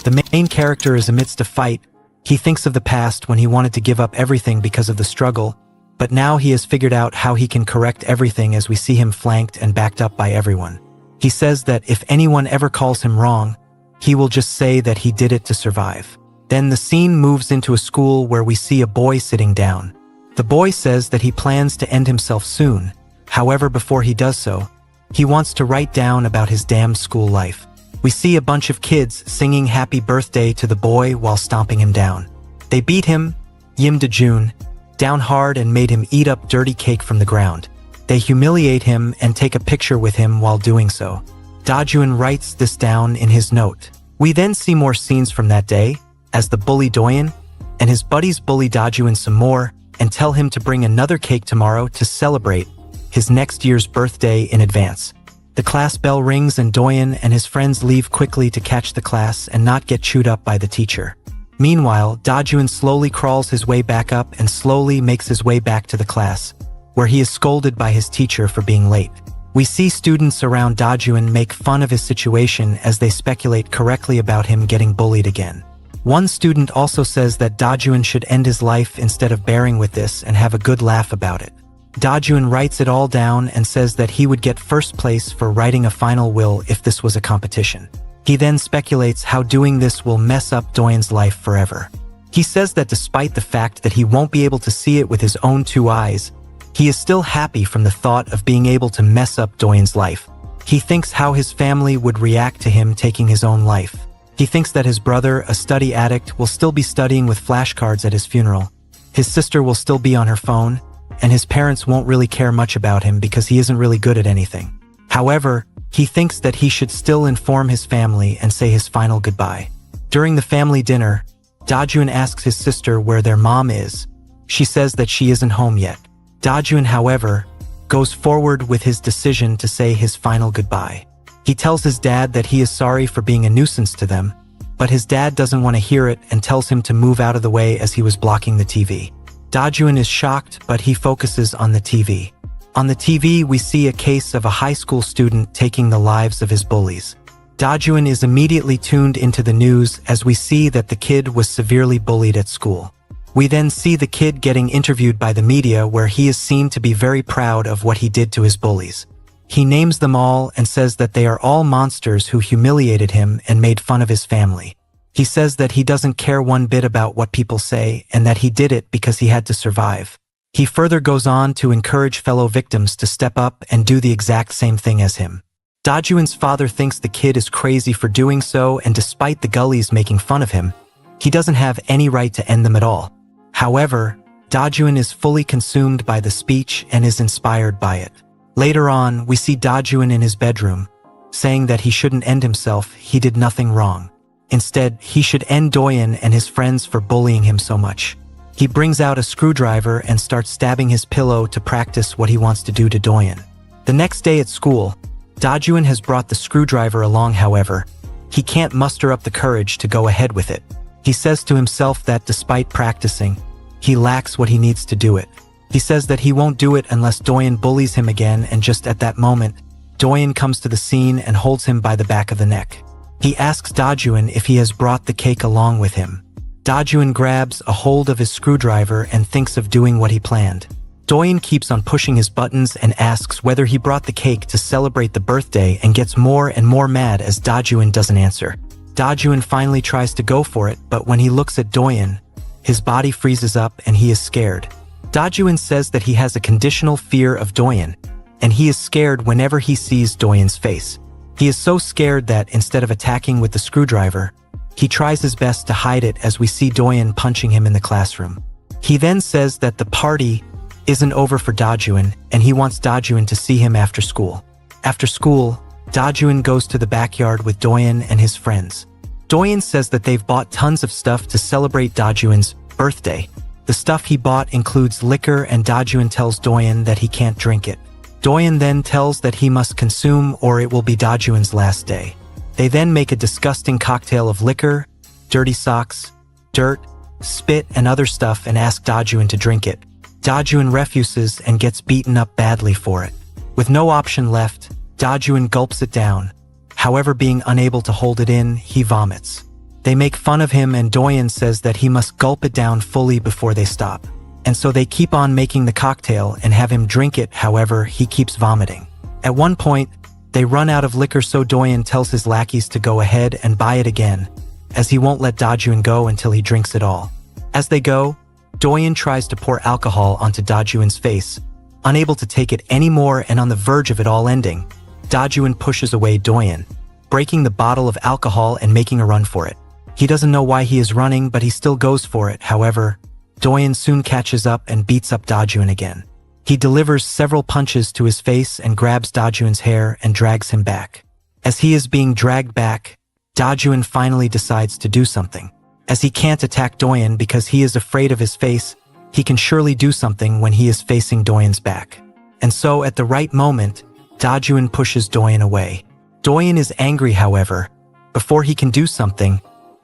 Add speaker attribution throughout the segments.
Speaker 1: The main character is amidst a fight. He thinks of the past when he wanted to give up everything because of the struggle, but now he has figured out how he can correct everything as we see him flanked and backed up by everyone. He says that if anyone ever calls him wrong, he will just say that he did it to survive. Then the scene moves into a school where we see a boy sitting down. The boy says that he plans to end himself soon. However, before he does so, he wants to write down about his damned school life. We see a bunch of kids singing happy birthday to the boy while stomping him down. They beat him, Yim Dajun, down hard and made him eat up dirty cake from the ground. They humiliate him and take a picture with him while doing so. Dajun writes this down in his note. We then see more scenes from that day, as the bully Doyen and his buddies bully Dajun some more and tell him to bring another cake tomorrow to celebrate his next year's birthday in advance. The class bell rings and Doyen and his friends leave quickly to catch the class and not get chewed up by the teacher. Meanwhile, Dajun slowly crawls his way back up and slowly makes his way back to the class, where he is scolded by his teacher for being late. We see students around Dajun make fun of his situation as they speculate correctly about him getting bullied again. One student also says that Dajun should end his life instead of bearing with this and have a good laugh about it. Dajun writes it all down and says that he would get first place for writing a final will if this was a competition. He then speculates how doing this will mess up Doyen's life forever. He says that despite the fact that he won't be able to see it with his own two eyes, he is still happy from the thought of being able to mess up Doyen's life. He thinks how his family would react to him taking his own life. He thinks that his brother, a study addict, will still be studying with flashcards at his funeral. His sister will still be on her phone, and his parents won't really care much about him because he isn't really good at anything. However, he thinks that he should still inform his family and say his final goodbye. During the family dinner, Dajun asks his sister where their mom is. She says that she isn't home yet. Dajun, however, goes forward with his decision to say his final goodbye. He tells his dad that he is sorry for being a nuisance to them, but his dad doesn't want to hear it and tells him to move out of the way as he was blocking the TV. Dajun is shocked, but he focuses on the TV. On the TV, we see a case of a high school student taking the lives of his bullies. Dajun is immediately tuned into the news as we see that the kid was severely bullied at school. We then see the kid getting interviewed by the media where he is seen to be very proud of what he did to his bullies. He names them all and says that they are all monsters who humiliated him and made fun of his family. He says that he doesn't care one bit about what people say and that he did it because he had to survive. He further goes on to encourage fellow victims to step up and do the exact same thing as him. Dajun's father thinks the kid is crazy for doing so, and despite the gullies making fun of him, he doesn't have any right to end them at all. However, Dajun is fully consumed by the speech and is inspired by it. Later on, we see Dajun in his bedroom, saying that he shouldn't end himself, he did nothing wrong. Instead, he should end Doyen and his friends for bullying him so much. He brings out a screwdriver and starts stabbing his pillow to practice what he wants to do to Doyen. The next day at school, Dajun has brought the screwdriver along. However, he can't muster up the courage to go ahead with it. He says to himself that despite practicing, he lacks what he needs to do it. He says that he won't do it unless Doyen bullies him again, and just at that moment, Doyen comes to the scene and holds him by the back of the neck. He asks Dajun if he has brought the cake along with him. Dajun grabs a hold of his screwdriver and thinks of doing what he planned. Doyen keeps on pushing his buttons and asks whether he brought the cake to celebrate the birthday and gets more and more mad as Dajun doesn't answer. Dajun finally tries to go for it, but when he looks at Doyen, his body freezes up and he is scared. Dajun says that he has a conditional fear of Doyen, and he is scared whenever he sees Doyen's face. He is so scared that instead of attacking with the screwdriver, he tries his best to hide it as we see Doyen punching him in the classroom. He then says that the party isn't over for Dajun, and he wants Dajun to see him after school. After school, Dajun goes to the backyard with Doyen and his friends. Doyen says that they've bought tons of stuff to celebrate Dajun's birthday. The stuff he bought includes liquor, and Dajun tells Doyen that he can't drink it. Doyen then tells that he must consume or it will be Dajun's last day. They then make a disgusting cocktail of liquor, dirty socks, dirt, spit, and other stuff and ask Dajun to drink it. Dajun refuses and gets beaten up badly for it. With no option left, Dajun gulps it down. However, being unable to hold it in, he vomits. They make fun of him and Doyen says that he must gulp it down fully before they stop. And so they keep on making the cocktail and have him drink it, however, he keeps vomiting. At one point, they run out of liquor, so Doyen tells his lackeys to go ahead and buy it again, as he won't let Dajun go until he drinks it all. As they go, Doyen tries to pour alcohol onto Dajun's face, unable to take it anymore and on the verge of it all ending. Dajun pushes away Doyen, breaking the bottle of alcohol and making a run for it. He doesn't know why he is running, but he still goes for it. However, Doyen soon catches up and beats up Dajun again. He delivers several punches to his face and grabs Dajun's hair and drags him back. As he is being dragged back, Dajun finally decides to do something. As he can't attack Doyen because he is afraid of his face, he can surely do something when he is facing Doyen's back. And so at the right moment, Dajun pushes Doyen away. Doyen is angry, however. Before he can do something,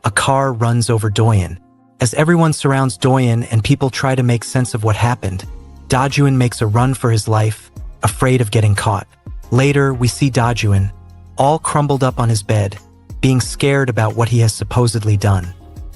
Speaker 1: a car runs over Doyen. As everyone surrounds Doyen and people try to make sense of what happened, Dajun makes a run for his life, afraid of getting caught. Later, we see Dajun, all crumbled up on his bed, being scared about what he has supposedly done.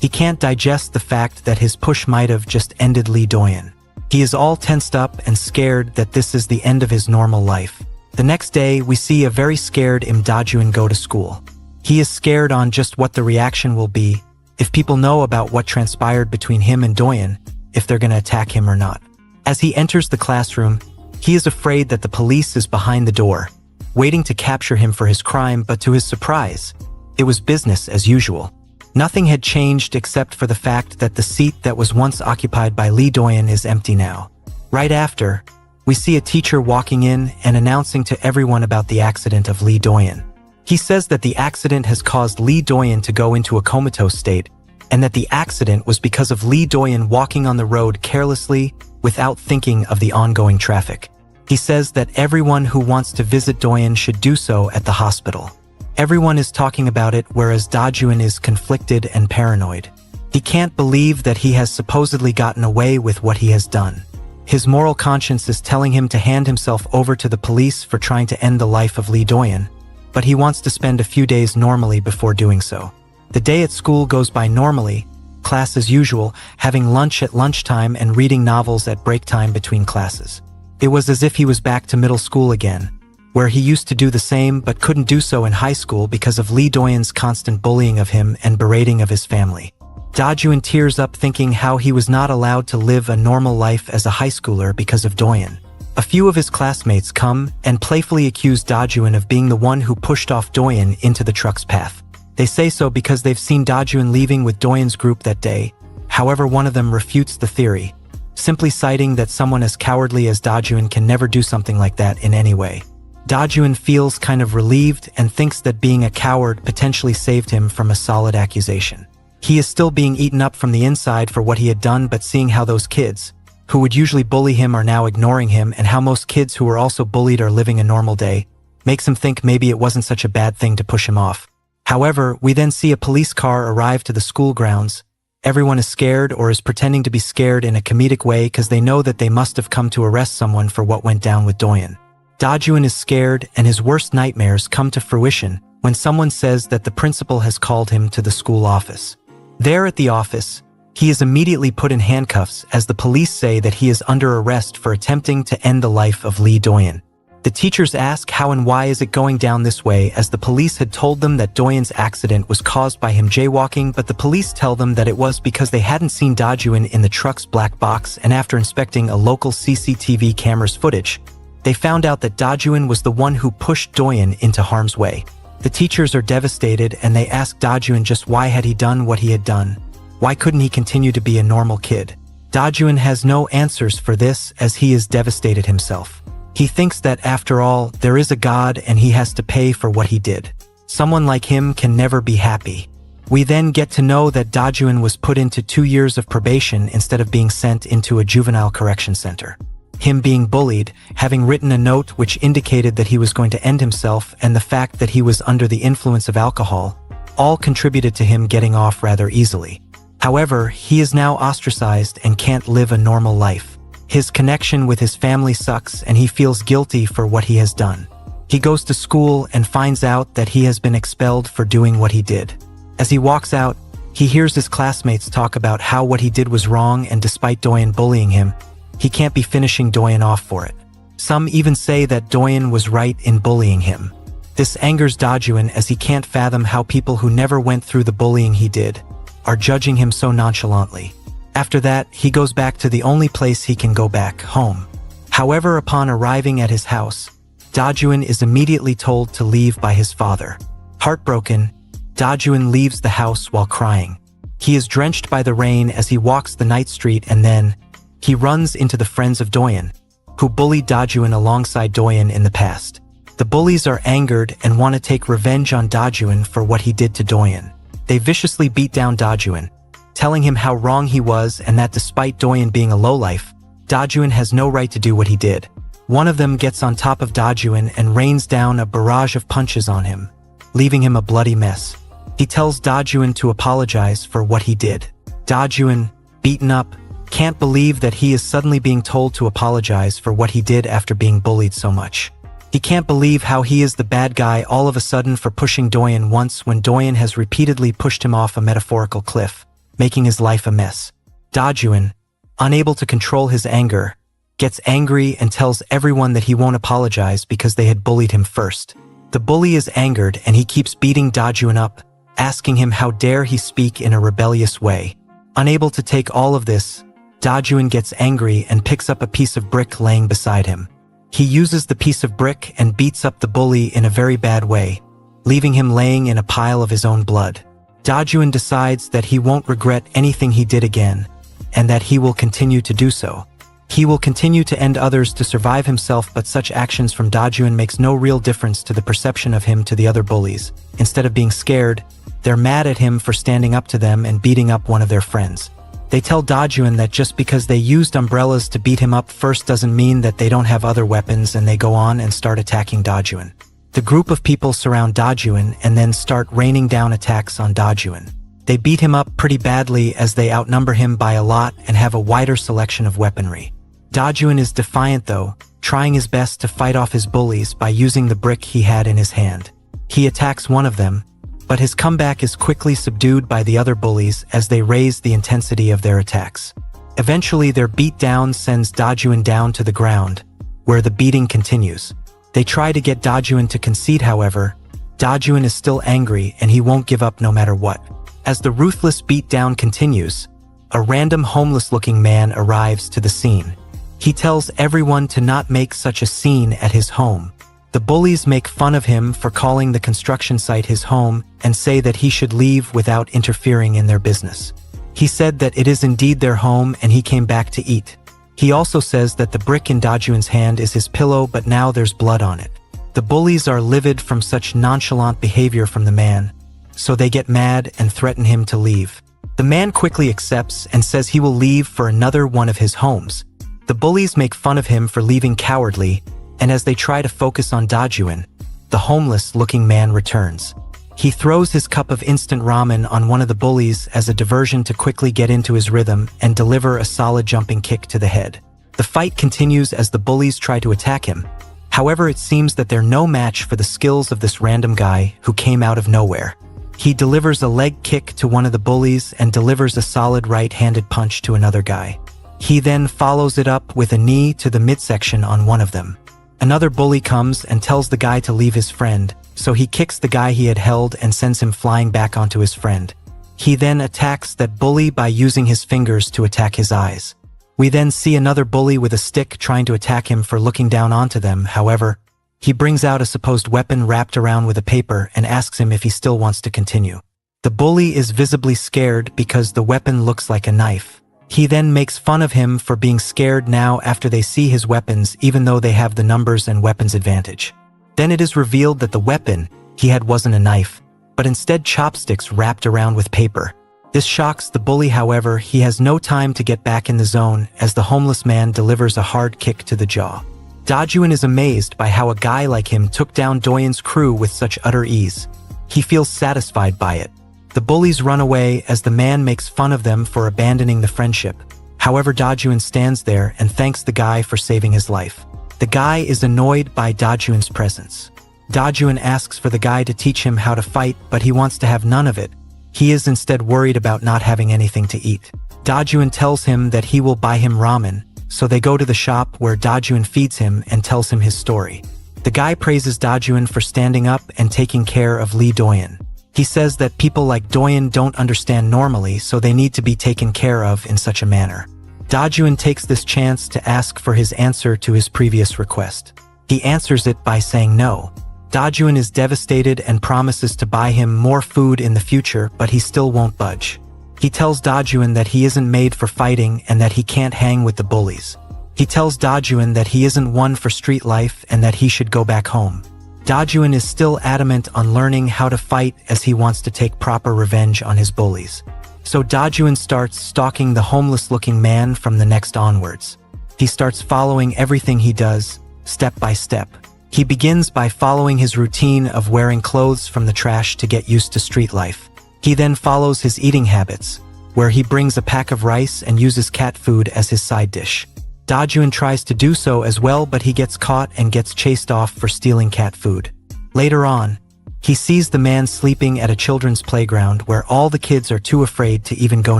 Speaker 1: He can't digest the fact that his push might have just ended Lee Doyen. He is all tensed up and scared that this is the end of his normal life. The next day, we see a very scared Dajun go to school. He is scared on just what the reaction will be, if people know about what transpired between him and Doyen, if they're gonna attack him or not. As he enters the classroom, he is afraid that the police is behind the door, waiting to capture him for his crime, but to his surprise, it was business as usual. Nothing had changed except for the fact that the seat that was once occupied by Lee Doyen is empty now. Right after, we see a teacher walking in and announcing to everyone about the accident of Lee Doyen. He says that the accident has caused Lee Doyen to go into a comatose state, and that the accident was because of Lee Doyen walking on the road carelessly without thinking of the ongoing traffic. He says that everyone who wants to visit Doyen should do so at the hospital. Everyone is talking about it, whereas Dajun is conflicted and paranoid. He can't believe that he has supposedly gotten away with what he has done. His moral conscience is telling him to hand himself over to the police for trying to end the life of Lee Doyen, but he wants to spend a few days normally before doing so. The day at school goes by normally, class as usual, having lunch at lunchtime and reading novels at break time between classes. It was as if he was back to middle school again, where he used to do the same but couldn't do so in high school because of Lee Doyen's constant bullying of him and berating of his family. Dajun tears up thinking how he was not allowed to live a normal life as a high schooler because of Doyen. A few of his classmates come and playfully accuse Dajun of being the one who pushed off Doyen into the truck's path. They say so because they've seen Dajun leaving with Doyen's group that day. However, one of them refutes the theory, simply citing that someone as cowardly as Dajun can never do something like that in any way. Dajun feels kind of relieved and thinks that being a coward potentially saved him from a solid accusation. He is still being eaten up from the inside for what he had done, but seeing how those kids, who would usually bully him, are now ignoring him, and how most kids who were also bullied are living a normal day, makes him think maybe it wasn't such a bad thing to push him off. However, we then see a police car arrive to the school grounds. Everyone is scared or is pretending to be scared in a comedic way because they know that they must have come to arrest someone for what went down with Doyen. Dajun is scared and his worst nightmares come to fruition when someone says that the principal has called him to the school office. There at the office, he is immediately put in handcuffs as the police say that he is under arrest for attempting to end the life of Lee Doyen. The teachers ask how and why is it going down this way, as the police had told them that Doyen's accident was caused by him jaywalking, but the police tell them that it was because they hadn't seen Dajun in the truck's black box, and after inspecting a local CCTV camera's footage, they found out that Dajun was the one who pushed Doyen into harm's way. The teachers are devastated and they ask Dajun just why had he done what he had done. Why couldn't he continue to be a normal kid? Dajun has no answers for this as he is devastated himself. He thinks that after all, there is a God and he has to pay for what he did. Someone like him can never be happy. We then get to know that Dajun was put into 2 years of probation instead of being sent into a juvenile correction center. Him being bullied, having written a note which indicated that he was going to end himself, and the fact that he was under the influence of alcohol, all contributed to him getting off rather easily. However, he is now ostracized and can't live a normal life. His connection with his family sucks and he feels guilty for what he has done. He goes to school and finds out that he has been expelled for doing what he did. As he walks out, He hears his classmates talk about how what he did was wrong, and despite Doyen bullying him, he can't be finishing Doyen off for it. Some even say that Doyen was right in bullying him. This angers Dajuan, as he can't fathom how people who never went through the bullying he did are judging him so nonchalantly. After that, he goes back to the only place he can go back, home. However, upon arriving at his house, Dajuan is immediately told to leave by his father. Heartbroken, Dajuan leaves the house while crying. He is drenched by the rain as he walks the night street, and then he runs into the friends of Doyen, who bullied Dajuan alongside Doyen in the past. The bullies are angered and want to take revenge on Dajuan for what he did to Doyen. They viciously beat down Dajuan, telling him how wrong he was and that despite Doyen being a lowlife, Dajuan has no right to do what he did. One of them gets on top of Dajuan and rains down a barrage of punches on him, leaving him a bloody mess. He tells Dajuan to apologize for what he did. Dajuan, beaten up, can't believe that he is suddenly being told to apologize for what he did after being bullied so much. He can't believe how he is the bad guy all of a sudden for pushing Doyen once when Doyen has repeatedly pushed him off a metaphorical cliff, making his life a mess. Dajuan, unable to control his anger, gets angry and tells everyone that he won't apologize because they had bullied him first. The bully is angered and he keeps beating Dajuan up, asking him how dare he speak in a rebellious way. Unable to take all of this, Dajuan gets angry and picks up a piece of brick laying beside him. He uses the piece of brick and beats up the bully in a very bad way, leaving him laying in a pile of his own blood. Dajuan decides that he won't regret anything he did again, and that he will continue to do so. He will continue to end others to survive himself, but such actions from Dajuan makes no real difference to the perception of him to the other bullies. Instead of being scared, they're mad at him for standing up to them and beating up one of their friends. They tell Dajuan that just because they used umbrellas to beat him up first doesn't mean that they don't have other weapons, and they go on and start attacking Dajuan. The group of people surround Dajuan and then start raining down attacks on Dajuan. They beat him up pretty badly as they outnumber him by a lot and have a wider selection of weaponry. Dajuan is defiant though, trying his best to fight off his bullies by using the brick he had in his hand. He attacks one of them, but his comeback is quickly subdued by the other bullies as they raise the intensity of their attacks. Eventually, their beatdown sends Dajuan down to the ground, where the beating continues. They try to get Dajuan to concede, however, Dajuan is still angry and he won't give up no matter what. As the ruthless beatdown continues, a random homeless-looking man arrives to the scene. He tells everyone to not make such a scene at his home. The bullies make fun of him for calling the construction site his home and say that he should leave without interfering in their business. He said that it is indeed their home and he came back to eat. He also says that the brick in Dajuan's hand is his pillow, but now there's blood on it. The bullies are livid from such nonchalant behavior from the man, so they get mad and threaten him to leave. The man quickly accepts and says he will leave for another one of his homes. The bullies make fun of him for leaving cowardly, and as they try to focus on Dajuan, the homeless-looking man returns. He throws his cup of instant ramen on one of the bullies as a diversion to quickly get into his rhythm and deliver a solid jumping kick to the head. The fight continues as the bullies try to attack him. However, it seems that they're no match for the skills of this random guy who came out of nowhere. He delivers a leg kick to one of the bullies and delivers a solid right-handed punch to another guy. He then follows it up with a knee to the midsection on one of them. Another bully comes and tells the guy to leave his friend, so he kicks the guy he had held and sends him flying back onto his friend. He then attacks that bully by using his fingers to attack his eyes. We then see another bully with a stick trying to attack him for looking down onto them. However, he brings out a supposed weapon wrapped around with a paper and asks him if he still wants to continue. The bully is visibly scared because the weapon looks like a knife. He then makes fun of him for being scared now after they see his weapons, even though they have the numbers and weapons advantage. Then it is revealed that the weapon he had wasn't a knife, but instead chopsticks wrapped around with paper. This shocks the bully. However, he has no time to get back in the zone as the homeless man delivers a hard kick to the jaw. Dajuan is amazed by how a guy like him took down Doyen's crew with such utter ease. He feels satisfied by it. The bullies run away as the man makes fun of them for abandoning the friendship. However, Dajuan stands there and thanks the guy for saving his life. The guy is annoyed by Dajuan's presence. Dajuan asks for the guy to teach him how to fight, but he wants to have none of it, He is instead worried about not having anything to eat. Dajuin tells him that he will buy him ramen, so they go to the shop where Dajuin feeds him and tells him his story. The guy praises Dajuin for standing up and taking care of Lee Doyen. He says that people like Doyen don't understand normally, so they need to be taken care of in such a manner. Dajuin takes this chance to ask for his answer to his previous request. He answers it by saying no. Dajuin is devastated and promises to buy him more food in the future, but he still won't budge. He tells Dajuin that he isn't made for fighting and that he can't hang with the bullies. He tells Dajuin that he isn't one for street life and that he should go back home. Dajuin is still adamant on learning how to fight as he wants to take proper revenge on his bullies. So Dajuin starts stalking the homeless-looking man from the next onwards. He starts following everything he does, step by step. He begins by following his routine of wearing clothes from the trash to get used to street life. He then follows his eating habits, where he brings a pack of rice and uses cat food as his side dish. Dajuin tries to do so as well, but he gets caught and gets chased off for stealing cat food. Later on, he sees the man sleeping at a children's playground where all the kids are too afraid to even go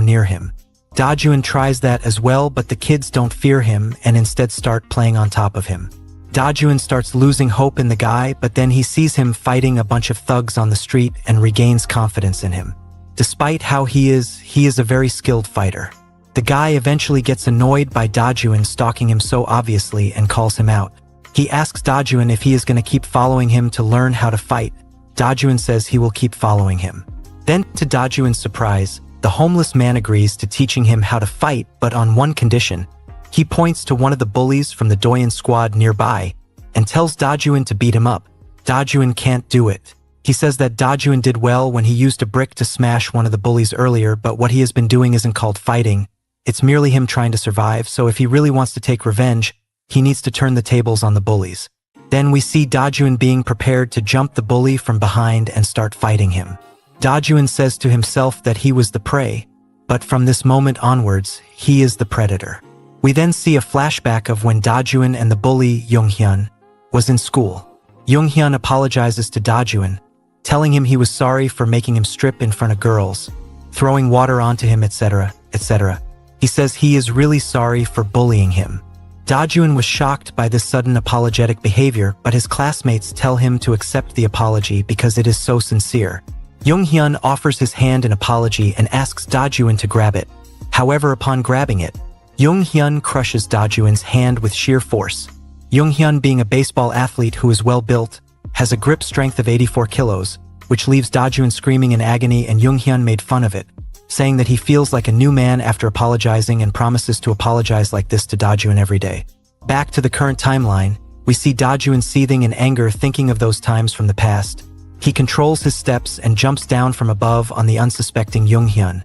Speaker 1: near him. Dajuin tries that as well, but the kids don't fear him and instead start playing on top of him. Dajuin starts losing hope in the guy, but then he sees him fighting a bunch of thugs on the street and regains confidence in him. Despite how he is a very skilled fighter. The guy eventually gets annoyed by Dajuin stalking him so obviously and calls him out. He asks Dajuin if he is going to keep following him to learn how to fight. Dajuin says he will keep following him. Then, to Dajuin's surprise, the homeless man agrees to teaching him how to fight, but on one condition. He points to one of the bullies from the Doyen squad nearby and tells Dajuin to beat him up. Dajuin can't do it. He says that Dajuin did well when he used a brick to smash one of the bullies earlier, but what he has been doing isn't called fighting. It's merely him trying to survive, so if he really wants to take revenge, he needs to turn the tables on the bullies. Then we see Dajuin being prepared to jump the bully from behind and start fighting him. Dajuin says to himself that he was the prey, but from this moment onwards, he is the predator. We then see a flashback of when Dajuin and the bully Yonghyun was in school. Yonghyun apologizes to Dajuin, telling him he was sorry for making him strip in front of girls, throwing water onto him, etc., etc. He says he is really sorry for bullying him. Dajuin was shocked by this sudden apologetic behavior, but his classmates tell him to accept the apology because it is so sincere. Yonghyun offers his hand in apology and asks Dajuin to grab it. However, upon grabbing it, Yonghyun crushes Dajuin's hand with sheer force. Yonghyun, being a baseball athlete who is well built, has a grip strength of 84 kilos, which leaves Dajuin screaming in agony, and Yonghyun made fun of it, saying that he feels like a new man after apologizing and promises to apologize like this to Dajuin every day. Back to the current timeline, we see Dajuin seething in anger, thinking of those times from the past. He controls his steps and jumps down from above on the unsuspecting Yonghyun,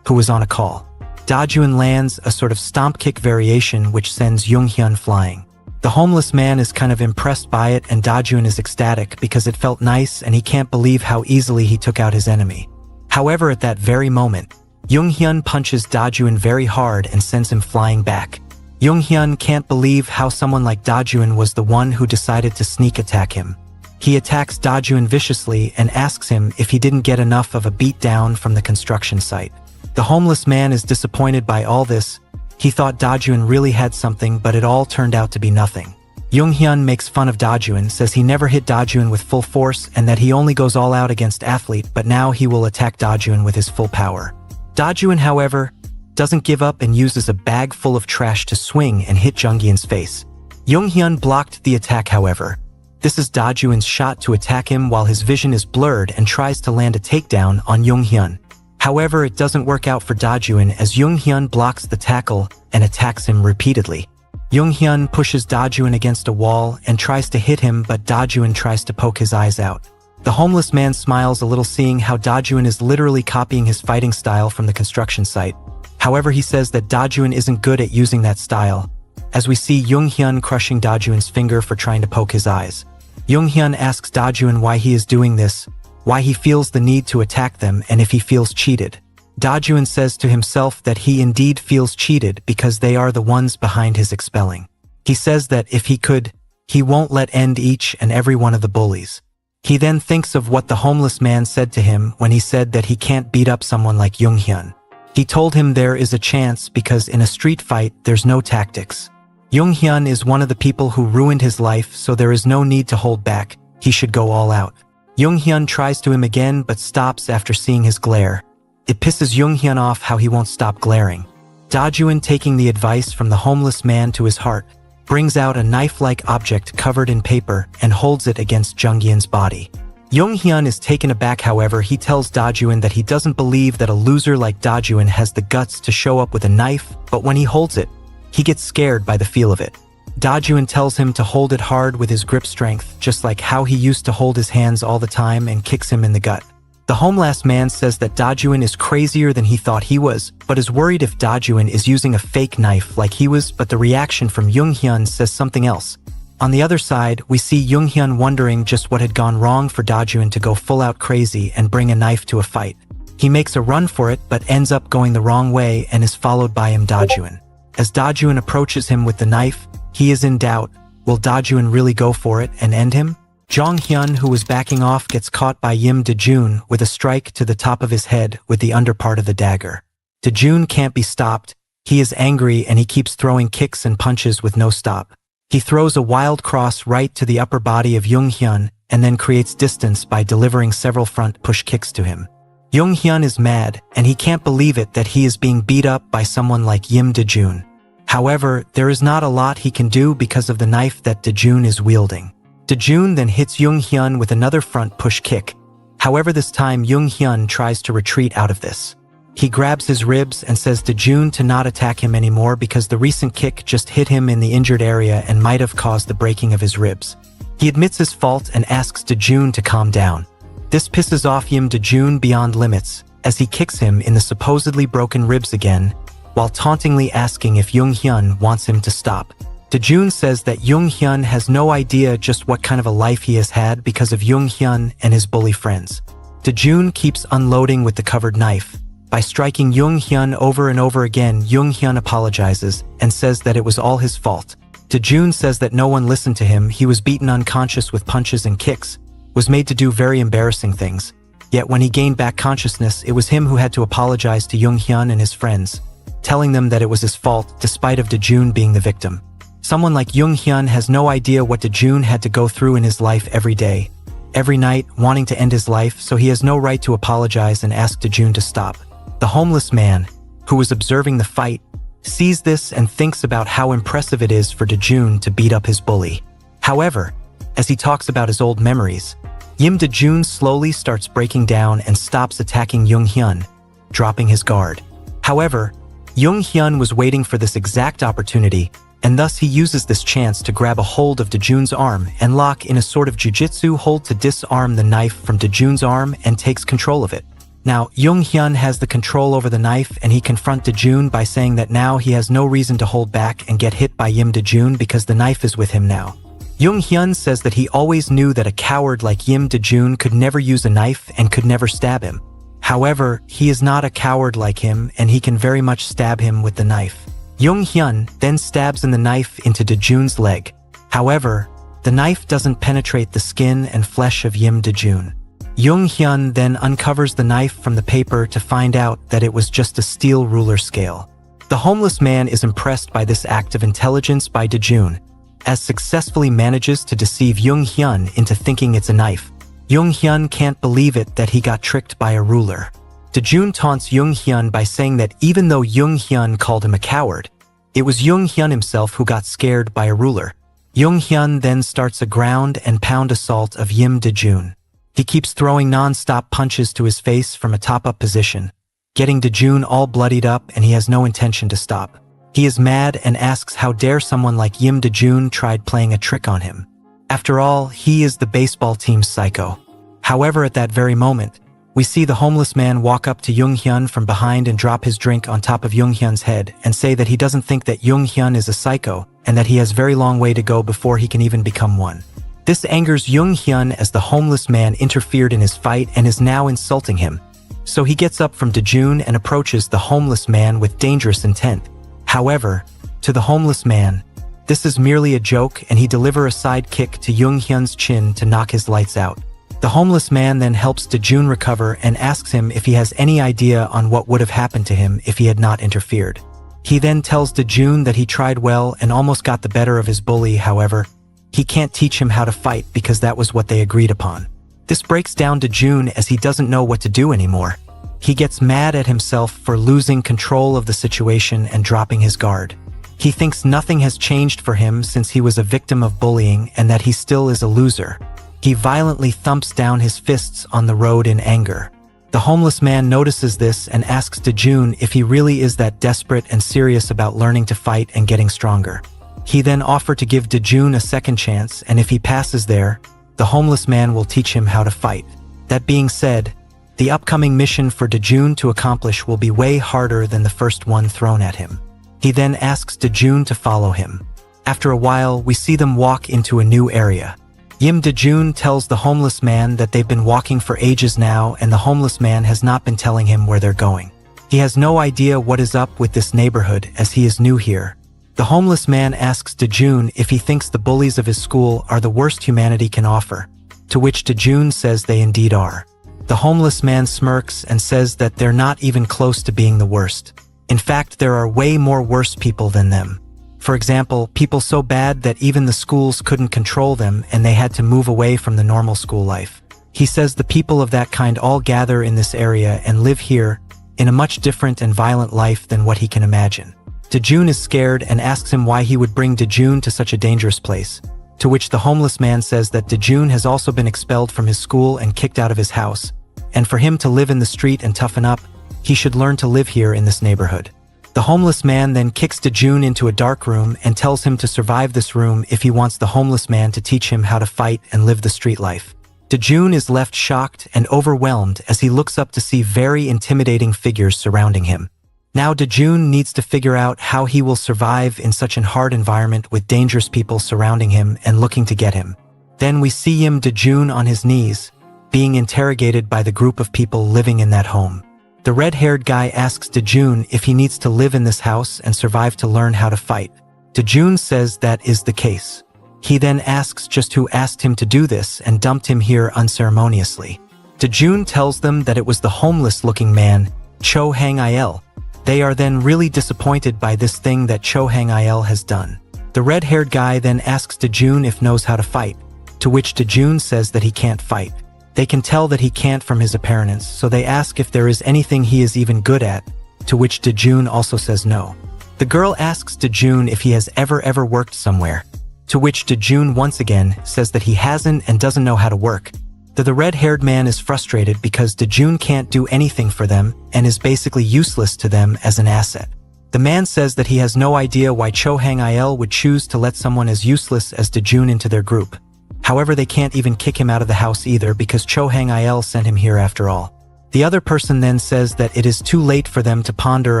Speaker 1: who was on a call. Dajuin lands a sort of stomp kick variation which sends Yonghyun flying. The homeless man is kind of impressed by it, and Dajuin is ecstatic because it felt nice and he can't believe how easily he took out his enemy. However, at that very moment, Yonghyun punches Dajuin very hard and sends him flying back. Yonghyun can't believe how someone like Dajuin was the one who decided to sneak attack him. He attacks Dajuin viciously and asks him if he didn't get enough of a beatdown from the construction site. The homeless man is disappointed by all this. He thought Dajuin really had something, but it all turned out to be nothing. Yonghyun makes fun of Dajuin, says he never hit Dajuin with full force and that he only goes all out against athlete, but now he will attack Dajuin with his full power. Dajuin, however, doesn't give up and uses a bag full of trash to swing and hit Junghyun's face. Yonghyun blocked the attack, however. This is Dajuin's shot to attack him while his vision is blurred and tries to land a takedown on Yonghyun. However, it doesn't work out for Dajuin as Yonghyun blocks the tackle and attacks him repeatedly. Yonghyun pushes Dajuin against a wall and tries to hit him, but Dajuin tries to poke his eyes out. The homeless man smiles a little, seeing how Dajuin is literally copying his fighting style from the construction site. However, he says that Dajuin isn't good at using that style, as we see Yonghyun crushing Dajuin's finger for trying to poke his eyes. Yonghyun asks Dajuin why he is doing this, why he feels the need to attack them, and if he feels cheated. Dajuin says to himself that he indeed feels cheated because they are the ones behind his expelling. He says that if he could, he won't let end each and every one of the bullies. He then thinks of what the homeless man said to him when he said that he can't beat up someone like Jung-hyun. He told him there is a chance because in a street fight there's no tactics. Jung-hyun is one of the people who ruined his life, so there is no need to hold back. He should go all out. Jung-hyun tries to him again but stops after seeing his glare. It pisses Jung-hyun off how he won't stop glaring. Da-joon, taking the advice from the homeless man to his heart, brings out a knife-like object covered in paper and holds it against Jung-hyun's body. Jung-hyun is taken aback. However, he tells Da-joon that he doesn't believe that a loser like Da-joon has the guts to show up with a knife, but when he holds it, he gets scared by the feel of it. Da-joon tells him to hold it hard with his grip strength, just like how he used to hold his hands all the time, and kicks him in the gut. The homeless man says that Da-joon is crazier than he thought he was, but is worried if Da-joon is using a fake knife like he was, but the reaction from Jung-hyun says something else. On the other side, we see Jung-hyun wondering just what had gone wrong for Da-joon to go full out crazy and bring a knife to a fight. He makes a run for it but ends up going the wrong way and is followed by Da-joon. As Da-joon approaches him with the knife, he is in doubt. Will Da-joon really go for it and end him? Jong-hyun, who was backing off, gets caught by Da-joon with a strike to the top of his head with the underpart of the dagger. Da-joon can't be stopped. He is angry and he keeps throwing kicks and punches with no stop. He throws a wild cross right to the upper body of Jung-hyun and then creates distance by delivering several front push kicks to him. Jung-hyun is mad and he can't believe it that he is being beat up by someone like Da-joon. However, there is not a lot he can do because of the knife that Da-joon is wielding. Da-joon then hits Jung-hyun with another front push kick. However, this time Jung-hyun tries to retreat out of this. He grabs his ribs and says Da-joon to not attack him anymore because the recent kick just hit him in the injured area and might have caused the breaking of his ribs. He admits his fault and asks Da-joon to calm down. This pisses off Da-joon beyond limits, as he kicks him in the supposedly broken ribs again, while tauntingly asking if Jung-hyun wants him to stop. Da-joon says that Jung-hyun has no idea just what kind of a life he has had because of Jung-hyun and his bully friends. Da-joon keeps unloading with the covered knife. By striking Jung-hyun over and over again, Jung-hyun apologizes and says that it was all his fault. Da-joon says that no one listened to him. He was beaten unconscious with punches and kicks, was made to do very embarrassing things. Yet when he gained back consciousness, it was him who had to apologize to Jung-hyun and his friends, telling them that it was his fault despite of Da-joon being the victim. Someone like Jung-hyun has no idea what Da-joon had to go through in his life every day, every night, wanting to end his life, so he has no right to apologize and ask Da-joon to stop. The homeless man, who was observing the fight, sees this and thinks about how impressive it is for Da-joon to beat up his bully. However, as he talks about his old memories, Da-joon slowly starts breaking down and stops attacking Jung-hyun, dropping his guard. However, Jung-hyun was waiting for this exact opportunity, and thus he uses this chance to grab a hold of Da-joon's arm and lock in a sort of jujitsu hold to disarm the knife from Da-joon's arm and takes control of it. Now, Jung-hyun has the control over the knife and he confronts Da-joon by saying that now he has no reason to hold back and get hit by Da-joon because the knife is with him now. Jung-hyun says that he always knew that a coward like Da-joon could never use a knife and could never stab him. However, he is not a coward like him and he can very much stab him with the knife. Jung-hyun then stabs in the knife into Da-joon's leg. However, the knife doesn't penetrate the skin and flesh of Da-joon. Jung-hyun then uncovers the knife from the paper to find out that it was just a steel ruler scale. The homeless man is impressed by this act of intelligence by Da-joon, as successfully manages to deceive Jung-hyun into thinking it's a knife. Jung-hyun can't believe it that he got tricked by a ruler. Da-joon taunts Jung-hyun by saying that even though Jung-hyun called him a coward, it was Jung-hyun himself who got scared by a ruler. Jung-hyun then starts a ground and pound assault of Da-joon. He keeps throwing non-stop punches to his face from a top-up position, getting Da-joon all bloodied up, and he has no intention to stop. He is mad and asks how dare someone like Da-joon tried playing a trick on him. After all, he is the baseball team's psycho. However, at that very moment, we see the homeless man walk up to Jung-hyun from behind and drop his drink on top of Jung-hyun's head and say that he doesn't think that Jung-hyun is a psycho and that he has very long way to go before he can even become one. This angers Jung-hyun as the homeless man interfered in his fight and is now insulting him. So he gets up from Da-joon and approaches the homeless man with dangerous intent. However, to the homeless man, this is merely a joke and he delivers a side kick to Jung-hyun's chin to knock his lights out. The homeless man then helps Dejun recover and asks him if he has any idea on what would have happened to him if he had not interfered. He then tells Dejun that he tried well and almost got the better of his bully. However, he can't teach him how to fight because that was what they agreed upon. This breaks down Dejun as he doesn't know what to do anymore. He gets mad at himself for losing control of the situation and dropping his guard. He thinks nothing has changed for him since he was a victim of bullying and that he still is a loser. He violently thumps down his fists on the road in anger. The homeless man notices this and asks Dejun if he really is that desperate and serious about learning to fight and getting stronger. He then offers to give Dejun a second chance, and if he passes there, the homeless man will teach him how to fight. That being said, the upcoming mission for Dejun to accomplish will be way harder than the first one thrown at him. He then asks Dejun to follow him. After a while, we see them walk into a new area. Dejun tells the homeless man that they've been walking for ages now and the homeless man has not been telling him where they're going. He has no idea what is up with this neighborhood as he is new here. The homeless man asks Dejun if he thinks the bullies of his school are the worst humanity can offer, to which Dejun says they indeed are. The homeless man smirks and says that they're not even close to being the worst. In fact, there are way more worse people than them. For example, people so bad that even the schools couldn't control them and they had to move away from the normal school life. He says the people of that kind all gather in this area and live here in a much different and violent life than what he can imagine. Dejun is scared and asks him why he would bring Dejun to such a dangerous place, to which the homeless man says that Dejun has also been expelled from his school and kicked out of his house, and for him to live in the street and toughen up, he should learn to live here in this neighborhood. The homeless man then kicks Dejun into a dark room and tells him to survive this room if he wants the homeless man to teach him how to fight and live the street life. Dejun is left shocked and overwhelmed as he looks up to see very intimidating figures surrounding him. Now Dejun needs to figure out how he will survive in such an hard environment with dangerous people surrounding him and looking to get him. Then we see Dejun on his knees, being interrogated by the group of people living in that home. The red-haired guy asks Dejun if he needs to live in this house and survive to learn how to fight. Dejun says that is the case. He then asks just who asked him to do this and dumped him here unceremoniously. Dejun tells them that it was the homeless-looking man, Cho Hang-il. They are then really disappointed by this thing that Cho Hang-il has done. The red-haired guy then asks Dejun if knows how to fight, to which Dejun says that he can't fight. They can tell that he can't from his appearance, so they ask if there is anything he is even good at, to which Dejun also says no. The girl asks Dejun if he has ever worked somewhere, to which Dejun once again says that he hasn't and doesn't know how to work. The red-haired man is frustrated because Dejun can't do anything for them and is basically useless to them as an asset. The man says that he has no idea why Cho Hang-il would choose to let someone as useless as Dejun into their group. However, they can't even kick him out of the house either because Cho Hang-il sent him here after all. The other person then says that it is too late for them to ponder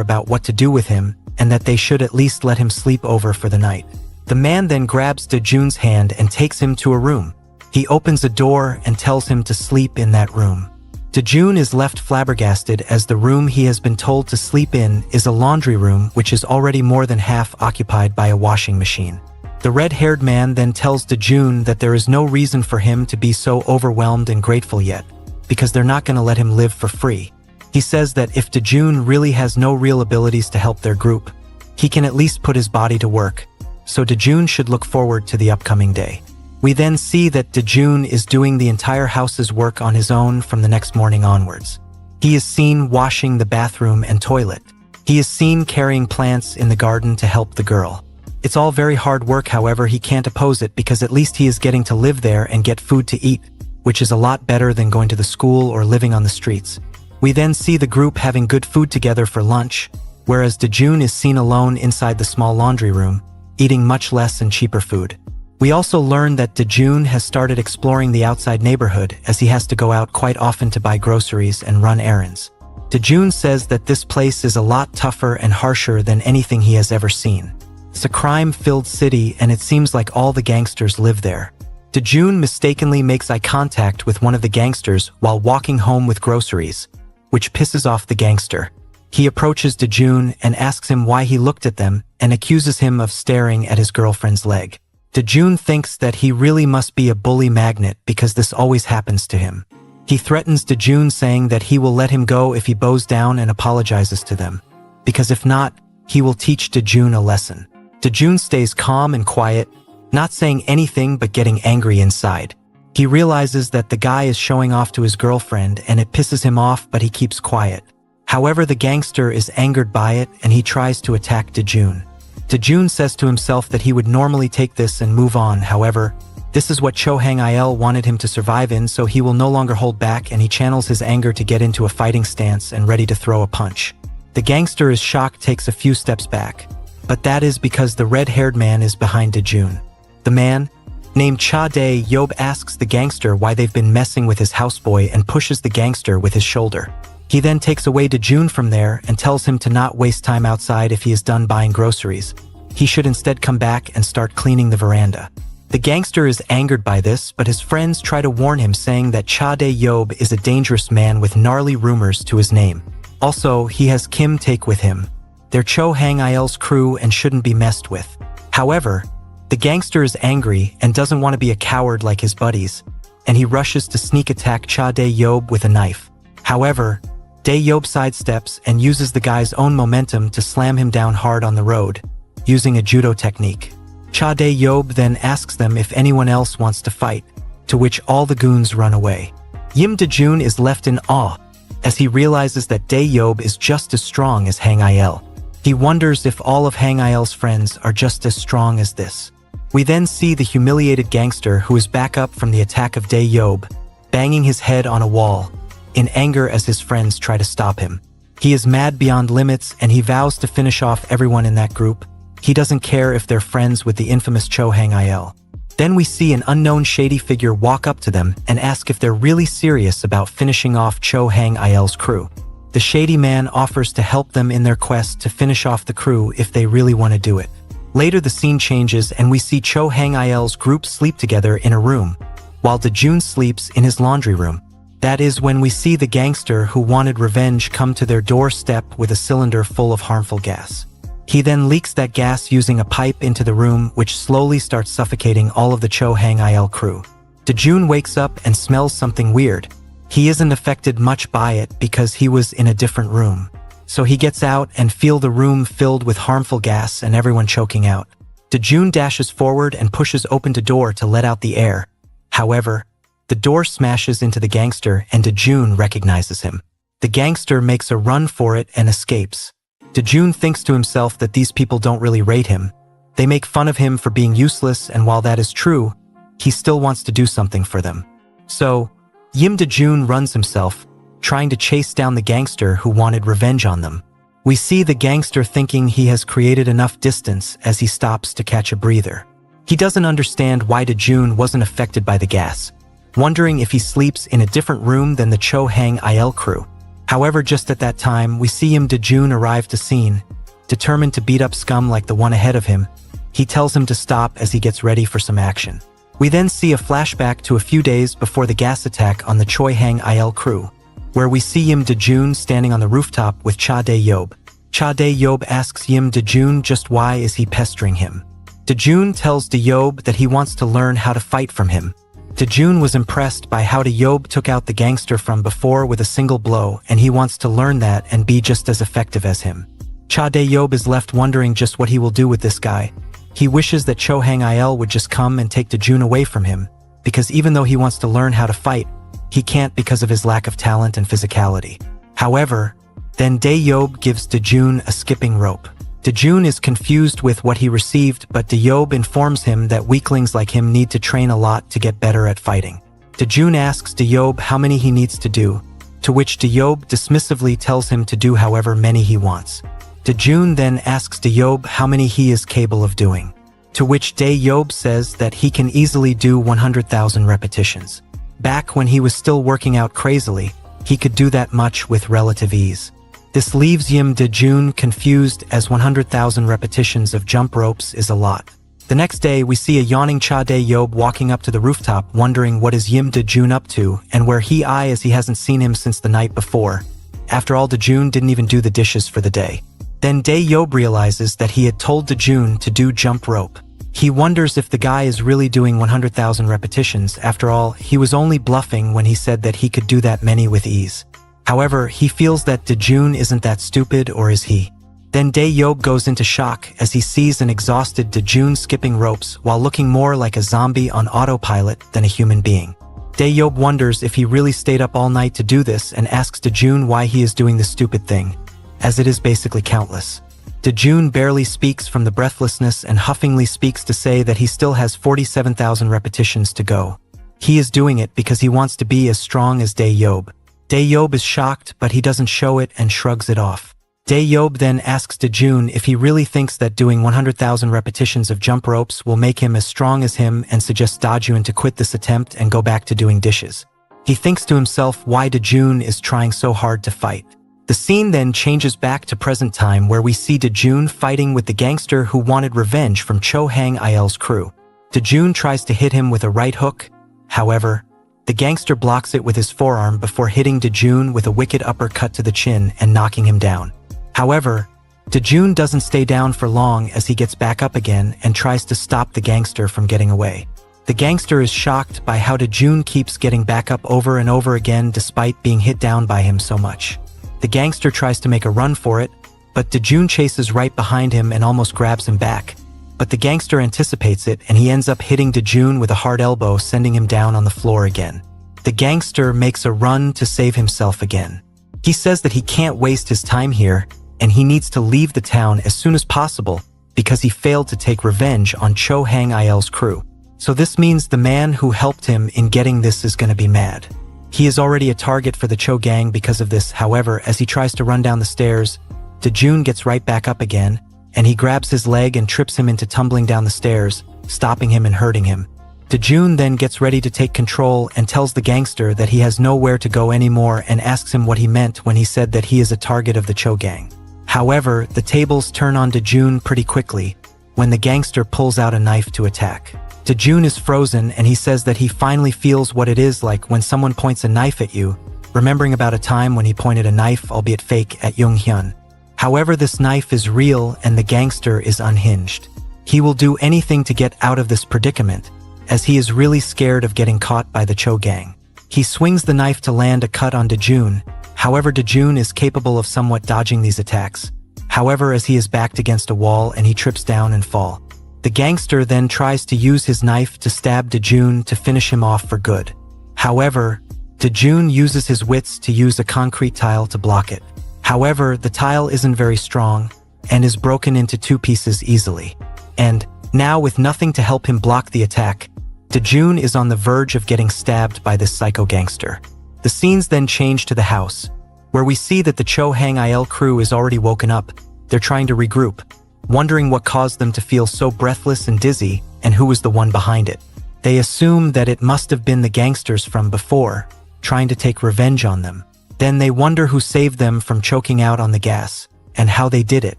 Speaker 1: about what to do with him and that they should at least let him sleep over for the night. The man then grabs Dejun's hand and takes him to a room. He opens a door and tells him to sleep in that room. Dejun is left flabbergasted as the room he has been told to sleep in is a laundry room which is already more than half occupied by a washing machine. The red-haired man then tells Dejun that there is no reason for him to be so overwhelmed and grateful yet, because they're not going to let him live for free. He says that if Dejun really has no real abilities to help their group, he can at least put his body to work, so Dejun should look forward to the upcoming day. We then see that Dejun is doing the entire house's work on his own from the next morning onwards. He is seen washing the bathroom and toilet. He is seen carrying plants in the garden to help the girl. It's all very hard work, however, he can't oppose it because at least he is getting to live there and get food to eat, which is a lot better than going to the school or living on the streets. We then see the group having good food together for lunch, whereas Dejun is seen alone inside the small laundry room, eating much less and cheaper food. We also learn that Dejun has started exploring the outside neighborhood as he has to go out quite often to buy groceries and run errands. Dejun says that this place is a lot tougher and harsher than anything he has ever seen. It's a crime-filled city and it seems like all the gangsters live there. Dejun mistakenly makes eye contact with one of the gangsters while walking home with groceries, which pisses off the gangster. He approaches Dejun and asks him why he looked at them and accuses him of staring at his girlfriend's leg. Dejun thinks that he really must be a bully magnet because this always happens to him. He threatens Dejun, saying that he will let him go if he bows down and apologizes to them, because if not, he will teach Dejun a lesson. Dejun stays calm and quiet, not saying anything but getting angry inside. He realizes that the guy is showing off to his girlfriend and it pisses him off, but he keeps quiet. However, the gangster is angered by it and he tries to attack Dejun. Dejun says to himself that he would normally take this and move on. However, this is what Cho Hang-il wanted him to survive in, so he will no longer hold back, and he channels his anger to get into a fighting stance and ready to throw a punch. The gangster is shocked, takes a few steps back. But that is because the red-haired man is behind Dejun. The man, named Cha Dae-yob, asks the gangster why they've been messing with his houseboy and pushes the gangster with his shoulder. He then takes away Dejun from there and tells him to not waste time outside if he is done buying groceries. He should instead come back and start cleaning the veranda. The gangster is angered by this, but his friends try to warn him, saying that Cha Dae-yob is a dangerous man with gnarly rumors to his name. Also, he has Kim Taek with him. They're Cho Hang-il's crew and shouldn't be messed with. However, the gangster is angry and doesn't want to be a coward like his buddies, and he rushes to sneak attack Cha Dae-yob with a knife. However, Dae-yob sidesteps and uses the guy's own momentum to slam him down hard on the road, using a judo technique. Cha Dae-yob then asks them if anyone else wants to fight, to which all the goons run away. Yim Dejun is left in awe, as he realizes that Dae-yob is just as strong as Hang-il. He wonders if all of Hang-il's friends are just as strong as this. We then see the humiliated gangster, who is back up from the attack of Dae-yob, banging his head on a wall, in anger as his friends try to stop him. He is mad beyond limits and he vows to finish off everyone in that group. He doesn't care if they're friends with the infamous Cho Hang-il. Then we see an unknown shady figure walk up to them and ask if they're really serious about finishing off Cho Hang-il's crew. The shady man offers to help them in their quest to finish off the crew if they really want to do it. Later the scene changes and we see Cho Hang-il's group sleep together in a room, while Dejun sleeps in his laundry room. That is when we see the gangster who wanted revenge come to their doorstep with a cylinder full of harmful gas. He then leaks that gas using a pipe into the room, which slowly starts suffocating all of the Cho Hang-il crew. Dejun wakes up and smells something weird. He isn't affected much by it because he was in a different room. So he gets out and feels the room filled with harmful gas and everyone choking out. Dejun dashes forward and pushes open the door to let out the air. However, the door smashes into the gangster and Dejun recognizes him. The gangster makes a run for it and escapes. Dejun thinks to himself that these people don't really rate him. They make fun of him for being useless, and while that is true, he still wants to do something for them. So, Yim Dejun runs himself, trying to chase down the gangster who wanted revenge on them. We see the gangster thinking he has created enough distance as he stops to catch a breather. He doesn't understand why Dejun wasn't affected by the gas, wondering if he sleeps in a different room than the Cho Hang-il crew. However, just at that time, we see Yim Dejun arrive to scene, determined to beat up scum like the one ahead of him. He tells him to stop as he gets ready for some action. We then see a flashback to a few days before the gas attack on the Choi Hang-il crew, where we see Yim Dejun standing on the rooftop with Cha Dae-yob. Cha Dae-yob asks Yim Dejun just why is he pestering him. Dejun tells Dae-yob that he wants to learn how to fight from him. Dejun was impressed by how Dae-yob took out the gangster from before with a single blow, and he wants to learn that and be just as effective as him. Cha Dae-yob is left wondering just what he will do with this guy. He wishes that Cho Hang-il would just come and take Dejun away from him, because even though he wants to learn how to fight, he can't because of his lack of talent and physicality. However, then Dae-yob gives Dejun a skipping rope. Dejun is confused with what he received, but Dae-yob informs him that weaklings like him need to train a lot to get better at fighting. Dejun asks Dae-yob how many he needs to do, to which Dae-yob dismissively tells him to do however many he wants. Dejun then asks Dae-yob how many he is capable of doing, to which Dae-yob says that he can easily do 100,000 repetitions. Back when he was still working out crazily, he could do that much with relative ease. This leaves Yim Dejun confused, as 100,000 repetitions of jump ropes is a lot. The next day, we see a yawning Cha Dae-yob walking up to the rooftop, wondering what is Yim Dejun up to and where he is, as he hasn't seen him since the night before. After all, Dejun didn't even do the dishes for the day. Then Dae-yob realizes that he had told Dejun to do jump rope. He wonders if the guy is really doing 100,000 repetitions. After all, he was only bluffing when he said that he could do that many with ease. However, he feels that Dejun isn't that stupid, or is he? Then Dae-yeob goes into shock as he sees an exhausted Dejun skipping ropes while looking more like a zombie on autopilot than a human being. Dae-yeob wonders if he really stayed up all night to do this and asks Dejun why he is doing this stupid thing, as it is basically countless. Dejun barely speaks from the breathlessness and huffingly speaks to say that he still has 47,000 repetitions to go. He is doing it because he wants to be as strong as Dae-yeob. Dae-yeob is shocked, but he doesn't show it and shrugs it off. Dae-yeob then asks Dejun if he really thinks that doing 100,000 repetitions of jump ropes will make him as strong as him and suggests Dajun to quit this attempt and go back to doing dishes. He thinks to himself why Dejun is trying so hard to fight. The scene then changes back to present time where we see Dejun fighting with the gangster who wanted revenge from Cho Hang-il's crew. Dejun tries to hit him with a right hook. However, the gangster blocks it with his forearm before hitting Dejun with a wicked uppercut to the chin and knocking him down. However, Dejun doesn't stay down for long as he gets back up again and tries to stop the gangster from getting away. The gangster is shocked by how Dejun keeps getting back up over and over again despite being hit down by him so much. The gangster tries to make a run for it, but Dejun chases right behind him and almost grabs him back. But the gangster anticipates it and he ends up hitting Dejun with a hard elbow, sending him down on the floor again. The gangster makes a run to save himself again. He says that he can't waste his time here and he needs to leave the town as soon as possible because he failed to take revenge on Cho Hang-il's crew. So this means the man who helped him in getting this is going to be mad. He is already a target for the Cho gang because of this. However, as he tries to run down the stairs, Dejun gets right back up again, and he grabs his leg and trips him into tumbling down the stairs, stopping him and hurting him. Dejun then gets ready to take control and tells the gangster that he has nowhere to go anymore and asks him what he meant when he said that he is a target of the Cho gang. However, the tables turn on Dejun pretty quickly when the gangster pulls out a knife to attack. Dejun is frozen and he says that he finally feels what it is like when someone points a knife at you, remembering about a time when he pointed a knife, albeit fake, at Jung-hyun. However, this knife is real and the gangster is unhinged. He will do anything to get out of this predicament, as he is really scared of getting caught by the Cho gang. He swings the knife to land a cut on Dejun. However, Dejun is capable of somewhat dodging these attacks. However, as he is backed against a wall and he trips down and fall. The gangster then tries to use his knife to stab Dejun to finish him off for good. However, Dejun uses his wits to use a concrete tile to block it. However, the tile isn't very strong and is broken into two pieces easily. And now, with nothing to help him block the attack, Dejun is on the verge of getting stabbed by this psycho gangster. The scenes then change to the house, where we see that the Cho Hang-il crew is already woken up. They're trying to regroup, wondering what caused them to feel so breathless and dizzy and who was the one behind it. They assume that it must have been the gangsters from before, trying to take revenge on them. Then they wonder who saved them from choking out on the gas, and how they did it.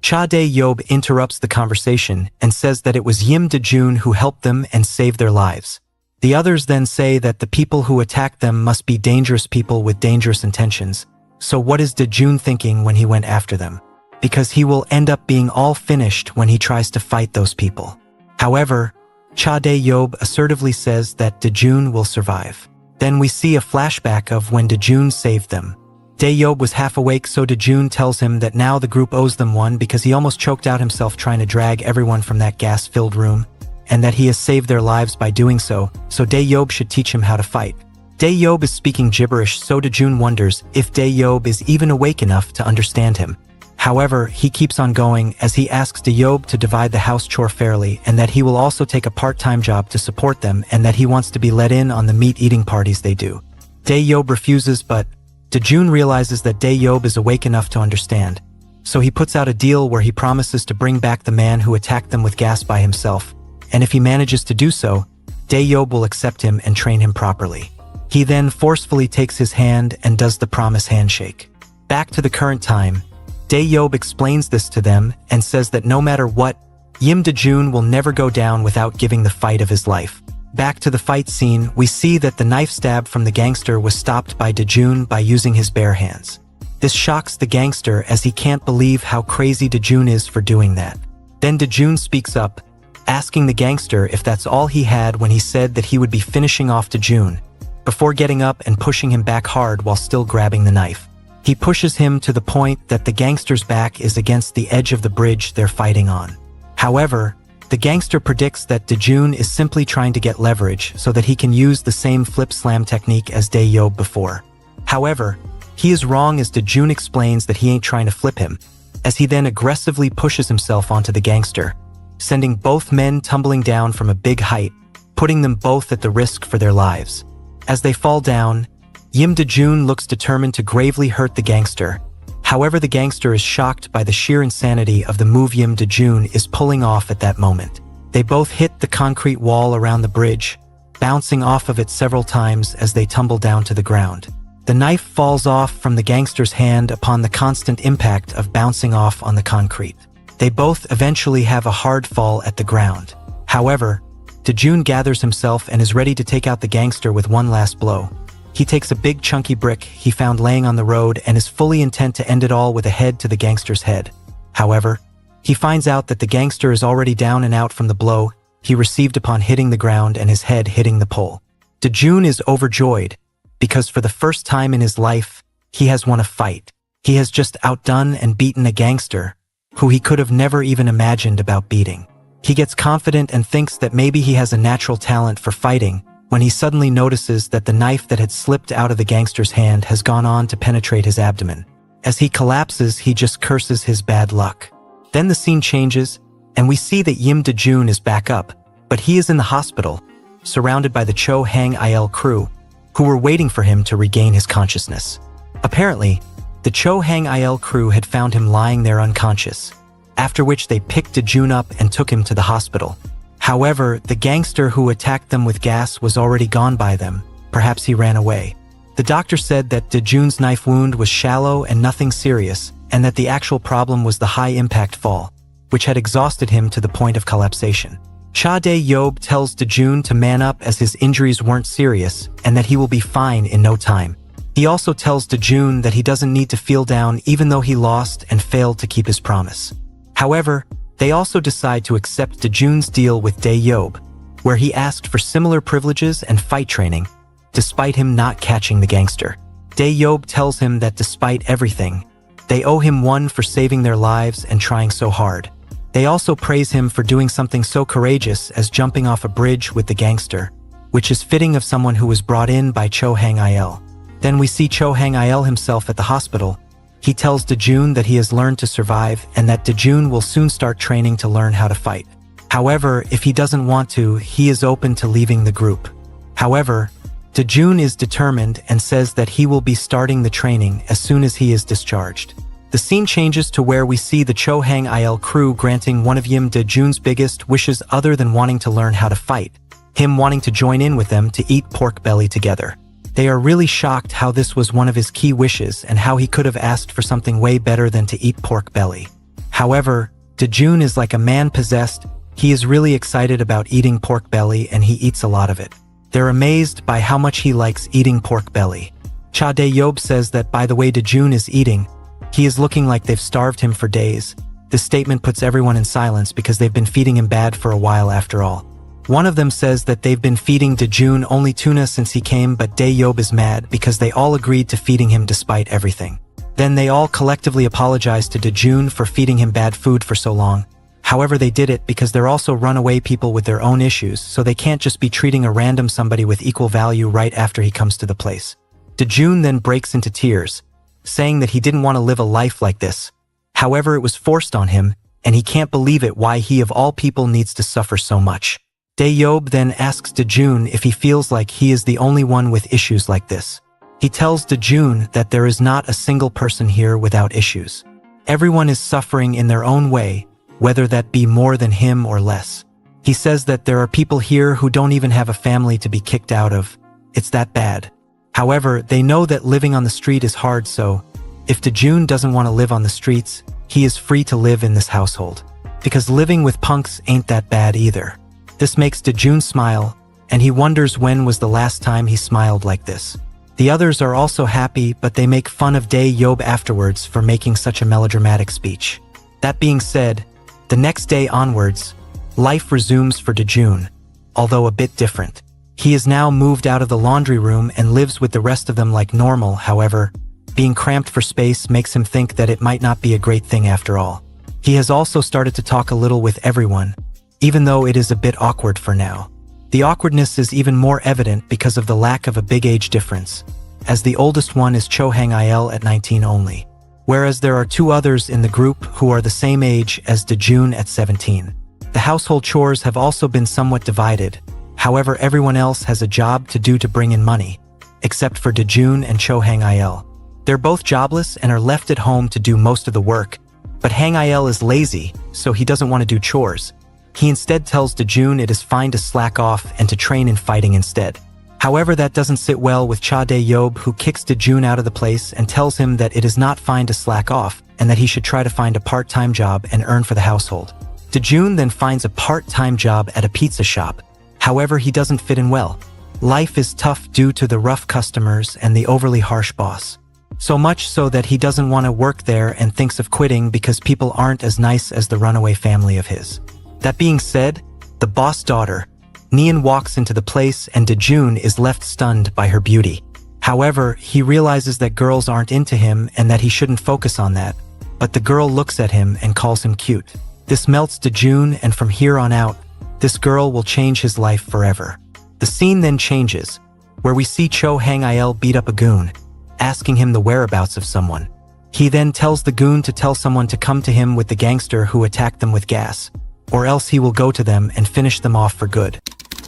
Speaker 1: Cha Dae-yeob interrupts the conversation and says that it was Yim Dejun who helped them and saved their lives. The others then say that the people who attacked them must be dangerous people with dangerous intentions. So what is Dejun thinking when he went after them? Because he will end up being all finished when he tries to fight those people. However, Cha Dae-yeob assertively says that Dejun will survive. Then we see a flashback of when Dejun saved them. Dae-yeob was half awake, so Dejun tells him that now the group owes them one because he almost choked out himself trying to drag everyone from that gas-filled room, and that he has saved their lives by doing so Dae-yeob should teach him how to fight. Dae-yeob is speaking gibberish, so Dejun wonders if Dae-yeob is even awake enough to understand him. However, he keeps on going as he asks Dae-yeob to divide the house chore fairly and that he will also take a part-time job to support them and that he wants to be let in on the meat-eating parties they do. Dae-yeob refuses, but Dejun realizes that Dae-yeob is awake enough to understand. So he puts out a deal where he promises to bring back the man who attacked them with gas by himself, and if he manages to do so, Dae-yeob will accept him and train him properly. He then forcefully takes his hand and does the promise handshake. Back to the current time, Dae-yeob explains this to them and says that no matter what, Yim Dejun will never go down without giving the fight of his life. Back to the fight scene, we see that the knife stab from the gangster was stopped by Dejun by using his bare hands. This shocks the gangster as he can't believe how crazy Dejun is for doing that. Then Dejun speaks up, asking the gangster if that's all he had when he said that he would be finishing off Dejun, before getting up and pushing him back hard while still grabbing the knife. He pushes him to the point that the gangster's back is against the edge of the bridge they're fighting on. However, the gangster predicts that Dejun is simply trying to get leverage so that he can use the same flip slam technique as Dae-yob before. However, he is wrong as Dejun explains that he ain't trying to flip him, as he then aggressively pushes himself onto the gangster, sending both men tumbling down from a big height, putting them both at the risk for their lives. As they fall down, Yim Dejun looks determined to gravely hurt the gangster. However, the gangster is shocked by the sheer insanity of the move Yim Dejun is pulling off at that moment. They both hit the concrete wall around the bridge, bouncing off of it several times as they tumble down to the ground. The knife falls off from the gangster's hand upon the constant impact of bouncing off on the concrete. They both eventually have a hard fall at the ground. However, Dejun gathers himself and is ready to take out the gangster with one last blow. He takes a big chunky brick he found laying on the road and is fully intent to end it all with a head to the gangster's head. However, he finds out that the gangster is already down and out from the blow he received upon hitting the ground and his head hitting the pole. Dejun is overjoyed, because for the first time in his life, he has won a fight. He has just outdone and beaten a gangster, who he could have never even imagined about beating. He gets confident and thinks that maybe he has a natural talent for fighting, when he suddenly notices that the knife that had slipped out of the gangster's hand has gone on to penetrate his abdomen. As he collapses, he just curses his bad luck. Then the scene changes, and we see that Yim Dejun is back up, but he is in the hospital, surrounded by the Cho Hang Il crew, who were waiting for him to regain his consciousness. Apparently, the Cho Hang Il crew had found him lying there unconscious, after which they picked Dejun up and took him to the hospital. However, the gangster who attacked them with gas was already gone by them. Perhaps he ran away. The doctor said that Dejun's knife wound was shallow and nothing serious, and that the actual problem was the high-impact fall, which had exhausted him to the point of collapsation. Cha Dae-yob tells Dejun to man up as his injuries weren't serious and that he will be fine in no time. He also tells Dejun that he doesn't need to feel down even though he lost and failed to keep his promise. However, they also decide to accept Dejun's deal with Dae-yob, where he asked for similar privileges and fight training, despite him not catching the gangster. Dae-yob tells him that despite everything, they owe him one for saving their lives and trying so hard. They also praise him for doing something so courageous as jumping off a bridge with the gangster, which is fitting of someone who was brought in by Cho Hang Il. Then we see Cho Hang Il himself at the hospital. He tells Dejun that he has learned to survive and that Dejun will soon start training to learn how to fight. However, if he doesn't want to, he is open to leaving the group. However, Dejun is determined and says that he will be starting the training as soon as he is discharged. The scene changes to where we see the Cho Hang Il crew granting one of Yim Dejun's biggest wishes other than wanting to learn how to fight, him wanting to join in with them to eat pork belly together. They are really shocked how this was one of his key wishes and how he could have asked for something way better than to eat pork belly. However, Dejun is like a man possessed. He is really excited about eating pork belly and he eats a lot of it. They're amazed by how much he likes eating pork belly. Cha Dae-yob says that by the way Dejun is eating, he is looking like they've starved him for days. This statement puts everyone in silence because they've been feeding him bad for a while after all. One of them says that they've been feeding Dejun only tuna since he came, but Dae-yob is mad because they all agreed to feeding him despite everything. Then they all collectively apologize to Dejun for feeding him bad food for so long. However, they did it because they're also runaway people with their own issues, so they can't just be treating a random somebody with equal value right after he comes to the place. Dejun then breaks into tears, saying that he didn't want to live a life like this. However, it was forced on him, and he can't believe it why he of all people needs to suffer so much. Dae-yob then asks Dejun if he feels like he is the only one with issues like this. He tells Dejun that there is not a single person here without issues. Everyone is suffering in their own way, whether that be more than him or less. He says that there are people here who don't even have a family to be kicked out of. It's that bad. However, they know that living on the street is hard, so if Dejun doesn't want to live on the streets, he is free to live in this household. Because living with punks ain't that bad either. This makes Dejun smile, and he wonders when was the last time he smiled like this. The others are also happy, but they make fun of Dae-yob afterwards for making such a melodramatic speech. That being said, the next day onwards, Life resumes for Dejun, although a bit different. He is now moved out of the laundry room and lives with the rest of them like normal. However, being cramped for space makes him think that it might not be a great thing after all. He has also started to talk a little with everyone, even though it is a bit awkward for now. The awkwardness is even more evident because of the lack of a big age difference, as the oldest one is Cho Hang-il at 19 only, whereas there are two others in the group who are the same age as Dejun at 17. The household chores have also been somewhat divided. However, everyone else has a job to do to bring in money, except for Dejun and Cho Hang-il. They're both jobless and are left at home to do most of the work, but Hang-il is lazy, so he doesn't want to do chores. He instead tells Dejun it is fine to slack off and to train in fighting instead. However, that doesn't sit well with Cha Dae-yob, who kicks Dejun out of the place and tells him that it is not fine to slack off and that he should try to find a part-time job and earn for the household. Dejun then finds a part-time job at a pizza shop. However, he doesn't fit in well. Life is tough due to the rough customers and the overly harsh boss. So much so that he doesn't want to work there and thinks of quitting because people aren't as nice as the runaway family of his. That being said, the boss daughter, Nian, walks into the place and Dejun is left stunned by her beauty. However, he realizes that girls aren't into him and that he shouldn't focus on that, but the girl looks at him and calls him cute. This melts Dejun, and from here on out, this girl will change his life forever. The scene then changes, where we see Cho Hang-il beat up a goon, asking him the whereabouts of someone. He then tells the goon to tell someone to come to him with the gangster who attacked them with gas, or else he will go to them and finish them off for good.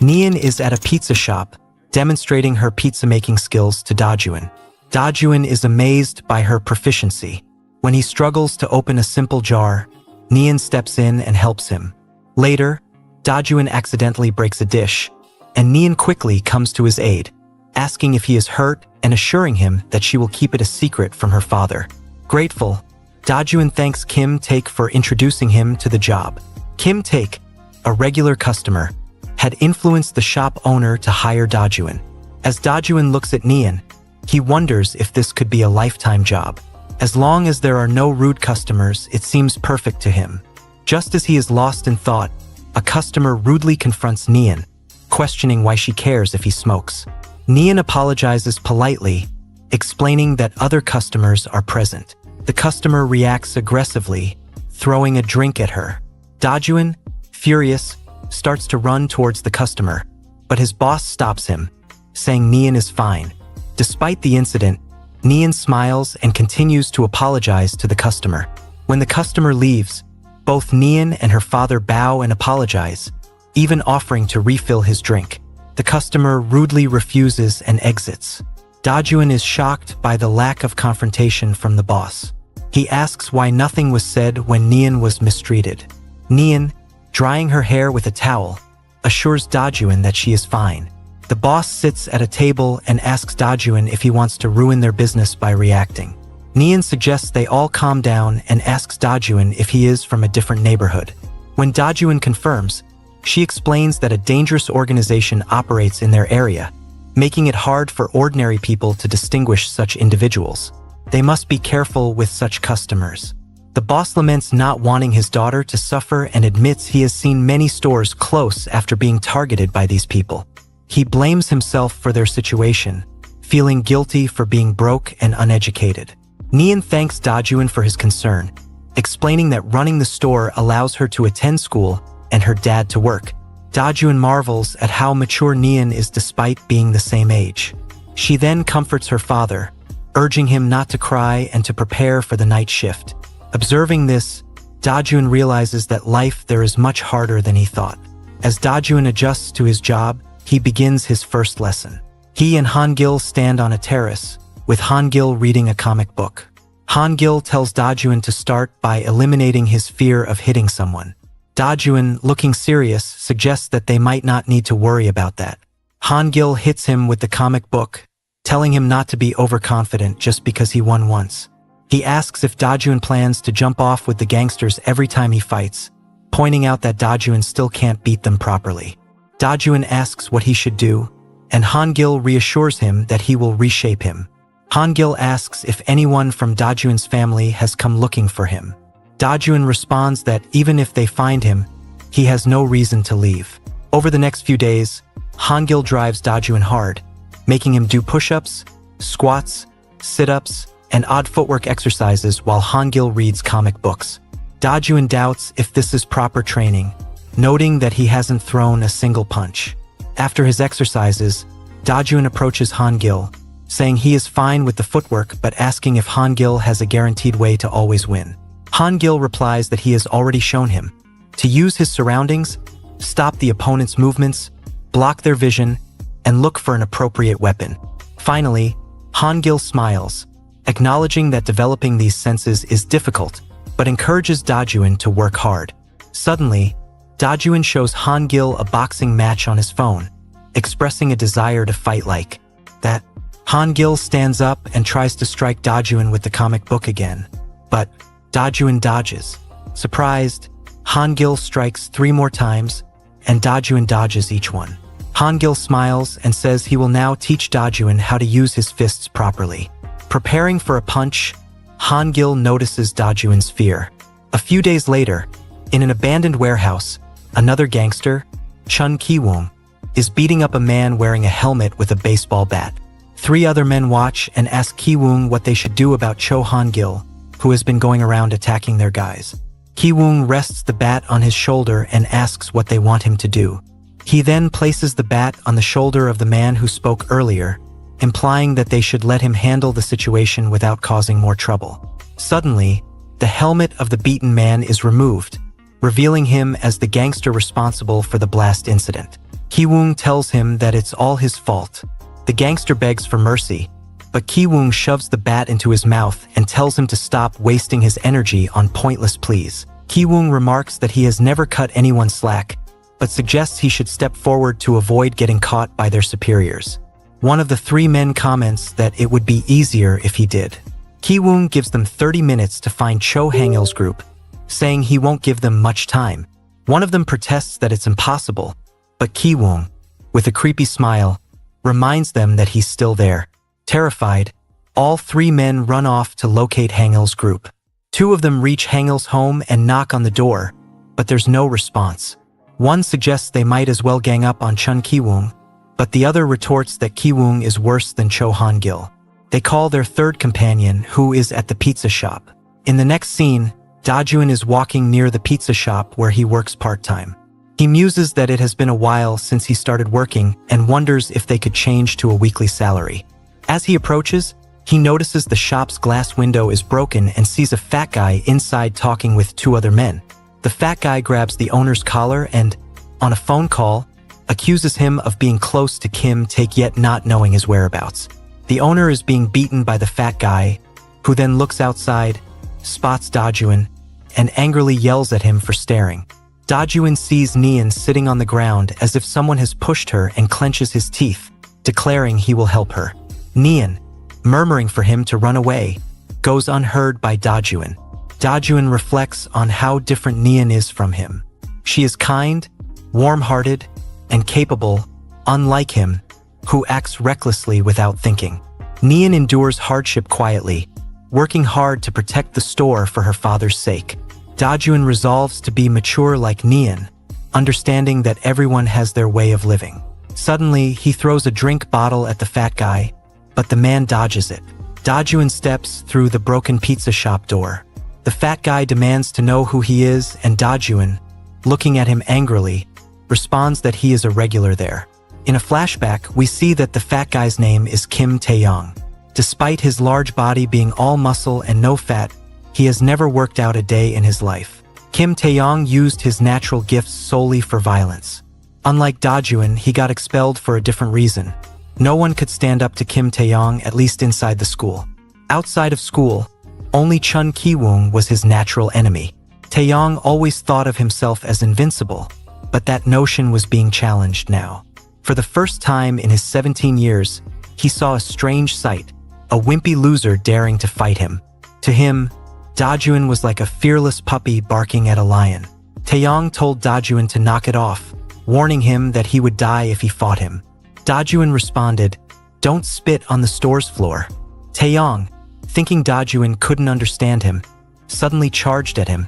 Speaker 1: Nian is at a pizza shop, demonstrating her pizza-making skills to Dajun. Dajun is amazed by her proficiency. When he struggles to open a simple jar, Nian steps in and helps him. Later, Dajun accidentally breaks a dish, and Nian quickly comes to his aid, asking if he is hurt and assuring him that she will keep it a secret from her father. Grateful, Dajun thanks Kim Taek for introducing him to the job. Kim Taek, a regular customer, had influenced the shop owner to hire Dajun. As Dajun looks at Nian, he wonders if this could be a lifetime job. As long as there are no rude customers, it seems perfect to him. Just as he is lost in thought, a customer rudely confronts Nian, questioning why she cares if he smokes. Nian apologizes politely, explaining that other customers are present. The customer reacts aggressively, throwing a drink at her. Dajun, furious, starts to run towards the customer, but his boss stops him, saying Nian is fine. Despite the incident, Nian smiles and continues to apologize to the customer. When the customer leaves, both Nian and her father bow and apologize, even offering to refill his drink. The customer rudely refuses and exits. Dajun is shocked by the lack of confrontation from the boss. He asks why nothing was said when Nian was mistreated. Nian, drying her hair with a towel, assures Dajun that she is fine. The boss sits at a table and asks Dajun if he wants to ruin their business by reacting. Nian suggests they all calm down and asks Dajun if he is from a different neighborhood. When Dajun confirms, she explains that a dangerous organization operates in their area, making it hard for ordinary people to distinguish such individuals. They must be careful with such customers. The boss laments not wanting his daughter to suffer and admits he has seen many stores close after being targeted by these people. He blames himself for their situation, feeling guilty for being broke and uneducated. Nian thanks Dajun for his concern, explaining that running the store allows her to attend school and her dad to work. Dajun marvels at how mature Nian is despite being the same age. She then comforts her father, urging him not to cry and to prepare for the night shift. Observing this, Dajun realizes that life there is much harder than he thought. As Dajun adjusts to his job, he begins his first lesson. He and Hangil stand on a terrace, with Hangil reading a comic book. Hangil tells Dajun to start by eliminating his fear of hitting someone. Dajun, looking serious, suggests that they might not need to worry about that. Hangil hits him with the comic book, telling him not to be overconfident just because he won once. He asks if Dajun plans to jump off with the gangsters every time he fights, pointing out that Dajun still can't beat them properly. Dajun asks what he should do, and Hangil reassures him that he will reshape him. Hangil asks if anyone from Dajun's family has come looking for him. Dajun responds that even if they find him, he has no reason to leave. Over the next few days, Hangil drives Dajuin hard, making him do push-ups, squats, sit-ups, and odd footwork exercises while Hangil reads comic books. Dajuin doubts if this is proper training, noting that he hasn't thrown a single punch. After his exercises, Dajuin approaches Hangil, saying he is fine with the footwork but asking if Hangil has a guaranteed way to always win. Hangil replies that he has already shown him to use his surroundings, stop the opponent's movements, block their vision, and look for an appropriate weapon. Finally, Hangil smiles, acknowledging that developing these senses is difficult, but encourages Dajuin to work hard. Suddenly, Dajuin shows Hangil a boxing match on his phone, expressing a desire to fight like that. Hangil stands up and tries to strike Dajuin with the comic book again, but Dajuin dodges. Surprised, Hangil strikes 3 more times, and Dajuin dodges each one. Hangil smiles and says he will now teach Dajuin how to use his fists properly. Preparing for a punch, Hangil notices Dajuin's fear. A few days later, in an abandoned warehouse, another gangster, Chun Ki-woong, is beating up a man wearing a helmet with a baseball bat. 3 other men watch and ask Ki-woong what they should do about Cho Hangil, who has been going around attacking their guys. Ki-woong rests the bat on his shoulder and asks what they want him to do. He then places the bat on the shoulder of the man who spoke earlier, implying that they should let him handle the situation without causing more trouble. Suddenly, the helmet of the beaten man is removed, revealing him as the gangster responsible for the blast incident. Ki-woong tells him that it's all his fault. The gangster begs for mercy, but Ki-woong shoves the bat into his mouth and tells him to stop wasting his energy on pointless pleas. Ki-woong remarks that he has never cut anyone slack, but suggests he should step forward to avoid getting caught by their superiors. One of the 3 men comments that it would be easier if he did. Ki-woong gives them 30 minutes to find Cho Hangil's group, saying he won't give them much time. One of them protests that it's impossible, but Ki-woong, with a creepy smile, reminds them that he's still there. Terrified, all 3 men run off to locate Hangil's group. 2 of them reach Hangil's home and knock on the door, but there's no response. One suggests they might as well gang up on Chun Ki-woong, but the other retorts that Ki-woong is worse than Cho Hangil. They call their 3rd companion, who is at the pizza shop. In the next scene, Dajuin is walking near the pizza shop where he works part-time. He muses that it has been a while since he started working and wonders if they could change to a weekly salary. As he approaches, he notices the shop's glass window is broken and sees a fat guy inside talking with 2 other men. The fat guy grabs the owner's collar and, on a phone call, accuses him of being close to Kim Taek yet not knowing his whereabouts. The owner is being beaten by the fat guy, who then looks outside, spots Dajuin, and angrily yells at him for staring. Dajuin sees Nian sitting on the ground as if someone has pushed her and clenches his teeth, declaring he will help her. Nian, murmuring for him to run away, goes unheard by Dajuin. Dajuin reflects on how different Nian is from him. She is kind, warm-hearted, and capable, unlike him, who acts recklessly without thinking. Nian endures hardship quietly, working hard to protect the store for her father's sake. Dajuin resolves to be mature like Nian, understanding that everyone has their way of living. Suddenly, he throws a drink bottle at the fat guy, but the man dodges it. Dajuin steps through the broken pizza shop door. The fat guy demands to know who he is, and Dajuin, looking at him angrily, responds that he is a regular there. In a flashback, we see that the fat guy's name is Kim Tae-young. Despite his large body being all muscle and no fat, he has never worked out a day in his life. Kim Tae-young used his natural gifts solely for violence. Unlike Dajuin, he got expelled for a different reason. No one could stand up to Kim Tae-young, at least inside the school. Outside of school, only Chun Ki-woong was his natural enemy. Tae-young always thought of himself as invincible, but that notion was being challenged now. For the first time in his 17 years, he saw a strange sight, a wimpy loser daring to fight him. To him, Dajuin was like a fearless puppy barking at a lion. Tae-young told Dajuin to knock it off, warning him that he would die if he fought him. Dajuin responded, "Don't spit on the store's floor." Tae-young, thinking Dajuin couldn't understand him, suddenly charged at him,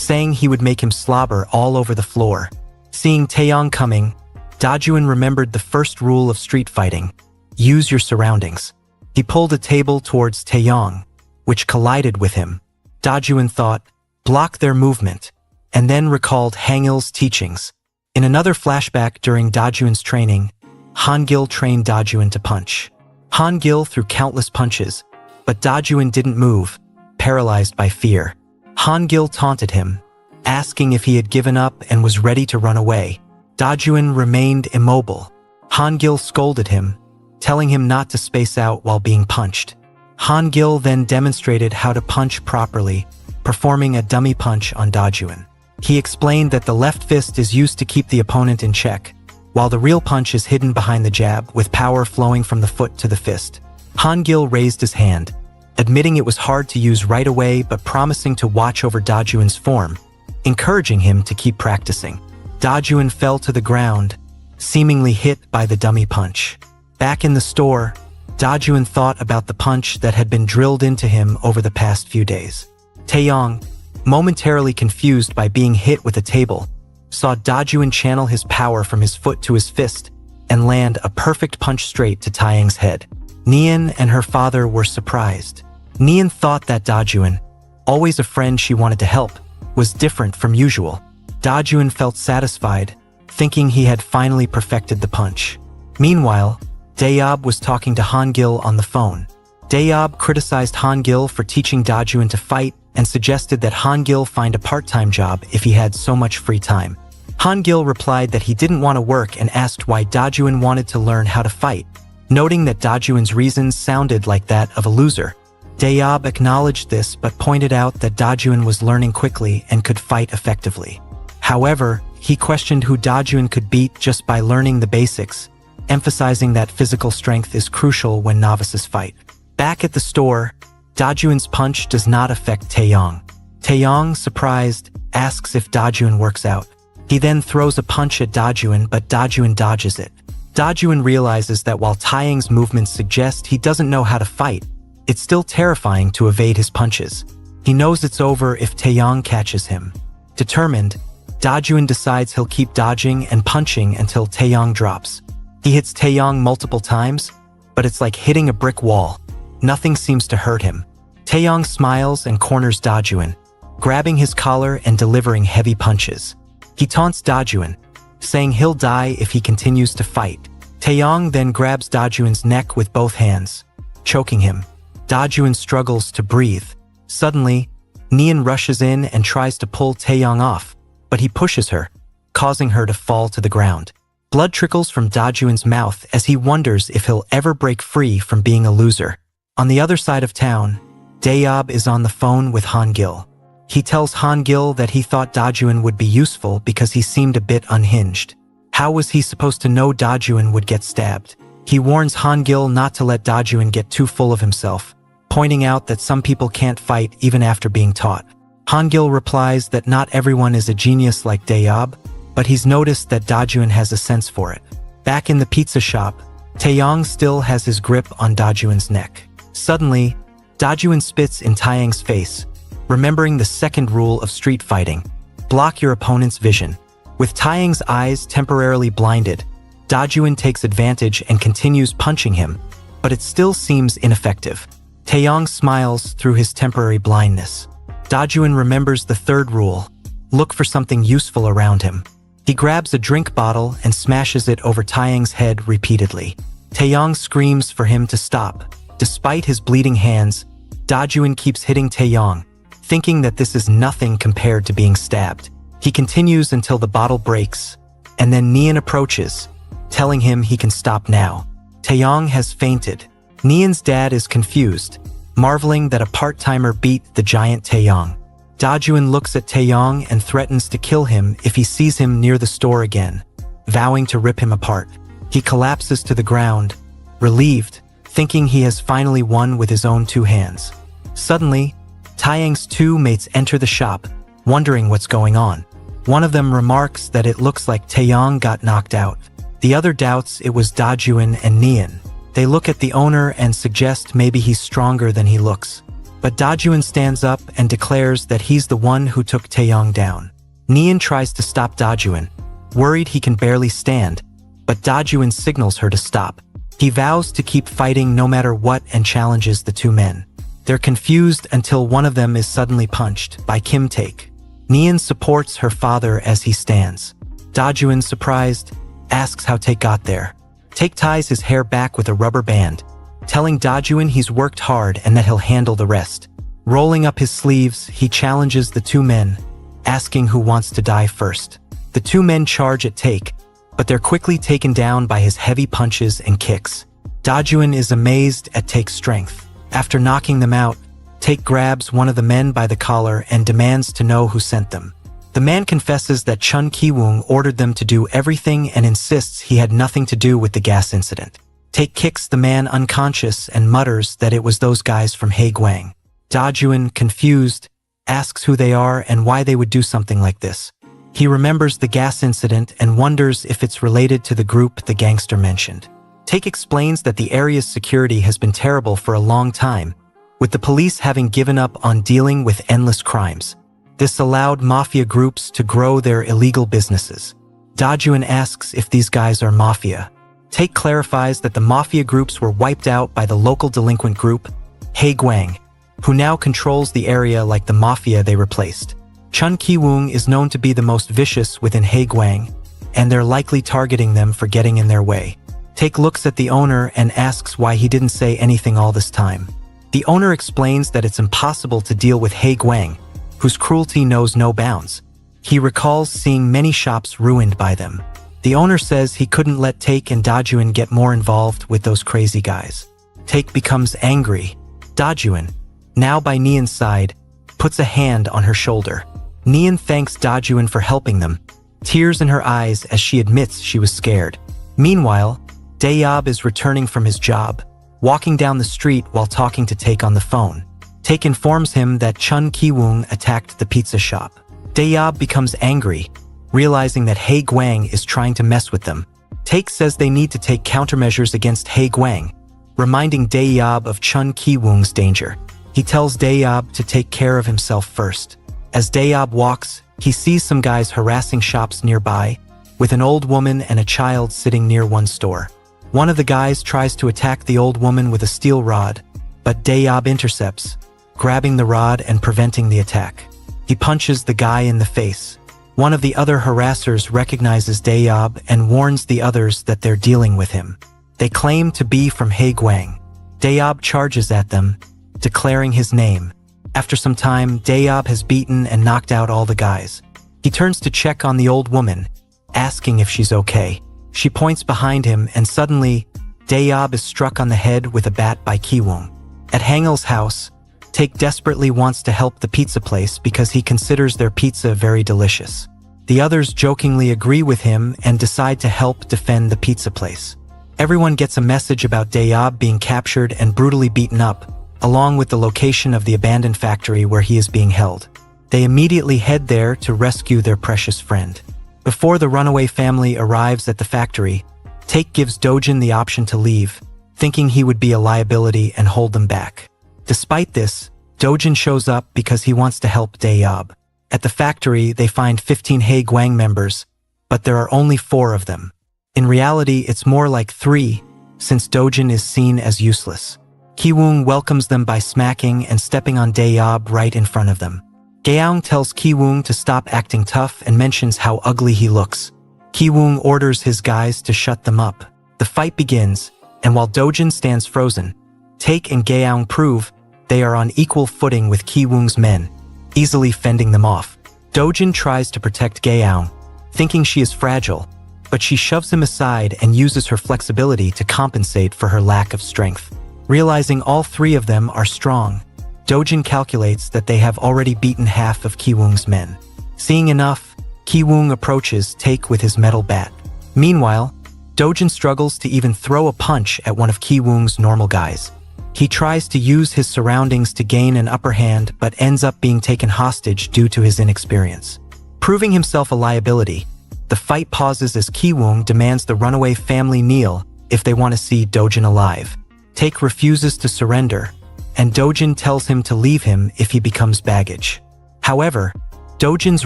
Speaker 1: saying he would make him slobber all over the floor. Seeing Taeyong coming, Dajuan remembered the first rule of street fighting: use your surroundings. He pulled a table towards Taeyong, which collided with him. Dajuan thought, block their movement, and then recalled Hangil's teachings. In another flashback during Dajuan's training, Hangil trained Dajuan to punch. Hangil threw countless punches, but Dajuan didn't move, paralyzed by fear. Hangil taunted him, asking if he had given up and was ready to run away. Dajuan remained immobile. Hangil scolded him, telling him not to space out while being punched. Hangil then demonstrated how to punch properly, performing a dummy punch on Dajuan. He explained that the left fist is used to keep the opponent in check, while the real punch is hidden behind the jab, with power flowing from the foot to the fist. Hangil raised his hand, admitting it was hard to use right away but promising to watch over Dajuan's form, encouraging him to keep practicing. Dajuan fell to the ground, seemingly hit by the dummy punch. Back in the store, Dajuan thought about the punch that had been drilled into him over the past few days. Taeyong, momentarily confused by being hit with a table, saw Dajuan channel his power from his foot to his fist and land a perfect punch straight to Taeyong's head. Nian and her father were surprised. Nian thought that Dajuan, always a friend she wanted to help, was different from usual. Dajuan felt satisfied, thinking he had finally perfected the punch. Meanwhile, Dayob was talking to Hangil on the phone. Dayob criticized Hangil for teaching Dajuan to fight and suggested that Hangil find a part-time job if he had so much free time. Hangil replied that he didn't want to work and asked why Dajuan wanted to learn how to fight, noting that Dajuan's reasons sounded like that of a loser. Dayob acknowledged this but pointed out that Dajuan was learning quickly and could fight effectively. However, he questioned who Dajuan could beat just by learning the basics, emphasizing that physical strength is crucial when novices fight. Back at the store, Dajuan's punch does not affect Taeyong. Taeyong, surprised, asks if Dajuan works out. He then throws a punch at Dajuan, but Dajuan dodges it. Dajuan realizes that while Taeyong's movements suggest he doesn't know how to fight, it's still terrifying to evade his punches. He knows it's over if Taeyong catches him. Determined, Dajuan decides he'll keep dodging and punching until Taeyong drops. He hits Taeyong multiple times, but it's like hitting a brick wall. Nothing seems to hurt him. Taeyong smiles and corners Dajuan, grabbing his collar and delivering heavy punches. He taunts Dajuan, saying he'll die if he continues to fight. Taeyong then grabs Dajuan's neck with both hands, choking him. Dajuan struggles to breathe. Suddenly, Nian rushes in and tries to pull Taeyong off, but he pushes her, causing her to fall to the ground. Blood trickles from Dajuan's mouth as he wonders if he'll ever break free from being a loser. On the other side of town, Dayob is on the phone with Hangil. He tells Hangil that he thought Dajuan would be useful because he seemed a bit unhinged. How was he supposed to know Dajuan would get stabbed? He warns Hangil not to let Dajuan get too full of himself, pointing out that some people can't fight even after being taught. Hangil replies that not everyone is a genius like Dayob, but he's noticed that Dajuan has a sense for it. Back in the pizza shop, Taeyong still has his grip on Dajuan's neck. Suddenly, Dajuan spits in Taeyong's face, remembering the second rule of street fighting: block your opponent's vision. With Taeyong's eyes temporarily blinded, Dajuan takes advantage and continues punching him, but it still seems ineffective. Taeyong smiles through his temporary blindness. Dajuan remembers the third rule: look for something useful around him. He grabs a drink bottle and smashes it over Taeyong's head repeatedly. Taeyong screams for him to stop. Despite his bleeding hands, Dajuan keeps hitting Taeyong, thinking that this is nothing compared to being stabbed. He continues until the bottle breaks, and then Nian approaches, telling him he can stop now. Taeyong has fainted. Nian's dad is confused, marveling that a part-timer beat the giant Taeyong. Dajuan looks at Taeyong and threatens to kill him if he sees him near the store again, vowing to rip him apart. He collapses to the ground, relieved, thinking he has finally won with his own two hands. Suddenly, Taeyong's two mates enter the shop, wondering what's going on. One of them remarks that it looks like Taeyong got knocked out. The other doubts it was Dajuan and Nian. They look at the owner and suggest maybe he's stronger than he looks. But Dajuan stands up and declares that he's the one who took Taeyong down. Nian tries to stop Dajuan, worried he can barely stand, but Dajuan signals her to stop. He vows to keep fighting no matter what and challenges the two men. They're confused until one of them is suddenly punched by Kim Taek. Nian supports her father as he stands. Dajuan, surprised, asks how Taek got there. Taek ties his hair back with a rubber band, telling Dajuan he's worked hard and that he'll handle the rest. Rolling up his sleeves, he challenges the two men, asking who wants to die first. The two men charge at Taek, but they're quickly taken down by his heavy punches and kicks. Dajuan is amazed at Taek's strength. After knocking them out, Taek grabs one of the men by the collar and demands to know who sent them. The man confesses that Chun Ki-woong ordered them to do everything and insists he had nothing to do with the gas incident. Taek kicks the man unconscious and mutters that it was those guys from Haegwang. Dajuan, confused, asks who they are and why they would do something like this. He remembers the gas incident and wonders if it's related to the group the gangster mentioned. Taek explains that the area's security has been terrible for a long time, with the police having given up on dealing with endless crimes. This allowed mafia groups to grow their illegal businesses. Dajuan asks if these guys are mafia. Taek clarifies that the mafia groups were wiped out by the local delinquent group, Haegwang, who now controls the area like the mafia they replaced. Chun Ki-woong is known to be the most vicious within Haegwang, and they're likely targeting them for getting in their way. Taek looks at the owner and asks why he didn't say anything all this time. The owner explains that it's impossible to deal with Haegwang, whose cruelty knows no bounds. He recalls seeing many shops ruined by them. The owner says he couldn't let Taek and Dajuan get more involved with those crazy guys. Taek becomes angry. Dajuan, now by Nian's side, puts a hand on her shoulder. Nian thanks Dajuan for helping them, tears in her eyes as she admits she was scared. Meanwhile, Daeyob is returning from his job, walking down the street while talking to Taek on the phone. Taek informs him that Chun Ki-woong attacked the pizza shop. Daeyob becomes angry, realizing that Haegwang is trying to mess with them. Taek says they need to take countermeasures against Haegwang, reminding Daeyob of Chun Ki-woong's danger. He tells Daeyob to take care of himself first. As Daeyob walks, he sees some guys harassing shops nearby, with an old woman and a child sitting near one store. One of the guys tries to attack the old woman with a steel rod, but Daeyob intercepts, grabbing the rod and preventing the attack. He punches the guy in the face. One of the other harassers recognizes Daeyob and warns the others that they're dealing with him. They claim to be from Haegwang. Daeyob charges at them, declaring his name. After some time, Daeyob has beaten and knocked out all the guys. He turns to check on the old woman, asking if she's okay. She points behind him and suddenly, Daeyob is struck on the head with a bat by Ki-woong. At Hangel's house, Taek desperately wants to help the pizza place because he considers their pizza very delicious. The others jokingly agree with him and decide to help defend the pizza place. Everyone gets a message about Daeyob being captured and brutally beaten up, along with the location of the abandoned factory where he is being held. They immediately head there to rescue their precious friend. Before the runaway family arrives at the factory, Taek gives Dojin the option to leave, thinking he would be a liability and hold them back. Despite this, Dojin shows up because he wants to help Daeyob. At the factory, they find 15 Haegwang members, but there are only 4 of them. In reality, it's more like 3, since Dojin is seen as useless. Ki-woong welcomes them by smacking and stepping on Daeyob right in front of them. Gaeong tells Ki-woong to stop acting tough and mentions how ugly he looks. Ki-woong orders his guys to shut them up. The fight begins, and while Dojin stands frozen, Taek and Gaeong prove they are on equal footing with Ki-woong's men, easily fending them off. Dojin tries to protect Gaeong, thinking she is fragile, but she shoves him aside and uses her flexibility to compensate for her lack of strength. Realizing all 3 of them are strong, Dojin calculates that they have already beaten half of Ki-woong's men. Seeing enough, Ki-woong approaches Taek with his metal bat. Meanwhile, Dojin struggles to even throw a punch at one of Ki-woong's normal guys. He tries to use his surroundings to gain an upper hand but ends up being taken hostage due to his inexperience. Proving himself a liability, the fight pauses as Ki-woong demands the runaway family kneel if they want to see Dojin alive. Taek refuses to surrender, and Dojin tells him to leave him if he becomes baggage. However, Dojin's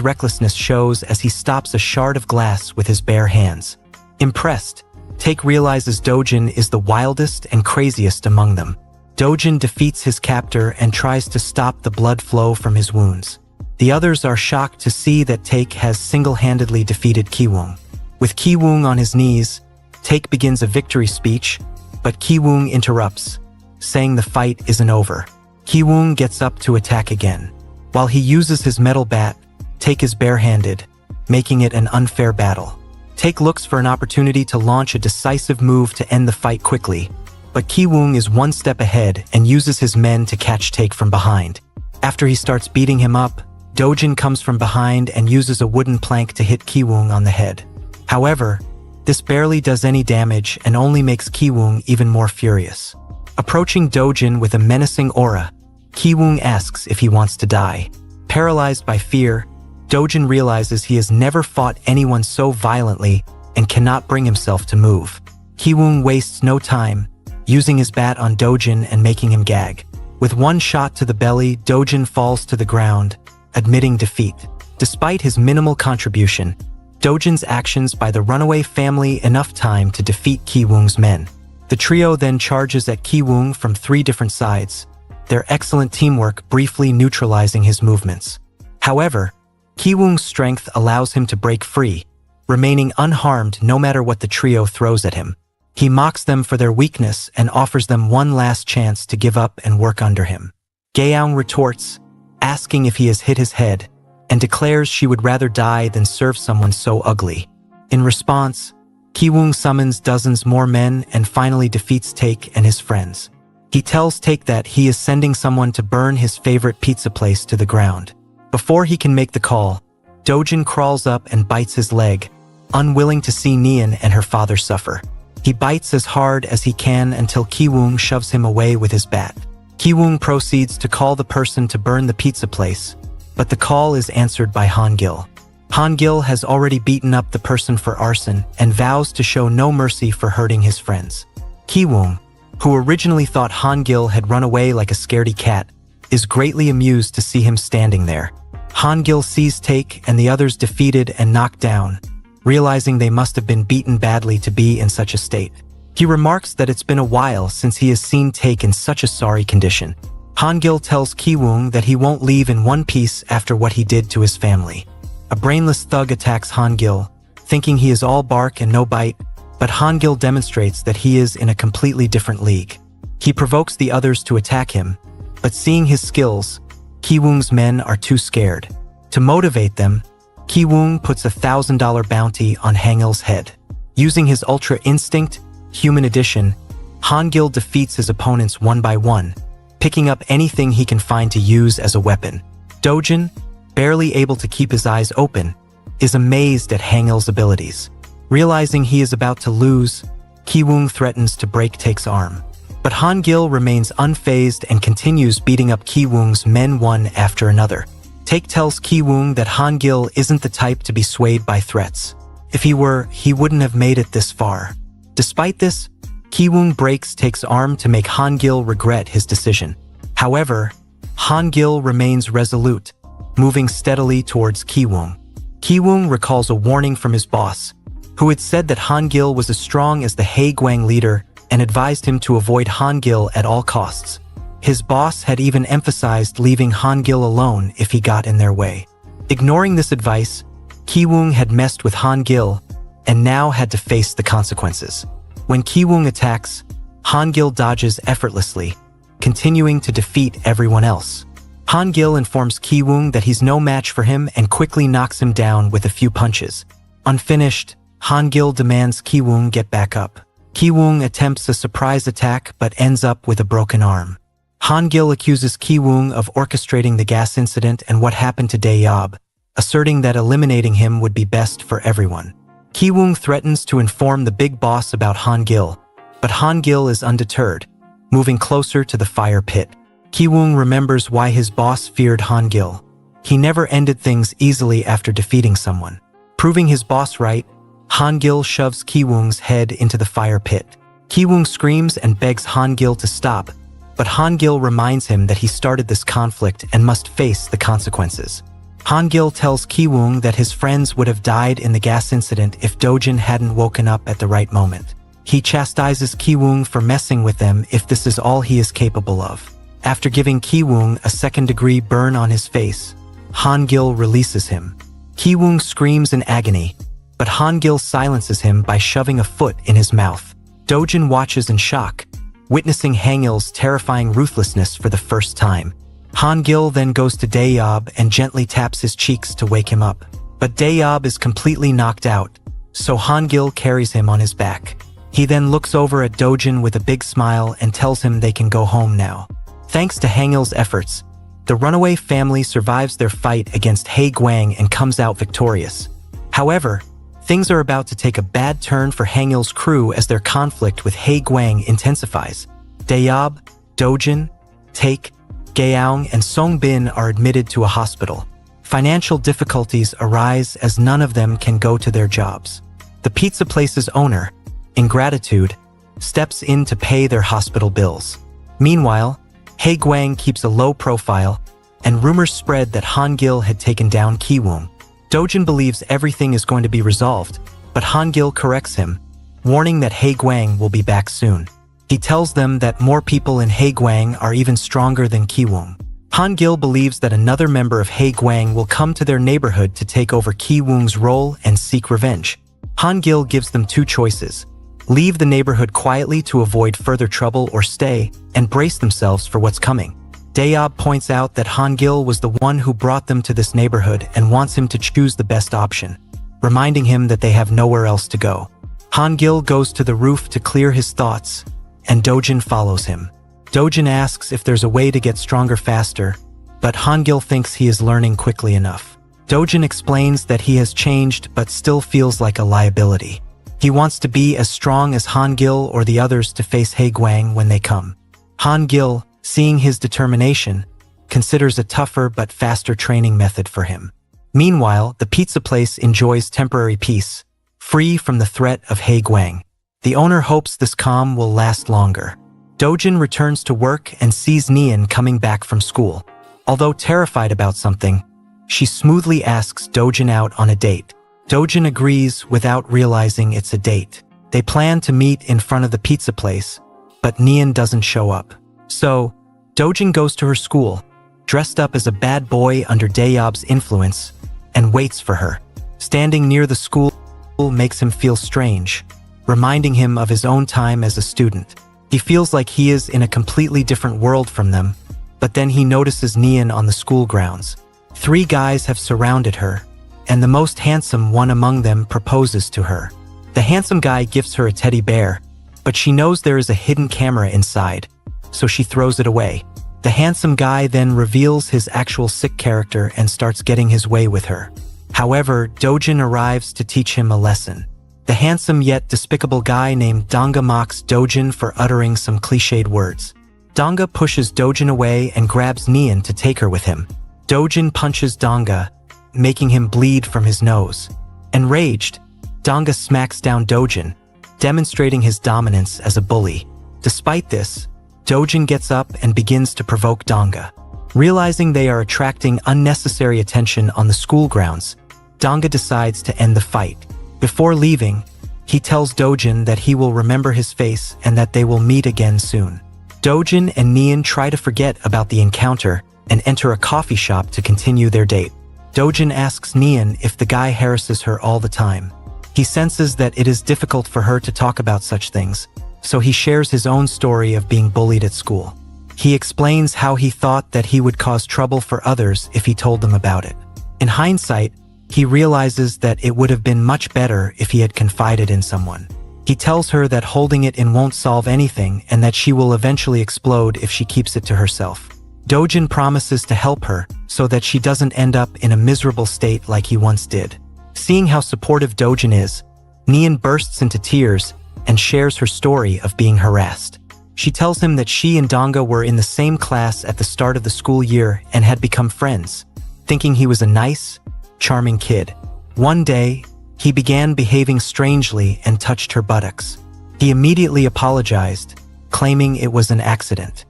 Speaker 1: recklessness shows as he stops a shard of glass with his bare hands. Impressed, Take realizes Dojin is the wildest and craziest among them. Dojin defeats his captor and tries to stop the blood flow from his wounds. The others are shocked to see that Take has single-handedly defeated Kiwoong. With Kiwoong on his knees, Take begins a victory speech, but Kiwoong interrupts, saying the fight isn't over. Kiwoong gets up to attack again. While he uses his metal bat, Take is barehanded, making it an unfair battle. Take looks for an opportunity to launch a decisive move to end the fight quickly, but Kiwoong is one step ahead and uses his men to catch Take from behind. After he starts beating him up, Dojin comes from behind and uses a wooden plank to hit Kiwoong on the head. However, this barely does any damage and only makes Kiwoong even more furious. Approaching Dojin with a menacing aura, Kiwoong asks if he wants to die. Paralyzed by fear, Dojin realizes he has never fought anyone so violently and cannot bring himself to move. Kiwoong wastes no time, using his bat on Dojin and making him gag. With one shot to the belly, Dojin falls to the ground, admitting defeat. Despite his minimal contribution, Dojin's actions buy the runaway family enough time to defeat Kiwoong's men. The trio then charges at Kiwoong from 3 different sides, their excellent teamwork briefly neutralizing his movements. However, Kiwoong's strength allows him to break free, remaining unharmed no matter what the trio throws at him. He mocks them for their weakness and offers them one last chance to give up and work under him. Gaeong retorts, asking if he has hit his head, and declares she would rather die than serve someone so ugly. In response, Kiwoong summons dozens more men and finally defeats Take and his friends. He tells Take that he is sending someone to burn his favorite pizza place to the ground. Before he can make the call, Dojin crawls up and bites his leg, unwilling to see Nian and her father suffer. He bites as hard as he can until Kiwoong shoves him away with his bat. Kiwoong proceeds to call the person to burn the pizza place, but the call is answered by Hangil. Hangil has already beaten up the person for arson and vows to show no mercy for hurting his friends. Kiwoong, who originally thought Hangil had run away like a scaredy cat, is greatly amused to see him standing there. Hangil sees Take and the others defeated and knocked down, realizing they must have been beaten badly to be in such a state. He remarks that it's been a while since he has seen Take in such a sorry condition. Hangil tells Kiwoong that he won't leave in one piece after what he did to his family. A brainless thug attacks Hangil, thinking he is all bark and no bite, but Hangil demonstrates that he is in a completely different league. He provokes the others to attack him, but seeing his skills, Kiwoong's men are too scared. To motivate them, Kiwoong puts a $1,000 bounty on Hangil's head. Using his Ultra Instinct, Human Edition, Hangil defeats his opponents one by one, picking up anything he can find to use as a weapon. Dojin, barely able to keep his eyes open, is amazed at Hangil's abilities. Realizing he is about to lose, Kiwoong threatens to break Take's arm. But Hangil remains unfazed and continues beating up Kiwoong's men one after another. Take tells Kiwoong that Hangil isn't the type to be swayed by threats. If he were, he wouldn't have made it this far. Despite this, Kiwoong breaks Take's arm to make Hangil regret his decision. However, Hangil remains resolute, moving steadily towards Kiwoong. Kiwoong recalls a warning from his boss, who had said that Hangil was as strong as the Haiguang leader and advised him to avoid Hangil at all costs. His boss had even emphasized leaving Hangil alone if he got in their way. Ignoring this advice, Kiwoong had messed with Hangil and now had to face the consequences. When Kiwoong attacks, Hangil dodges effortlessly, continuing to defeat everyone else. Hangil informs Kiwoong that he's no match for him and quickly knocks him down with a few punches. Unfinished, Hangil demands Kiwoong get back up. Kiwoong attempts a surprise attack but ends up with a broken arm. Hangil accuses Kiwoong of orchestrating the gas incident and what happened to Daeyob, asserting that eliminating him would be best for everyone. Kiwoong threatens to inform the big boss about Hangil, but Hangil is undeterred, moving closer to the fire pit. Kiwoong remembers why his boss feared Hangil. He never ended things easily after defeating someone. Proving his boss right, Hangil shoves Kiwoong's head into the fire pit. Kiwoong screams and begs Hangil to stop, but Hangil reminds him that he started this conflict and must face the consequences. Hangil tells Kiwoong that his friends would have died in the gas incident if Dojin hadn't woken up at the right moment. He chastises Kiwoong for messing with them if this is all he is capable of. After giving Kiwoong a second-degree burn on his face, Hangil releases him. Kiwoong screams in agony, but Hangil silences him by shoving a foot in his mouth. Dojin watches in shock, witnessing Hangil's terrifying ruthlessness for the first time. Hangil then goes to Daeyob and gently taps his cheeks to wake him up. But Daeyob is completely knocked out, so Hangil carries him on his back. He then looks over at Dojin with a big smile and tells him they can go home now. Thanks to Hangil's efforts, the runaway family survives their fight against Hae Gwang and comes out victorious. However, things are about to take a bad turn for Hangil's crew as their conflict with Hae Gwang intensifies. Daeyob, Dojin, Taek, Gaeong, and Songbin are admitted to a hospital. Financial difficulties arise as none of them can go to their jobs. The pizza place's owner, in gratitude, steps in to pay their hospital bills. Meanwhile, Hae Gwang keeps a low profile, and rumors spread that Hangil had taken down Kiwoong. Dojin believes everything is going to be resolved, but Hangil corrects him, warning that Hae Gwang will be back soon. He tells them that more people in Hae Gwang are even stronger than Kiwoong. Hangil believes that another member of Hae Gwang will come to their neighborhood to take over Kiwoong's role and seek revenge. Hangil gives them two choices: leave the neighborhood quietly to avoid further trouble, or stay and brace themselves for what's coming. Daeyob points out that Hangil was the one who brought them to this neighborhood and wants him to choose the best option, reminding him that they have nowhere else to go. Hangil goes to the roof to clear his thoughts, and Dojin follows him. Dojin asks if there's a way to get stronger faster, but Hangil thinks he is learning quickly enough. Dojin explains that he has changed but still feels like a liability. He wants to be as strong as Hangil or the others to face Hae Gwang when they come. Hangil, seeing his determination, considers a tougher but faster training method for him. Meanwhile, the pizza place enjoys temporary peace, free from the threat of Hae Gwang. The owner hopes this calm will last longer. Dojin returns to work and sees Neon coming back from school. Although terrified about something, she smoothly asks Dojin out on a date. Dojin agrees without realizing it's a date. They plan to meet in front of the pizza place, but Neon doesn't show up. So, Dojin goes to her school, dressed up as a bad boy under Daeyob's influence, and waits for her. Standing near the school makes him feel strange, reminding him of his own time as a student. He feels like he is in a completely different world from them, but then he notices Neon on the school grounds. 3 guys have surrounded her, and the most handsome one among them proposes to her. The handsome guy gives her a teddy bear, but she knows there is a hidden camera inside, so she throws it away. The handsome guy then reveals his actual sick character and starts getting his way with her. However, Dojin arrives to teach him a lesson. The handsome yet despicable guy named Danga mocks Dojin for uttering some cliched words. Danga pushes Dojin away and grabs Neon to take her with him. Dojin punches Danga, making him bleed from his nose. Enraged, Danga smacks down Dojin, demonstrating his dominance as a bully. Despite this, Dojin gets up and begins to provoke Danga. Realizing they are attracting unnecessary attention on the school grounds, Danga decides to end the fight. Before leaving, he tells Dojin that he will remember his face and that they will meet again soon. Dojin and Neon try to forget about the encounter and enter a coffee shop to continue their date. Dojin asks Neon if the guy harasses her all the time. He senses that it is difficult for her to talk about such things, so he shares his own story of being bullied at school. He explains how he thought that he would cause trouble for others if he told them about it. In hindsight, he realizes that it would have been much better if he had confided in someone. He tells her that holding it in won't solve anything and that she will eventually explode if she keeps it to herself. Dojin promises to help her so that she doesn't end up in a miserable state like he once did. Seeing how supportive Dojin is, Neon bursts into tears and shares her story of being harassed. She tells him that she and Danga were in the same class at the start of the school year and had become friends, thinking he was a nice, charming kid. One day, he began behaving strangely and touched her buttocks. He immediately apologized, claiming it was an accident.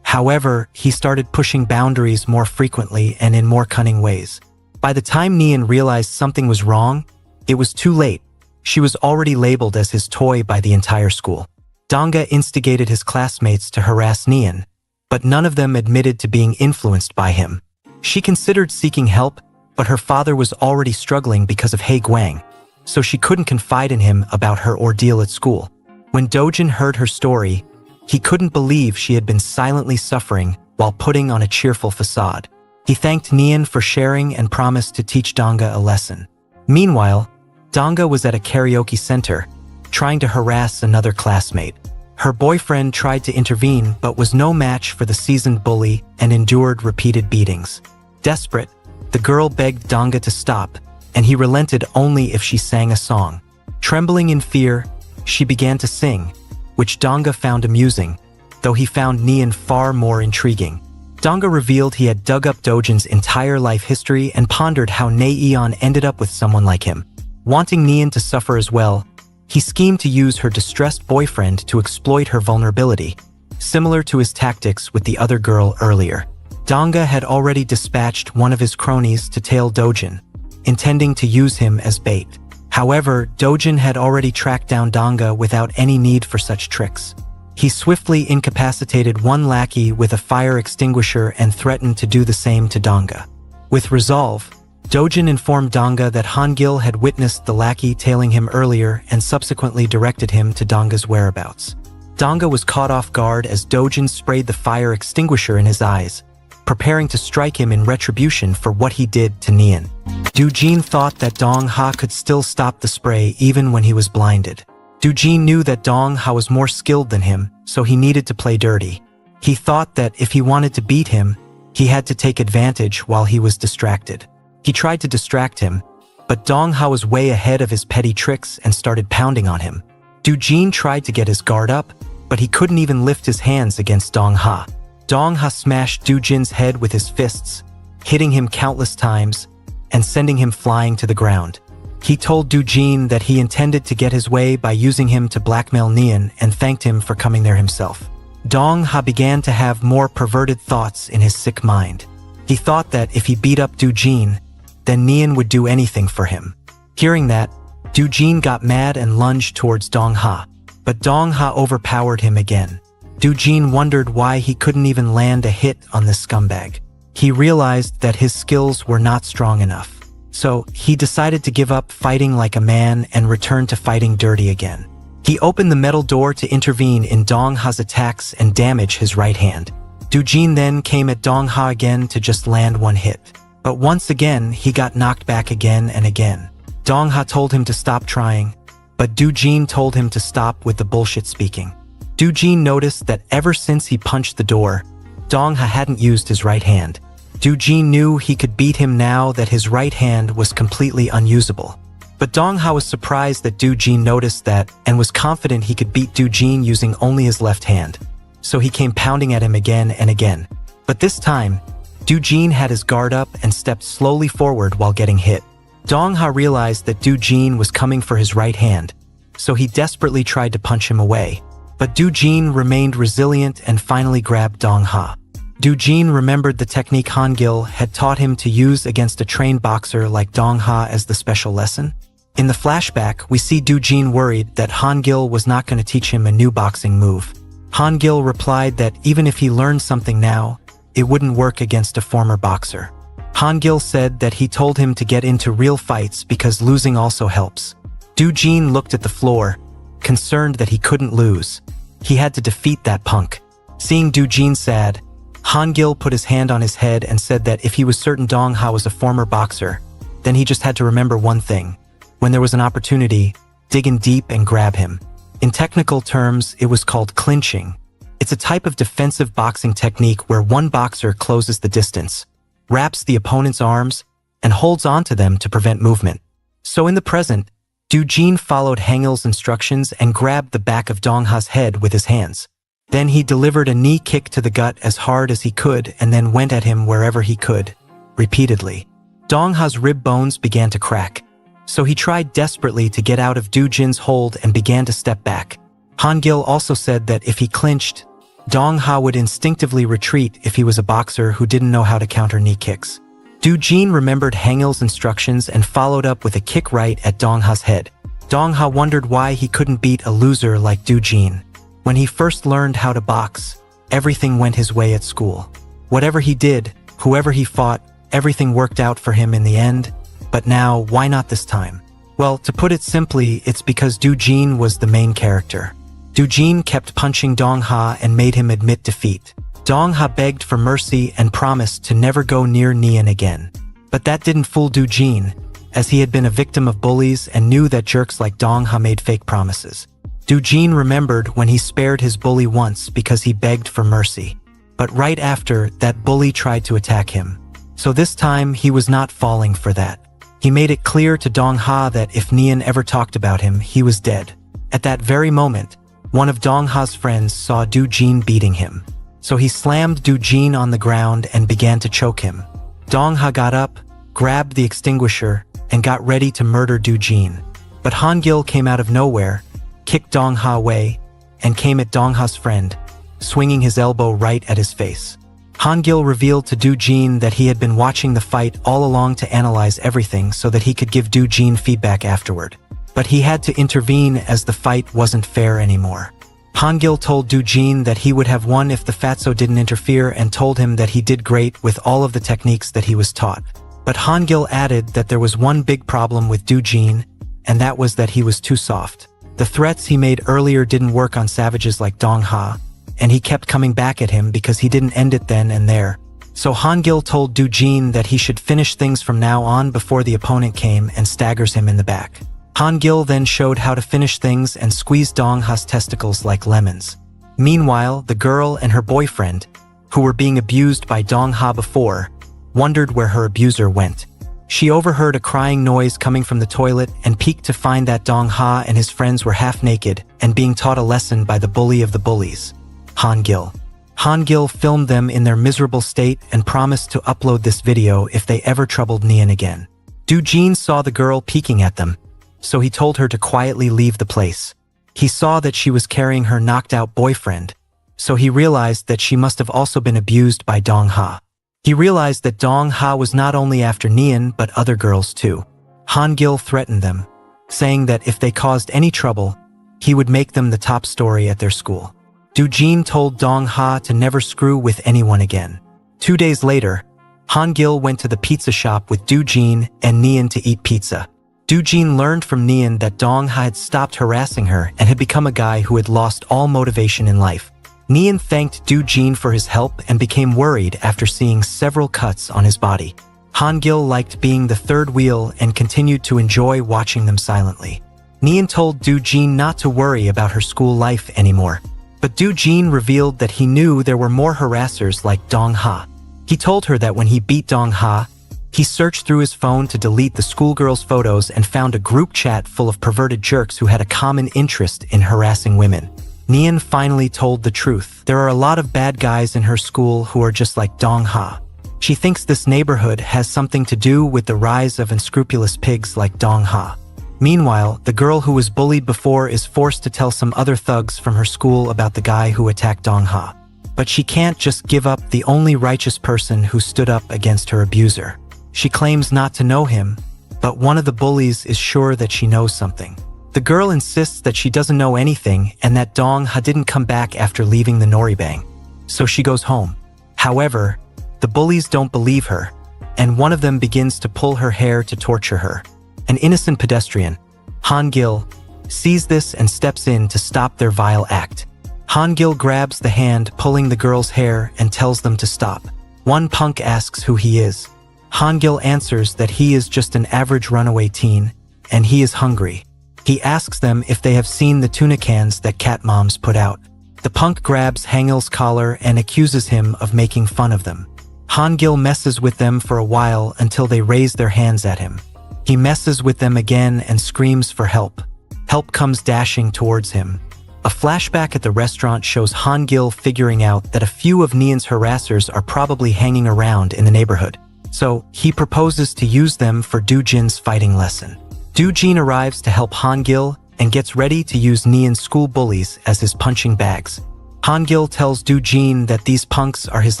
Speaker 1: However, he started pushing boundaries more frequently and in more cunning ways. By the time Nian realized something was wrong, it was too late. She was already labeled as his toy by the entire school. Dongha instigated his classmates to harass Nian, but none of them admitted to being influenced by him. She considered seeking help, but her father was already struggling because of He Guang, so she couldn't confide in him about her ordeal at school. When Dojin heard her story, he couldn't believe she had been silently suffering while putting on a cheerful facade. He thanked Nian for sharing and promised to teach Dongha a lesson. Meanwhile, Dongha was at a karaoke center, trying to harass another classmate. Her boyfriend tried to intervene but was no match for the seasoned bully and endured repeated beatings. Desperate, the girl begged Dongha to stop, and he relented only if she sang a song. Trembling in fear, she began to sing, which Dongha found amusing, though he found Nian far more intriguing. Dongha revealed he had dug up Dojin's entire life history and pondered how Naeon ended up with someone like him. Wanting Nian to suffer as well, he schemed to use her distressed boyfriend to exploit her vulnerability, similar to his tactics with the other girl earlier. Dongha had already dispatched one of his cronies to tail Dojin, intending to use him as bait. However, Dojin had already tracked down Dongha without any need for such tricks. He swiftly incapacitated one lackey with a fire extinguisher and threatened to do the same to Dongha. With resolve, Dojin informed Dongha that Hangil had witnessed the lackey tailing him earlier and subsequently directed him to Dongha's whereabouts. Dongha was caught off guard as Dojin sprayed the fire extinguisher in his eyes, preparing to strike him in retribution for what he did to Nian. Dojin thought that Dongha could still stop the spray even when he was blinded. Dojin knew that Dongha was more skilled than him, so he needed to play dirty. He thought that if he wanted to beat him, he had to take advantage while he was distracted. He tried to distract him, but Dongha was way ahead of his petty tricks and started pounding on him. Dojin tried to get his guard up, but he couldn't even lift his hands against Dongha. Dongha smashed Dojin's head with his fists, hitting him countless times and sending him flying to the ground. He told Dojin that he intended to get his way by using him to blackmail Nian and thanked him for coming there himself. Dongha began to have more perverted thoughts in his sick mind. He thought that if he beat up Dojin, then Nian would do anything for him. Hearing that, Dojin got mad and lunged towards Dongha, but Dongha overpowered him again. Dojin wondered why he couldn't even land a hit on this scumbag. He realized that his skills were not strong enough, so he decided to give up fighting like a man and return to fighting dirty again. He opened the metal door to intervene in Dongha's attacks and damage his right hand. Dojin then came at Dongha again to just land one hit. But once again, he got knocked back again and again. Dongha told him to stop trying, but Dojin told him to stop with the bullshit speaking. Dojin noticed that ever since he punched the door, Dongha hadn't used his right hand. Dojin knew he could beat him now that his right hand was completely unusable. But Dongha was surprised that Dojin noticed that and was confident he could beat Dojin using only his left hand. So he came pounding at him again and again. But this time, Dojin had his guard up and stepped slowly forward while getting hit. Dongha realized that Dojin was coming for his right hand, so he desperately tried to punch him away. But Dojin remained resilient and finally grabbed Dongha. Dojin remembered the technique Hangil had taught him to use against a trained boxer like Dongha as the special lesson. In the flashback, we see Dojin worried that Hangil was not going to teach him a new boxing move. Hangil replied that even if he learned something now, it wouldn't work against a former boxer. Hangil said that he told him to get into real fights because losing also helps. Dojin looked at the floor, concerned that he couldn't lose. He had to defeat that punk. Seeing Dojin sad, Hangil put his hand on his head and said that if he was certain Dongha was a former boxer, then he just had to remember one thing. When there was an opportunity, dig in deep and grab him. In technical terms, it was called clinching. It's a type of defensive boxing technique where one boxer closes the distance, wraps the opponent's arms, and holds onto them to prevent movement. So in the present, Dojin followed Hangil's instructions and grabbed the back of Dongha's head with his hands. Then he delivered a knee kick to the gut as hard as he could and then went at him wherever he could, repeatedly. Dongha's rib bones began to crack, so he tried desperately to get out of Dojin's hold and began to step back. Hangil also said that if he clinched, Dong-ha would instinctively retreat if he was a boxer who didn't know how to counter knee kicks. Do-jin remembered Hangil's instructions and followed up with a kick right at Dong-ha's head. Dong-ha wondered why he couldn't beat a loser like Do-jin. When he first learned how to box, everything went his way at school. Whatever he did, whoever he fought, everything worked out for him in the end. But now, why not this time? Well, to put it simply, it's because Do-jin was the main character. Do-jin kept punching Dong-ha and made him admit defeat. Dong-ha begged for mercy and promised to never go near Nian again. But that didn't fool Do-jin, as he had been a victim of bullies and knew that jerks like Dong-ha made fake promises. Do-jin remembered when he spared his bully once because he begged for mercy. But right after, that bully tried to attack him. So this time, he was not falling for that. He made it clear to Dong-ha that if Nian ever talked about him, he was dead. At that very moment, one of Dong-ha's friends saw Do-jin beating him. So he slammed Do-jin on the ground and began to choke him. Dong-ha got up, grabbed the extinguisher, and got ready to murder Do-jin. But Hangil came out of nowhere, kicked Dong-ha away, and came at Dong-ha's friend, swinging his elbow right at his face. Hangil revealed to Do-jin that he had been watching the fight all along to analyze everything so that he could give Do-jin feedback afterward. But he had to intervene as the fight wasn't fair anymore. Hangil told Do-jin that he would have won if the fatso didn't interfere and told him that he did great with all of the techniques that he was taught. But Hangil added that there was one big problem with Do-jin, and that was that he was too soft. The threats he made earlier didn't work on savages like Dong-ha, and he kept coming back at him because he didn't end it then and there. So Hangil told Do-jin that he should finish things from now on before the opponent came and staggers him in the back. Hangil then showed how to finish things and squeeze Dong-ha's testicles like lemons. Meanwhile, the girl and her boyfriend, who were being abused by Dong-ha before, wondered where her abuser went. She overheard a crying noise coming from the toilet and peeked to find that Dong-ha and his friends were half naked and being taught a lesson by the bully of the bullies, Hangil. Hangil filmed them in their miserable state and promised to upload this video if they ever troubled Nian again. Do-jin saw the girl peeking at them, so he told her to quietly leave the place. He saw that she was carrying her knocked-out boyfriend, so he realized that she must have also been abused by Dong-ha. He realized that Dong-ha was not only after Nian but other girls too. Hangil threatened them, saying that if they caused any trouble, he would make them the top story at their school. Do-jin told Dong-ha to never screw with anyone again. 2 days later, Hangil went to the pizza shop with Do-jin and Nian to eat pizza. Do-jin learned from Nian that Dong-ha had stopped harassing her and had become a guy who had lost all motivation in life. Nian thanked Do-jin for his help and became worried after seeing several cuts on his body. Hangil liked being the third wheel and continued to enjoy watching them silently. Nian told Do-jin not to worry about her school life anymore. But Do-jin revealed that he knew there were more harassers like Dong-ha. He told her that when he beat Dong-ha, he searched through his phone to delete the schoolgirls' photos and found a group chat full of perverted jerks who had a common interest in harassing women. Nian finally told the truth. There are a lot of bad guys in her school who are just like Dong-ha. She thinks this neighborhood has something to do with the rise of unscrupulous pigs like Dong-ha. Meanwhile, the girl who was bullied before is forced to tell some other thugs from her school about the guy who attacked Dong-ha. But she can't just give up the only righteous person who stood up against her abuser. She claims not to know him, but one of the bullies is sure that she knows something. The girl insists that she doesn't know anything and that Dong-ha didn't come back after leaving the Noribang. So she goes home. However, the bullies don't believe her, and one of them begins to pull her hair to torture her. An innocent pedestrian, Hangil, sees this and steps in to stop their vile act. Hangil grabs the hand pulling the girl's hair and tells them to stop. One punk asks who he is. Hangil answers that he is just an average runaway teen, and he is hungry. He asks them if they have seen the tuna cans that cat moms put out. The punk grabs Hangil's collar and accuses him of making fun of them. Hangil messes with them for a while until they raise their hands at him. He messes with them again and screams for help. Help comes dashing towards him. A flashback at the restaurant shows Hangil figuring out that a few of Nian's harassers are probably hanging around in the neighborhood. So, he proposes to use them for Do-jin's fighting lesson. Do-jin arrives to help Hangil and gets ready to use Nian's school bullies as his punching bags. Hangil tells Do-jin that these punks are his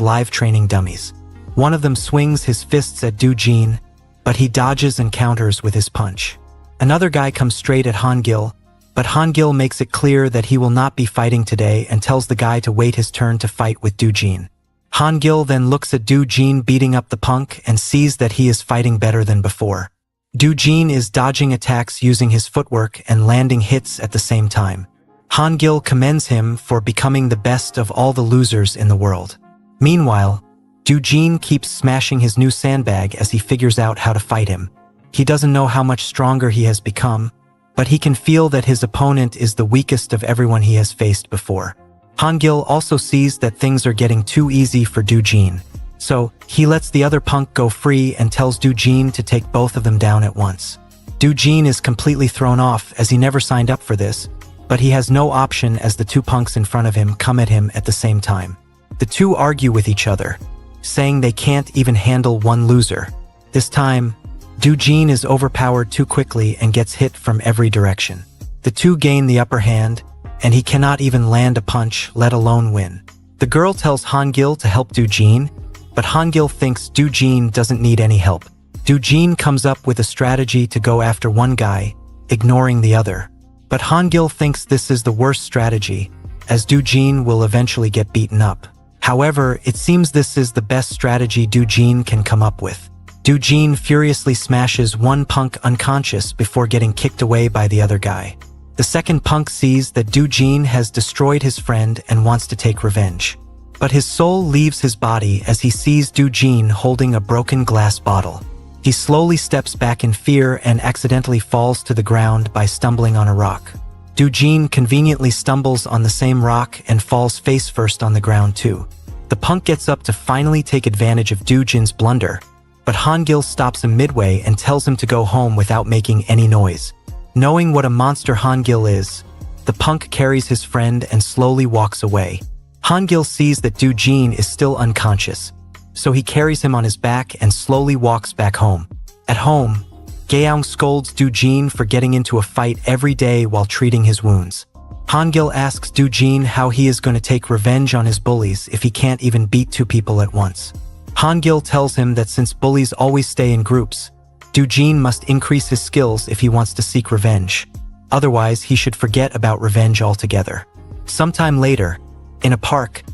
Speaker 1: live training dummies. One of them swings his fists at Do-jin, but he dodges and counters with his punch. Another guy comes straight at Hangil, but Hangil makes it clear that he will not be fighting today and tells the guy to wait his turn to fight with Do-jin. Hangil then looks at Do-jin beating up the punk and sees that he is fighting better than before. Do-jin is dodging attacks using his footwork and landing hits at the same time. Hangil commends him for becoming the best of all the losers in the world. Meanwhile, Do-jin keeps smashing his new sandbag as he figures out how to fight him. He doesn't know how much stronger he has become, but he can feel that his opponent is the weakest of everyone he has faced before. Hangil also sees that things are getting too easy for Do-jin, so he lets the other punk go free and tells Do-jin to take both of them down at once. Do-jin is completely thrown off as he never signed up for this, but he has no option as the two punks in front of him come at him at the same time. The two argue with each other, saying they can't even handle one loser. This time, Do-jin is overpowered too quickly and gets hit from every direction. The two gain the upper hand, and he cannot even land a punch, let alone win. The girl tells Hangil to help Do-jin, but Hangil thinks Do-jin doesn't need any help. Do-jin comes up with a strategy to go after one guy, ignoring the other. But Hangil thinks this is the worst strategy, as Do-jin will eventually get beaten up. However, it seems this is the best strategy Do-jin can come up with. Do-jin furiously smashes one punk unconscious before getting kicked away by the other guy. The second punk sees that Do-jin has destroyed his friend and wants to take revenge. But his soul leaves his body as he sees Do-jin holding a broken glass bottle. He slowly steps back in fear and accidentally falls to the ground by stumbling on a rock. Do-jin conveniently stumbles on the same rock and falls face first on the ground too. The punk gets up to finally take advantage of Do-jin's blunder, but Hangil stops him midway and tells him to go home without making any noise. Knowing what a monster Hangil is, the punk carries his friend and slowly walks away. Hangil sees that Do-jin is still unconscious, so he carries him on his back and slowly walks back home. At home, Gaeong scolds Do-jin for getting into a fight every day while treating his wounds. Hangil asks Do-jin how he is going to take revenge on his bullies if he can't even beat two people at once. Hangil tells him that since bullies always stay in groups, Do-jin must increase his skills if he wants to seek revenge. Otherwise, he should forget about revenge altogether. Sometime later, in a park,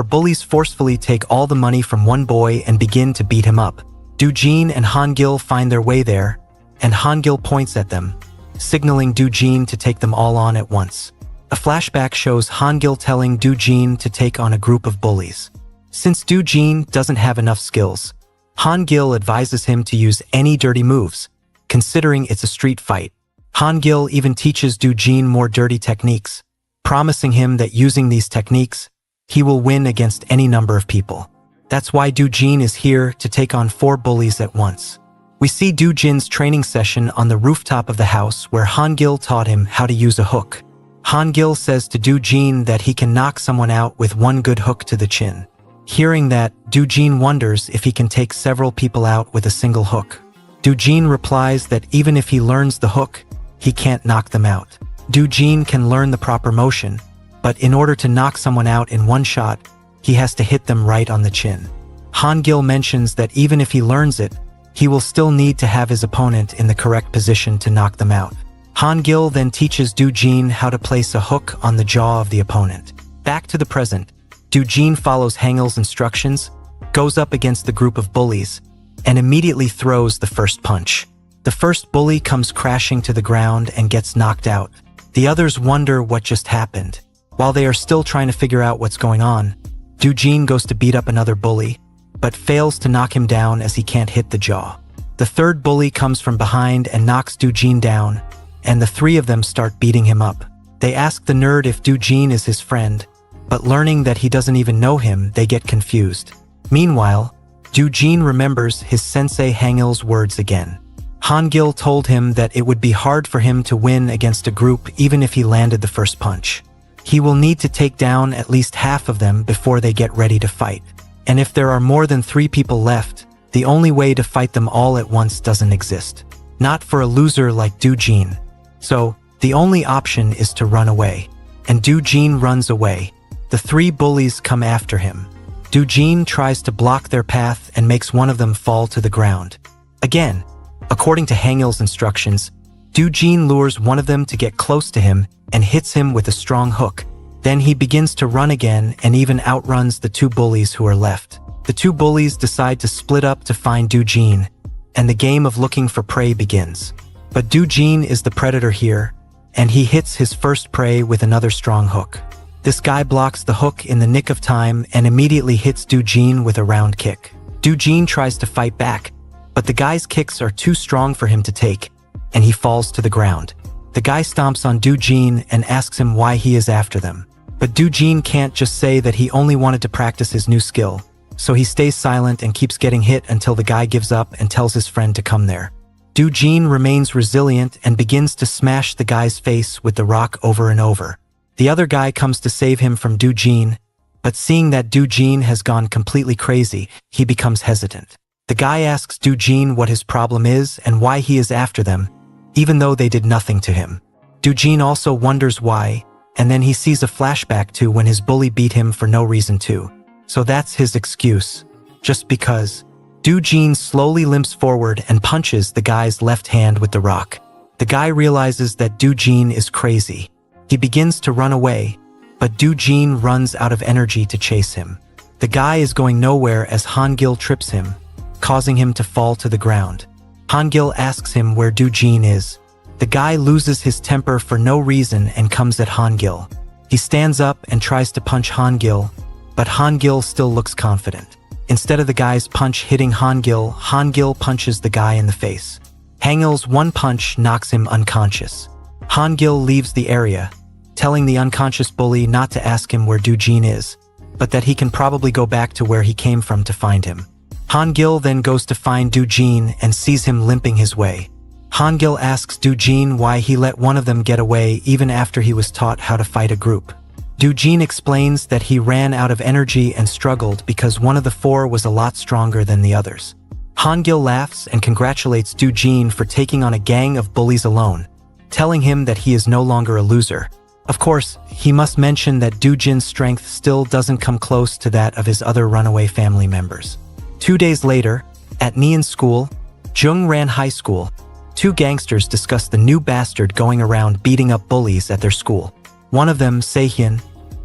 Speaker 1: bullies forcefully take all the money from one boy and begin to beat him up. Do-jin and Hangil find their way there, and Hangil points at them, signaling Do-jin to take them all on at once. A flashback shows Hangil telling Do-jin to take on a group of bullies. Since Do-jin doesn't have enough skills, Hangil advises him to use any dirty moves, considering it's a street fight. Hangil even teaches Do-jin more dirty techniques, promising him that using these techniques, he will win against any number of people. That's why Do-jin is here to take on 4 bullies at once. We see Do-jin's training session on the rooftop of the house where Hangil taught him how to use a hook. Hangil says to Do-jin that he can knock someone out with one good hook to the chin. Hearing that, Do-jin wonders if he can take several people out with a single hook. Do-jin replies that even if he learns the hook, he can't knock them out. Do-jin can learn the proper motion, but in order to knock someone out in one shot, he has to hit them right on the chin. Hangil mentions that even if he learns it, he will still need to have his opponent in the correct position to knock them out. Hangil then teaches Do-jin how to place a hook on the jaw of the opponent. Back to the present, Do-jin follows Hangil's instructions, goes up against the group of bullies, and immediately throws the first punch. The first bully comes crashing to the ground and gets knocked out. The others wonder what just happened. While they are still trying to figure out what's going on, Do-jin goes to beat up another bully, but fails to knock him down as he can't hit the jaw. The third bully comes from behind and knocks Do-jin down, and the 3 of them start beating him up. They ask the nerd if Do-jin is his friend, but learning that he doesn't even know him, they get confused. Meanwhile, Do-jin remembers his sensei Hangil's words again. Hangil told him that it would be hard for him to win against a group even if he landed the first punch. He will need to take down at least half of them before they get ready to fight. And if there are more than 3 people left, the only way to fight them all at once doesn't exist. Not for a loser like Do-jin. So, the only option is to run away. And Do-jin runs away. The three bullies come after him. Doojin tries to block their path and makes one of them fall to the ground. Again, according to Hangil's instructions, Doojin lures one of them to get close to him and hits him with a strong hook. Then he begins to run again and even outruns the two bullies who are left. The two bullies decide to split up to find Doojin, and the game of looking for prey begins. But Doojin is the predator here, and he hits his first prey with another strong hook. This guy blocks the hook in the nick of time and immediately hits Doojin with a round kick. Doojin tries to fight back, but the guy's kicks are too strong for him to take, and he falls to the ground. The guy stomps on Doojin and asks him why he is after them. But Doojin can't just say that he only wanted to practice his new skill, so he stays silent and keeps getting hit until the guy gives up and tells his friend to come there. Doojin remains resilient and begins to smash the guy's face with the rock over and over. The other guy comes to save him from Doojin, but seeing that Doojin has gone completely crazy, he becomes hesitant. The guy asks Doojin what his problem is and why he is after them, even though they did nothing to him. Doojin also wonders why, and then he sees a flashback to when his bully beat him for no reason too. So that's his excuse, just because. Doojin slowly limps forward and punches the guy's left hand with the rock. The guy realizes that Doojin is crazy. He begins to run away, but Doojin runs out of energy to chase him. The guy is going nowhere as Hangil trips him, causing him to fall to the ground. Hangil asks him where Doojin is. The guy loses his temper for no reason and comes at Hangil. He stands up and tries to punch Hangil, but Hangil still looks confident. Instead of the guy's punch hitting Hangil, Hangil punches the guy in the face. Hangil's one punch knocks him unconscious. Hangil leaves the area, telling the unconscious bully not to ask him where Doojin is, but that he can probably go back to where he came from to find him. Hangil then goes to find Doojin and sees him limping his way. Hangil asks Doojin why he let one of them get away even after he was taught how to fight a group. Doojin explains that he ran out of energy and struggled because one of the four was a lot stronger than the others. Hangil laughs and congratulates Doojin for taking on a gang of bullies alone, telling him that he is no longer a loser. Of course, he must mention that Doojin's strength still doesn't come close to that of his other runaway family members. 2 days later, at Nian's school, Jungran High School, two gangsters discuss the new bastard going around beating up bullies at their school. One of them, Sehyeon,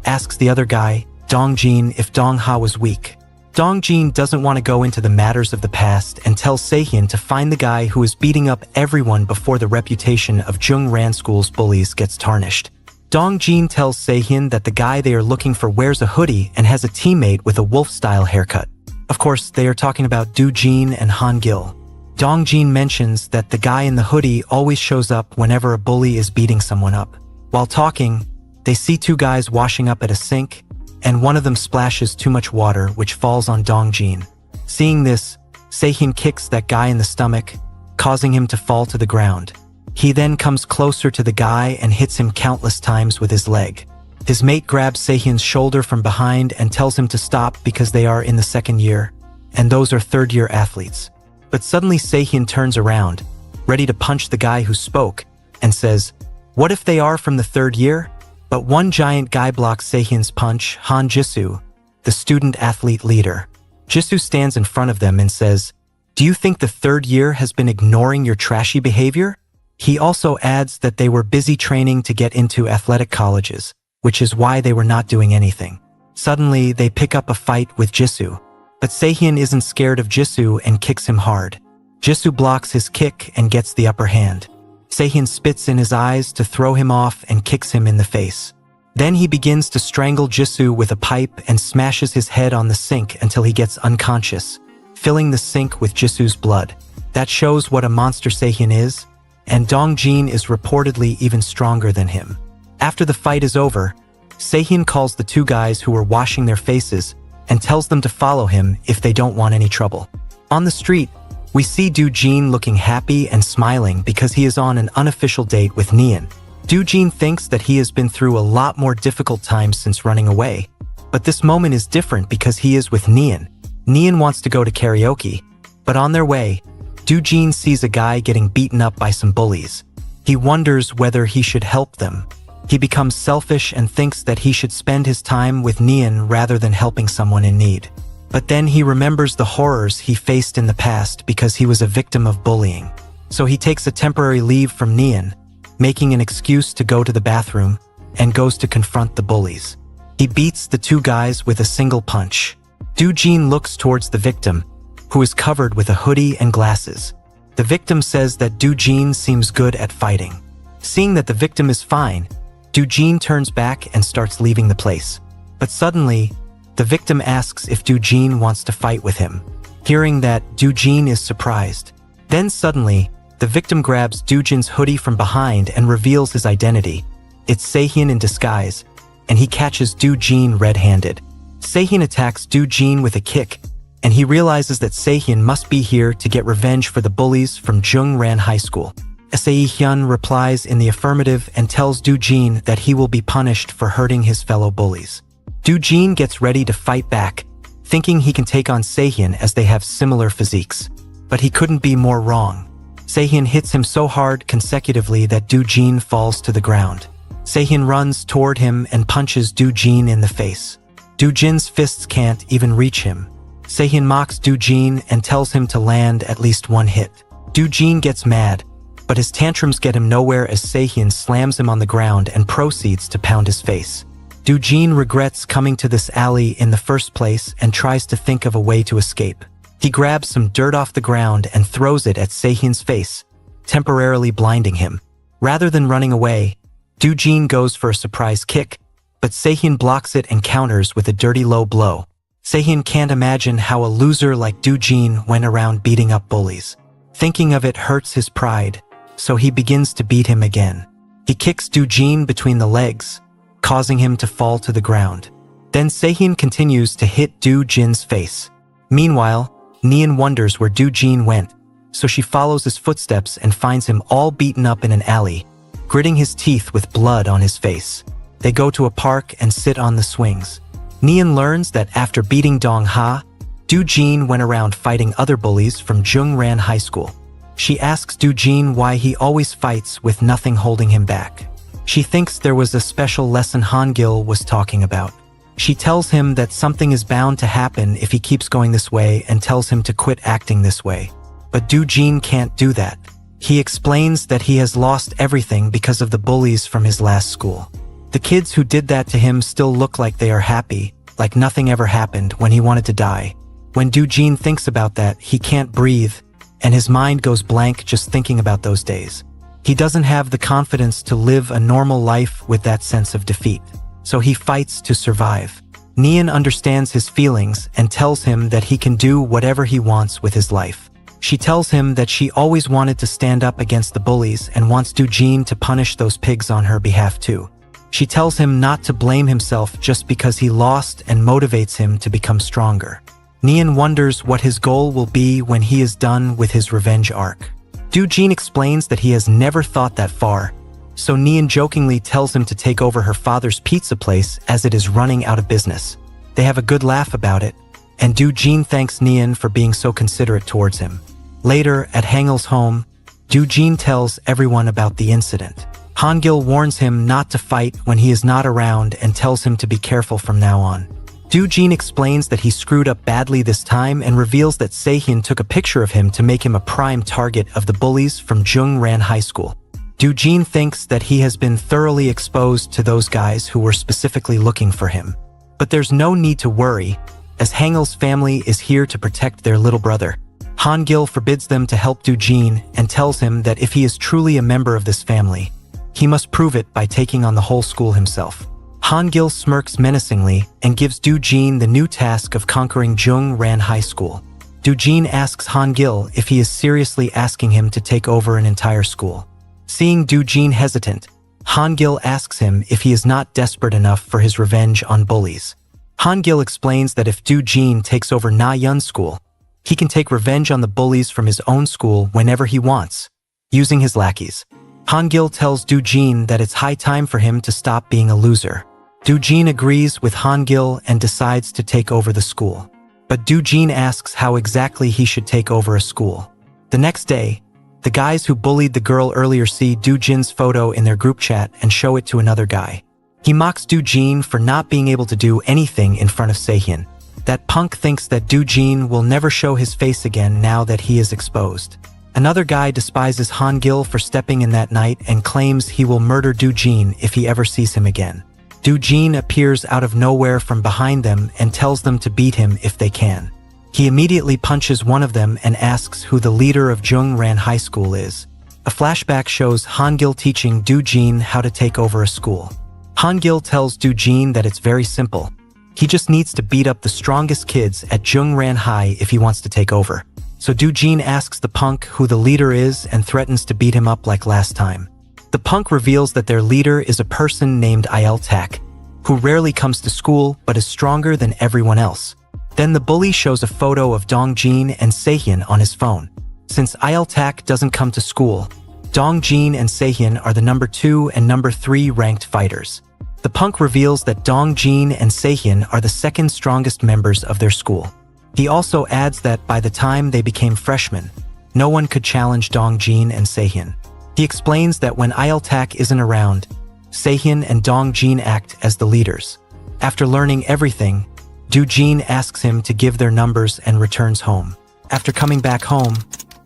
Speaker 1: asks the other guy, Dongjin, if Dongha was weak. Dongjin doesn't want to go into the matters of the past and tells Sehyeon to find the guy who is beating up everyone before the reputation of Jungran School's bullies gets tarnished. Dongjin tells Sehyeon that the guy they are looking for wears a hoodie and has a teammate with a wolf-style haircut. Of course, they are talking about Doojin and Hangil. Dongjin mentions that the guy in the hoodie always shows up whenever a bully is beating someone up. While talking, they see two guys washing up at a sink, and one of them splashes too much water, which falls on Dongjin. Seeing this, Sehyeon kicks that guy in the stomach, causing him to fall to the ground. He then comes closer to the guy and hits him countless times with his leg. His mate grabs Sehyeon's shoulder from behind and tells him to stop because they are in the second year, and those are third-year athletes. But suddenly Sehyeon turns around, ready to punch the guy who spoke, and says, "What if they are from the third year?" But one giant guy blocks Sehyeon's punch, Han Jisoo, the student-athlete leader. Jisoo stands in front of them and says, "Do you think the third year has been ignoring your trashy behavior?" He also adds that they were busy training to get into athletic colleges, which is why they were not doing anything. Suddenly, they pick up a fight with Jisoo. But Sehyeon isn't scared of Jisoo and kicks him hard. Jisoo blocks his kick and gets the upper hand. Sehyeon spits in his eyes to throw him off and kicks him in the face. Then he begins to strangle Jisoo with a pipe and smashes his head on the sink until he gets unconscious, filling the sink with Jisoo's blood. That shows what a monster Sehyeon is, and Dongjin is reportedly even stronger than him. After the fight is over, Sehyeon calls the two guys who were washing their faces and tells them to follow him if they don't want any trouble. On the street, we see Doojin looking happy and smiling because he is on an unofficial date with Nian. Doojin thinks that he has been through a lot more difficult times since running away, but this moment is different because he is with Nian. Nian wants to go to karaoke, but on their way, Doojin sees a guy getting beaten up by some bullies. He wonders whether he should help them, He becomes selfish and thinks that he should spend his time with Neon rather than helping someone in need. But then he remembers the horrors he faced in the past because he was a victim of bullying. So he takes a temporary leave from Neon, making an excuse to go to the bathroom, and goes to confront the bullies. He beats the two guys with a single punch. Do-jin looks towards the victim, who is covered with a hoodie and glasses. The victim says that Do-jin seems good at fighting. Seeing that the victim is fine, Do-jin turns back and starts leaving the place. But suddenly, the victim asks if Do-jin wants to fight with him. Hearing that, Do-jin is surprised. Then suddenly, the victim grabs Do-jin's hoodie from behind and reveals his identity. It's Sehun in disguise, and he catches Do-jin red-handed. Sehun attacks Do-jin with a kick, and he realizes that Sehun must be here to get revenge for the bullies from Jungran High School. Sehun replies in the affirmative and tells Do-jin that he will be punished for hurting his fellow bullies. Do-jin gets ready to fight back, thinking he can take on Sehun as they have similar physiques. But he couldn't be more wrong. Sehun hits him so hard consecutively that Do-jin falls to the ground. Sehun runs toward him and punches Do-jin in the face. Do-jin's fists can't even reach him. Sehun mocks Do-jin and tells him to land at least one hit. Do-jin gets mad, but his tantrums get him nowhere as Sehun slams him on the ground and proceeds to pound his face. Do-jin regrets coming to this alley in the first place and tries to think of a way to escape. He grabs some dirt off the ground and throws it at Sehun's face, temporarily blinding him. Rather than running away, Do-jin goes for a surprise kick, but Sehun blocks it and counters with a dirty low blow. Sehun can't imagine how a loser like Do-jin went around beating up bullies. Thinking of it hurts his pride, so he begins to beat him again. He kicks Do-jin between the legs, causing him to fall to the ground. Then Sehun continues to hit Do-jin's face. Meanwhile, Neon wonders where Do-jin went, so she follows his footsteps and finds him all beaten up in an alley, gritting his teeth with blood on his face. They go to a park and sit on the swings. Neon learns that after beating Dong-ha, Do-jin went around fighting other bullies from Jungran High School. She asks Do-jin why he always fights with nothing holding him back. She thinks there was a special lesson Hangil was talking about. She tells him that something is bound to happen if he keeps going this way and tells him to quit acting this way. But Do-jin can't do that. He explains that he has lost everything because of the bullies from his last school. The kids who did that to him still look like they are happy, like nothing ever happened when he wanted to die. When Do-jin thinks about that, he can't breathe, and his mind goes blank just thinking about those days. He doesn't have the confidence to live a normal life with that sense of defeat, so he fights to survive. Neon understands his feelings and tells him that he can do whatever he wants with his life. She tells him that she always wanted to stand up against the bullies and wants Do-jin to punish those pigs on her behalf too. She tells him not to blame himself just because he lost and motivates him to become stronger. Neon wonders what his goal will be when he is done with his revenge arc. Do-jin explains that he has never thought that far, so Neon jokingly tells him to take over her father's pizza place as it is running out of business. They have a good laugh about it, and Do-jin thanks Neon for being so considerate towards him. Later, at Hangil's home, Do-jin tells everyone about the incident. Hangil warns him not to fight when he is not around and tells him to be careful from now on. Do-jin explains that he screwed up badly this time and reveals that Sehun took a picture of him to make him a prime target of the bullies from Jungran High School. Do-jin thinks that he has been thoroughly exposed to those guys who were specifically looking for him. But there's no need to worry, as Hangil's family is here to protect their little brother. Hangil forbids them to help Do-jin and tells him that if he is truly a member of this family, he must prove it by taking on the whole school himself. Hangil smirks menacingly and gives Do-jin the new task of conquering Jungran High School. Do-jin asks Hangil if he is seriously asking him to take over an entire school. Seeing Do-jin hesitant, Hangil asks him if he is not desperate enough for his revenge on bullies. Hangil explains that if Do-jin takes over Na-yeon School, he can take revenge on the bullies from his own school whenever he wants, using his lackeys. Hangil tells Do-jin that it's high time for him to stop being a loser. Do-jin agrees with Hangil and decides to take over the school. But Do-jin asks how exactly he should take over a school. The next day, The guys who bullied the girl earlier see Do-jin's photo in their group chat and show it to another guy. He mocks Do-jin for not being able to do anything in front of Sehyeon. That punk thinks that Do-jin will never show his face again now that he is exposed. Another guy despises Han-gil for stepping in that night and claims he will murder Do-jin if he ever sees him again. Do-jin appears out of nowhere from behind them and tells them to beat him if they can. He immediately punches one of them and asks who the leader of Jungran High School is. A flashback shows Han-gil teaching Do-jin how to take over a school. Han-gil tells Do-jin that it's very simple. He just needs to beat up the strongest kids at Jungran High if he wants to take over. So Do-jin asks the punk who the leader is and threatens to beat him up like last time. The punk reveals that their leader is a person named Yahello, who rarely comes to school but is stronger than everyone else. Then the bully shows a photo of Dong-jin and Sehyeon on his phone. Since Yahello doesn't come to school, Dong-jin and Sehyeon are the number 2 and number 3 ranked fighters. The punk reveals that Dong-jin and Sehyeon are the second strongest members of their school. He also adds that by the time they became freshmen, no one could challenge Dong-jin and Sehyeon. He explains that when Yahello isn't around, Sehyeon and Dong-jin act as the leaders. After learning everything, Do-jin asks him to give their numbers and returns home. After coming back home,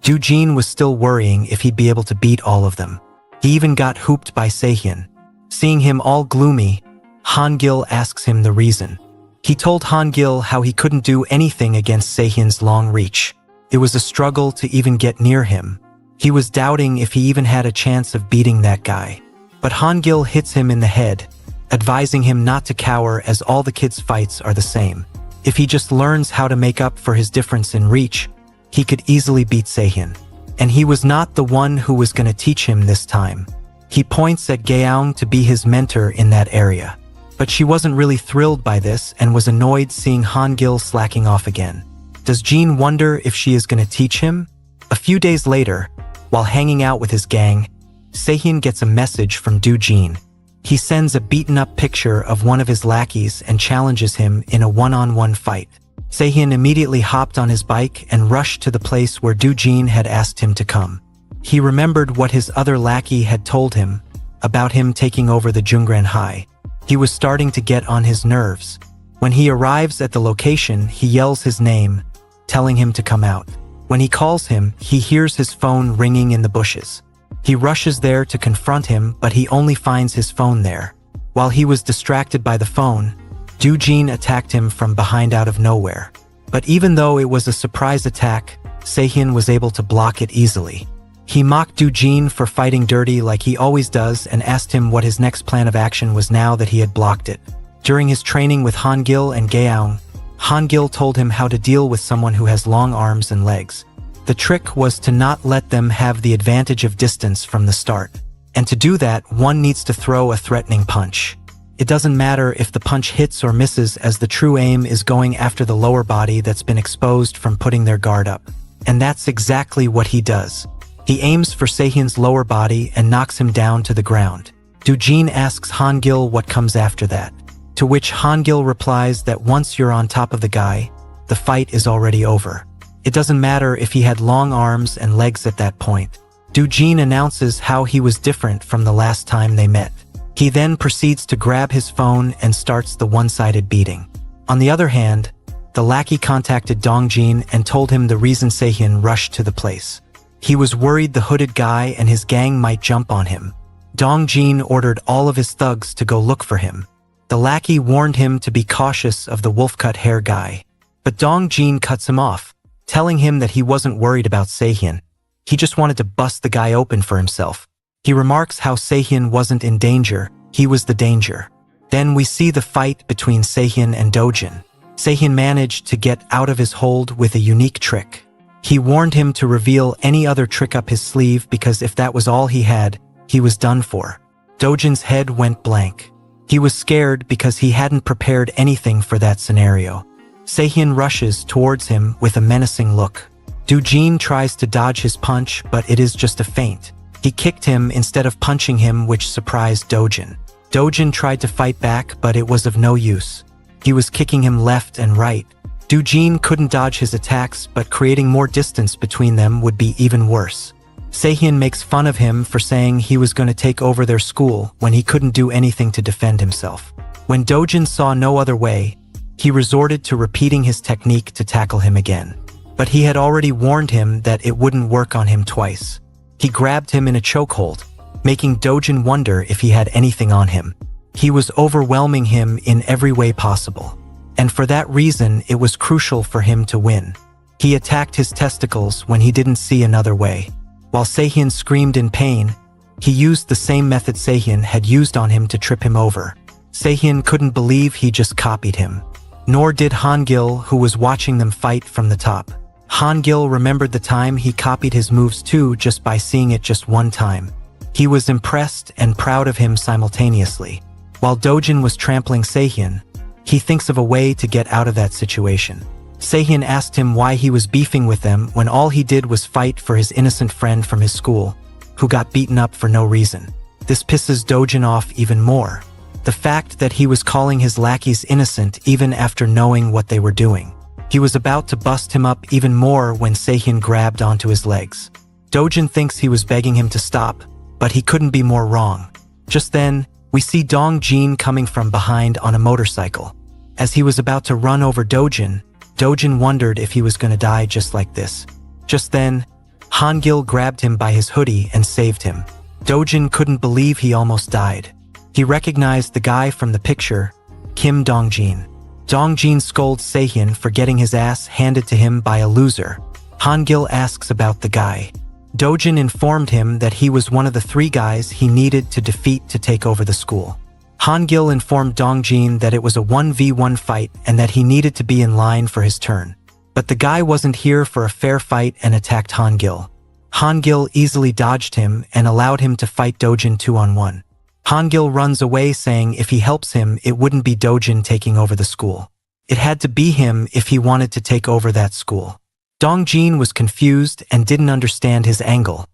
Speaker 1: Do-jin was still worrying if he'd be able to beat all of them. He even got hooped by Sehyeon. Seeing him all gloomy, Han-gil asks him the reason. He told Han-gil how he couldn't do anything against Sehyeon's long reach. It was a struggle to even get near him. He was doubting if he even had a chance of beating that guy. But Han-gil hits him in the head, advising him not to cower as all the kids' fights are the same. If he just learns how to make up for his difference in reach, he could easily beat Sehyeon. And he was not the one who was going to teach him this time. He points at Gaeong to be his mentor in that area. But she wasn't really thrilled by this and was annoyed seeing Han-gil slacking off again. Does Jin wonder if she is going to teach him? A few days later, while hanging out with his gang, Sehyeon gets a message from Do-jin. He sends a beaten-up picture of one of his lackeys and challenges him in a one-on-one fight. Sehyeon immediately hopped on his bike and rushed to the place where Do-jin had asked him to come. He remembered what his other lackey had told him about him taking over the Jungran High. He was starting to get on his nerves. When he arrives at the location, he yells his name, telling him to come out. When he calls him, he hears his phone ringing in the bushes. He rushes there to confront him, but he only finds his phone there. While he was distracted by the phone, Do-jin attacked him from behind out of nowhere. But even though it was a surprise attack, Sehyeon was able to block it easily. He mocked Do-jin for fighting dirty like he always does and asked him what his next plan of action was now that he had blocked it. During his training with Han-gil and Gaeong, Han-gil told him how to deal with someone who has long arms and legs. The trick was to not let them have the advantage of distance from the start. And to do that, one needs to throw a threatening punch. It doesn't matter if the punch hits or misses, as the true aim is going after the lower body that's been exposed from putting their guard up. And that's exactly what he does. He aims for Sehyeon's lower body and knocks him down to the ground. Do-jin asks Han-gil what comes after that, to which Han-gil replies that once you're on top of the guy, the fight is already over. It doesn't matter if he had long arms and legs at that point. Do-jin announces how he was different from the last time they met. He then proceeds to grab his phone and starts the one-sided beating. On the other hand, the lackey contacted Dong-jin and told him the reason Sehyeon rushed to the place. He was worried the hooded guy and his gang might jump on him. Dong-jin ordered all of his thugs to go look for him. The lackey warned him to be cautious of the wolf-cut hair guy. But Dong-jin cuts him off, telling him that he wasn't worried about Sehyeon. He just wanted to bust the guy open for himself. He remarks how Sehyeon wasn't in danger, he was the danger. Then we see the fight between Sehyeon and Do-jin. Sehyeon managed to get out of his hold with a unique trick. He warned him to reveal any other trick up his sleeve because if that was all he had, he was done for. Do-jin's head went blank. He was scared because he hadn't prepared anything for that scenario. Sehyeon rushes towards him with a menacing look. Do-jin tries to dodge his punch, but it is just a feint. He kicked him instead of punching him, which surprised Do-jin. Do-jin tried to fight back, but it was of no use. He was kicking him left and right. Do-jin couldn't dodge his attacks, but creating more distance between them would be even worse. Seihyun makes fun of him for saying he was going to take over their school when he couldn't do anything to defend himself. When Dojin saw no other way, he resorted to repeating his technique to tackle him again. But he had already warned him that it wouldn't work on him twice. He grabbed him in a chokehold, making Dojin wonder if he had anything on him. He was overwhelming him in every way possible. And for that reason, it was crucial for him to win. He attacked his testicles when he didn't see another way. While Seihyun screamed in pain, he used the same method Seihyun had used on him to trip him over. Seihyun couldn't believe he just copied him. Nor did Hangil, who was watching them fight from the top. Hangil remembered the time he copied his moves too just by seeing it just one time. He was impressed and proud of him simultaneously. While Dojin was trampling Seihyun, he thinks of a way to get out of that situation. Seihyun asked him why he was beefing with them when all he did was fight for his innocent friend from his school, who got beaten up for no reason. This pisses Dojin off even more. The fact that he was calling his lackeys innocent even after knowing what they were doing. He was about to bust him up even more when Seihyun grabbed onto his legs. Dojin thinks he was begging him to stop, but he couldn't be more wrong. Just then, we see Dongjin coming from behind on a motorcycle. As he was about to run over Dojin, Dojin wondered if he was going to die just like this. Just then, Hangil grabbed him by his hoodie and saved him. Dojin couldn't believe he almost died. He recognized the guy from the picture, Kim Dongjin. Dongjin scolds Seihyun for getting his ass handed to him by a loser. Hangil asks about the guy. Dojin informed him that he was one of the 3 guys he needed to defeat to take over the school. Hangil informed Dongjin that it was a 1v1 fight and that he needed to be in line for his turn. But the guy wasn't here for a fair fight and attacked Hangil. Hangil easily dodged him and allowed him to fight Dojin 2-on-1. Hangil runs away saying if he helps him, it wouldn't be Dojin taking over the school. It had to be him if he wanted to take over that school. Dongjin was confused and didn't understand his angle.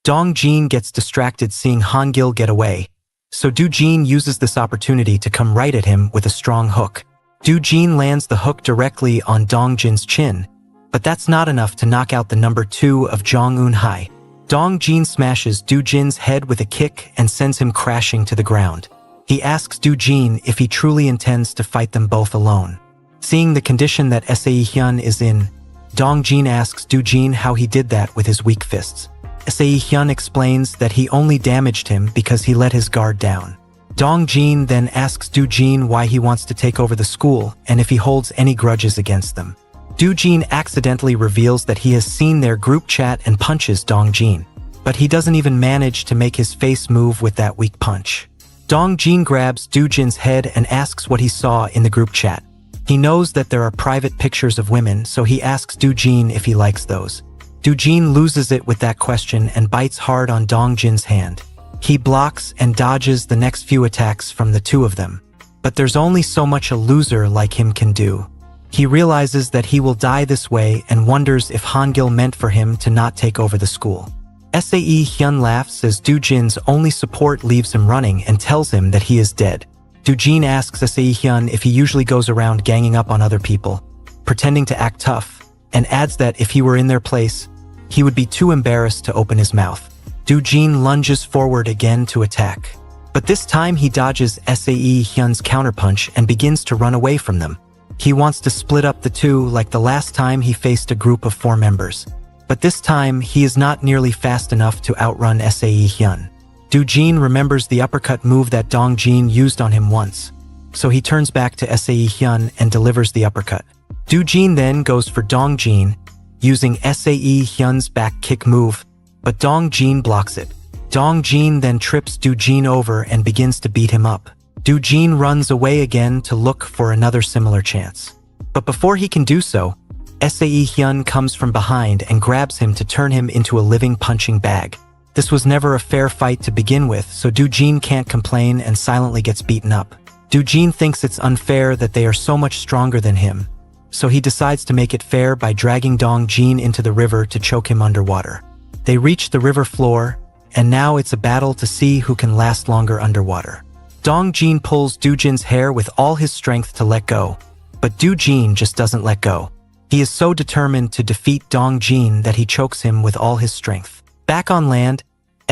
Speaker 1: Dongjin gets distracted seeing Hangil get away, so Dojin uses this opportunity to come right at him with a strong hook. Dojin lands the hook directly on Dongjin's chin, but that's not enough to knock out the number 2 of Jong-un-hai. Dongjin smashes Dojin's head with a kick and sends him crashing to the ground. He asks Dojin if he truly intends to fight them both alone. Seeing the condition that Seihyun is in, Dongjin asks Dojin how he did that with his weak fists. Seihyun explains that he only damaged him because he let his guard down. Dongjin then asks Dojin why he wants to take over the school and if he holds any grudges against them. Dojin accidentally reveals that he has seen their group chat and punches Dongjin, but he doesn't even manage to make his face move with that weak punch. Dongjin grabs Dojin's head and asks what he saw in the group chat. He knows that there are private pictures of women, so he asks Dojin if he likes those. Dojin loses it with that question and bites hard on Dongjin's hand. He blocks and dodges the next few attacks from the 2 of them. But there's only so much a loser like him can do. He realizes that he will die this way and wonders if Hangil meant for him to not take over the school. Seihyun laughs as Dojin's only support leaves him running and tells him that he is dead. Dojin asks Seihyun if he usually goes around ganging up on other people, pretending to act tough, and adds that if he were in their place, he would be too embarrassed to open his mouth. Dojin lunges forward again to attack. But this time he dodges Seihyun's counterpunch and begins to run away from them. He wants to split up the 2 like the last time he faced a group of 4 members. But this time, he is not nearly fast enough to outrun Seihyun. Dojin remembers the uppercut move that Dongjin used on him once, so he turns back to Seihyun and delivers the uppercut. Dojin then goes for Dongjin, using Seihyun's back kick move, but Dongjin blocks it. Dongjin then trips Dojin over and begins to beat him up. Dojin runs away again to look for another similar chance. But before he can do so, Seihyun comes from behind and grabs him to turn him into a living punching bag. This was never a fair fight to begin with, so Dojin can't complain and silently gets beaten up. Dojin thinks it's unfair that they are so much stronger than him, so he decides to make it fair by dragging Dongjin into the river to choke him underwater. They reach the river floor, and now it's a battle to see who can last longer underwater. Dongjin pulls Dojin's hair with all his strength to let go, but Dojin just doesn't let go. He is so determined to defeat Dongjin that he chokes him with all his strength. Back on land,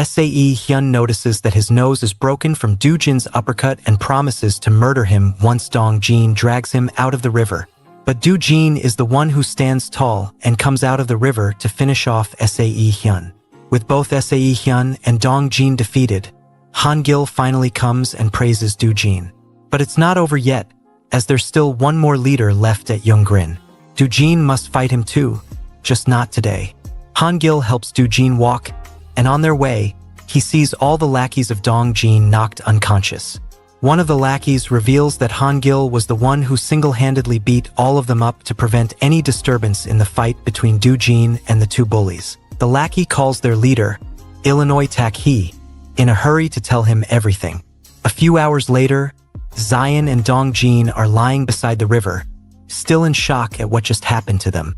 Speaker 1: Sae Hyun notices that his nose is broken from Do-jin's uppercut and promises to murder him once Dong-jin drags him out of the river. But Do-jin is the one who stands tall and comes out of the river to finish off Sae Hyun. With both Sae Hyun and Dong-jin defeated, Han-gil finally comes and praises Do-jin. But it's not over yet, as there's still one more leader left at Yonggrin. Do-jin must fight him too, just not today. Han-gil helps Do-jin walk, and on their way, he sees all the lackeys of Dong-jin knocked unconscious. One of the lackeys reveals that Han-gil was the one who single-handedly beat all of them up to prevent any disturbance in the fight between Do-jin and the two bullies. The lackey calls their leader, Illinois Tak-hee, in a hurry to tell him everything. A few hours later, Zion and Dong-jin are lying beside the river, still in shock at what just happened to them.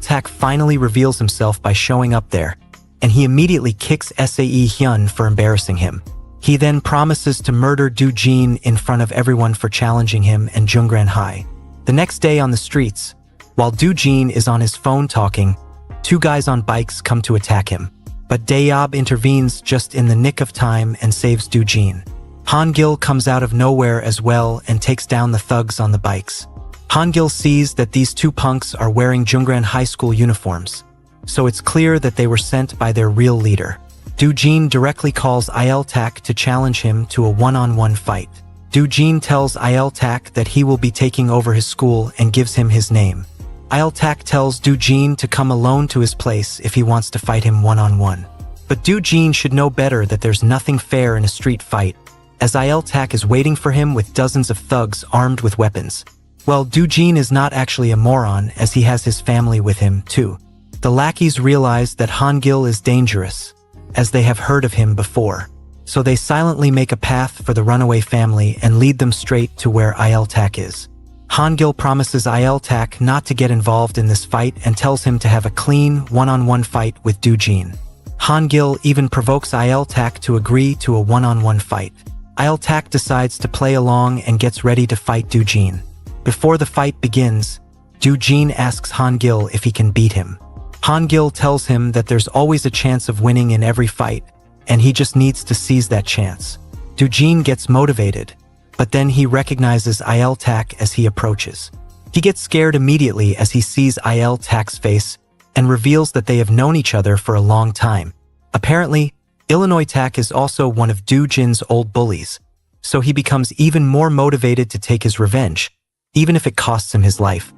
Speaker 1: Tak finally reveals himself by showing up there, and he immediately kicks Sae Hyun for embarrassing him. He then promises to murder Do-jin in front of everyone for challenging him and Jungran High. The next day on the streets, while Do-jin is on his phone talking, two guys on bikes come to attack him. But Daeyob intervenes just in the nick of time and saves Do-jin. Han-gil comes out of nowhere as well and takes down the thugs on the bikes. Han-gil sees that these two punks are wearing Jungran High School uniforms, so it's clear that they were sent by their real leader. Do-jin directly calls Tak to challenge him to a one-on-one fight. Do-jin tells Tak that he will be taking over his school and gives him his name. Tak tells Do-jin to come alone to his place if he wants to fight him one-on-one. But Do-jin should know better that there's nothing fair in a street fight, as Tak is waiting for him with dozens of thugs armed with weapons. Well, Do-jin is not actually a moron, as he has his family with him, too. The lackeys realize that Han-gil is dangerous, as they have heard of him before. So they silently make a path for the runaway family and lead them straight to where Tak is. Han-gil promises Tak not to get involved in this fight and tells him to have a clean, one-on-one fight with Do-jin. Han-gil even provokes Tak to agree to a one-on-one fight. Tak decides to play along and gets ready to fight Do-jin. Before the fight begins, Do-jin asks Han-gil if he can beat him. Han-gil tells him that there's always a chance of winning in every fight, and he just needs to seize that chance. Do-jin gets motivated, but then he recognizes Tak as he approaches. He gets scared immediately as he sees Tak's face and reveals that they have known each other for a long time. Apparently, Illinois Tak is also one of Do-jin's old bullies, so he becomes even more motivated to take his revenge, even if it costs him his life.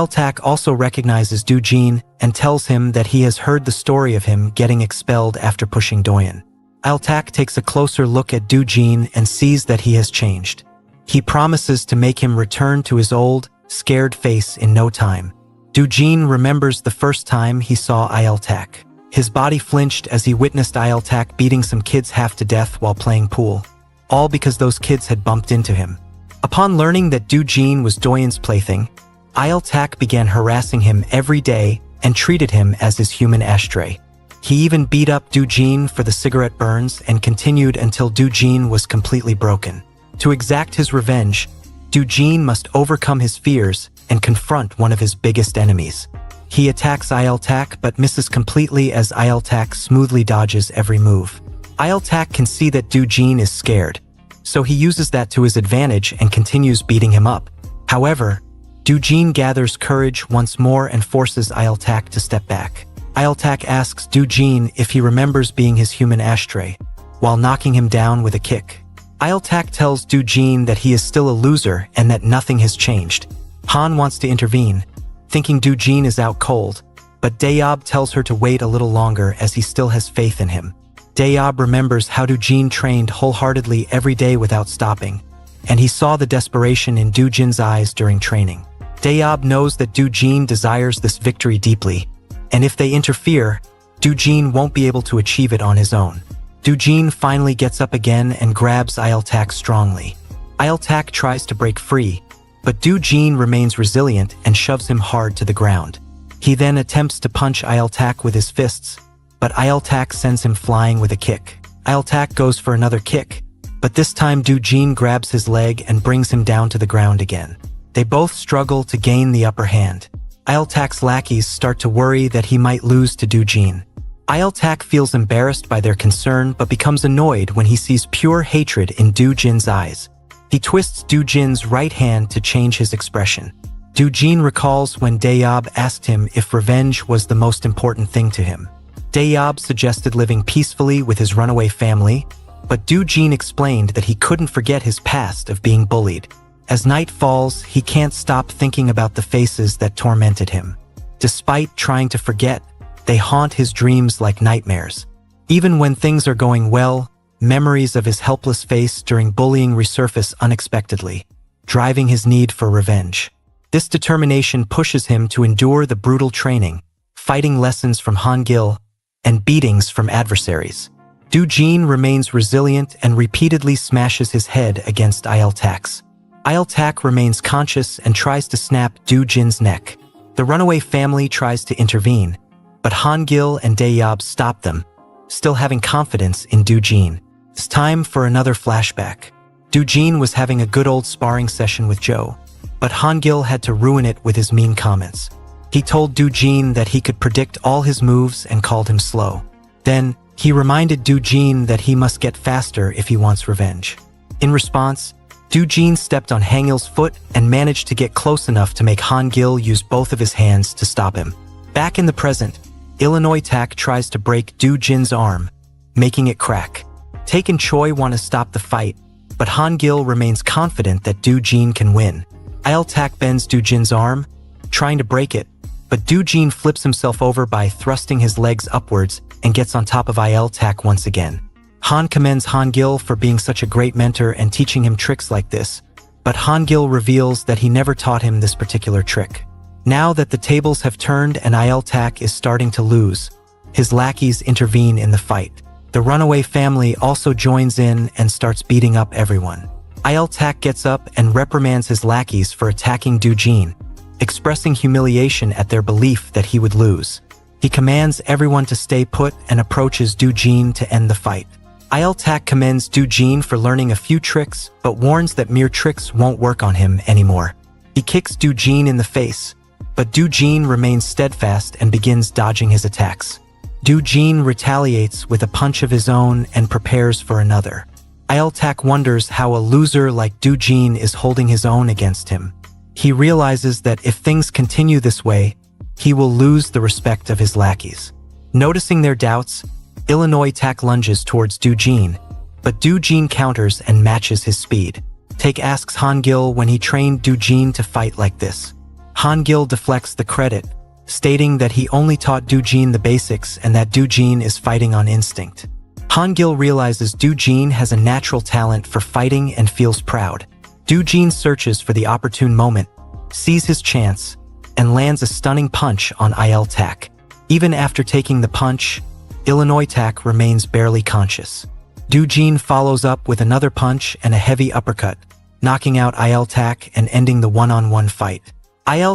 Speaker 1: Tak also recognizes Do-jin and tells him that he has heard the story of him getting expelled after pushing Doyen. Tak takes a closer look at Do-jin and sees that he has changed. He promises to make him return to his old, scared face in no time. Do-jin remembers the first time he saw Tak. His body flinched as he witnessed Tak beating some kids half to death while playing pool, all because those kids had bumped into him. Upon learning that Do-jin was Doyen's plaything, Tak began harassing him every day and treated him as his human ashtray. He even beat up Do-jin for the cigarette burns and continued until Do-jin was completely broken. To exact his revenge, Do-jin must overcome his fears and confront one of his biggest enemies. He attacks Tak but misses completely as Tak smoothly dodges every move. Tak can see that Do-jin is scared, so he uses that to his advantage and continues beating him up. However, Do-jin gathers courage once more and forces Tak to step back. Tak asks Do-jin if he remembers being his human ashtray, while knocking him down with a kick. Tak tells Do-jin that he is still a loser and that nothing has changed. Han wants to intervene, thinking Do-jin is out cold, but Daeyob tells her to wait a little longer as he still has faith in him. Daeyob remembers how Do-jin trained wholeheartedly every day without stopping, and he saw the desperation in Do-jin's eyes during training. Daeyob knows that Do-jin desires this victory deeply, and if they interfere, Do-jin won't be able to achieve it on his own. Do-jin finally gets up again and grabs Tak strongly. Tak tries to break free, but Do-jin remains resilient and shoves him hard to the ground. He then attempts to punch Tak with his fists, but Tak sends him flying with a kick. Tak goes for another kick, but this time Do-jin grabs his leg and brings him down to the ground again. They both struggle to gain the upper hand. Tak's lackeys start to worry that he might lose to Do-jin. Tak feels embarrassed by their concern but becomes annoyed when he sees pure hatred in Do-jin's eyes. He twists Do-jin's right hand to change his expression. Do-jin recalls when Daeyob asked him if revenge was the most important thing to him. Daeyob suggested living peacefully with his runaway family, but Do-jin explained that he couldn't forget his past of being bullied. As night falls, he can't stop thinking about the faces that tormented him. Despite trying to forget, they haunt his dreams like nightmares. Even when things are going well, memories of his helpless face during bullying resurface unexpectedly, driving his need for revenge. This determination pushes him to endure the brutal training, fighting lessons from Hangil, and beatings from adversaries. Do-jin remains resilient and repeatedly smashes his head against Tak. Tak remains conscious and tries to snap Do-jin's neck. The runaway family tries to intervene, but Hangil and Daeyob stop them, still having confidence in Do-jin. It's time for another flashback. Do-jin was having a good old sparring session with Joe, but Hangil had to ruin it with his mean comments. He told Do-jin that he could predict all his moves and called him slow. Then, he reminded Do-jin that he must get faster if he wants revenge. In response, Do-jin stepped on Hangil's foot and managed to get close enough to make Hangil use both of his hands to stop him. Back in the present, Tak tries to break Do-jin's arm, making it crack. Tak and Choi want to stop the fight, but Hangil remains confident that Do-jin can win. Tak bends Do-jin's arm, trying to break it, but Do-jin flips himself over by thrusting his legs upwards and gets on top of Tak once again. Han commends Hangil for being such a great mentor and teaching him tricks like this, but Hangil reveals that he never taught him this particular trick. Now that the tables have turned and Tak is starting to lose, his lackeys intervene in the fight. The runaway family also joins in and starts beating up everyone. Tak gets up and reprimands his lackeys for attacking Do-jin, expressing humiliation at their belief that he would lose. He commands everyone to stay put and approaches Do-jin to end the fight. Tak commends Do-jin for learning a few tricks, but warns that mere tricks won't work on him anymore. He kicks Do-jin in the face, but Do-jin remains steadfast and begins dodging his attacks. Do-jin retaliates with a punch of his own and prepares for another. Tak wonders how a loser like Do-jin is holding his own against him. He realizes that if things continue this way, he will lose the respect of his lackeys. Noticing their doubts, Tak lunges towards Do-jin, but Do-jin counters and matches his speed. Tak asks Hangil when he trained Do-jin to fight like this. Hangil deflects the credit, stating that he only taught Do-jin the basics and that Do-jin is fighting on instinct. Hangil realizes Do-jin has a natural talent for fighting and feels proud. Do-jin searches for the opportune moment, sees his chance, and lands a stunning punch on Tak. Even after taking the punch, Tak remains barely conscious. Do-jin follows up with another punch and a heavy uppercut, knocking out Tak and ending the one-on-one fight.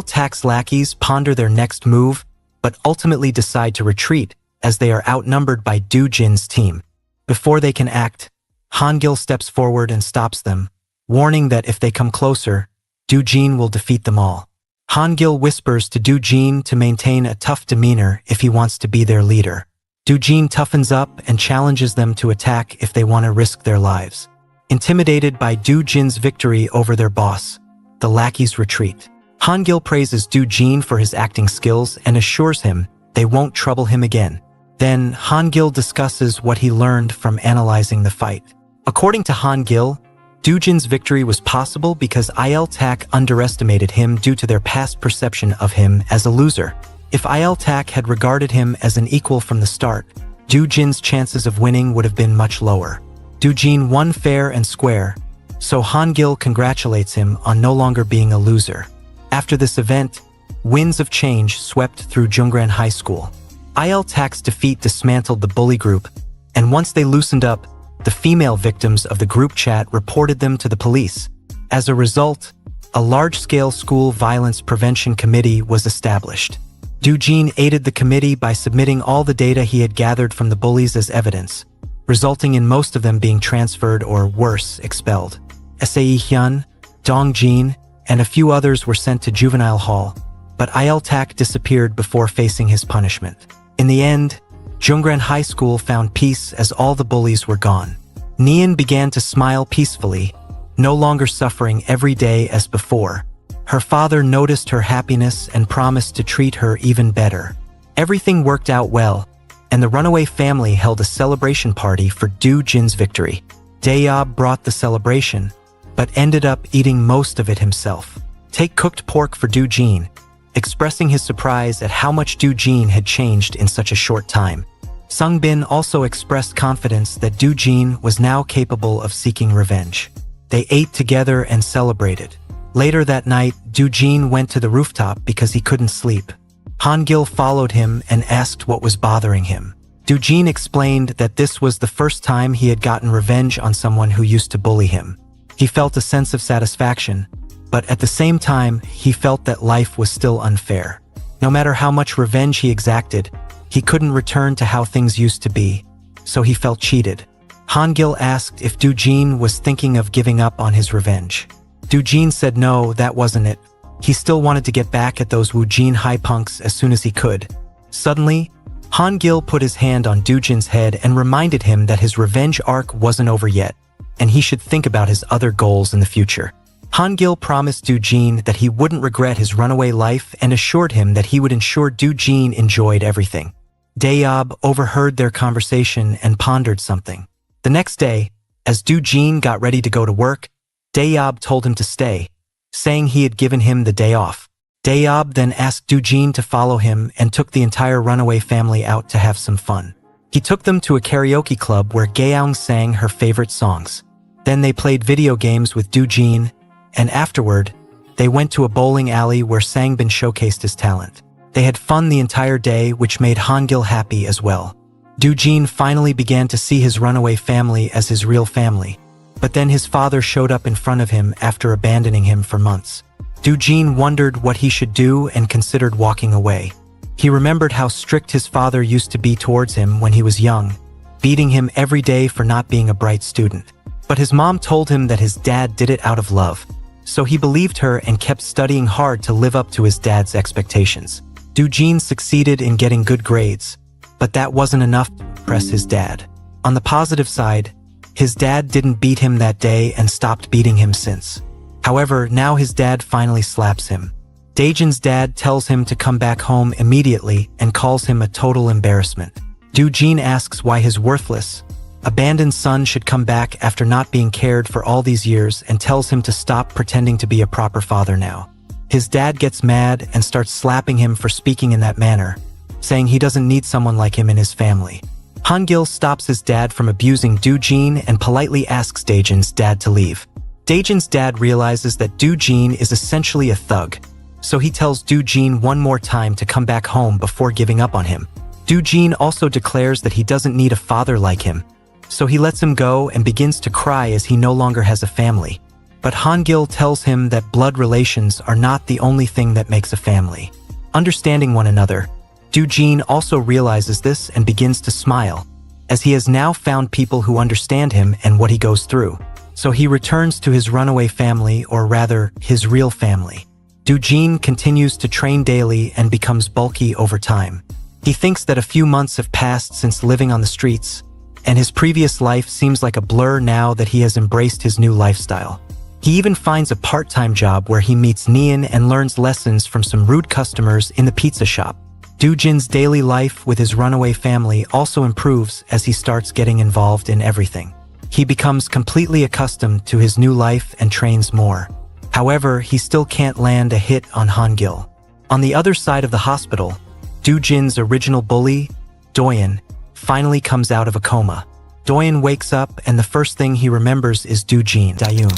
Speaker 1: Tak's lackeys ponder their next move, but ultimately decide to retreat as they are outnumbered by Do-jin's team. Before they can act, Hangil steps forward and stops them, warning that if they come closer, Do-jin will defeat them all. Hangil whispers to Do-jin to maintain a tough demeanor if he wants to be their leader. Do-jin toughens up and challenges them to attack if they want to risk their lives. Intimidated by Do-jin's victory over their boss, the lackeys retreat. Hangil praises Do-jin for his acting skills and assures him they won't trouble him again. Then, Hangil discusses what he learned from analyzing the fight. According to Hangil, Do-jin's victory was possible because Tak underestimated him due to their past perception of him as a loser. If Tak had regarded him as an equal from the start, Do-jin's chances of winning would have been much lower. Do-jin won fair and square, so Hangil congratulates him on no longer being a loser. After this event, winds of change swept through Jungran High School. Tak's defeat dismantled the bully group, and once they loosened up, the female victims of the group chat reported them to the police. As a result, a large-scale school violence prevention committee was established. Do-jin aided the committee by submitting all the data he had gathered from the bullies as evidence, resulting in most of them being transferred or, worse, expelled. Sae Hyun, Dong-jin, and a few others were sent to juvenile hall, but Tak disappeared before facing his punishment. In the end, Jungran High School found peace as all the bullies were gone. Nian began to smile peacefully, no longer suffering every day as before. Her father noticed her happiness and promised to treat her even better. Everything worked out well, and the runaway family held a celebration party for Do Jin's victory. Dayob brought the celebration, but ended up eating most of it himself. Take cooked pork for Do Jin, expressing his surprise at how much Do Jin had changed in such a short time. Sung Bin also expressed confidence that Do Jin was now capable of seeking revenge. They ate together and celebrated. Later that night, Do Jin went to the rooftop because he couldn't sleep. Hangil followed him and asked what was bothering him. Do Jin explained that this was the first time he had gotten revenge on someone who used to bully him. He felt a sense of satisfaction, but at the same time, he felt that life was still unfair. No matter how much revenge he exacted, he couldn't return to how things used to be, so he felt cheated. Hangil asked if Do Jin was thinking of giving up on his revenge. Do Jin said no, that wasn't it. He still wanted to get back at those Woojin high punks as soon as he could. Suddenly, Hangil put his hand on Do Jin's head and reminded him that his revenge arc wasn't over yet, and he should think about his other goals in the future. Hangil promised Do Jin that he wouldn't regret his runaway life and assured him that he would ensure Do Jin enjoyed everything. Dayob overheard their conversation and pondered something. The next day, as Do Jin got ready to go to work, Dayob told him to stay, saying he had given him the day off. Dayob then asked Do Jin to follow him and took the entire runaway family out to have some fun. He took them to a karaoke club where Gaeong sang her favorite songs. Then they played video games with Do Jin, and afterward, they went to a bowling alley where Sangbin showcased his talent. They had fun the entire day, which made Hangil happy as well. Do Jin finally began to see his runaway family as his real family, but then his father showed up in front of him after abandoning him for months. Do Jin wondered what he should do and considered walking away. He remembered how strict his father used to be towards him when he was young, beating him every day for not being a bright student. But his mom told him that his dad did it out of love, so he believed her and kept studying hard to live up to his dad's expectations. Do Jin succeeded in getting good grades, but that wasn't enough to impress his dad. On the positive side, his dad didn't beat him that day and stopped beating him since. However, now his dad finally slaps him. Daejin's dad tells him to come back home immediately and calls him a total embarrassment. Do Jin asks why his worthless, abandoned son should come back after not being cared for all these years and tells him to stop pretending to be a proper father now. His dad gets mad and starts slapping him for speaking in that manner, saying he doesn't need someone like him in his family. Hangil stops his dad from abusing Do Jin and politely asks Daejin's dad to leave. Daejin's dad realizes that Do Jin is essentially a thug, so he tells Do Jin one more time to come back home before giving up on him. Do Jin also declares that he doesn't need a father like him, so he lets him go and begins to cry as he no longer has a family. But Hangil tells him that blood relations are not the only thing that makes a family. Understanding one another, Do Jin also realizes this and begins to smile, as he has now found people who understand him and what he goes through. So he returns to his runaway family, or rather, his real family. Do Jin continues to train daily and becomes bulky over time. He thinks that a few months have passed since living on the streets, and his previous life seems like a blur now that he has embraced his new lifestyle. He even finds a part-time job where he meets Nian and learns lessons from some rude customers in the pizza shop. Do Jin's daily life with his runaway family also improves as he starts getting involved in everything. He becomes completely accustomed to his new life and trains more. However, he still can't land a hit on Hangil. On the other side of the hospital, Do Jin's original bully, Doyen, finally comes out of a coma. Doyen wakes up and the first thing he remembers is Do Jin, Dayun,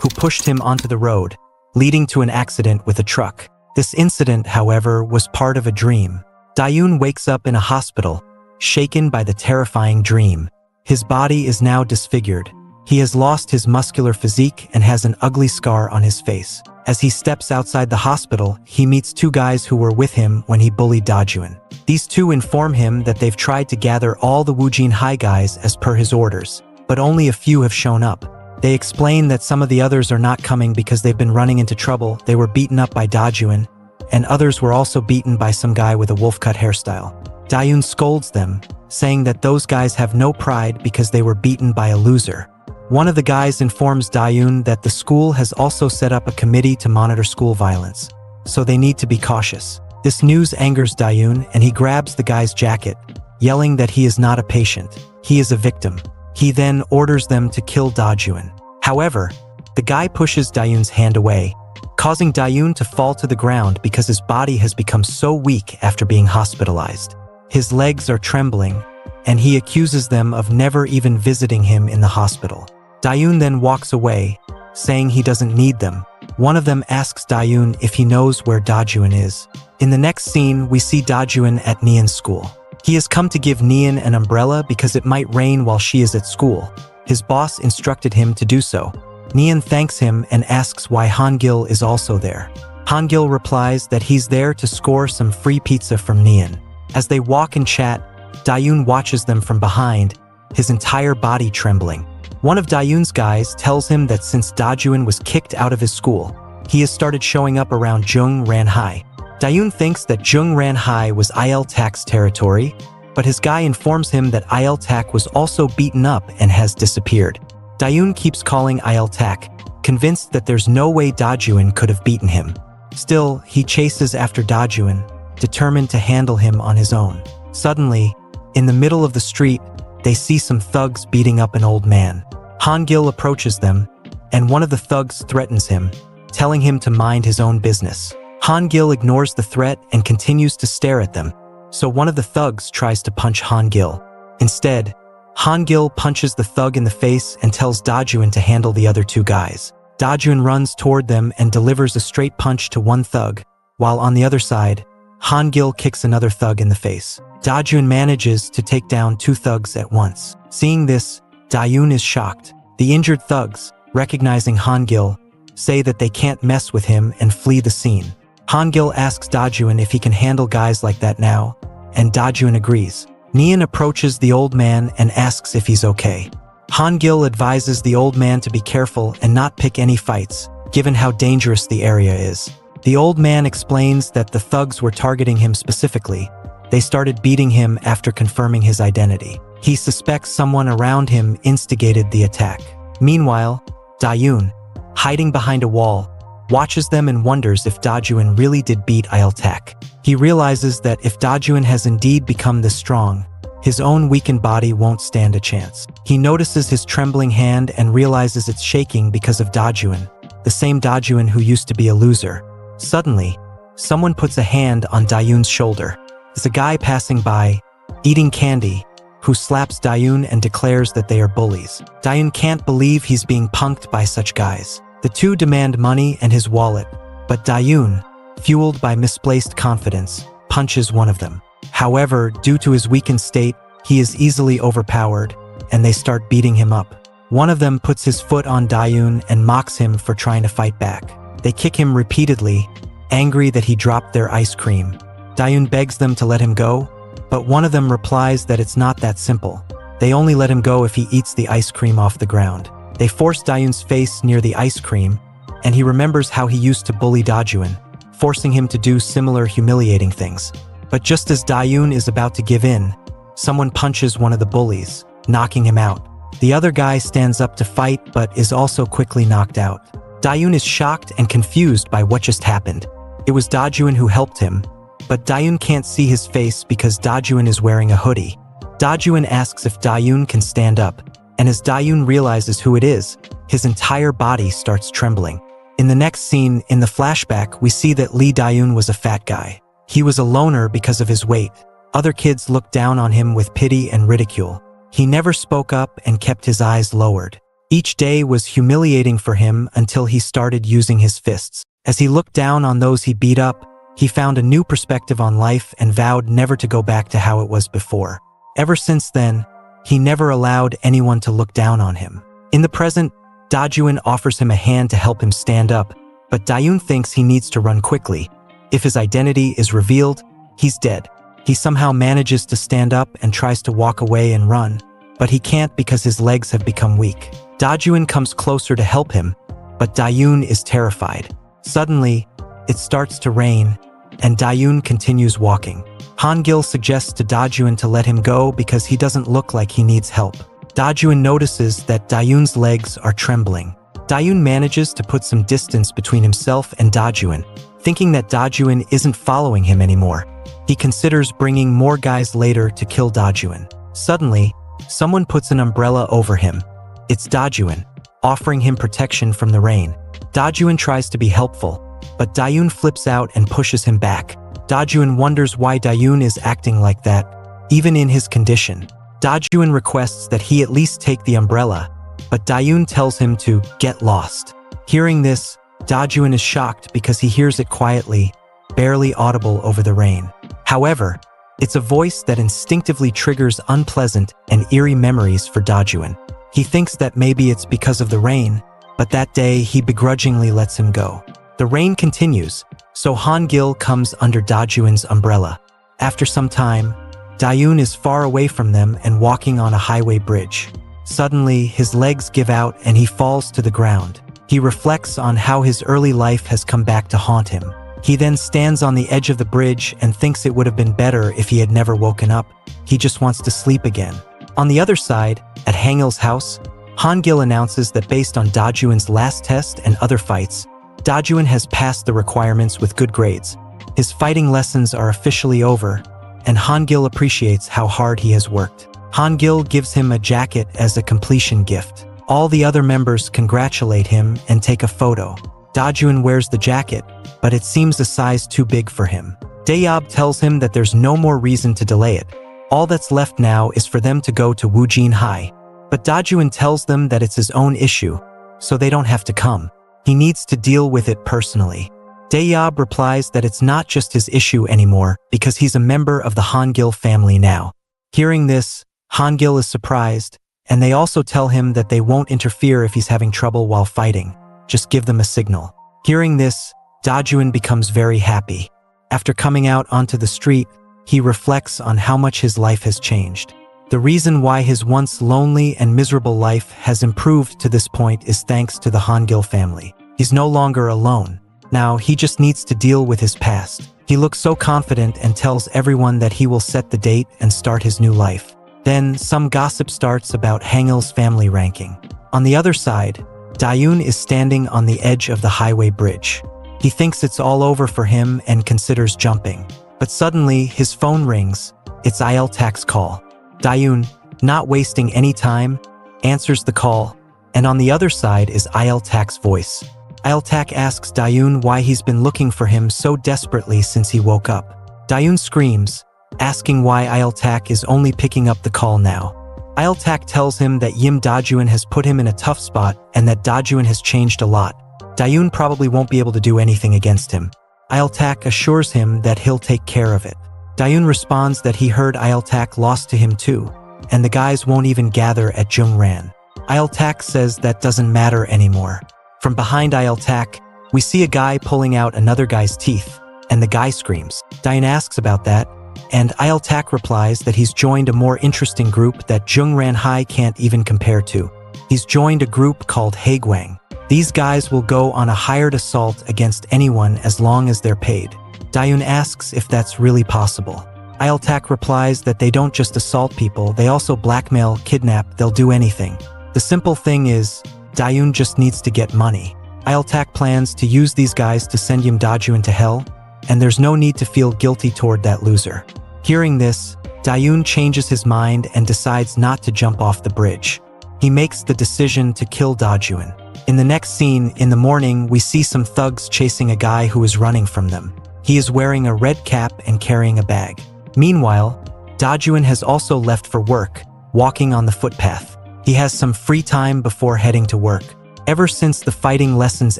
Speaker 1: who pushed him onto the road, leading to an accident with a truck. This incident, however, was part of a dream. Dayun wakes up in a hospital, shaken by the terrifying dream. His body is now disfigured. He has lost his muscular physique and has an ugly scar on his face. As he steps outside the hospital, he meets two guys who were with him when he bullied Dajuan. These two inform him that they've tried to gather all the Woojin High guys as per his orders, but only a few have shown up. They explain that some of the others are not coming because they've been running into trouble. They were beaten up by Dajuan, and others were also beaten by some guy with a wolf-cut hairstyle. Dayun scolds them, saying that those guys have no pride because they were beaten by a loser. One of the guys informs Dayun that the school has also set up a committee to monitor school violence, so they need to be cautious. This news angers Dayun and he grabs the guy's jacket, yelling that he is not a patient, he is a victim. He then orders them to kill Dayun. However, the guy pushes Dayun's hand away, causing Dayun to fall to the ground because his body has become so weak after being hospitalized. His legs are trembling, and he accuses them of never even visiting him in the hospital. Dayun then walks away, saying he doesn't need them. One of them asks Dayun if he knows where Dayun is. In the next scene, we see Dayun at Nian's school. He has come to give Nian an umbrella because it might rain while she is at school. His boss instructed him to do so. Nian thanks him and asks why Hangil is also there. Hangil replies that he's there to score some free pizza from Nian. As they walk and chat, Dayun watches them from behind, his entire body trembling. One of Dayun's guys tells him that since Dayun was kicked out of his school, he has started showing up around Jung Ranhai. Dayun thinks that Jung Ranhai was Il-tak's territory, but his guy informs him that Il-tak was also beaten up and has disappeared. Dayun keeps calling Il-tak, convinced that there's no way Dayun could have beaten him. Still, he chases after Dayun, determined to handle him on his own. Suddenly, in the middle of the street, they see some thugs beating up an old man. Hangil approaches them, and one of the thugs threatens him, telling him to mind his own business. Hangil ignores the threat and continues to stare at them, so one of the thugs tries to punch Hangil. Instead, Hangil punches the thug in the face and tells Dayun to handle the other two guys. Dayun runs toward them and delivers a straight punch to one thug, while on the other side, Hangil kicks another thug in the face. Dayun manages to take down two thugs at once. Seeing this, Dayun is shocked. The injured thugs, recognizing Hangil, say that they can't mess with him and flee the scene. Hangil asks Dayun if he can handle guys like that now, and Dayun agrees. Nian approaches the old man and asks if he's okay. Hangil advises the old man to be careful and not pick any fights, given how dangerous the area is. The old man explains that the thugs were targeting him specifically. They started beating him after confirming his identity. He suspects someone around him instigated the attack. Meanwhile, Dayun, hiding behind a wall, watches them and wonders if Dayun really did beat Il-tak. He realizes that if Dayun has indeed become this strong, his own weakened body won't stand a chance. He notices his trembling hand and realizes it's shaking because of Dayun, the same Dayun who used to be a loser. Suddenly, someone puts a hand on Dayun's shoulder. There's a guy passing by, eating candy, who slaps Dayun and declares that they are bullies. Dayun can't believe he's being punked by such guys. The two demand money and his wallet, but Dayun, fueled by misplaced confidence, punches one of them. However, due to his weakened state, he is easily overpowered, and they start beating him up. One of them puts his foot on Dayun and mocks him for trying to fight back. They kick him repeatedly, angry that he dropped their ice cream. Dayun begs them to let him go, but one of them replies that it's not that simple. They only let him go if he eats the ice cream off the ground. They force Dayun's face near the ice cream, and he remembers how he used to bully Dayun, forcing him to do similar humiliating things. But just as Dayun is about to give in, someone punches one of the bullies, knocking him out. The other guy stands up to fight but is also quickly knocked out. Dayun is shocked and confused by what just happened. It was Dayun who helped him, but Dayun can't see his face because Dayun is wearing a hoodie. Dayun asks if Dayun can stand up, and as Dayun realizes who it is, his entire body starts trembling. In the next scene, in the flashback, we see that Lee Dayun was a fat guy. He was a loner because of his weight. Other kids looked down on him with pity and ridicule. He never spoke up and kept his eyes lowered. Each day was humiliating for him until he started using his fists. As he looked down on those he beat up, he found a new perspective on life and vowed never to go back to how it was before. Ever since then, he never allowed anyone to look down on him. In the present, Dayun offers him a hand to help him stand up, but Dayun thinks he needs to run quickly. If his identity is revealed, he's dead. He somehow manages to stand up and tries to walk away and run, but he can't because his legs have become weak. Dayun comes closer to help him, but Dayun is terrified. Suddenly, it starts to rain, and Dayun continues walking. Hangil suggests to Dajun to let him go because he doesn't look like he needs help. Dajun notices that Dayun's legs are trembling. Dayun manages to put some distance between himself and Dajun, thinking that Dajun isn't following him anymore. He considers bringing more guys later to kill Dajun. Suddenly, someone puts an umbrella over him. It's Dajun, offering him protection from the rain. Dajun tries to be helpful, but Dayun flips out and pushes him back. Dajun wonders why Dayun is acting like that, even in his condition. Dajun requests that he at least take the umbrella, but Dayun tells him to get lost. Hearing this, Dajun is shocked because he hears it quietly, barely audible over the rain. However, it's a voice that instinctively triggers unpleasant and eerie memories for Dajun. He thinks that maybe it's because of the rain, but that day he begrudgingly lets him go. The rain continues, so Hangil comes under Dajun's umbrella. After some time, Dayun is far away from them and walking on a highway bridge. Suddenly, his legs give out and he falls to the ground. He reflects on how his early life has come back to haunt him. He then stands on the edge of the bridge and thinks it would have been better if he had never woken up. He just wants to sleep again. On the other side, at Hangil's house, Hangil announces that based on Dajun's last test and other fights, Dajun has passed the requirements with good grades. His fighting lessons are officially over, and Hangil appreciates how hard he has worked. Hangil gives him a jacket as a completion gift. All the other members congratulate him and take a photo. Dajun wears the jacket, but it seems a size too big for him. Dayob tells him that there's no more reason to delay it. All that's left now is for them to go to Wujin High. But Dajun tells them that it's his own issue, so they don't have to come. He needs to deal with it personally. Dayob replies that it's not just his issue anymore because he's a member of the Hangil family now. Hearing this, Hangil is surprised, and they also tell him that they won't interfere if he's having trouble while fighting. Just give them a signal. Hearing this, Dajun becomes very happy. After coming out onto the street, he reflects on how much his life has changed. The reason why his once lonely and miserable life has improved to this point is thanks to the Hangil family. He's no longer alone. Now he just needs to deal with his past. He looks so confident and tells everyone that he will set the date and start his new life. Then some gossip starts about Hangil's family ranking. On the other side, Dayun is standing on the edge of the highway bridge. He thinks it's all over for him and considers jumping. But suddenly his phone rings. It's Ayeltak's call. Dayun, not wasting any time, answers the call, and on the other side is Ayeltak's voice. Ayeltak asks Dayun why he's been looking for him so desperately since he woke up. Dayun screams, asking why Ayeltak is only picking up the call now. Ayeltak tells him that Yim Dajun has put him in a tough spot and that Dajun has changed a lot. Dayun probably won't be able to do anything against him. Ayeltak assures him that he'll take care of it. Dayun responds that he heard Ayeltak lost to him too, and the guys won't even gather at Jungran. Ayeltak says that doesn't matter anymore. From behind Ayeltak, we see a guy pulling out another guy's teeth, and the guy screams. Dayun asks about that, and Ayeltak replies that he's joined a more interesting group that Jungran High can't even compare to. He's joined a group called Haegwang. These guys will go on a hired assault against anyone as long as they're paid. Dayun asks if that's really possible. Ayeltak replies that they don't just assault people, they also blackmail, kidnap, they'll do anything. The simple thing is, Dayun just needs to get money. Ayeltak plans to use these guys to send Yim Dajun to hell, and there's no need to feel guilty toward that loser. Hearing this, Dayun changes his mind and decides not to jump off the bridge. He makes the decision to kill Dajun. In the next scene, in the morning, we see some thugs chasing a guy who is running from them. He is wearing a red cap and carrying a bag. Meanwhile, Dajun has also left for work, walking on the footpath. He has some free time before heading to work. Ever since the fighting lessons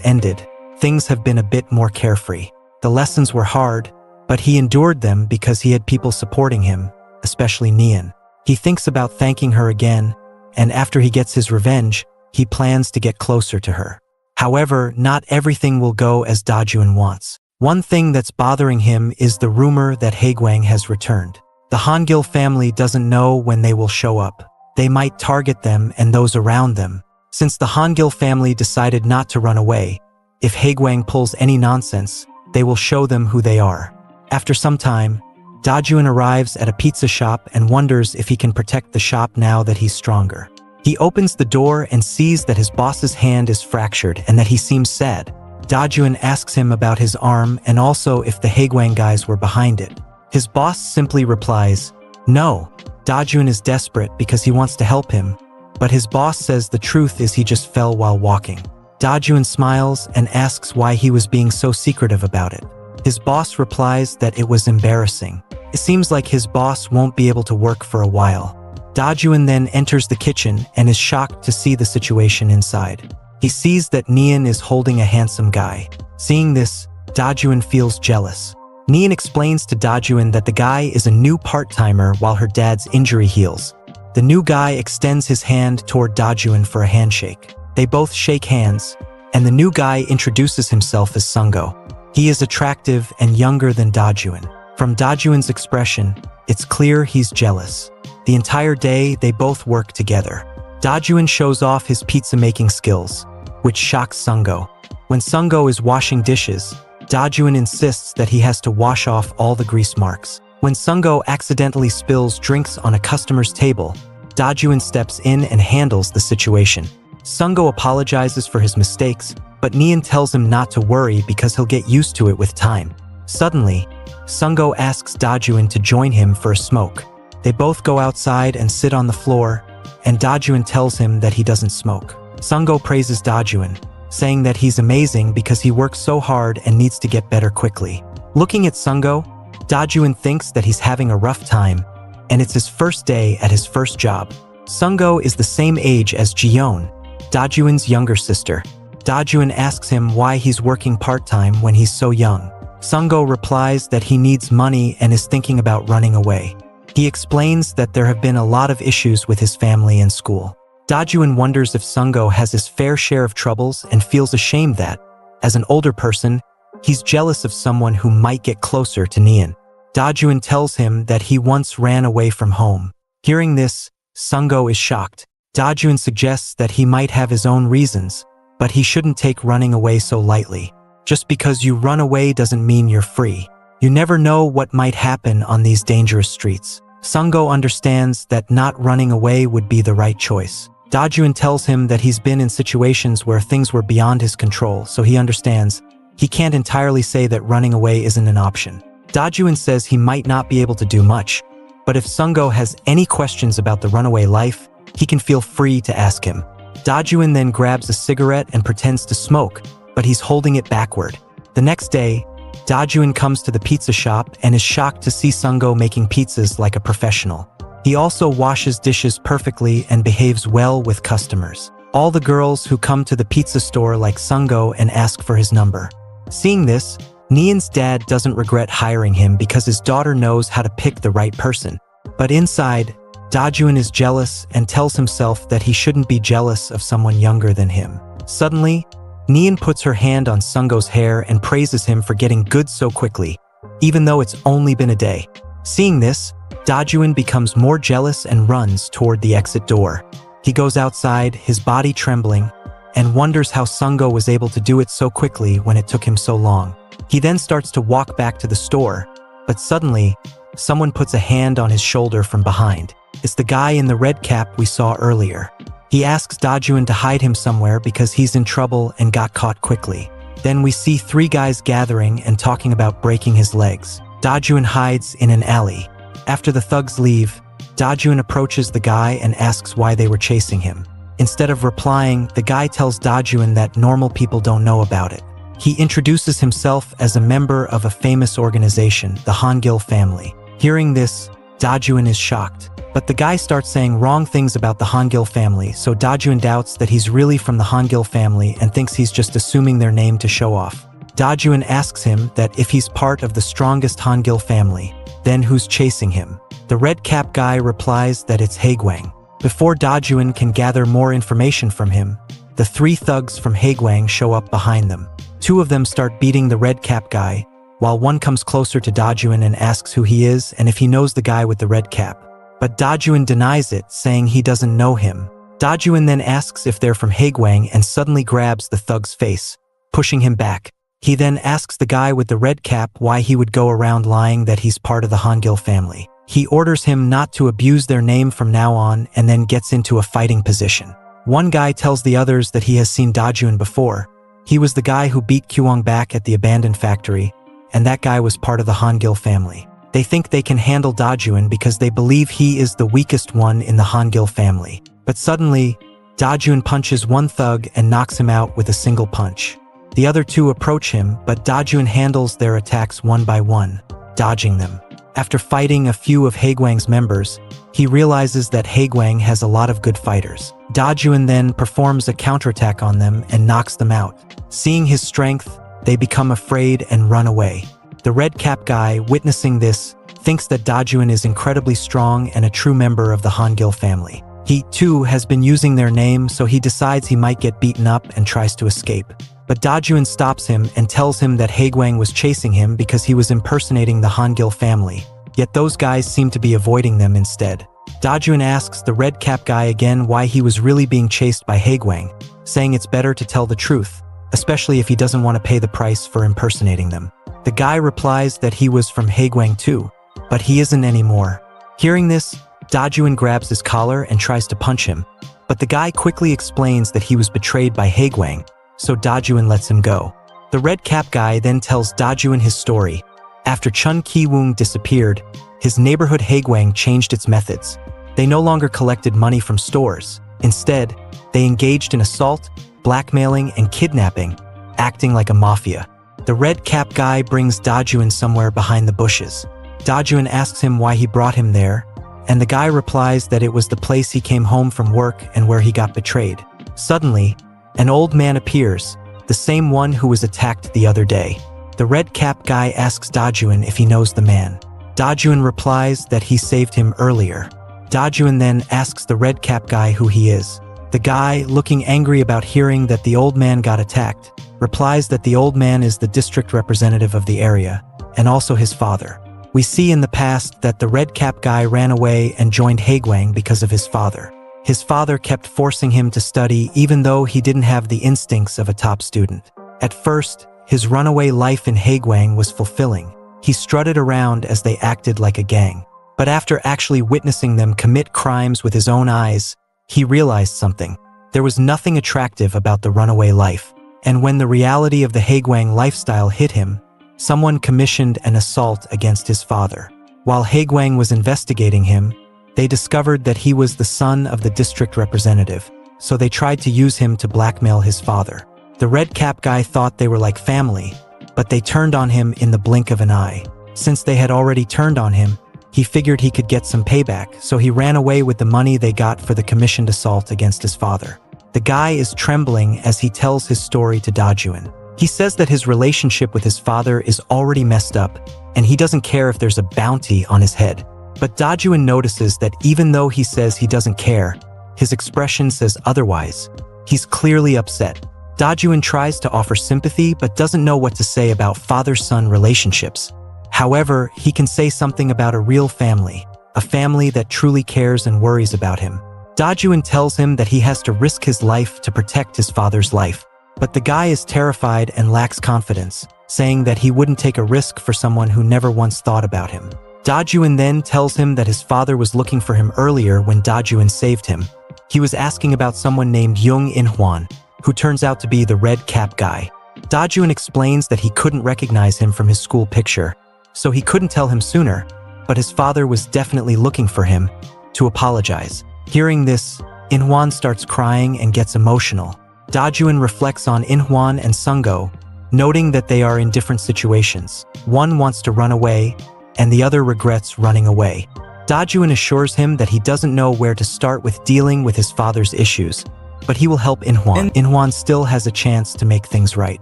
Speaker 1: ended, things have been a bit more carefree. The lessons were hard, but he endured them because he had people supporting him, especially Nian. He thinks about thanking her again, and after he gets his revenge, he plans to get closer to her. However, not everything will go as Dajun wants. One thing that's bothering him is the rumor that Haegwang has returned. The Hangil family doesn't know when they will show up. They might target them and those around them. Since the Hangil family decided not to run away, if Haegwang pulls any nonsense, they will show them who they are. After some time, Dajuin arrives at a pizza shop and wonders if he can protect the shop now that he's stronger. He opens the door and sees that his boss's hand is fractured and that he seems sad. Dajuin asks him about his arm and also if the Haegwang guys were behind it. His boss simply replies, "No." Dajuin is desperate because he wants to help him, but his boss says the truth is he just fell while walking. Dajuin smiles and asks why he was being so secretive about it. His boss replies that it was embarrassing. It seems like his boss won't be able to work for a while. Dajuin then enters the kitchen and is shocked to see the situation inside. He sees that Nian is holding a handsome guy. Seeing this, Dajuin feels jealous. Nian explains to Dajuin that the guy is a new part-timer while her dad's injury heals. The new guy extends his hand toward Dajuin for a handshake. They both shake hands, and the new guy introduces himself as Sungo. He is attractive and younger than Dajuin. From Dajuin's expression, it's clear he's jealous. The entire day, they both work together. Dajuin shows off his pizza-making skills, which shocks Sungo. When Sungo is washing dishes, Dajuin insists that he has to wash off all the grease marks. When Sungo accidentally spills drinks on a customer's table, Dajuin steps in and handles the situation. Sungo apologizes for his mistakes, but Nian tells him not to worry because he'll get used to it with time. Suddenly, Sungo asks Dajuin to join him for a smoke. They both go outside and sit on the floor, and Dajuin tells him that he doesn't smoke. Sungo praises Dajuin, saying that he's amazing because he works so hard and needs to get better quickly. Looking at Sungo, Dajuin thinks that he's having a rough time, and it's his first day at his first job. Sungo is the same age as Jiyeon, Dajuin's younger sister. Dajuin asks him why he's working part-time when he's so young. Sungo replies that he needs money and is thinking about running away. He explains that there have been a lot of issues with his family and school. Dajuin wonders if Sungo has his fair share of troubles and feels ashamed that, as an older person, he's jealous of someone who might get closer to Nian. Dajuin tells him that he once ran away from home. Hearing this, Sungo is shocked. Dajuin suggests that he might have his own reasons, but he shouldn't take running away so lightly. Just because you run away doesn't mean you're free. You never know what might happen on these dangerous streets. Sungo understands that not running away would be the right choice. Dajuin tells him that he's been in situations where things were beyond his control, so he understands he can't entirely say that running away isn't an option. Dajuin says he might not be able to do much, but if Sungo has any questions about the runaway life, he can feel free to ask him. Dajuin then grabs a cigarette and pretends to smoke, but he's holding it backward. The next day, Dajuin comes to the pizza shop and is shocked to see Sungo making pizzas like a professional. He also washes dishes perfectly and behaves well with customers. All the girls who come to the pizza store like Sungo and ask for his number. Seeing this, Nian's dad doesn't regret hiring him because his daughter knows how to pick the right person. But inside, Dajuin is jealous and tells himself that he shouldn't be jealous of someone younger than him. Suddenly, Nian puts her hand on Sungo's hair and praises him for getting good so quickly, even though it's only been a day. Seeing this, Dajuin becomes more jealous and runs toward the exit door. He goes outside, his body trembling, and wonders how Sungo was able to do it so quickly when it took him so long. He then starts to walk back to the store, but suddenly, someone puts a hand on his shoulder from behind. It's the guy in the red cap we saw earlier. He asks Dajuin to hide him somewhere because he's in trouble and got caught quickly. Then we see three guys gathering and talking about breaking his legs. Dajuin hides in an alley. After the thugs leave, Dajuin approaches the guy and asks why they were chasing him. Instead of replying, the guy tells Dajuin that normal people don't know about it. He introduces himself as a member of a famous organization, the Hangil family. Hearing this, Dajuin is shocked. But the guy starts saying wrong things about the Hangil family, so Dajuin doubts that he's really from the Hangil family and thinks he's just assuming their name to show off. Dajuin asks him that if he's part of the strongest Hangil family, then who's chasing him? The red cap guy replies that it's Haegwang. Before Dajuin can gather more information from him, the three thugs from Haegwang show up behind them. Two of them start beating the red cap guy, while one comes closer to Dajuin and asks who he is and if he knows the guy with the red cap. But Dajuin denies it, saying he doesn't know him. Dajuin then asks if they're from Haegwang and suddenly grabs the thug's face, pushing him back. He then asks the guy with the red cap why he would go around lying that he's part of the Hangul family. He orders him not to abuse their name from now on and then gets into a fighting position. One guy tells the others that he has seen Dajun before. He was the guy who beat Kyuwang back at the abandoned factory, and that guy was part of the Hangul family. They think they can handle Dajun because they believe he is the weakest one in the Hangul family. But suddenly, Dajun punches one thug and knocks him out with a single punch. The other two approach him, but Dajun handles their attacks one by one, dodging them. After fighting a few of Haegwang's members, he realizes that Haegwang has a lot of good fighters. Dajun then performs a counterattack on them and knocks them out. Seeing his strength, they become afraid and run away. The red cap guy, witnessing this, thinks that Dajun is incredibly strong and a true member of the Hangul family. He, too, has been using their name, so he decides he might get beaten up and tries to escape. But Dajun stops him and tells him that Haegwang was chasing him because he was impersonating the Hangul family. Yet those guys seem to be avoiding them instead. Dajun asks the red cap guy again why he was really being chased by Haegwang, saying it's better to tell the truth, especially if he doesn't want to pay the price for impersonating them. The guy replies that he was from Haegwang too, but he isn't anymore. Hearing this, Dajun grabs his collar and tries to punch him, but the guy quickly explains that he was betrayed by Haegwang, so Dajun lets him go. The red cap guy then tells Dajun his story. After Chun Ki-woong disappeared, his neighborhood Haegwang changed its methods. They no longer collected money from stores. Instead, they engaged in assault, blackmailing, and kidnapping, acting like a mafia. The red cap guy brings Dajun somewhere behind the bushes. Dajun asks him why he brought him there, and the guy replies that it was the place he came home from work and where he got betrayed. Suddenly, an old man appears, the same one who was attacked the other day. The red cap guy asks Dajun if he knows the man. Dajun replies that he saved him earlier. Dajun then asks the red cap guy who he is. The guy, looking angry about hearing that the old man got attacked, replies that the old man is the district representative of the area, and also his father. We see in the past that the red cap guy ran away and joined Haegwang because of his father. His father kept forcing him to study even though he didn't have the instincts of a top student. At first, his runaway life in Haegwang was fulfilling. He strutted around as they acted like a gang. But after actually witnessing them commit crimes with his own eyes, he realized something. There was nothing attractive about the runaway life. And when the reality of the Haegwang lifestyle hit him, someone commissioned an assault against his father. While Haegwang was investigating him, they discovered that he was the son of the district representative, so they tried to use him to blackmail his father. The red cap guy thought they were like family, but they turned on him in the blink of an eye. Since they had already turned on him, he figured he could get some payback, so he ran away with the money they got for the commissioned assault against his father. The guy is trembling as he tells his story to Dajun. He says that his relationship with his father is already messed up, and he doesn't care if there's a bounty on his head. But Dajun notices that even though he says he doesn't care, his expression says otherwise. He's clearly upset. Dajun tries to offer sympathy but doesn't know what to say about father-son relationships. However, he can say something about a real family, a family that truly cares and worries about him. Dajun tells him that he has to risk his life to protect his father's life. But the guy is terrified and lacks confidence, saying that he wouldn't take a risk for someone who never once thought about him. Dajun then tells him that his father was looking for him earlier when Dajun saved him. He was asking about someone named Jung In-hwan, who turns out to be the red cap guy. Dajun explains that he couldn't recognize him from his school picture, so he couldn't tell him sooner, but his father was definitely looking for him to apologize. Hearing this, In-hwan starts crying and gets emotional. Dajun reflects on In-hwan and Sungo, noting that they are in different situations. One wants to run away, and the other regrets running away. Dajun assures him that he doesn't know where to start with dealing with his father's issues, but he will help In-hwan. In-hwan still has a chance to make things right.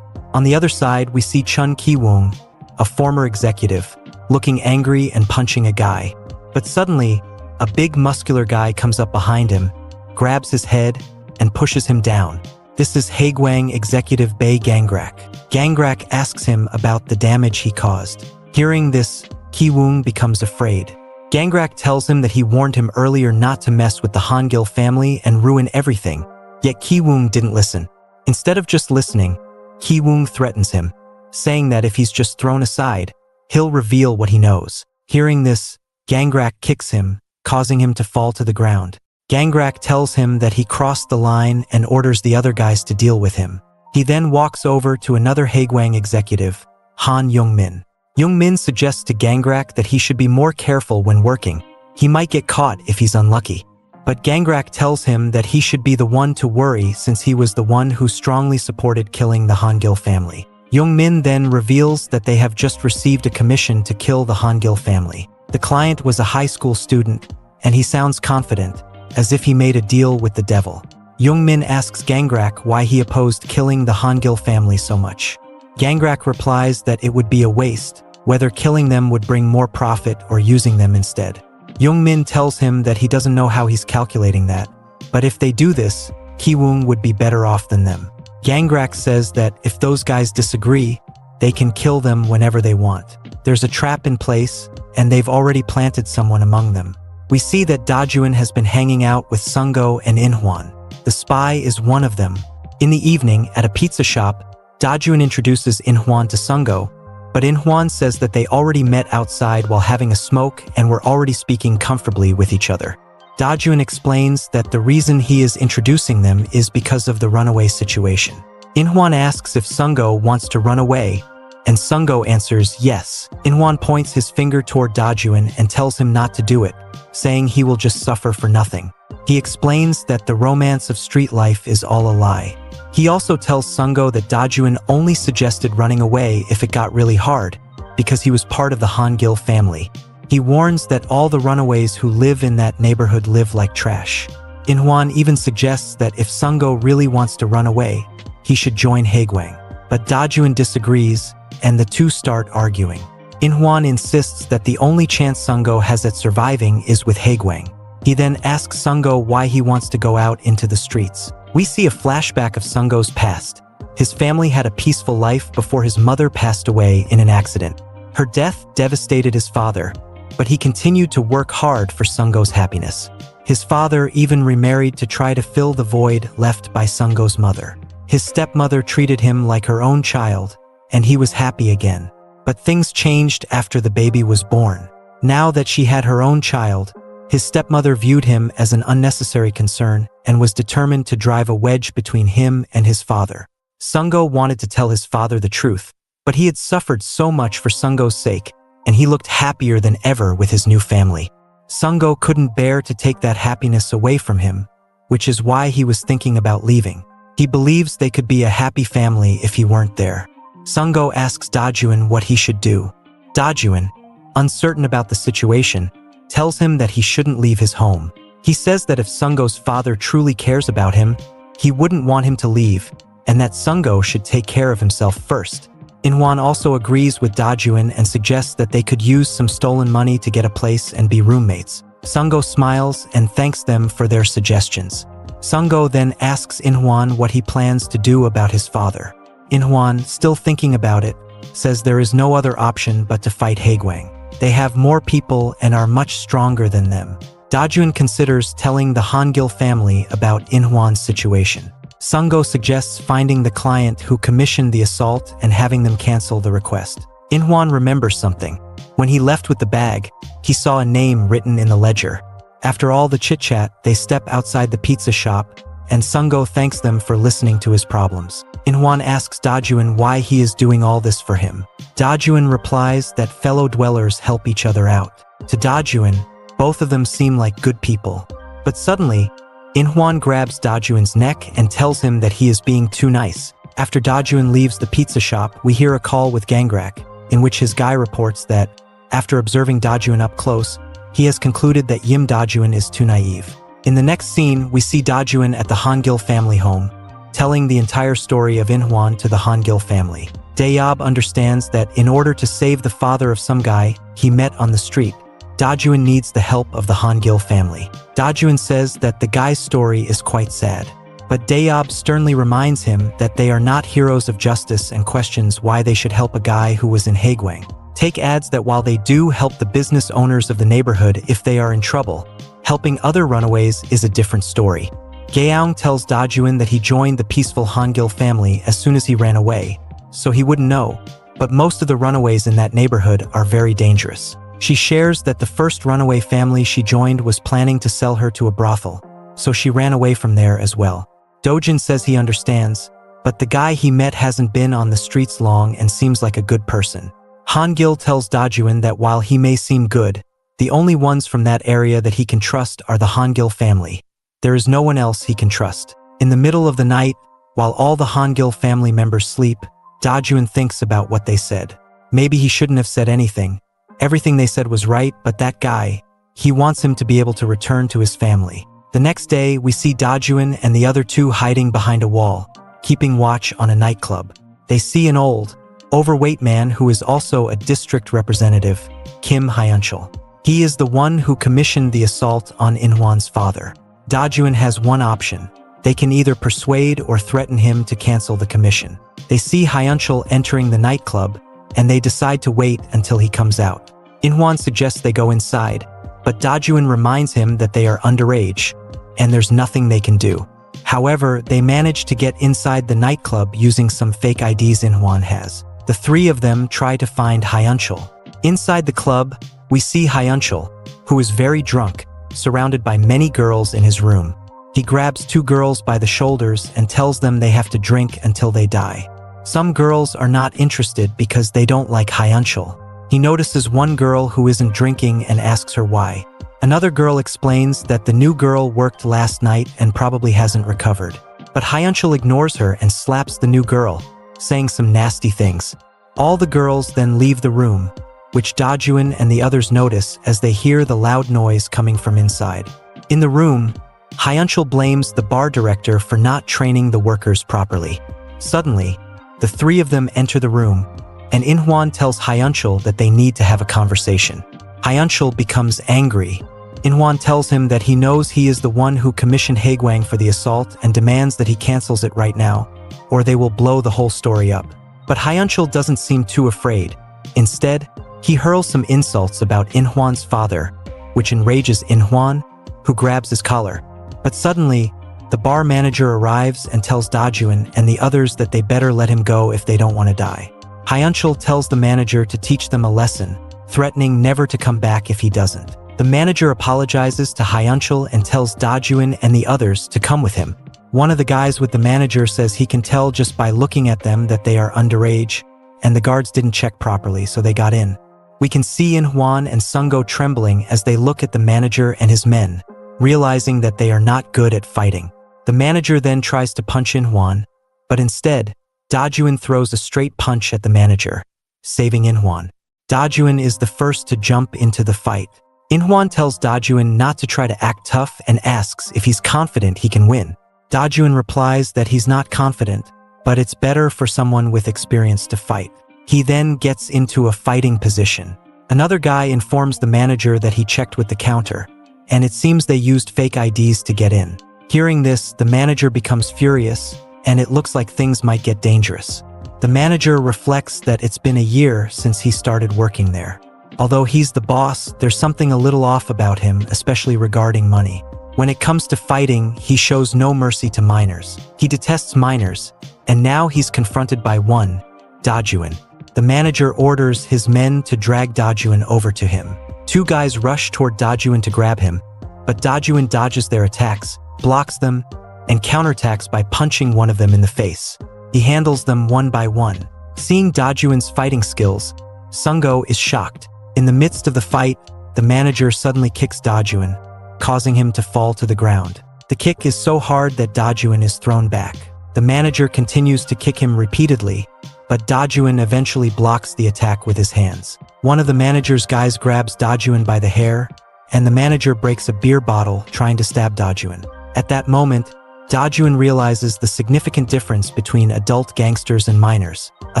Speaker 1: On the other side, we see Chun Ki-woong, a former executive, looking angry and punching a guy. But suddenly, a big muscular guy comes up behind him, grabs his head, and pushes him down. This is Haegwang executive Bae Gangrak. Gangrak asks him about the damage he caused. Hearing this, Ki-woong becomes afraid. Gangrak tells him that he warned him earlier not to mess with the Hangul family and ruin everything. Yet Ki-woong didn't listen. Instead of just listening, Ki-woong threatens him. saying that if he's just thrown aside, he'll reveal what he knows. Hearing this, Gangrak kicks him, causing him to fall to the ground. Gangrak tells him that he crossed the line and orders the other guys to deal with him. He then walks over to another Haegwang executive, Han Youngmin. Youngmin suggests to Gangrak that he should be more careful when working. He might get caught if he's unlucky. But Gangrak tells him that he should be the one to worry since he was the one who strongly supported killing the Hangil family. Youngmin then reveals that they have just received a commission to kill the Hangil family. The client was a high school student, and he sounds confident, as if he made a deal with the devil. Youngmin asks Gangrak why he opposed killing the Hangil family so much. Gangrak replies that it would be a waste, whether killing them would bring more profit or using them instead. Youngmin tells him that he doesn't know how he's calculating that, but if they do this, Kiwoong would be better off than them. Gangrak says that if those guys disagree, they can kill them whenever they want. There's a trap in place, and they've already planted someone among them. We see that Dajuan has been hanging out with Sungo and Inhwan. The spy is one of them. In the evening, at a pizza shop, Dajuan introduces Inhwan to Sungo, but Inhwan says that they already met outside while having a smoke and were already speaking comfortably with each other. Dajuan explains that the reason he is introducing them is because of the runaway situation. Inhwan asks if Sungo wants to run away, and Sungo answers yes. Inhwan points his finger toward Dajuan and tells him not to do it, saying he will just suffer for nothing. He explains that the romance of street life is all a lie. He also tells Sungo that Dajuan only suggested running away if it got really hard, because he was part of the Hangil family. He warns that all the runaways who live in that neighborhood live like trash. Inhwan even suggests that if Sungo really wants to run away, he should join Haegwang. But Dajuan disagrees, and the two start arguing. Inhwan insists that the only chance Sungo has at surviving is with Haegwang. He then asks Sungo why he wants to go out into the streets. We see a flashback of Sungo's past. His family had a peaceful life before his mother passed away in an accident. Her death devastated his father, but he continued to work hard for Sungo's happiness. His father even remarried to try to fill the void left by Sungo's mother. His stepmother treated him like her own child, and he was happy again. But things changed after the baby was born. Now that she had her own child, his stepmother viewed him as an unnecessary concern and was determined to drive a wedge between him and his father. Sungo wanted to tell his father the truth, but he had suffered so much for Sungo's sake, and he looked happier than ever with his new family. Sungo couldn't bear to take that happiness away from him, which is why he was thinking about leaving. He believes they could be a happy family if he weren't there. Sungo asks Dajuan what he should do. Dajuan, uncertain about the situation, tells him that he shouldn't leave his home. He says that if Sungo's father truly cares about him, he wouldn't want him to leave, and that Sungo should take care of himself first. Inhwan also agrees with Dajuan and suggests that they could use some stolen money to get a place and be roommates. Sungo smiles and thanks them for their suggestions. Sungo then asks Inhwan what he plans to do about his father. Inhwan, still thinking about it, says there is no other option but to fight Haegwang. They have more people and are much stronger than them. Dajuan considers telling the Hangil family about Inhwan's situation. Sungo suggests finding the client who commissioned the assault and having them cancel the request. Inhwan remembers something. When he left with the bag, he saw a name written in the ledger. After all the chit-chat, they step outside the pizza shop, and Sungo thanks them for listening to his problems. Inhwan asks Dajuan why he is doing all this for him. Dajuan replies that fellow dwellers help each other out. To Dajuan, both of them seem like good people. But suddenly, Inhwan grabs Dajuan's neck and tells him that he is being too nice. After Dajuan leaves the pizza shop, we hear a call with Gangrak, in which his guy reports that, after observing Dajuan up close, he has concluded that Yim Dajuan is too naive. In the next scene, we see Dajuan at the Hangil family home, telling the entire story of Inhwan to the Hangil family. Dayob understands that in order to save the father of some guy he met on the street, Dajuan needs the help of the Hangil family. Dajuan says that the guy's story is quite sad, but Dayob sternly reminds him that they are not heroes of justice and questions why they should help a guy who was in Haegwang. Take adds that while they do help the business owners of the neighborhood if they are in trouble, helping other runaways is a different story. Gaeong tells Dajuan that he joined the peaceful Hangil family as soon as he ran away, so he wouldn't know, but most of the runaways in that neighborhood are very dangerous. She shares that the first runaway family she joined was planning to sell her to a brothel, so she ran away from there as well. Dojin says he understands, but the guy he met hasn't been on the streets long and seems like a good person. Hangil tells Dajuin that while he may seem good, the only ones from that area that he can trust are the Hangil family. There is no one else he can trust. In the middle of the night, while all the Hangil family members sleep, Dajuin thinks about what they said. Maybe he shouldn't have said anything. Everything they said was right, but that guy, he wants him to be able to return to his family. The next day, we see Dajuin and the other two hiding behind a wall, keeping watch on a nightclub. They see an old, overweight man who is also a district representative, Kim Hyunchul. He is the one who commissioned the assault on Inhwan's father. Dajuin has one option. They can either persuade or threaten him to cancel the commission. They see Hyunchul entering the nightclub, and they decide to wait until he comes out. Inhwan suggests they go inside, but Dajuin reminds him that they are underage, and there's nothing they can do. However, they manage to get inside the nightclub using some fake IDs Inhwan has. The three of them try to find Hyunchul. Inside the club, we see Hyunchul, who is very drunk, surrounded by many girls in his room. He grabs two girls by the shoulders and tells them they have to drink until they die. Some girls are not interested because they don't like Hyunchul. He notices one girl who isn't drinking and asks her why. Another girl explains that the new girl worked last night and probably hasn't recovered. But Hyunchul ignores her and slaps the new girl, saying some nasty things. All the girls then leave the room, which Dajuin and the others notice as they hear the loud noise coming from inside. In the room, Hyunchul blames the bar director for not training the workers properly. Suddenly, the three of them enter the room, and Inhwan tells Hyunchul that they need to have a conversation. Hyunchul becomes angry. Inhwan tells him that he knows he is the one who commissioned Haegwang for the assault and demands that he cancels it right now, or they will blow the whole story up. But Hyunchul doesn't seem too afraid. Instead, he hurls some insults about Inhwan's father, which enrages Inhwan, who grabs his collar. But suddenly, the bar manager arrives and tells Dajuin and the others that they better let him go if they don't want to die. Hyunchul tells the manager to teach them a lesson, threatening never to come back if he doesn't. The manager apologizes to Hyunchul and tells Dajuin and the others to come with him. One of the guys with the manager says he can tell just by looking at them that they are underage, and the guards didn't check properly, so they got in. We can see Inhwan and Sungo trembling as they look at the manager and his men, realizing that they are not good at fighting. The manager then tries to punch Inhwan, but instead, Dajuin throws a straight punch at the manager, saving Inhwan. Dajuin is the first to jump into the fight. Inhwan tells Dajuin not to try to act tough and asks if he's confident he can win. Dajuin replies that he's not confident, but it's better for someone with experience to fight. He then gets into a fighting position. Another guy informs the manager that he checked with the counter, and it seems they used fake IDs to get in. Hearing this, the manager becomes furious, and it looks like things might get dangerous. The manager reflects that it's been a year since he started working there. Although he's the boss, there's something a little off about him, especially regarding money. When it comes to fighting, he shows no mercy to minors. He detests minors, and now he's confronted by one, Dajuin. The manager orders his men to drag Dajuin over to him. Two guys rush toward Dajuin to grab him, but Dajuin dodges their attacks, blocks them, and counterattacks by punching one of them in the face. He handles them one by one. Seeing Dajuin's fighting skills, Sungo is shocked. In the midst of the fight, the manager suddenly kicks Dajuin, causing him to fall to the ground. The kick is so hard that Dajuin is thrown back. The manager continues to kick him repeatedly, but Dajuin eventually blocks the attack with his hands. One of the manager's guys grabs Dajuin by the hair, and the manager breaks a beer bottle trying to stab Dajuin. At that moment, Dajuin realizes the significant difference between adult gangsters and minors. A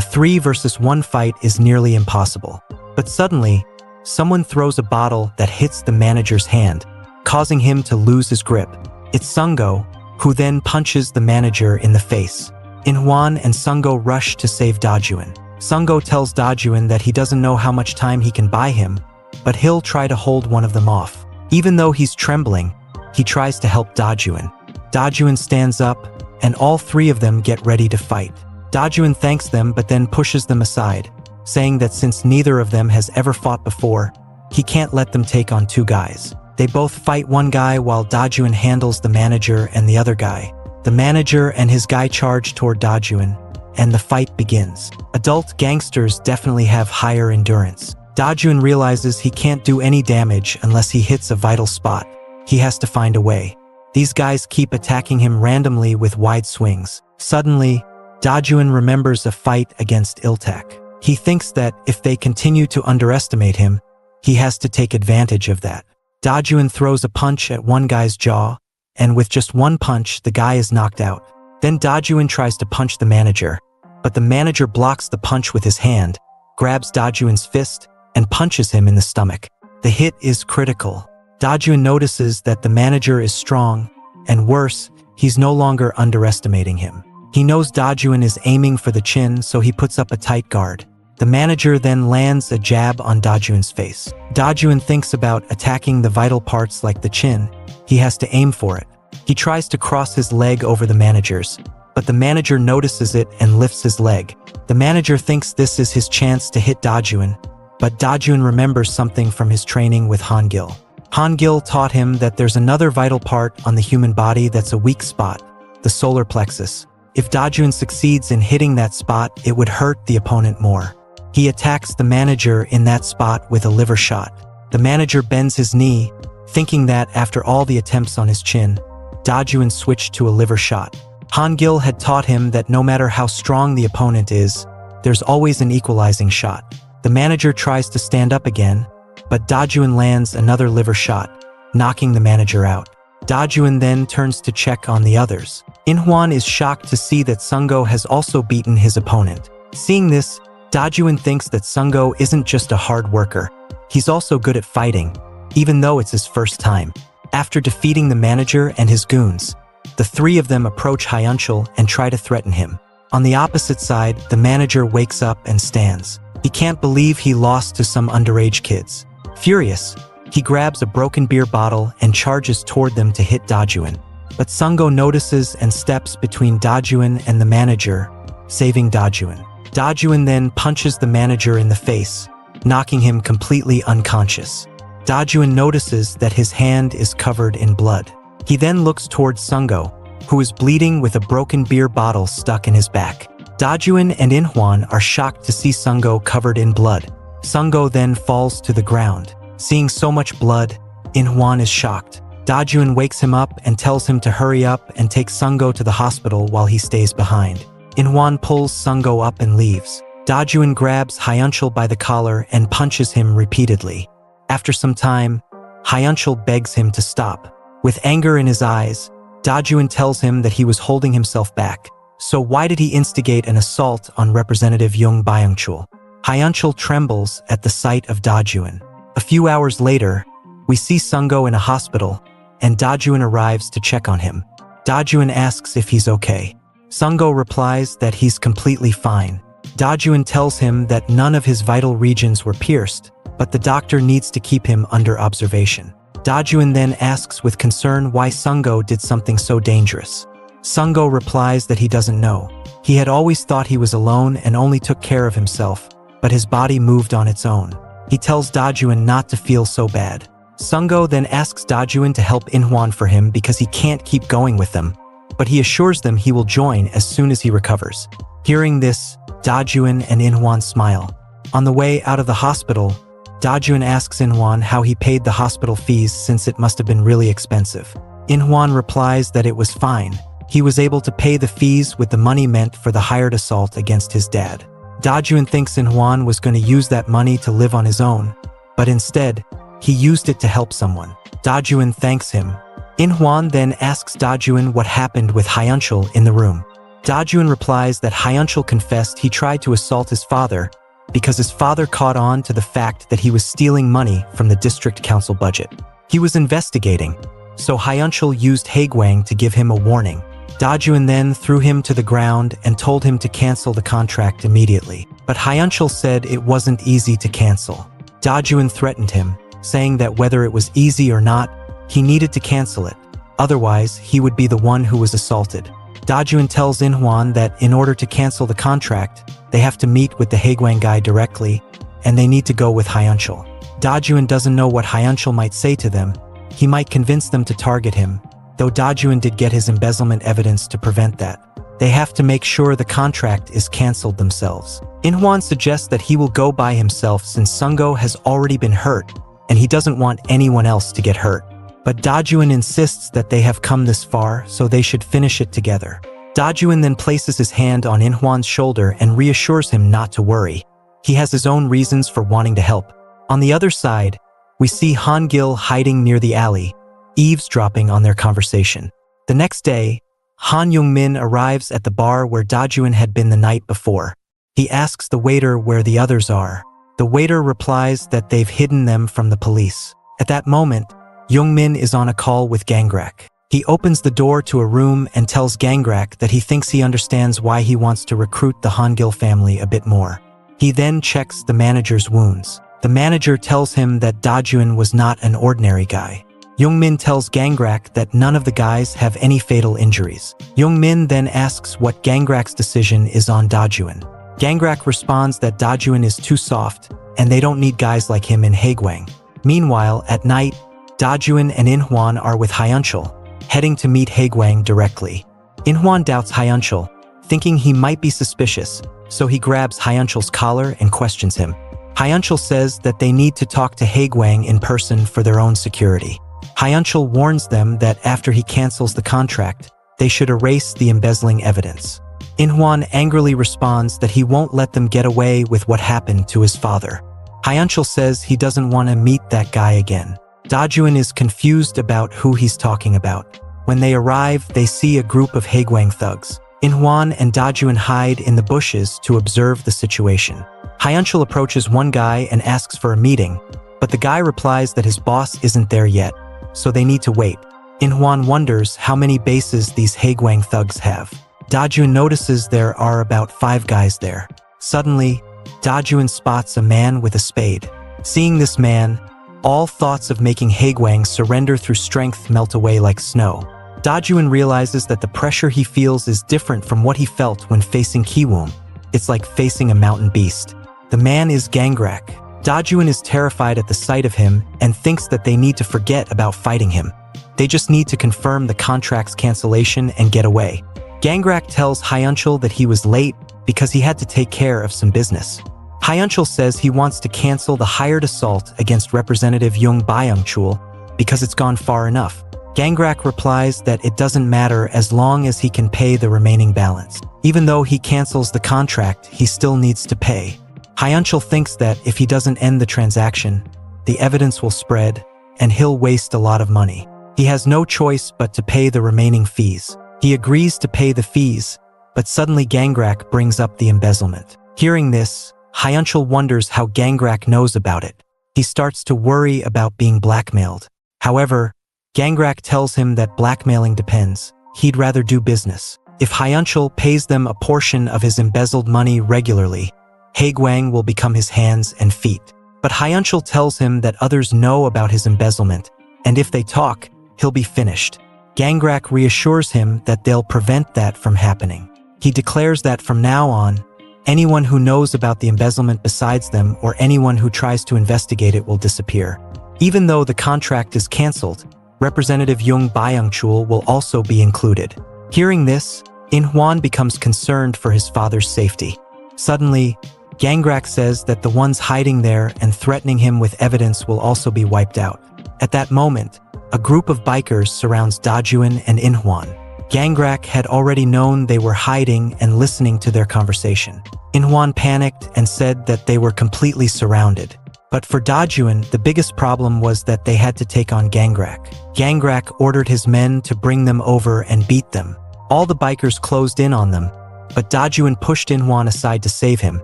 Speaker 1: 3 versus 1 fight is nearly impossible. But suddenly, someone throws a bottle that hits the manager's hand, causing him to lose his grip. It's Sungo, who then punches the manager in the face. Inhwan and Sungo rush to save Dajuin. Sungo tells Dajuin that he doesn't know how much time he can buy him, but he'll try to hold one of them off. Even though he's trembling, he tries to help Dajuin. Dajuin stands up, and all three of them get ready to fight. Dajuin thanks them but then pushes them aside. saying that since neither of them has ever fought before, he can't let them take on two guys. They both fight one guy while Dajuin handles the manager and the other guy. The manager and his guy charge toward Dajuin, and the fight begins. Adult gangsters definitely have higher endurance. Dajuin realizes he can't do any damage unless he hits a vital spot. He has to find a way. These guys keep attacking him randomly with wide swings. Suddenly, Dajuin remembers a fight against Iltak. He thinks that if they continue to underestimate him, he has to take advantage of that. Dajuin throws a punch at one guy's jaw, and with just one punch, the guy is knocked out. Then Dajuin tries to punch the manager, but the manager blocks the punch with his hand, grabs Dajuin's fist, and punches him in the stomach. The hit is critical. Dajuin notices that the manager is strong, and worse, he's no longer underestimating him. He knows Dajuin is aiming for the chin, so he puts up a tight guard. The manager then lands a jab on Dajuin's face. Dajuin thinks about attacking the vital parts like the chin. He has to aim for it. He tries to cross his leg over the manager's, but the manager notices it and lifts his leg. The manager thinks this is his chance to hit Dajuin, but Dajuin remembers something from his training with Hangil. Hangil taught him that there's another vital part on the human body that's a weak spot, the solar plexus. If Dajuin succeeds in hitting that spot, it would hurt the opponent more. He attacks the manager in that spot with a liver shot. The manager bends his knee, thinking that after all the attempts on his chin, Dajuin switched to a liver shot. Hangil had taught him that no matter how strong the opponent is, there's always an equalizing shot. The manager tries to stand up again, but Dajuin lands another liver shot, knocking the manager out. Dajuin then turns to check on the others. Inhuan is shocked to see that Sungo has also beaten his opponent. Seeing this, Dajuin thinks that Sungo isn't just a hard worker, he's also good at fighting, even though it's his first time. After defeating the manager and his goons, the three of them approach Hyunchul and try to threaten him. On the opposite side, the manager wakes up and stands. He can't believe he lost to some underage kids. Furious, he grabs a broken beer bottle and charges toward them to hit Dajuin. But Sungo notices and steps between Dajuin and the manager, saving Dajuin. Dajuin then punches the manager in the face, knocking him completely unconscious. Dajuin notices that his hand is covered in blood. He then looks towards Sungo, who is bleeding with a broken beer bottle stuck in his back. Dajuin and Inhuan are shocked to see Sungo covered in blood. Sungo then falls to the ground. Seeing so much blood, Inhuan is shocked. Dajuin wakes him up and tells him to hurry up and take Sungo to the hospital while he stays behind. Inhuan pulls Sungo up and leaves. Dajuin grabs Hyunchul by the collar and punches him repeatedly. After some time, Hyunchul begs him to stop. With anger in his eyes, Dajuin tells him that he was holding himself back. So why did he instigate an assault on Representative Jung Byung-chul? Hyunchul trembles at the sight of Dajuin. A few hours later, we see Sungo in a hospital, and Dajuin arrives to check on him. Dajuin asks if he's okay. Sungo replies that he's completely fine. Dajuin tells him that none of his vital regions were pierced, but the doctor needs to keep him under observation. Dajuin then asks with concern why Sungo did something so dangerous. Sungo replies that he doesn't know. He had always thought he was alone and only took care of himself, but his body moved on its own. He tells Dajuin not to feel so bad. Sungo then asks Dajuin to help Inhuan for him because he can't keep going with them, but he assures them he will join as soon as he recovers. Hearing this, Dajuin and Inhuan smile. On the way out of the hospital, Dajuin asks Inhuan how he paid the hospital fees since it must have been really expensive. Inhuan replies that it was fine. He was able to pay the fees with the money meant for the hired assault against his dad. Dajuin thinks Inhuan was going to use that money to live on his own, but instead, he used it to help someone. Dajuin thanks him. Inhuan then asks Dajuin what happened with Hyunchul in the room. Dajuin replies that Hyunchul confessed he tried to assault his father because his father caught on to the fact that he was stealing money from the district council budget. He was investigating, so Hyunchul used Haegwang to give him a warning. Dajuin then threw him to the ground and told him to cancel the contract immediately. But Hyunchul said it wasn't easy to cancel. Dajuin threatened him, saying that whether it was easy or not, he needed to cancel it. Otherwise, he would be the one who was assaulted. Dajuan tells Inhwan that in order to cancel the contract, they have to meet with the Haegwang guy directly, and they need to go with Hyunchul. Dajuan doesn't know what Hyunchul might say to them. He might convince them to target him, though Dajuan did get his embezzlement evidence to prevent that. They have to make sure the contract is cancelled themselves. Inhwan suggests that he will go by himself since Sungo has already been hurt, and he doesn't want anyone else to get hurt. But Dajuan insists that they have come this far, so they should finish it together. Dajuan then places his hand on Inhwan's shoulder and reassures him not to worry. He has his own reasons for wanting to help. On the other side, we see Han-gil hiding near the alley, eavesdropping on their conversation. The next day, Han Young-min arrives at the bar where Dajuan had been the night before. He asks the waiter where the others are. The waiter replies that they've hidden them from the police. At that moment, Young-min is on a call with Gangrak. He opens the door to a room and tells Gangrak that he thinks he understands why he wants to recruit the Han-gil family a bit more. He then checks the manager's wounds. The manager tells him that Dajuan was not an ordinary guy. Young-min tells Gangrak that none of the guys have any fatal injuries. Young-min then asks what Gangrak's decision is on Dajuan. Gangrak responds that Dajuan is too soft, and they don't need guys like him in Haegwang. Meanwhile, at night, Dajuan and Inhwan are with Hyunchul, heading to meet Haegwang directly. Inhwan doubts Hyunchul, thinking he might be suspicious, so he grabs Hyunchul's collar and questions him. Hyunchul says that they need to talk to Haegwang in person for their own security. Hyunchul warns them that after he cancels the contract, they should erase the embezzling evidence. Inhwan angrily responds that he won't let them get away with what happened to his father. Hyunchul says he doesn't want to meet that guy again. Dajuan is confused about who he's talking about. When they arrive, they see a group of Haegwang thugs. Inhwan and Dajuan hide in the bushes to observe the situation. Hyunchul approaches one guy and asks for a meeting, but the guy replies that his boss isn't there yet, so they need to wait. Inhwan wonders how many bases these Haegwang thugs have. Dajuan notices there are about 5 guys there. Suddenly, Dajuan spots a man with a spade. Seeing this man, all thoughts of making Haegwang surrender through strength melt away like snow. Dajuan realizes that the pressure he feels is different from what he felt when facing Kiwoom. It's like facing a mountain beast. The man is Gangrak. Dajuan is terrified at the sight of him and thinks that they need to forget about fighting him. They just need to confirm the contract's cancellation and get away. Gangrak tells Hyunchul that he was late because he had to take care of some business. Hyunchul says he wants to cancel the hired assault against Representative Jung Byung-chul because it's gone far enough. Gangrak replies that it doesn't matter as long as he can pay the remaining balance. Even though he cancels the contract, he still needs to pay. Hyunchul thinks that if he doesn't end the transaction, the evidence will spread and he'll waste a lot of money. He has no choice but to pay the remaining fees. He agrees to pay the fees, but suddenly Gangrak brings up the embezzlement. Hearing this, Hyunchul wonders how Gangrak knows about it. He starts to worry about being blackmailed. However, Gangrak tells him that blackmailing depends. He'd rather do business. If Hyunchul pays them a portion of his embezzled money regularly, Haegwang will become his hands and feet. But Hyunchul tells him that others know about his embezzlement, and if they talk, he'll be finished. Gangrak reassures him that they'll prevent that from happening. He declares that from now on, anyone who knows about the embezzlement besides them or anyone who tries to investigate it will disappear. Even though the contract is cancelled, Representative Jung Byung-chul will also be included. Hearing this, Inhwan becomes concerned for his father's safety. Suddenly, Gangrak says that the ones hiding there and threatening him with evidence will also be wiped out. At that moment, a group of bikers surrounds Dajuan and Inhwan. Gangrak had already known they were hiding and listening to their conversation. Inhwan panicked and said that they were completely surrounded. But for Dajuan, the biggest problem was that they had to take on Gangrak. Gangrak ordered his men to bring them over and beat them. All the bikers closed in on them, but Dajuan pushed Inhwan aside to save him,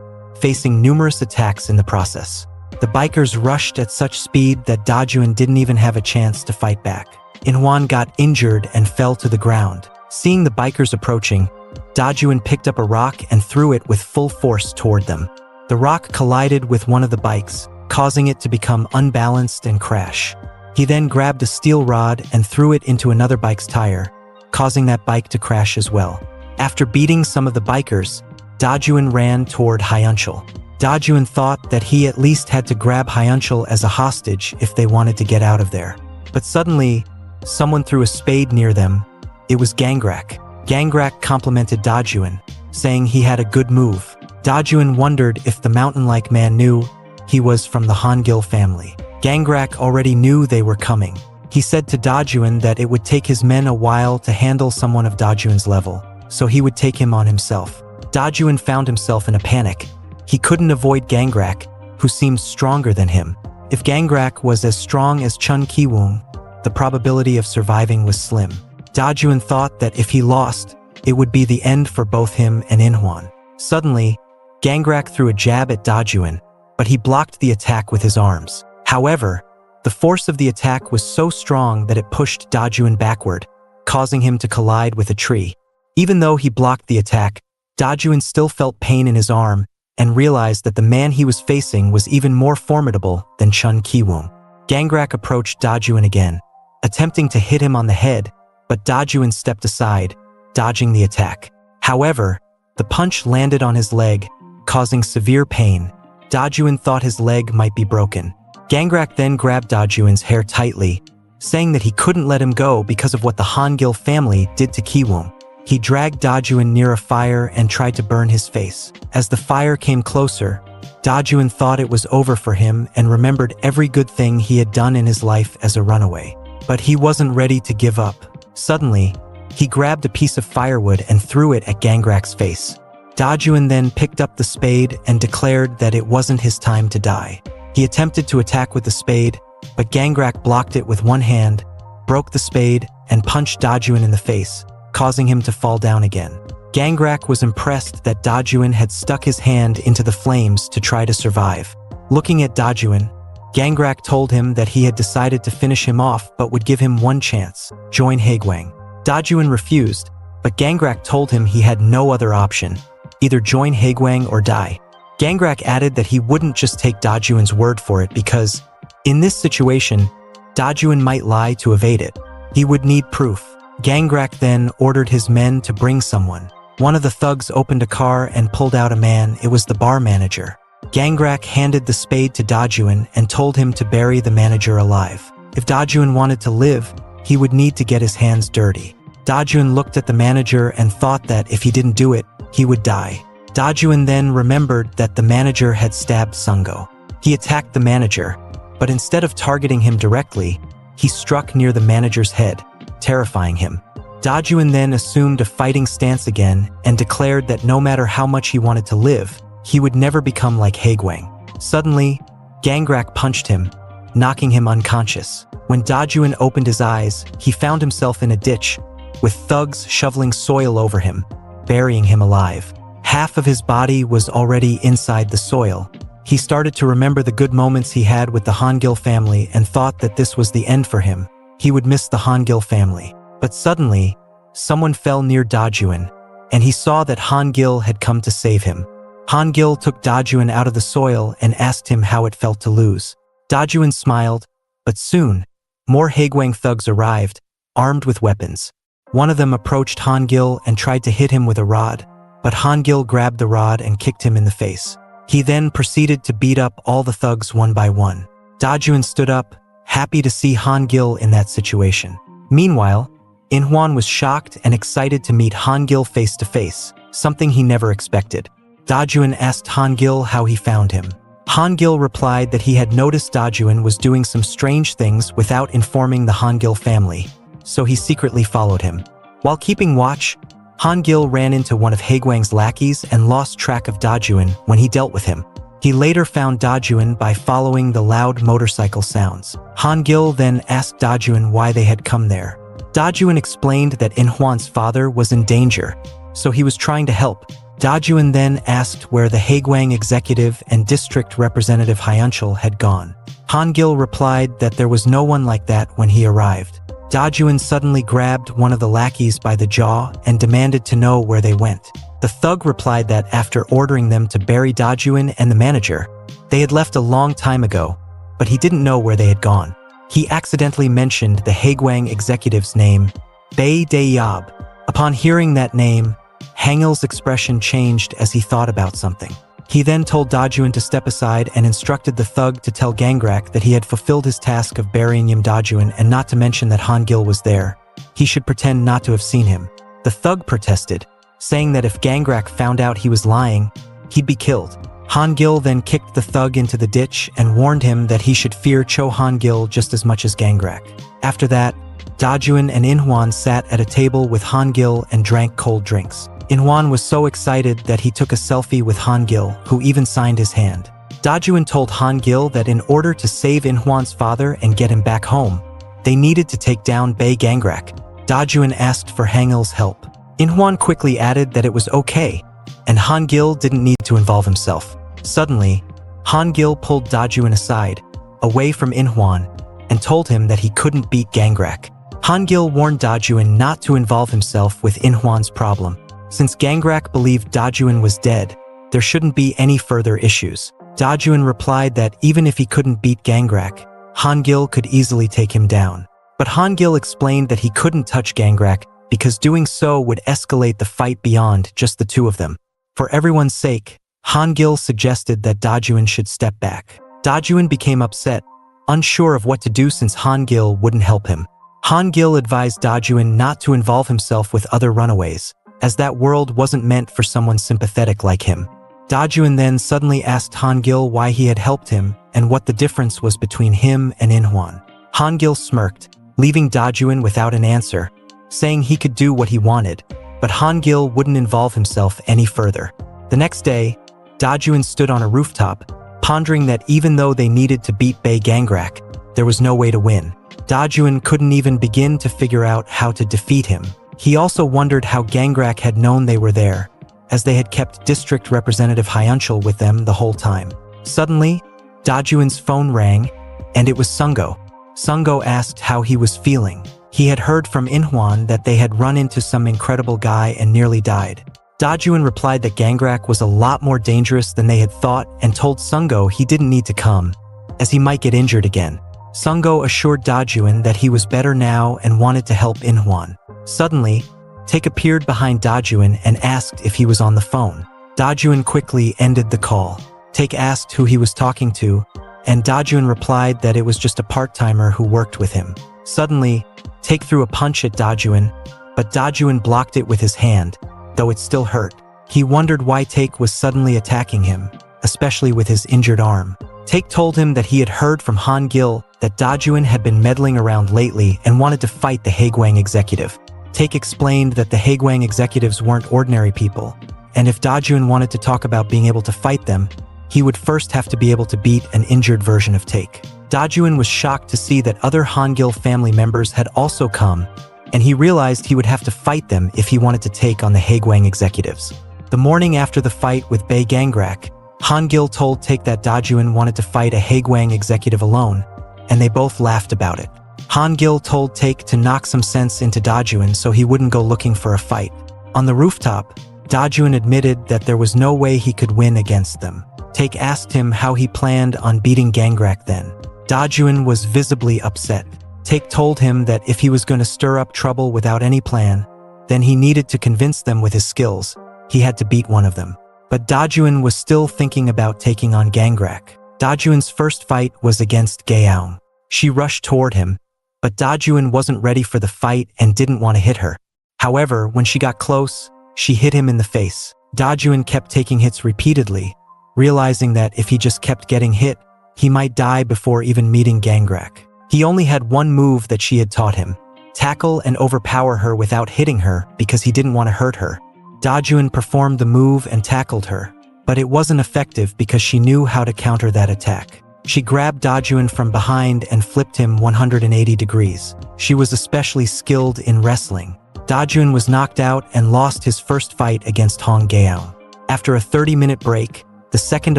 Speaker 1: facing numerous attacks in the process. The bikers rushed at such speed that Dajuan didn't even have a chance to fight back. Inhwan got injured and fell to the ground. Seeing the bikers approaching, Dajuan picked up a rock and threw it with full force toward them. The rock collided with one of the bikes, causing it to become unbalanced and crash. He then grabbed a steel rod and threw it into another bike's tire, causing that bike to crash as well. After beating some of the bikers, Dajuin ran toward Hyunchul. Dajuin thought that he at least had to grab Hyunchul as a hostage if they wanted to get out of there. But suddenly, someone threw a spade near them. It was Gangrak. Gangrak complimented Dajuin, saying he had a good move. Dajuin wondered if the mountain-like man knew he was from the Hangil family. Gangrak already knew they were coming. He said to Dajuin that it would take his men a while to handle someone of Dajuin's level, so he would take him on himself. Dajuin found himself in a panic. He couldn't avoid Gangrak, who seemed stronger than him. If Gangrak was as strong as Chun Kiwoong, the probability of surviving was slim. Dajuin thought that if he lost, it would be the end for both him and Inhwan. Suddenly, Gangrak threw a jab at Dajuin, but he blocked the attack with his arms. However, the force of the attack was so strong that it pushed Dajuin backward, causing him to collide with a tree. Even though he blocked the attack, Dajuin still felt pain in his arm and realized that the man he was facing was even more formidable than Chun Kiwoong. Gangrak approached Dajuin again, attempting to hit him on the head, but Dajuin stepped aside, dodging the attack. However, the punch landed on his leg, causing severe pain. Dajuin thought his leg might be broken. Gangrak then grabbed Dajuin's hair tightly, saying that he couldn't let him go because of what the Hangil family did to Kiwoong. He dragged Dajuin near a fire and tried to burn his face. As the fire came closer, Dajuin thought it was over for him and remembered every good thing he had done in his life as a runaway. But he wasn't ready to give up. Suddenly, he grabbed a piece of firewood and threw it at Gangrak's face. Dajuin then picked up the spade and declared that it wasn't his time to die. He attempted to attack with the spade, but Gangrak blocked it with one hand, broke the spade, and punched Dajuin in the face, causing him to fall down again. Gangrak was impressed that Dajuin had stuck his hand into the flames to try to survive. Looking at Dajuin, Gangrak told him that he had decided to finish him off but would give him one chance, join Haegwang. Dajuin refused, but Gangrak told him he had no other option, either join Haegwang or die. Gangrak added that he wouldn't just take Dajuin's word for it because, in this situation, Dajuin might lie to evade it. He would need proof. Gangrak then ordered his men to bring someone. One of the thugs opened a car and pulled out a man. It was the bar manager. Gangrak handed the spade to Dajuin and told him to bury the manager alive. If Dajuin wanted to live, he would need to get his hands dirty. Dajuin looked at the manager and thought that if he didn't do it, he would die. Dajuin then remembered that the manager had stabbed Sungo. He attacked the manager, but instead of targeting him directly, he struck near the manager's head, terrifying him. Dajuin then assumed a fighting stance again and declared that no matter how much he wanted to live, he would never become like Haegwang. Suddenly, Gangrak punched him, knocking him unconscious. When Dajuin opened his eyes, he found himself in a ditch, with thugs shoveling soil over him, burying him alive. Half of his body was already inside the soil. He started to remember the good moments he had with the Hangil family and thought that this was the end for him. He would miss the Hangil family. But suddenly, someone fell near Dajuin, and he saw that Hangil had come to save him. Hangil took Dajuin out of the soil and asked him how it felt to lose. Dajuin smiled, but soon, more Haegwang thugs arrived, armed with weapons. One of them approached Hangil and tried to hit him with a rod, but Hangil grabbed the rod and kicked him in the face. He then proceeded to beat up all the thugs one by one. Dajuin stood up, happy to see Hangil in that situation. Meanwhile, Inhwan was shocked and excited to meet Hangil face to face, something he never expected. Dajuin asked Hangil how he found him. Hangil replied that he had noticed Dajuin was doing some strange things without informing the Hangil family, so he secretly followed him. While keeping watch, Hangil ran into one of Haegwang's lackeys and lost track of Dajuin when he dealt with him. He later found Dajuin by following the loud motorcycle sounds. Hangil then asked Dajuin why they had come there. Dajuin explained that Inhwan's father was in danger, so he was trying to help. Dajuin then asked where the Haegwang executive and district representative Hyunchul had gone. Hangil replied that there was no one like that when he arrived. Dajuin suddenly grabbed one of the lackeys by the jaw and demanded to know where they went. The thug replied that after ordering them to bury Dajuin and the manager, they had left a long time ago, but he didn't know where they had gone. He accidentally mentioned the Haegwang executive's name, Bei Dayob. Upon hearing that name, Hangel's expression changed as he thought about something. He then told Dajuan to step aside and instructed the thug to tell Gangrak that he had fulfilled his task of burying Yim Dajuan and not to mention that Hangil was there. He should pretend not to have seen him. The thug protested, saying that if Gangrak found out he was lying, he'd be killed. Hangil then kicked the thug into the ditch and warned him that he should fear Cho Hangil just as much as Gangrak. After that, Dajuan and Inhuan sat at a table with Hangil and drank cold drinks. Inhuan was so excited that he took a selfie with Hangil, who even signed his hand. Dajuan told Hangil that in order to save Inhuan's father and get him back home, they needed to take down Bei Gangrak. Dajuan asked for Hangil's help. Inhuan quickly added that it was okay, and Hangil didn't need to involve himself. Suddenly, Hangil pulled Dajuan aside, away from Inhuan, and told him that he couldn't beat Gangrak. Hangil warned Dajuan not to involve himself with Inhuan's problem. Since Gangrak believed Dajuan was dead, there shouldn't be any further issues. Dajuan replied that even if he couldn't beat Gangrak, Hangil could easily take him down. But Hangil explained that he couldn't touch Gangrak because doing so would escalate the fight beyond just the two of them. For everyone's sake, Hangil suggested that Dajuan should step back. Dajuan became upset, unsure of what to do since Hangil wouldn't help him. Hangil advised Dajuan not to involve himself with other runaways, as that world wasn't meant for someone sympathetic like him. Dajuan then suddenly asked Hangil why he had helped him and what the difference was between him and Inhuan. Hangil smirked, leaving Dajuan without an answer, saying he could do what he wanted, but Hangil wouldn't involve himself any further. The next day, Dajuan stood on a rooftop, pondering that even though they needed to beat Bei Gangrak, there was no way to win. Dajuan couldn't even begin to figure out how to defeat him. He also wondered how Gangrak had known they were there, as they had kept District Representative Hyunchul with them the whole time. Suddenly, Dajuan's phone rang, and it was Sungo. Sungo asked how he was feeling. He had heard from Inhuan that they had run into some incredible guy and nearly died. Dajuan replied that Gangrak was a lot more dangerous than they had thought and told Sungo he didn't need to come, as he might get injured again. Sungo assured Dajuan that he was better now and wanted to help Inhuan. Suddenly, Taek appeared behind Dajuan and asked if he was on the phone. Dajuan quickly ended the call. Taek asked who he was talking to, and Dajuan replied that it was just a part-timer who worked with him. Suddenly, Taek threw a punch at Dajuan, but Dajuan blocked it with his hand, though it still hurt. He wondered why Taek was suddenly attacking him, especially with his injured arm. Taek told him that he had heard from Hangil that Dajuan had been meddling around lately and wanted to fight the Haegwang executive. Taek explained that the Haegwang executives weren't ordinary people, and if Dajuan wanted to talk about being able to fight them, he would first have to be able to beat an injured version of Taek. Dajuan was shocked to see that other Hangil family members had also come, and he realized he would have to fight them if he wanted to take on the Haegwang executives. The morning after the fight with Bei Gangrak, Hangil told Taek that Dajuan wanted to fight a Haegwang executive alone, and they both laughed about it. Hangil told Taek to knock some sense into Dajuan so he wouldn't go looking for a fight. On the rooftop, Dajuan admitted that there was no way he could win against them. Taek asked him how he planned on beating Gangrak then. Dajuan was visibly upset. Taek told him that if he was going to stir up trouble without any plan, then he needed to convince them with his skills. He had to beat one of them. But Dajuan was still thinking about taking on Gangrak. Dajuan's first fight was against Gaeong. She rushed toward him, but Dajuan wasn't ready for the fight and didn't want to hit her. However, when she got close, she hit him in the face. Dajuan kept taking hits repeatedly, realizing that if he just kept getting hit, he might die before even meeting Gangrak. He only had one move that she had taught him: tackle and overpower her without hitting her because he didn't want to hurt her. Dajuan performed the move and tackled her, but it wasn't effective because she knew how to counter that attack. She grabbed Dajuan from behind and flipped him 180 degrees. She was especially skilled in wrestling. Dajuan was knocked out and lost his first fight against Hong Gaeong. After a 30-minute break, the second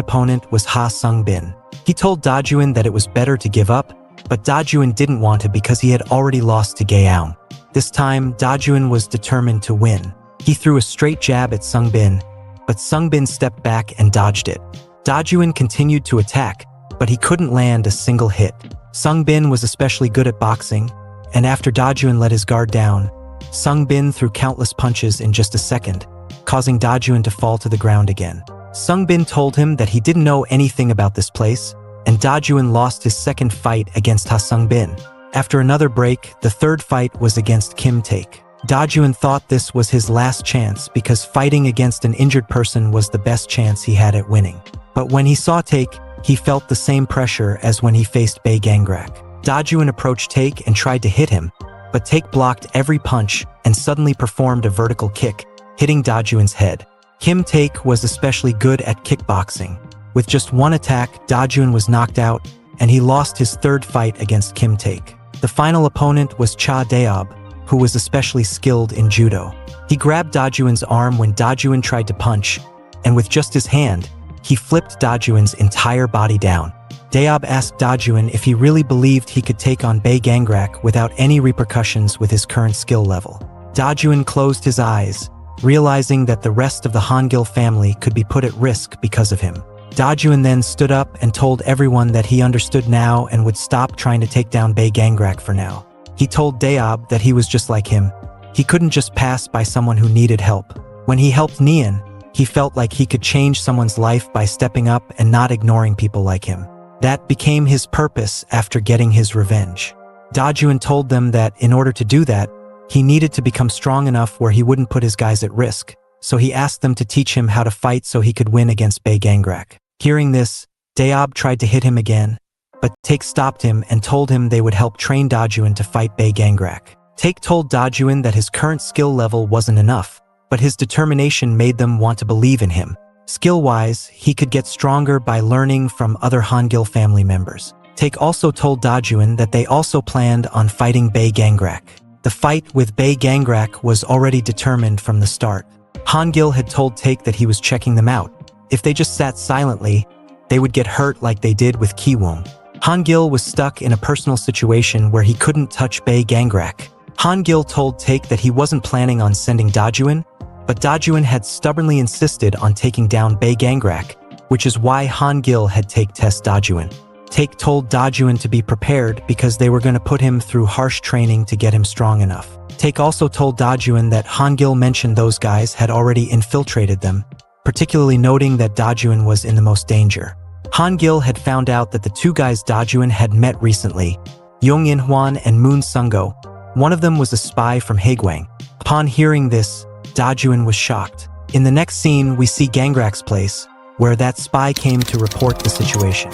Speaker 1: opponent was Ha Sung-bin. He told Dajuan that it was better to give up, but Dajuan didn't want to because he had already lost to Gaeong. This time, Dajuan was determined to win. He threw a straight jab at Sung-bin, but Sung-bin stepped back and dodged it. Dajuan continued to attack, but he couldn't land a single hit. Sung-bin was especially good at boxing, and after Dajuan let his guard down, Sung Bin threw countless punches in just a second, causing Dajuin to fall to the ground again. Sung Bin told him that he didn't know anything about this place, and Dajuin lost his second fight against Ha Sung Bin. After another break, the third fight was against Kim Taek. Dajuin thought this was his last chance because fighting against an injured person was the best chance he had at winning. But when he saw Taek, he felt the same pressure as when he faced Bae Gangrak. Dajuin approached Taek and tried to hit him, but Taek blocked every punch and suddenly performed a vertical kick, hitting Dajuin's head. Kim Taek was especially good at kickboxing. With just one attack, Dajuin was knocked out, and he lost his third fight against Kim Taek. The final opponent was Cha Daeob, who was especially skilled in judo. He grabbed Dajuin's arm when Dajuin tried to punch, and with just his hand, he flipped Dajuin's entire body down. Daeob asked Dajuin if he really believed he could take on Bae Gangrak without any repercussions with his current skill level. Dajuin closed his eyes, realizing that the rest of the Hangil family could be put at risk because of him. Dajuin then stood up and told everyone that he understood now and would stop trying to take down Bae Gangrak for now. He told Daeob that he was just like him. He couldn't just pass by someone who needed help. When he helped Nian, he felt like he could change someone's life by stepping up and not ignoring people like him. That became his purpose after getting his revenge. Dajuin told them that in order to do that, he needed to become strong enough where he wouldn't put his guys at risk, so he asked them to teach him how to fight so he could win against Bae Gangrak. Hearing this, Daeob tried to hit him again, but Taek stopped him and told him they would help train Dajuin to fight Bae Gangrak. Taek told Dajuin that his current skill level wasn't enough, but his determination made them want to believe in him. Skill-wise, he could get stronger by learning from other Hangil family members. Taek also told Dajuin that they also planned on fighting Bae Gangrak. The fight with Bae Gangrak was already determined from the start. Hangil had told Taek that he was checking them out. If they just sat silently, they would get hurt like they did with Kiwoom. Hangil was stuck in a personal situation where he couldn't touch Bae Gangrak. Hangil told Taek that he wasn't planning on sending Dajuin, but Dajuin had stubbornly insisted on taking down Bae Gangrak, which is why Hangil had Taek test Dajuin. Taek told Dajuin to be prepared because they were going to put him through harsh training to get him strong enough. Taek also told Dajuin that Hangil mentioned those guys had already infiltrated them, particularly noting that Dajuin was in the most danger. Hangil had found out that the two guys Dajuin had met recently, Yong In-hwan and Moon Sungo, one of them was a spy from Haegwang. Upon hearing this, Dajuin was shocked. In the next scene, we see Gangrak's place, where that spy came to report the situation.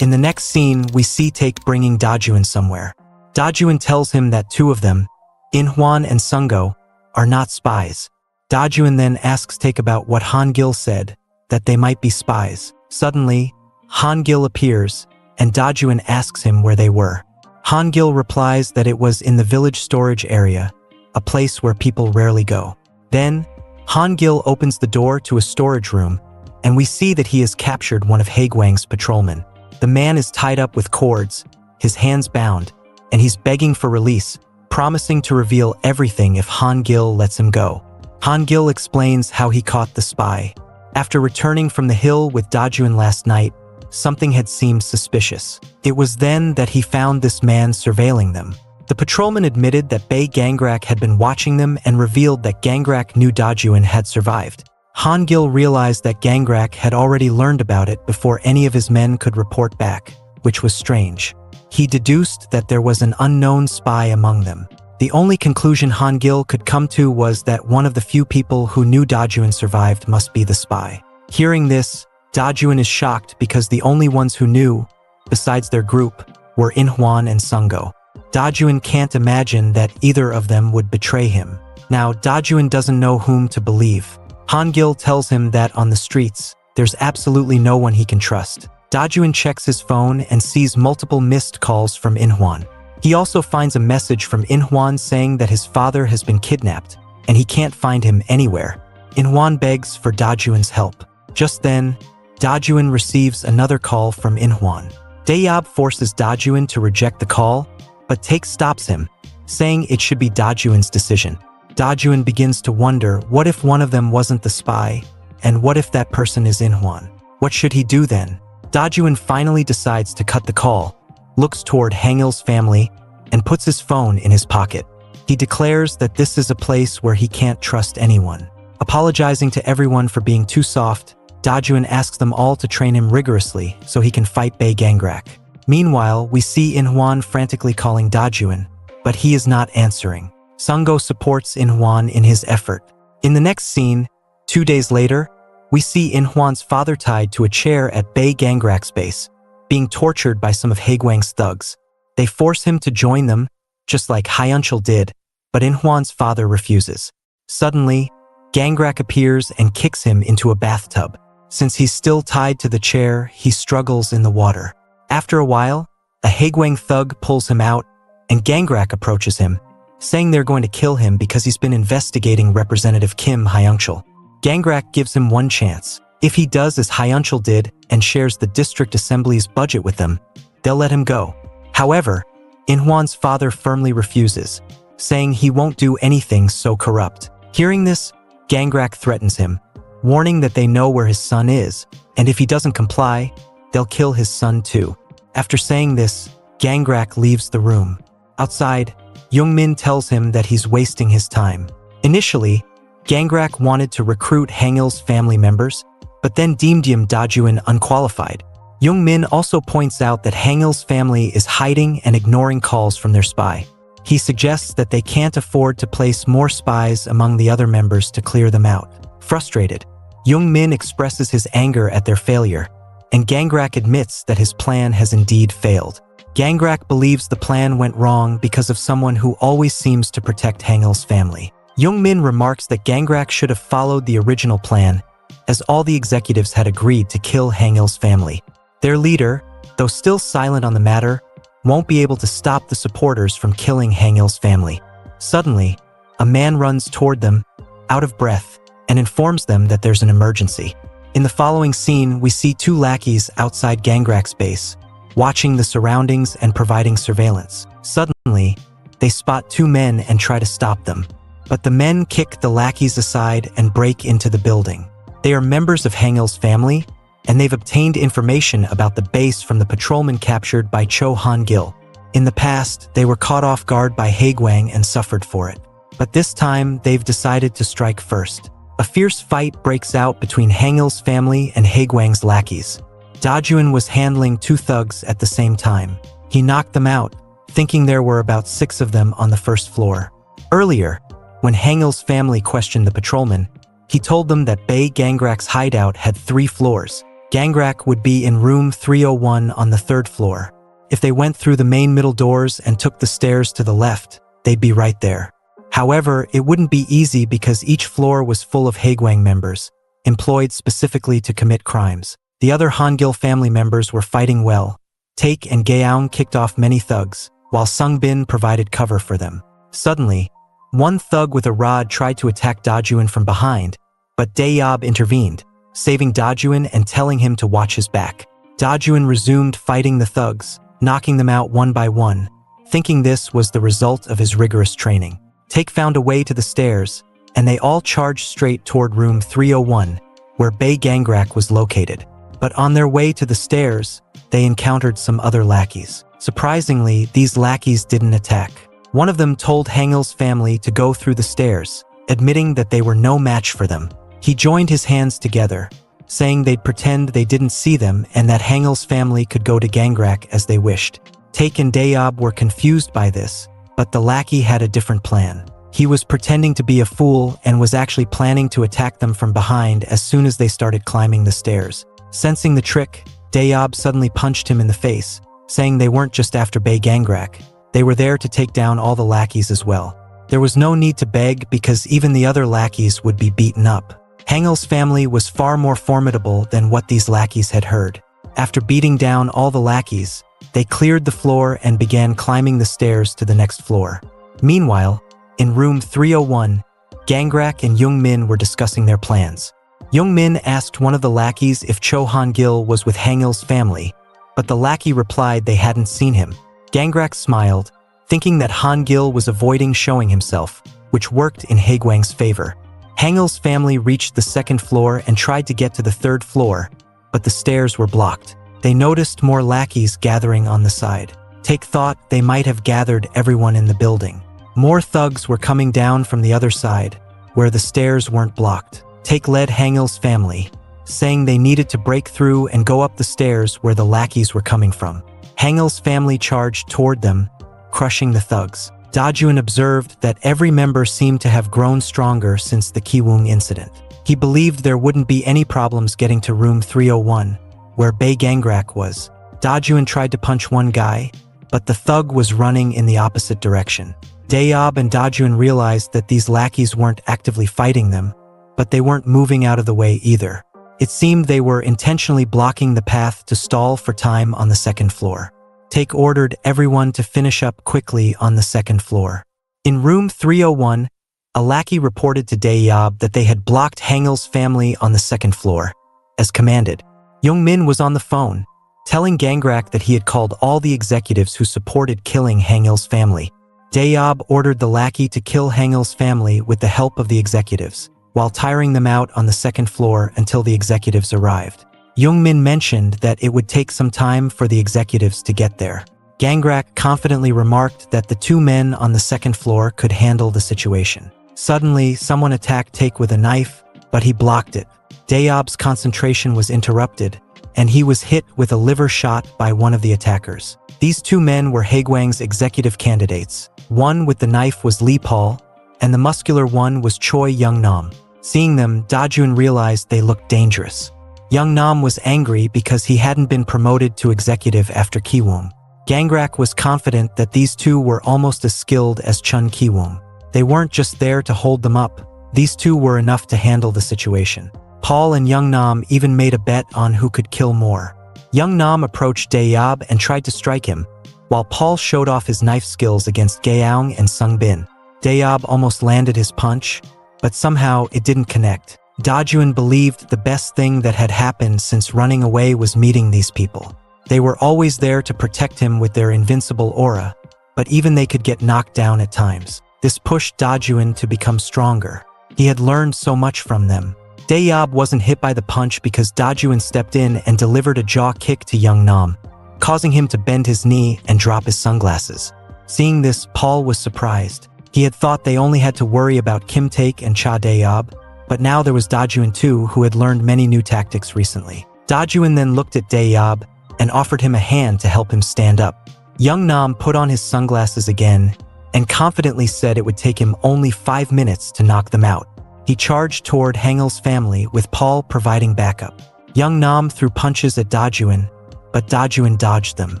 Speaker 1: In the next scene, we see Taek bringing Dajuin somewhere. Dajuin tells him that two of them, In-hwan and Sungo, are not spies. Dajuin then asks Taek about what Hangil said, that they might be spies. Suddenly, Hangil appears, and Dajuin asks him where they were. Hangil replies that it was in the village storage area, a place where people rarely go. Then, Hangil opens the door to a storage room, and we see that he has captured one of Haegwang's patrolmen. The man is tied up with cords, his hands bound, and he's begging for release, promising to reveal everything if Hangil lets him go. Hangil explains how he caught the spy. After returning from the hill with Dajuin last night, something had seemed suspicious. It was then that he found this man surveilling them. The patrolman admitted that Bae Gangrak had been watching them and revealed that Gangrak knew Dajuin had survived. Hangil realized that Gangrak had already learned about it before any of his men could report back, which was strange. He deduced that there was an unknown spy among them. The only conclusion Hangil could come to was that one of the few people who knew Dajuin survived must be the spy. Hearing this, Dajuin is shocked because the only ones who knew, besides their group, were In-hwan and Sungo. Dajuin can't imagine that either of them would betray him. Now, Dajuin doesn't know whom to believe. Hangil tells him that on the streets, there's absolutely no one he can trust. Dajuin checks his phone and sees multiple missed calls from In-hwan. He also finds a message from In-hwan saying that his father has been kidnapped, and he can't find him anywhere. In-hwan begs for Dajuin's help. Just then, Dajuin receives another call from In-hwan. Daeob forces Dajuin to reject the call, but Taek stops him, saying it should be Dajuin's decision. Dajuin begins to wonder what if one of them wasn't the spy, and what if that person is In-hwan? What should he do then? Dajuin finally decides to cut the call, looks toward Hangil's family, and puts his phone in his pocket. He declares that this is a place where he can't trust anyone. Apologizing to everyone for being too soft, Dajuin asks them all to train him rigorously so he can fight Bei Gangrak. Meanwhile, we see Inhuan frantically calling Dajuin, but he is not answering. Sungo supports Inhuan in his effort. In the next scene, 2 days later, we see Inhuan's father tied to a chair at Bei Gangrak's base, being tortured by some of Haegwang's thugs. They force him to join them, just like Hyunchul did, but Inhuan's father refuses. Suddenly, Gangrak appears and kicks him into a bathtub. Since he's still tied to the chair, he struggles in the water. After a while, a Haegwang thug pulls him out, and Gangrak approaches him, saying they're going to kill him because he's been investigating Representative Kim Hyunchul. Gangrak gives him one chance. If he does as Hyunchul did and shares the district assembly's budget with them, they'll let him go. However, Inhuan's father firmly refuses, saying he won't do anything so corrupt. Hearing this, Gangrak threatens him, warning that they know where his son is, and if he doesn't comply, they'll kill his son too. After saying this, Gangrak leaves the room. Outside, Youngmin tells him that he's wasting his time. Initially, Gangrak wanted to recruit Hangil's family members, but then deemed him Dajuin unqualified. Youngmin also points out that Hangil's family is hiding and ignoring calls from their spy. He suggests that they can't afford to place more spies among the other members to clear them out. Frustrated, Youngmin expresses his anger at their failure, and Gangrak admits that his plan has indeed failed. Gangrak believes the plan went wrong because of someone who always seems to protect Hangil's family. Youngmin remarks that Gangrak should have followed the original plan, as all the executives had agreed to kill Hangil's family. Their leader, though still silent on the matter, won't be able to stop the supporters from killing Hangil's family. Suddenly, a man runs toward them, out of breath, and informs them that there's an emergency. In the following scene, we see 2 lackeys outside Gangrak's base, watching the surroundings and providing surveillance. Suddenly, they spot 2 men and try to stop them. But the men kick the lackeys aside and break into the building. They are members of Hangil's family, and they've obtained information about the base from the patrolman captured by Cho Han-gil. In the past, they were caught off guard by Haegwang and suffered for it. But this time, they've decided to strike first. A fierce fight breaks out between Hangil's family and Haegwang's lackeys. Dajuin was handling 2 thugs at the same time. He knocked them out, thinking there were about 6 of them on the first floor. Earlier, when Hangil's family questioned the patrolman, he told them that Bei Gangrak's hideout had 3 floors. Gangrak would be in room 301 on the 3rd floor. If they went through the main middle doors and took the stairs to the left, they'd be right there. However, it wouldn't be easy because each floor was full of Haegwang members, employed specifically to commit crimes. The other Han-gil family members were fighting well. Taek and Gaeong kicked off many thugs, while Sungbin provided cover for them. Suddenly, one thug with a rod tried to attack Dajuin from behind, but Daeyob intervened, saving Dajuin and telling him to watch his back. Dajuin resumed fighting the thugs, knocking them out one by one, thinking this was the result of his rigorous training. Taek found a way to the stairs, and they all charged straight toward room 301, where Bei Gangrak was located. But on their way to the stairs, they encountered some other lackeys. Surprisingly, these lackeys didn't attack. One of them told Hangil's family to go through the stairs, admitting that they were no match for them. He joined his hands together, saying they'd pretend they didn't see them and that Hangil's family could go to Gangrak as they wished. Taek and Daeyob were confused by this, but the lackey had a different plan. He was pretending to be a fool and was actually planning to attack them from behind as soon as they started climbing the stairs. Sensing the trick, Daeyob suddenly punched him in the face, saying they weren't just after Bei Gangrak. They were there to take down all the lackeys as well. There was no need to beg because even the other lackeys would be beaten up. Hangil's family was far more formidable than what these lackeys had heard. After beating down all the lackeys, they cleared the floor and began climbing the stairs to the next floor. Meanwhile, in room 301, Gangrak and Youngmin were discussing their plans. Youngmin asked one of the lackeys if Cho Han-gil was with Hangil's family, but the lackey replied they hadn't seen him. Gangrak smiled, thinking that Han-gil was avoiding showing himself, which worked in Haegwang's favor. Hangil's family reached the 2nd floor and tried to get to the 3rd floor, but the stairs were blocked. They noticed more lackeys gathering on the side. Taek thought they might have gathered everyone in the building. More thugs were coming down from the other side, where the stairs weren't blocked. Take led Hangel's family, saying they needed to break through and go up the stairs where the lackeys were coming from. Hangel's family charged toward them, crushing the thugs. Dajuan observed that every member seemed to have grown stronger since the Kiwoong incident. He believed there wouldn't be any problems getting to room 301, where Bae Gangrak was. Dajuan tried to punch one guy, but the thug was running in the opposite direction. Dayob and Dajuan realized that these lackeys weren't actively fighting them, but they weren't moving out of the way either. It seemed they were intentionally blocking the path to stall for time on the second floor. Take ordered everyone to finish up quickly on the second floor. In room 301, a lackey reported to Dayob that they had blocked Hangel's family on the second floor. As commanded, Youngmin was on the phone, telling Gangrak that he had called all the executives who supported killing Hangel's family. Dayob ordered the lackey to kill Hangel's family with the help of the executives, while tiring them out on the second floor until the executives arrived. Youngmin mentioned that it would take some time for the executives to get there. Gangrak confidently remarked that the two men on the second floor could handle the situation. Suddenly, someone attacked Take with a knife, but he blocked it. Dayob's concentration was interrupted, and he was hit with a liver shot by one of the attackers. These two men were Haegwang's executive candidates. One with the knife was Lee Paul, and the muscular one was Choi Young-nam. Seeing them, Dajuan realized they looked dangerous. Young-nam was angry because he hadn't been promoted to executive after Kiwoong. Gangrak was confident that these two were almost as skilled as Chun Kiwoong. They weren't just there to hold them up, these two were enough to handle the situation. Paul and Young-nam even made a bet on who could kill more. Young-nam approached Dayob and tried to strike him, while Paul showed off his knife skills against Gaeong and Sungbin. Dayob almost landed his punch, but somehow it didn't connect. Dajuan believed the best thing that had happened since running away was meeting these people. They were always there to protect him with their invincible aura, but even they could get knocked down at times. This pushed Dajuan to become stronger. He had learned so much from them. Dayob wasn't hit by the punch because Dajuan stepped in and delivered a jaw kick to Young-nam, causing him to bend his knee and drop his sunglasses. Seeing this, Paul was surprised. He had thought they only had to worry about Kim Take and Cha Dayob, but now there was Dajuan too, who had learned many new tactics recently. Dajuan then looked at Dayob and offered him a hand to help him stand up. Young-nam put on his sunglasses again and confidently said it would take him only 5 minutes to knock them out. He charged toward Hangel's family with Paul providing backup. Young-nam threw punches at Dajuan, but Dajuan dodged them.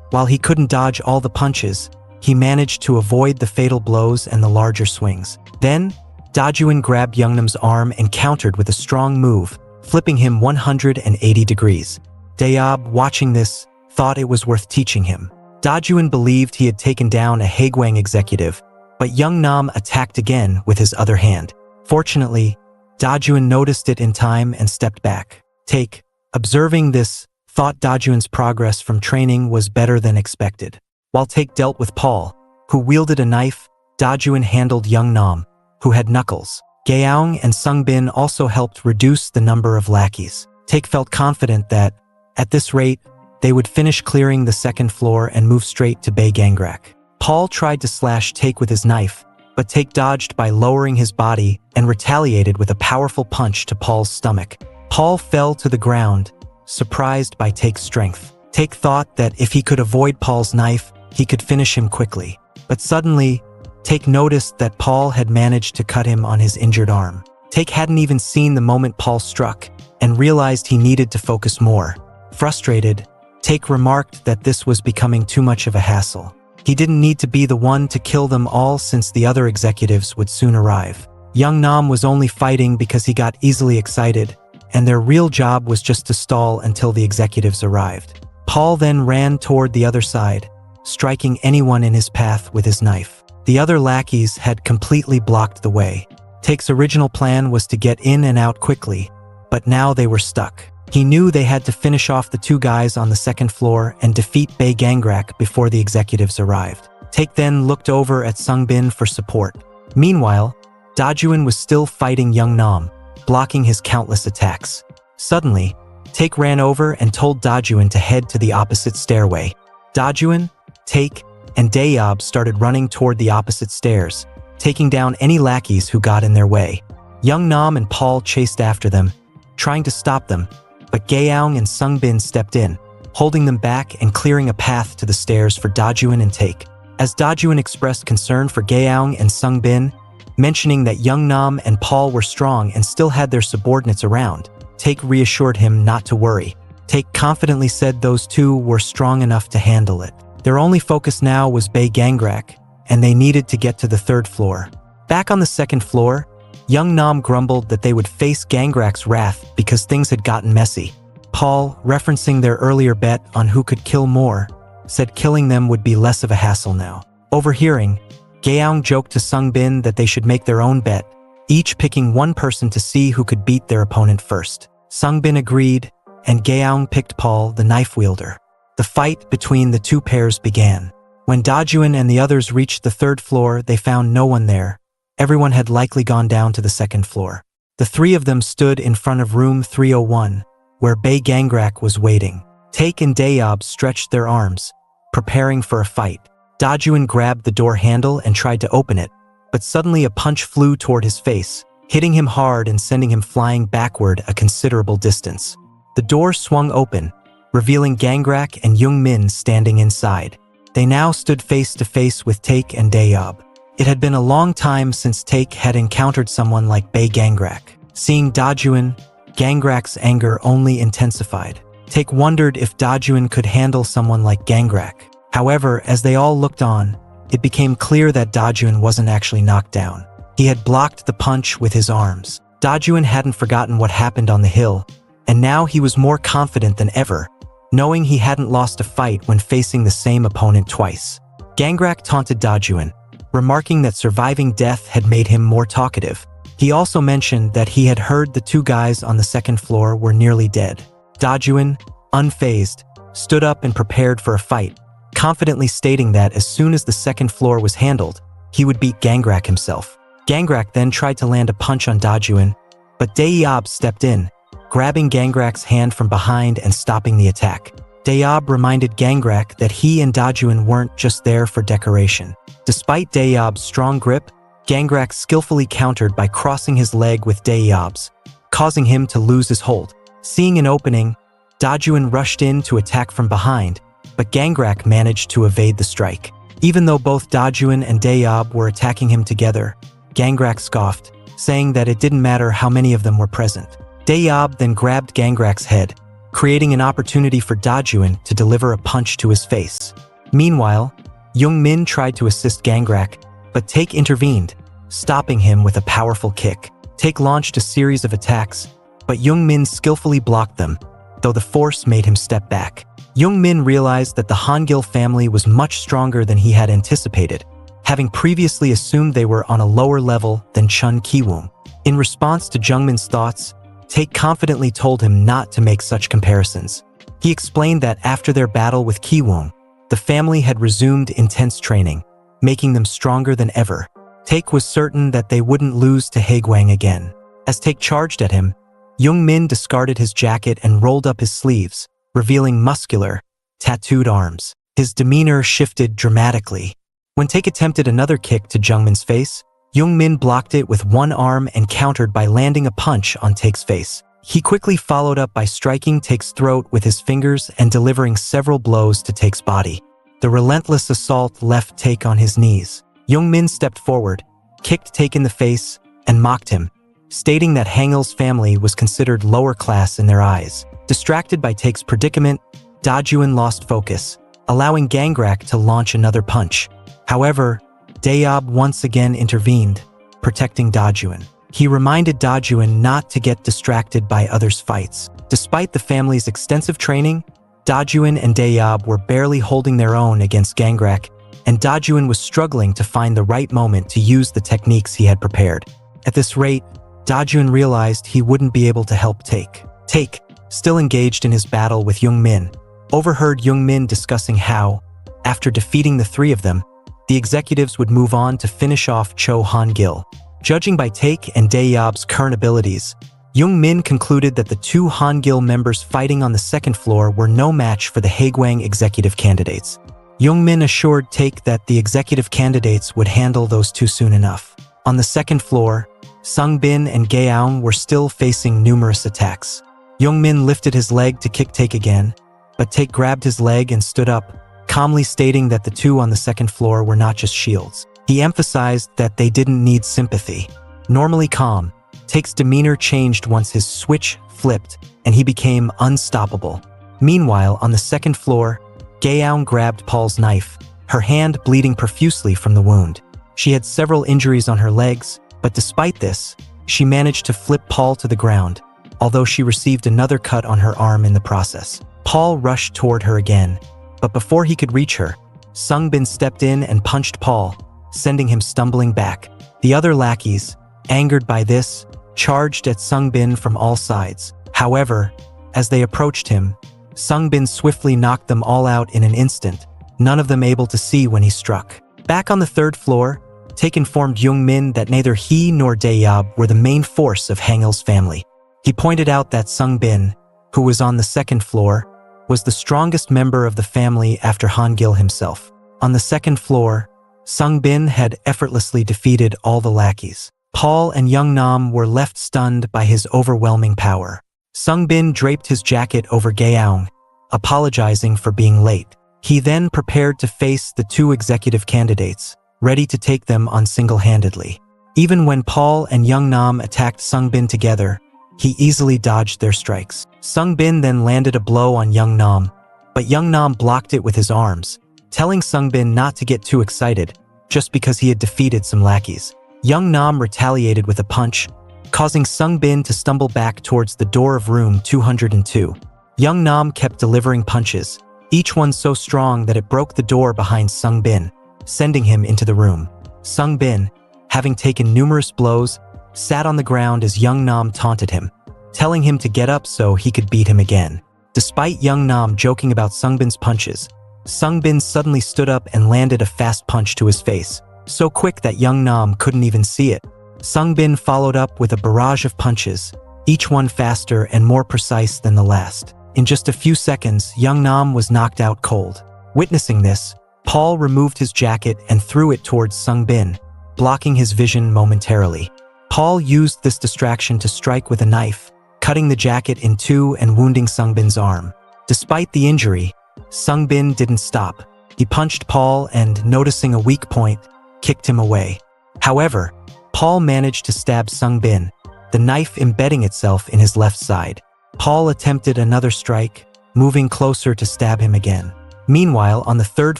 Speaker 1: While he couldn't dodge all the punches, he managed to avoid the fatal blows and the larger swings. Then, Dajuan grabbed Young-nam's arm and countered with a strong move, flipping him 180 degrees. Dayob, watching this, thought it was worth teaching him. Dajuan believed he had taken down a Haegwang executive, but Young-nam attacked again with his other hand. Fortunately, Dajuan noticed it in time and stepped back. Take, observing this, thought Dajuan's progress from training was better than expected. While Take dealt with Paul, who wielded a knife, Dajuan handled Young-nam, who had knuckles. Gaeong and Sungbin also helped reduce the number of lackeys. Take felt confident that, at this rate, they would finish clearing the second floor and move straight to Bae Gangrak. Paul tried to slash Take with his knife, but Take dodged by lowering his body and retaliated with a powerful punch to Paul's stomach. Paul fell to the ground, surprised by Take's strength. Take thought that if he could avoid Paul's knife, he could finish him quickly. But suddenly, Take noticed that Paul had managed to cut him on his injured arm. Take hadn't even seen the moment Paul struck and realized he needed to focus more. Frustrated, Take remarked that this was becoming too much of a hassle. He didn't need to be the one to kill them all since the other executives would soon arrive. Young-nam was only fighting because he got easily excited, and their real job was just to stall until the executives arrived. Paul then ran toward the other side, striking anyone in his path with his knife. The other lackeys had completely blocked the way. Take's original plan was to get in and out quickly, but now they were stuck. He knew they had to finish off the two guys on the second floor and defeat Bae Gangrak before the executives arrived. Take then looked over at Sungbin for support. Meanwhile, Dajuan was still fighting Young-nam, blocking his countless attacks. Suddenly, Take ran over and told Dajuan to head to the opposite stairway. Dajuan, Take, and Daeyob started running toward the opposite stairs, taking down any lackeys who got in their way. Young Nam and Paul chased after them, trying to stop them, but Gaeong and Sungbin stepped in, holding them back and clearing a path to the stairs for Dajuan and Take. As Dajuan expressed concern for Gaeong and Sungbin, mentioning that Young Nam and Paul were strong and still had their subordinates around, Take reassured him not to worry. Take confidently said those two were strong enough to handle it. Their only focus now was Bae Gangrak, and they needed to get to the third floor. Back on the second floor, Young Nam grumbled that they would face Gangrak's wrath because things had gotten messy. Paul, referencing their earlier bet on who could kill more, said killing them would be less of a hassle now. Overhearing, Gaeong joked to Sungbin that they should make their own bet, each picking one person to see who could beat their opponent first. Sungbin agreed, and Gaeong picked Paul, the knife wielder. The fight between the two pairs began. When Dajuan and the others reached the third floor, they found no one there. Everyone had likely gone down to the second floor. The three of them stood in front of room 301, where Bae Gangrak was waiting. Take and Daeyob stretched their arms, preparing for a fight. Dajuan grabbed the door handle and tried to open it, but suddenly a punch flew toward his face, hitting him hard and sending him flying backward a considerable distance. The door swung open, revealing Gangrak and Young Min standing inside. They now stood face to face with Take and Daeyob. It had been a long time since Take had encountered someone like Bae Gangrak. Seeing Dajuan, Gangrak's anger only intensified. Take wondered if Dajuan could handle someone like Gangrak. However, as they all looked on, it became clear that Dajuan wasn't actually knocked down. He had blocked the punch with his arms. Dajuan hadn't forgotten what happened on the hill, and now he was more confident than ever, knowing he hadn't lost a fight when facing the same opponent twice. Gangrak taunted Dajuan, remarking that surviving death had made him more talkative. He also mentioned that he had heard the two guys on the second floor were nearly dead. Dajuan, unfazed, stood up and prepared for a fight, confidently stating that as soon as the second floor was handled, he would beat Gangrak himself. Gangrak then tried to land a punch on Dajuan, but Daeyob stepped in, grabbing Gangrak's hand from behind and stopping the attack. Daeyob reminded Gangrak that he and Dajuan weren't just there for decoration. Despite Daeyob's strong grip, Gangrak skillfully countered by crossing his leg with Daeyob's, causing him to lose his hold. Seeing an opening, Dajuan rushed in to attack from behind, but Gangrak managed to evade the strike. Even though both Dajuan and Daeyob were attacking him together, Gangrak scoffed, saying that it didn't matter how many of them were present. Daeyob then grabbed Gangrak's head, creating an opportunity for Dajuan to deliver a punch to his face. Meanwhile, Young Min tried to assist Gangrak, but Take intervened, stopping him with a powerful kick. Take launched a series of attacks, but Young Min skillfully blocked them, though the force made him step back. Young Min realized that the Hangil family was much stronger than he had anticipated, having previously assumed they were on a lower level than Chun Kiwoom. In response to Jungmin's thoughts, Take confidently told him not to make such comparisons. He explained that after their battle with Kiwoom, the family had resumed intense training, making them stronger than ever. Take was certain that they wouldn't lose to Haegwang again. As Take charged at him, Young Min discarded his jacket and rolled up his sleeves, revealing muscular, tattooed arms. His demeanor shifted dramatically. When Take attempted another kick to Jungmin's face, Young Min blocked it with one arm and countered by landing a punch on Take's face. He quickly followed up by striking Take's throat with his fingers and delivering several blows to Take's body. The relentless assault left Take on his knees. Young Min stepped forward, kicked Take in the face, and mocked him, stating that Hangil's family was considered lower class in their eyes. Distracted by Take's predicament, Dajuan lost focus, allowing Gangrak to launch another punch. However, Daeyob once again intervened, protecting Dajuan. He reminded Dajuan not to get distracted by others' fights. Despite the family's extensive training, Dajuan and Daeyob were barely holding their own against Gangrak, and Dajuan was struggling to find the right moment to use the techniques he had prepared. At this rate, Dajuan realized he wouldn't be able to help Take. Take, still engaged in his battle with Young Min, overheard Young Min discussing how, after defeating the three of them, the executives would move on to finish off Cho Han-gil. Judging by Take and Daeyob's current abilities, Young Min concluded that the two Han-gil members fighting on the second floor were no match for the Haegwang executive candidates. Youngmin assured Take that the executive candidates would handle those two soon enough. On the second floor, Sungbin and Gaeong were still facing numerous attacks. Youngmin lifted his leg to kick Take again, but Take grabbed his leg and stood up, calmly stating that the two on the second floor were not just shields. He emphasized that they didn't need sympathy. Normally calm, Take's demeanor changed once his switch flipped and he became unstoppable. Meanwhile, on the second floor, Gaeong grabbed Paul's knife, her hand bleeding profusely from the wound. She had several injuries on her legs, but despite this, she managed to flip Paul to the ground, although she received another cut on her arm in the process. Paul rushed toward her again, but before he could reach her, Sungbin stepped in and punched Paul, sending him stumbling back. The other lackeys, angered by this, charged at Sungbin from all sides. However, as they approached him, Sungbin swiftly knocked them all out in an instant, none of them able to see when he struck. Back on the third floor, Take informed Youngmin that neither he nor Daeyob were the main force of Hangil's family. He pointed out that Sungbin, who was on the second floor, was the strongest member of the family after Hangil himself. On the second floor, Sungbin had effortlessly defeated all the lackeys. Paul and Youngnam were left stunned by his overwhelming power. Sungbin draped his jacket over Gaeong, apologizing for being late. He then prepared to face the two executive candidates, ready to take them on single-handedly. Even when Paul and Youngnam attacked Sungbin together, he easily dodged their strikes. Sungbin then landed a blow on Youngnam, but Youngnam blocked it with his arms, telling Sungbin not to get too excited, just because he had defeated some lackeys. Youngnam retaliated with a punch, causing Sungbin to stumble back towards the door of room 202. Youngnam kept delivering punches, each one so strong that it broke the door behind Sungbin, sending him into the room. Sungbin, having taken numerous blows, sat on the ground as Youngnam taunted him, telling him to get up so he could beat him again. Despite Youngnam joking about Sungbin's punches, Sungbin suddenly stood up and landed a fast punch to his face, so quick that Youngnam couldn't even see it. Sungbin followed up with a barrage of punches, each one faster and more precise than the last. In just a few seconds, Youngnam was knocked out cold. Witnessing this, Paul removed his jacket and threw it towards Sungbin, blocking his vision momentarily. Paul used this distraction to strike with a knife, cutting the jacket in two and wounding Sungbin's arm. Despite the injury, Sungbin didn't stop. He punched Paul and, noticing a weak point, kicked him away. However, Paul managed to stab Sungbin, the knife embedding itself in his left side. Paul attempted another strike, moving closer to stab him again. Meanwhile, on the third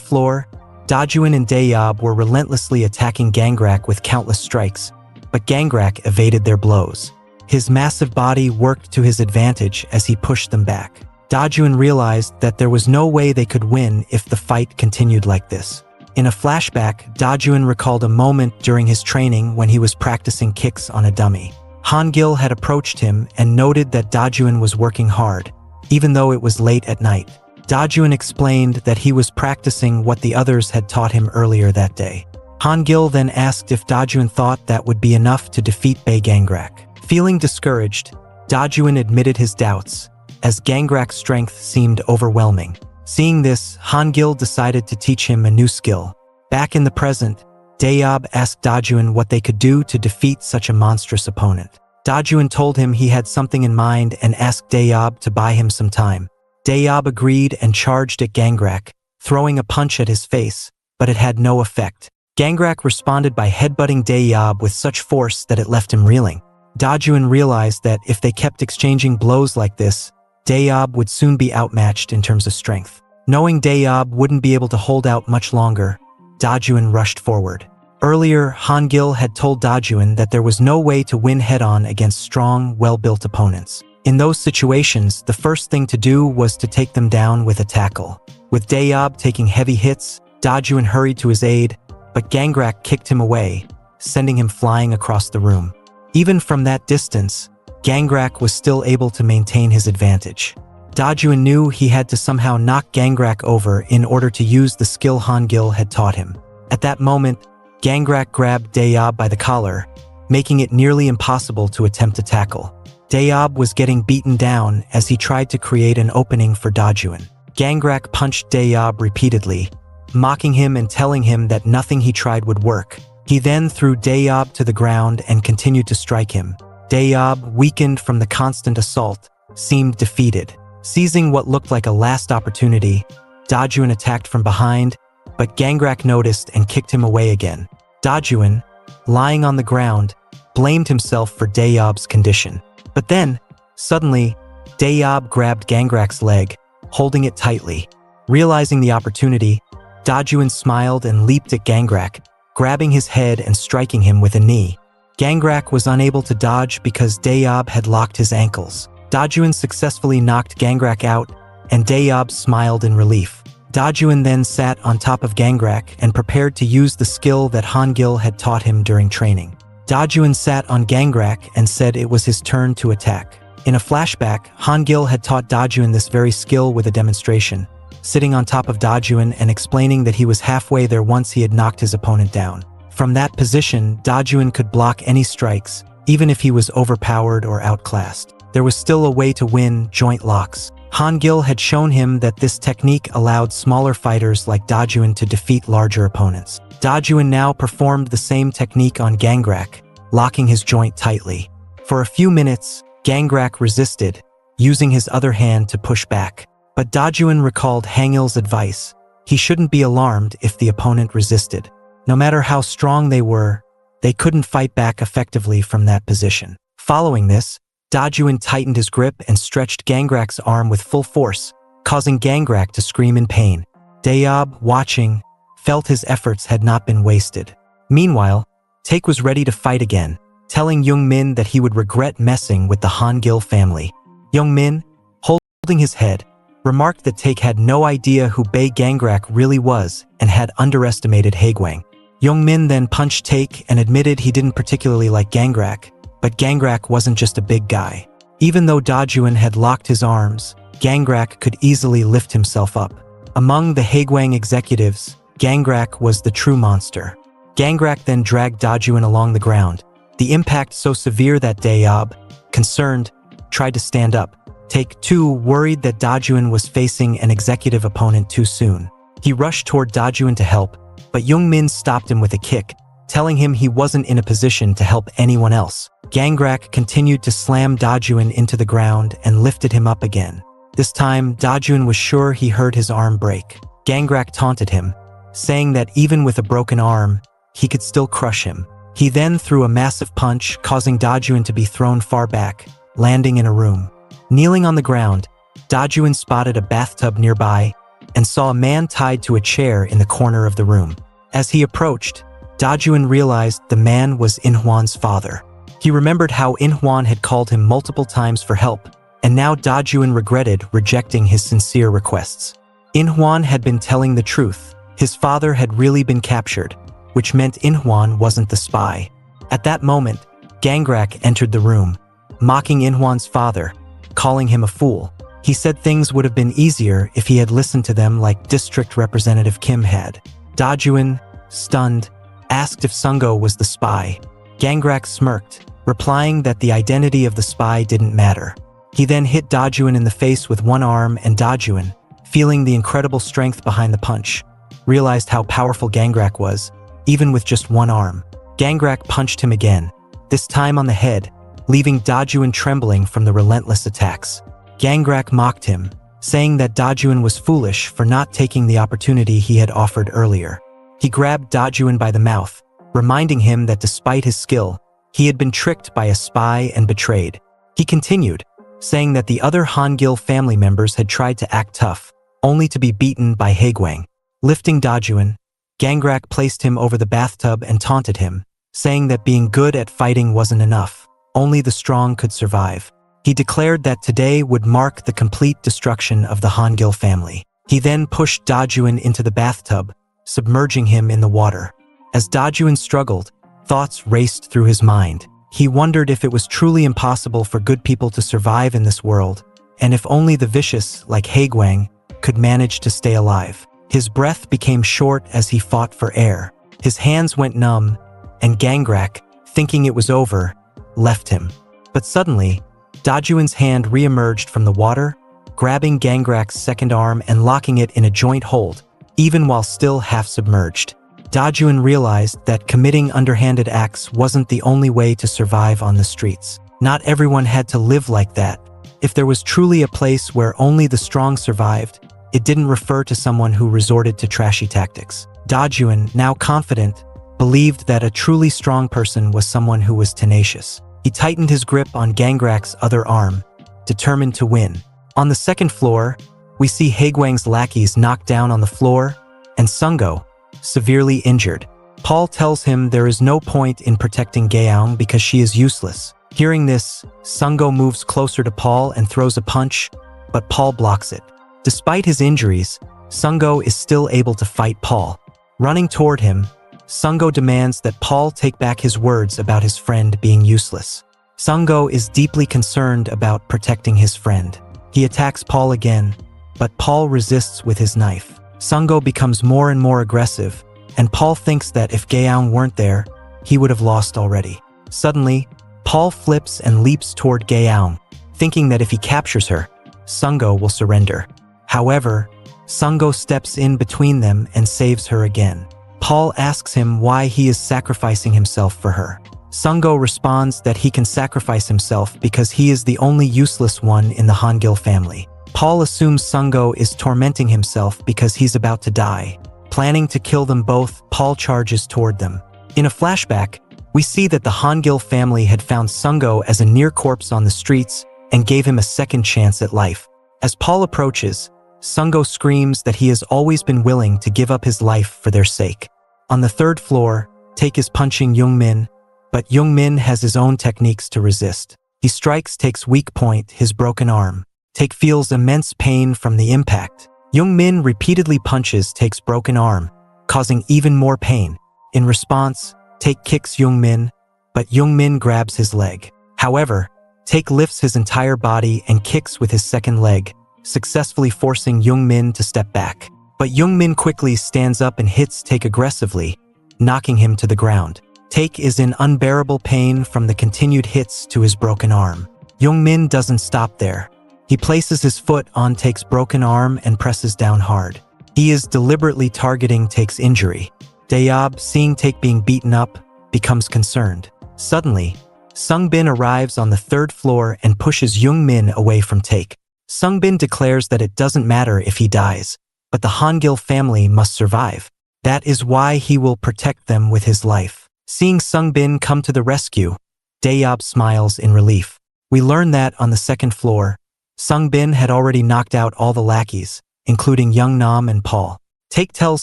Speaker 1: floor, Dajuan and Daeyob were relentlessly attacking Gangrak with countless strikes, but Gangrak evaded their blows. His massive body worked to his advantage as he pushed them back. Dajuan realized that there was no way they could win if the fight continued like this. In a flashback, Dajuan recalled a moment during his training when he was practicing kicks on a dummy. Hangil had approached him and noted that Dajuan was working hard, even though it was late at night. Dajuan explained that he was practicing what the others had taught him earlier that day. Hangil then asked if Dajuan thought that would be enough to defeat Bae Gangrak. Feeling discouraged, Dajuan admitted his doubts, as Gangrak's strength seemed overwhelming. Seeing this, Hangil decided to teach him a new skill. Back in the present, Daeyob asked Dajuan what they could do to defeat such a monstrous opponent. Dajuan told him he had something in mind and asked Daeyob to buy him some time. Daeyob agreed and charged at Gangrak, throwing a punch at his face, but it had no effect. Gangrak responded by headbutting Daeyob with such force that it left him reeling. Dajuan realized that if they kept exchanging blows like this, Daeyob would soon be outmatched in terms of strength. Knowing Daeyob wouldn't be able to hold out much longer, Dajuan rushed forward. Earlier, Hangil had told Dajuan that there was no way to win head-on against strong, well-built opponents. In those situations, the first thing to do was to take them down with a tackle. With Daeyob taking heavy hits, Dajuan hurried to his aid, but Gangrak kicked him away, sending him flying across the room. Even from that distance, Gangrak was still able to maintain his advantage. Dajuan knew he had to somehow knock Gangrak over in order to use the skill Hangil had taught him. At that moment, Gangrak grabbed Daeyob by the collar, making it nearly impossible to attempt to tackle. Daeyob was getting beaten down as he tried to create an opening for Dajuan. Gangrak punched Daeyob repeatedly, mocking him and telling him that nothing he tried would work. He then threw Dayob to the ground and continued to strike him. Dayob, weakened from the constant assault, seemed defeated. Seizing what looked like a last opportunity, Dajuan attacked from behind, but Gangrak noticed and kicked him away again. Dajuan, lying on the ground, blamed himself for Dayob's condition. But then, suddenly, Dayob grabbed Gangrak's leg, holding it tightly. Realizing the opportunity, Dajuan smiled and leaped at Gangrak, grabbing his head and striking him with a knee. Gangrak was unable to dodge because Dayob had locked his ankles. Dajuan successfully knocked Gangrak out, and Dayob smiled in relief. Dajuan then sat on top of Gangrak and prepared to use the skill that Hangil had taught him during training. Dajuan sat on Gangrak and said it was his turn to attack. In a flashback, Hangil had taught Dajuan this very skill with a demonstration, sitting on top of Dajuan and explaining that he was halfway there once he had knocked his opponent down. From that position, Dajuan could block any strikes, even if he was overpowered or outclassed. There was still a way to win joint locks. Hangil had shown him that this technique allowed smaller fighters like Dajuan to defeat larger opponents. Dajuan now performed the same technique on Gangrak, locking his joint tightly. For a few minutes, Gangrak resisted, using his other hand to push back. But Dajuan recalled Hangil's advice. He shouldn't be alarmed if the opponent resisted. No matter how strong they were, they couldn't fight back effectively from that position. Following this, Dajuan tightened his grip and stretched Gangrak's arm with full force, causing Gangrak to scream in pain. Dayob, watching, felt his efforts had not been wasted. Meanwhile, Taek was ready to fight again, telling Young-min that he would regret messing with the Hangil family. Young-min, holding his head, remarked that Taek had no idea who Bae Gangrak really was and had underestimated Haegwang. Young-min then punched Taek and admitted he didn't particularly like Gangrak, but Gangrak wasn't just a big guy. Even though Dajuan had locked his arms, Gangrak could easily lift himself up. Among the Haegwang executives, Gangrak was the true monster. Gangrak then dragged Dajuan along the ground, the impact so severe that Dayob, concerned, tried to stand up. Taek too worried that Dajuan was facing an executive opponent too soon. He rushed toward Dajuan to help, but Young-min stopped him with a kick, telling him he wasn't in a position to help anyone else. Gangrak continued to slam Dajuan into the ground and lifted him up again. This time, Dajuan was sure he heard his arm break. Gangrak taunted him, saying that even with a broken arm, he could still crush him. He then threw a massive punch, causing Dajuan to be thrown far back, landing in a room. Kneeling on the ground, Dajuan spotted a bathtub nearby and saw a man tied to a chair in the corner of the room. As he approached, Dajuan realized the man was Inhwan's father. He remembered how Inhwan had called him multiple times for help, and now Dajuan regretted rejecting his sincere requests. Inhwan had been telling the truth. His father had really been captured, which meant Inhwan wasn't the spy. At that moment, Gangrak entered the room, mocking Inhwan's father, calling him a fool. He said things would have been easier if he had listened to them like District Representative Kim had. Dajuan, stunned, asked if Sungo was the spy. Gangrak smirked, replying that the identity of the spy didn't matter. He then hit Dajuan in the face with one arm, and Dajuan, feeling the incredible strength behind the punch, realized how powerful Gangrak was, even with just one arm. Gangrak punched him again, this time on the head, leaving Dajuan trembling from the relentless attacks. Gangrak mocked him, saying that Dajuan was foolish for not taking the opportunity he had offered earlier. He grabbed Dajuan by the mouth, reminding him that despite his skill, he had been tricked by a spy and betrayed. He continued, saying that the other Hangil family members had tried to act tough, only to be beaten by Haegwang. Lifting Dajuan, Gangrak placed him over the bathtub and taunted him, saying that being good at fighting wasn't enough. Only the strong could survive. He declared that today would mark the complete destruction of the Hangil family. He then pushed Dajuan into the bathtub, submerging him in the water. As Dajuan struggled, thoughts raced through his mind. He wondered if it was truly impossible for good people to survive in this world, and if only the vicious, like Haegwang, could manage to stay alive. His breath became short as he fought for air. His hands went numb, and Gangrak, thinking it was over, left him. But suddenly, Dajuan's hand re-emerged from the water, grabbing Gangrak's second arm and locking it in a joint hold. even while still half submerged. Dajuan realized that committing underhanded acts wasn't the only way to survive on the streets. Not everyone had to live like that. If there was truly a place where only the strong survived, it didn't refer to someone who resorted to trashy tactics. Dajuan, now confident, believed that a truly strong person was someone who was tenacious. He tightened his grip on Gangrak's other arm, determined to win. On the second floor, we see Haegwang's lackeys knocked down on the floor, and Sungo, severely injured. Paul tells him there is no point in protecting Gaeong because she is useless. Hearing this, Sungo moves closer to Paul and throws a punch, but Paul blocks it. Despite his injuries, Sungo is still able to fight Paul. Running toward him, Sungo demands that Paul take back his words about his friend being useless. Sungo is deeply concerned about protecting his friend. He attacks Paul again, but Paul resists with his knife. Sungo becomes more and more aggressive, and Paul thinks that if Gaeong weren't there, he would have lost already. Suddenly, Paul flips and leaps toward Gaeong, thinking that if he captures her, Sungo will surrender. However, Sungo steps in between them and saves her again. Paul asks him why he is sacrificing himself for her. Sungo responds that he can sacrifice himself because he is the only useless one in the Hangil family. Paul assumes Sungo is tormenting himself because he's about to die. Planning to kill them both, Paul charges toward them. In a flashback, we see that the Hangil family had found Sungo as a near corpse on the streets and gave him a second chance at life. As Paul approaches, Sungo screams that he has always been willing to give up his life for their sake. On the third floor, Taek is punching Youngmin, but Youngmin has his own techniques to resist. He strikes Taek's weak point, his broken arm. Taek feels immense pain from the impact. Youngmin repeatedly punches Taek's broken arm, causing even more pain. In response, Taek kicks Youngmin, but Youngmin grabs his leg. However, Taek lifts his entire body and kicks with his second leg, successfully forcing Youngmin to step back. But Youngmin quickly stands up and hits Taek aggressively, knocking him to the ground. Taek is in unbearable pain from the continued hits to his broken arm. Youngmin doesn't stop there. He places his foot on Taek's broken arm and presses down hard. He is deliberately targeting Taek's injury. Dayob, seeing Taek being beaten up, becomes concerned. Suddenly, Sungbin arrives on the third floor and pushes Youngmin away from Taek. Sungbin declares that it doesn't matter if he dies, but the Hangil family must survive. That is why he will protect them with his life. Seeing Sungbin come to the rescue, Dayob smiles in relief. We learn that on the second floor, Sungbin had already knocked out all the lackeys, including Youngnam and Paul. Taek tells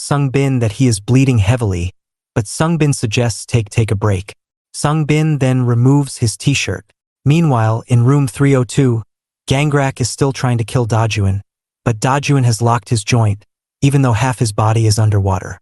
Speaker 1: Sungbin that he is bleeding heavily, but Sungbin suggests Taek take a break. Sungbin then removes his t-shirt. Meanwhile, in room 302, Gangrak is still trying to kill Dajuan, but Dajuan has locked his joint, even though half his body is underwater.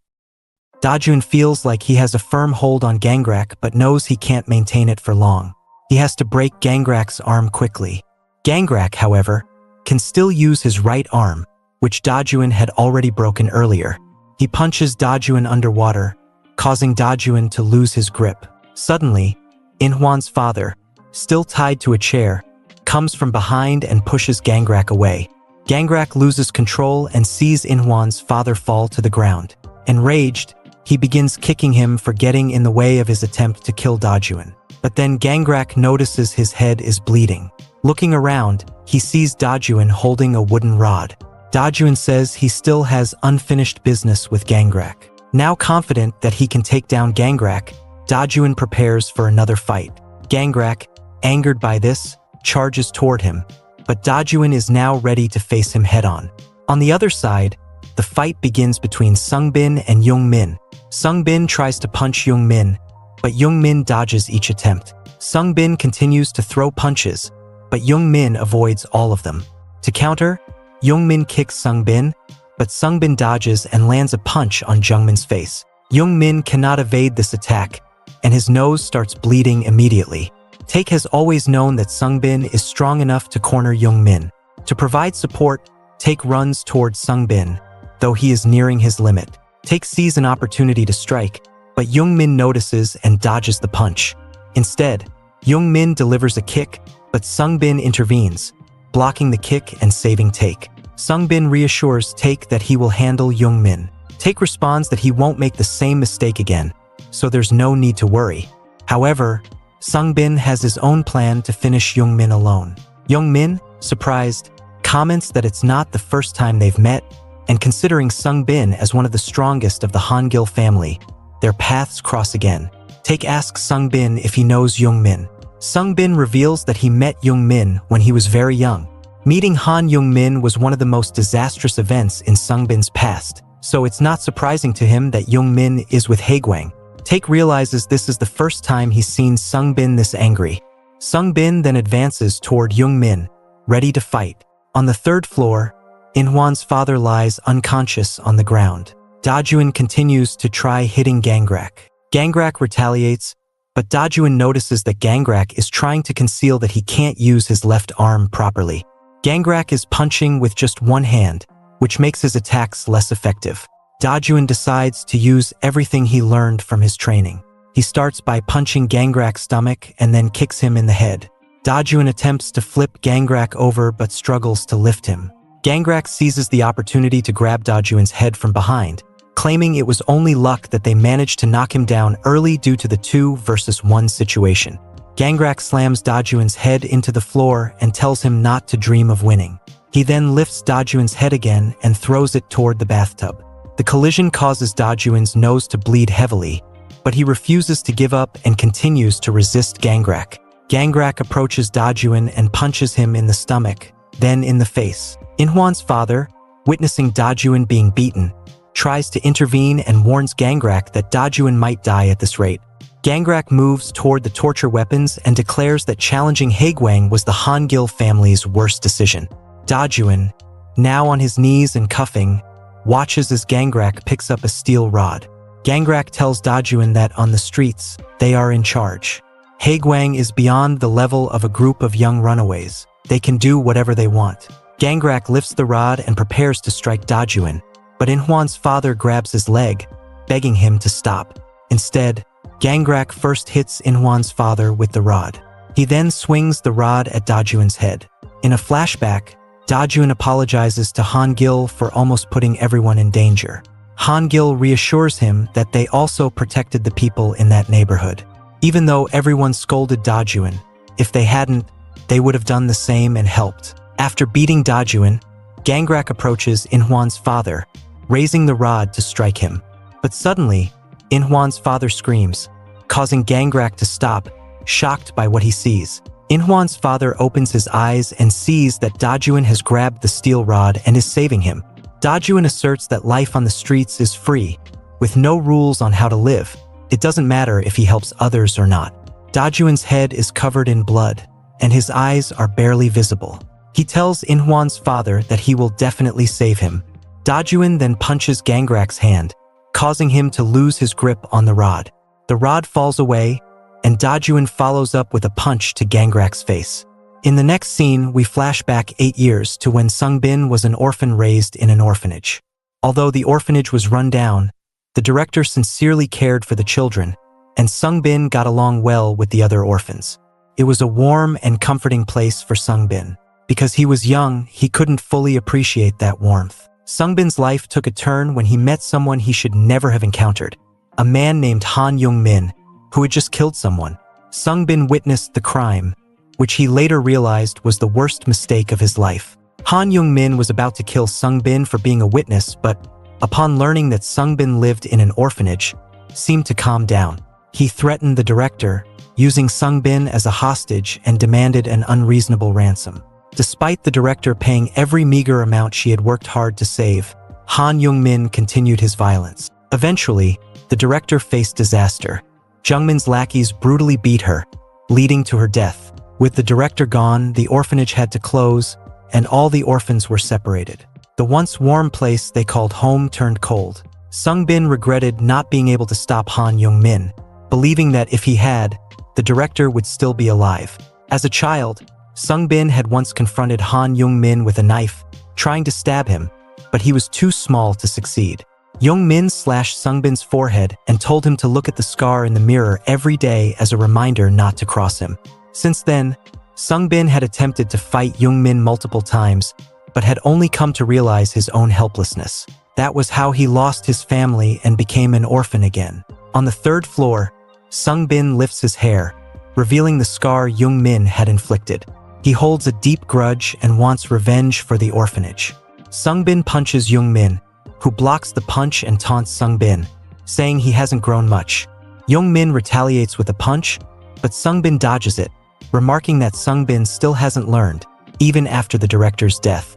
Speaker 1: Dajuan feels like he has a firm hold on Gangrak but knows he can't maintain it for long. He has to break Gangrak's arm quickly. Gangrak, however, can still use his right arm, which Dajuan had already broken earlier. He punches Dajuan underwater, causing Dajuan to lose his grip. Suddenly, Inhwan's father, still tied to a chair, comes from behind and pushes Gangrak away. Gangrak loses control and sees Inhwan's father fall to the ground. Enraged, he begins kicking him for getting in the way of his attempt to kill Dajuan. But then Gangrak notices his head is bleeding. Looking around, he sees Dajuan holding a wooden rod. Dajuan says he still has unfinished business with Gangrak. Now confident that he can take down Gangrak, Dajuan prepares for another fight. Gangrak, angered by this, charges toward him, but Dajuan is now ready to face him head-on. On the other side, the fight begins between Sungbin and Youngmin. Sungbin tries to punch Youngmin, but Youngmin dodges each attempt. Sungbin continues to throw punches, but Youngmin avoids all of them. To counter, Youngmin kicks Sungbin, but Sungbin dodges and lands a punch on Jungmin's face. Youngmin cannot evade this attack, and his nose starts bleeding immediately. Taek has always known that Sungbin is strong enough to corner Youngmin. To provide support, Taek runs towards Sungbin, though he is nearing his limit. Taek sees an opportunity to strike, but Youngmin notices and dodges the punch. Instead, Youngmin delivers a kick, but Sungbin intervenes, blocking the kick and saving Taek. Sungbin reassures Taek that he will handle Youngmin. Taek responds that he won't make the same mistake again, so there's no need to worry. However, Sungbin has his own plan to finish Youngmin alone. Youngmin, surprised, comments that it's not the first time they've met, and considering Sungbin as one of the strongest of the Hangil family, their paths cross again. Taek asks Sungbin if he knows Youngmin. Sungbin reveals that he met Youngmin when he was very young. Meeting Han Youngmin was one of the most disastrous events in Sungbin's past, so it's not surprising to him that Youngmin is with Haegwang. Taek realizes this is the first time he's seen Sungbin this angry. Sungbin then advances toward Youngmin, ready to fight. On the third floor, Inhwan's father lies unconscious on the ground. Dajuin continues to try hitting Gangrak. Gangrak retaliates, but Dajuin notices that Gangrak is trying to conceal that he can't use his left arm properly. Gangrak is punching with just one hand, which makes his attacks less effective. Dajuin decides to use everything he learned from his training. He starts by punching Gangrak's stomach and then kicks him in the head. Dajuin attempts to flip Gangrak over but struggles to lift him. Gangrak seizes the opportunity to grab Dajuin's head from behind, claiming it was only luck that they managed to knock him down early due to the 2 versus 1 situation. Gangrak slams Dajuin's head into the floor and tells him not to dream of winning. He then lifts Dajuin's head again and throws it toward the bathtub. The collision causes Dajuin's nose to bleed heavily, but he refuses to give up and continues to resist Gangrak. Gangrak approaches Dajuin and punches him in the stomach, then in the face. Inhwan's father, witnessing Dajuin being beaten, tries to intervene and warns Gangrak that Dajuin might die at this rate. Gangrak moves toward the torture weapons and declares that challenging Haegwang was the Hangil family's worst decision. Dajuin, now on his knees and cuffing, watches as Gangrak picks up a steel rod. Gangrak tells Dajuin that on the streets, they are in charge. Haegwang is beyond the level of a group of young runaways. They can do whatever they want. Gangrak lifts the rod and prepares to strike Dajuin, but Inhwan's father grabs his leg, begging him to stop. Instead, Gangrak first hits Inhwan's father with the rod. He then swings the rod at Dajuin's head. In a flashback, Dajuin apologizes to Hangil for almost putting everyone in danger. Hangil reassures him that they also protected the people in that neighborhood. Even though everyone scolded Dajuin, if they hadn't, they would have done the same and helped. After beating Dajuin, Gangrak approaches Inhwan's father, raising the rod to strike him. But suddenly, Inhwan's father screams, causing Gangrak to stop, shocked by what he sees. Inhwan's father opens his eyes and sees that Dajuin has grabbed the steel rod and is saving him. Dajuin asserts that life on the streets is free, with no rules on how to live. It doesn't matter if he helps others or not. Dajuin's head is covered in blood, and his eyes are barely visible. He tells Inhwan's father that he will definitely save him. Dajuin then punches Gangrak's hand, causing him to lose his grip on the rod. The rod falls away, and Dajuin follows up with a punch to Gangrak's face. In the next scene, we flash back 8 years to when Sungbin was an orphan raised in an orphanage. Although the orphanage was run down, the director sincerely cared for the children, and Sungbin got along well with the other orphans. It was a warm and comforting place for Sungbin. Because he was young, he couldn't fully appreciate that warmth. Sungbin's life took a turn when he met someone he should never have encountered, a man named Han Youngmin, who had just killed someone. Sungbin witnessed the crime, which he later realized was the worst mistake of his life. Han Youngmin was about to kill Sungbin for being a witness, but upon learning that Sungbin lived in an orphanage, seemed to calm down. He threatened the director, using Sungbin as a hostage, and demanded an unreasonable ransom. Despite the director paying every meager amount she had worked hard to save, Han Youngmin continued his violence. Eventually, the director faced disaster. Jungmin's lackeys brutally beat her, leading to her death. With the director gone, the orphanage had to close, and all the orphans were separated. The once warm place they called home turned cold. Sungbin regretted not being able to stop Han Youngmin, believing that if he had, the director would still be alive. As a child, Sungbin had once confronted Han Youngmin with a knife, trying to stab him, but he was too small to succeed. Youngmin slashed Sungbin's forehead and told him to look at the scar in the mirror every day as a reminder not to cross him. Since then, Sungbin had attempted to fight Youngmin multiple times, but had only come to realize his own helplessness. That was how he lost his family and became an orphan again. On the third floor, Sungbin lifts his hair, revealing the scar Young-min had inflicted. He holds a deep grudge and wants revenge for the orphanage. Sungbin punches Young-min, who blocks the punch and taunts Sungbin, saying he hasn't grown much. Young-min retaliates with a punch, but Sungbin dodges it, remarking that Sungbin still hasn't learned, even after the director's death.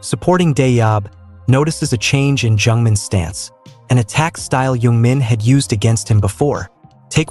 Speaker 1: Supporting Dae-yob, notices a change in Jungmin's stance, an attack style Young-min had used against him before.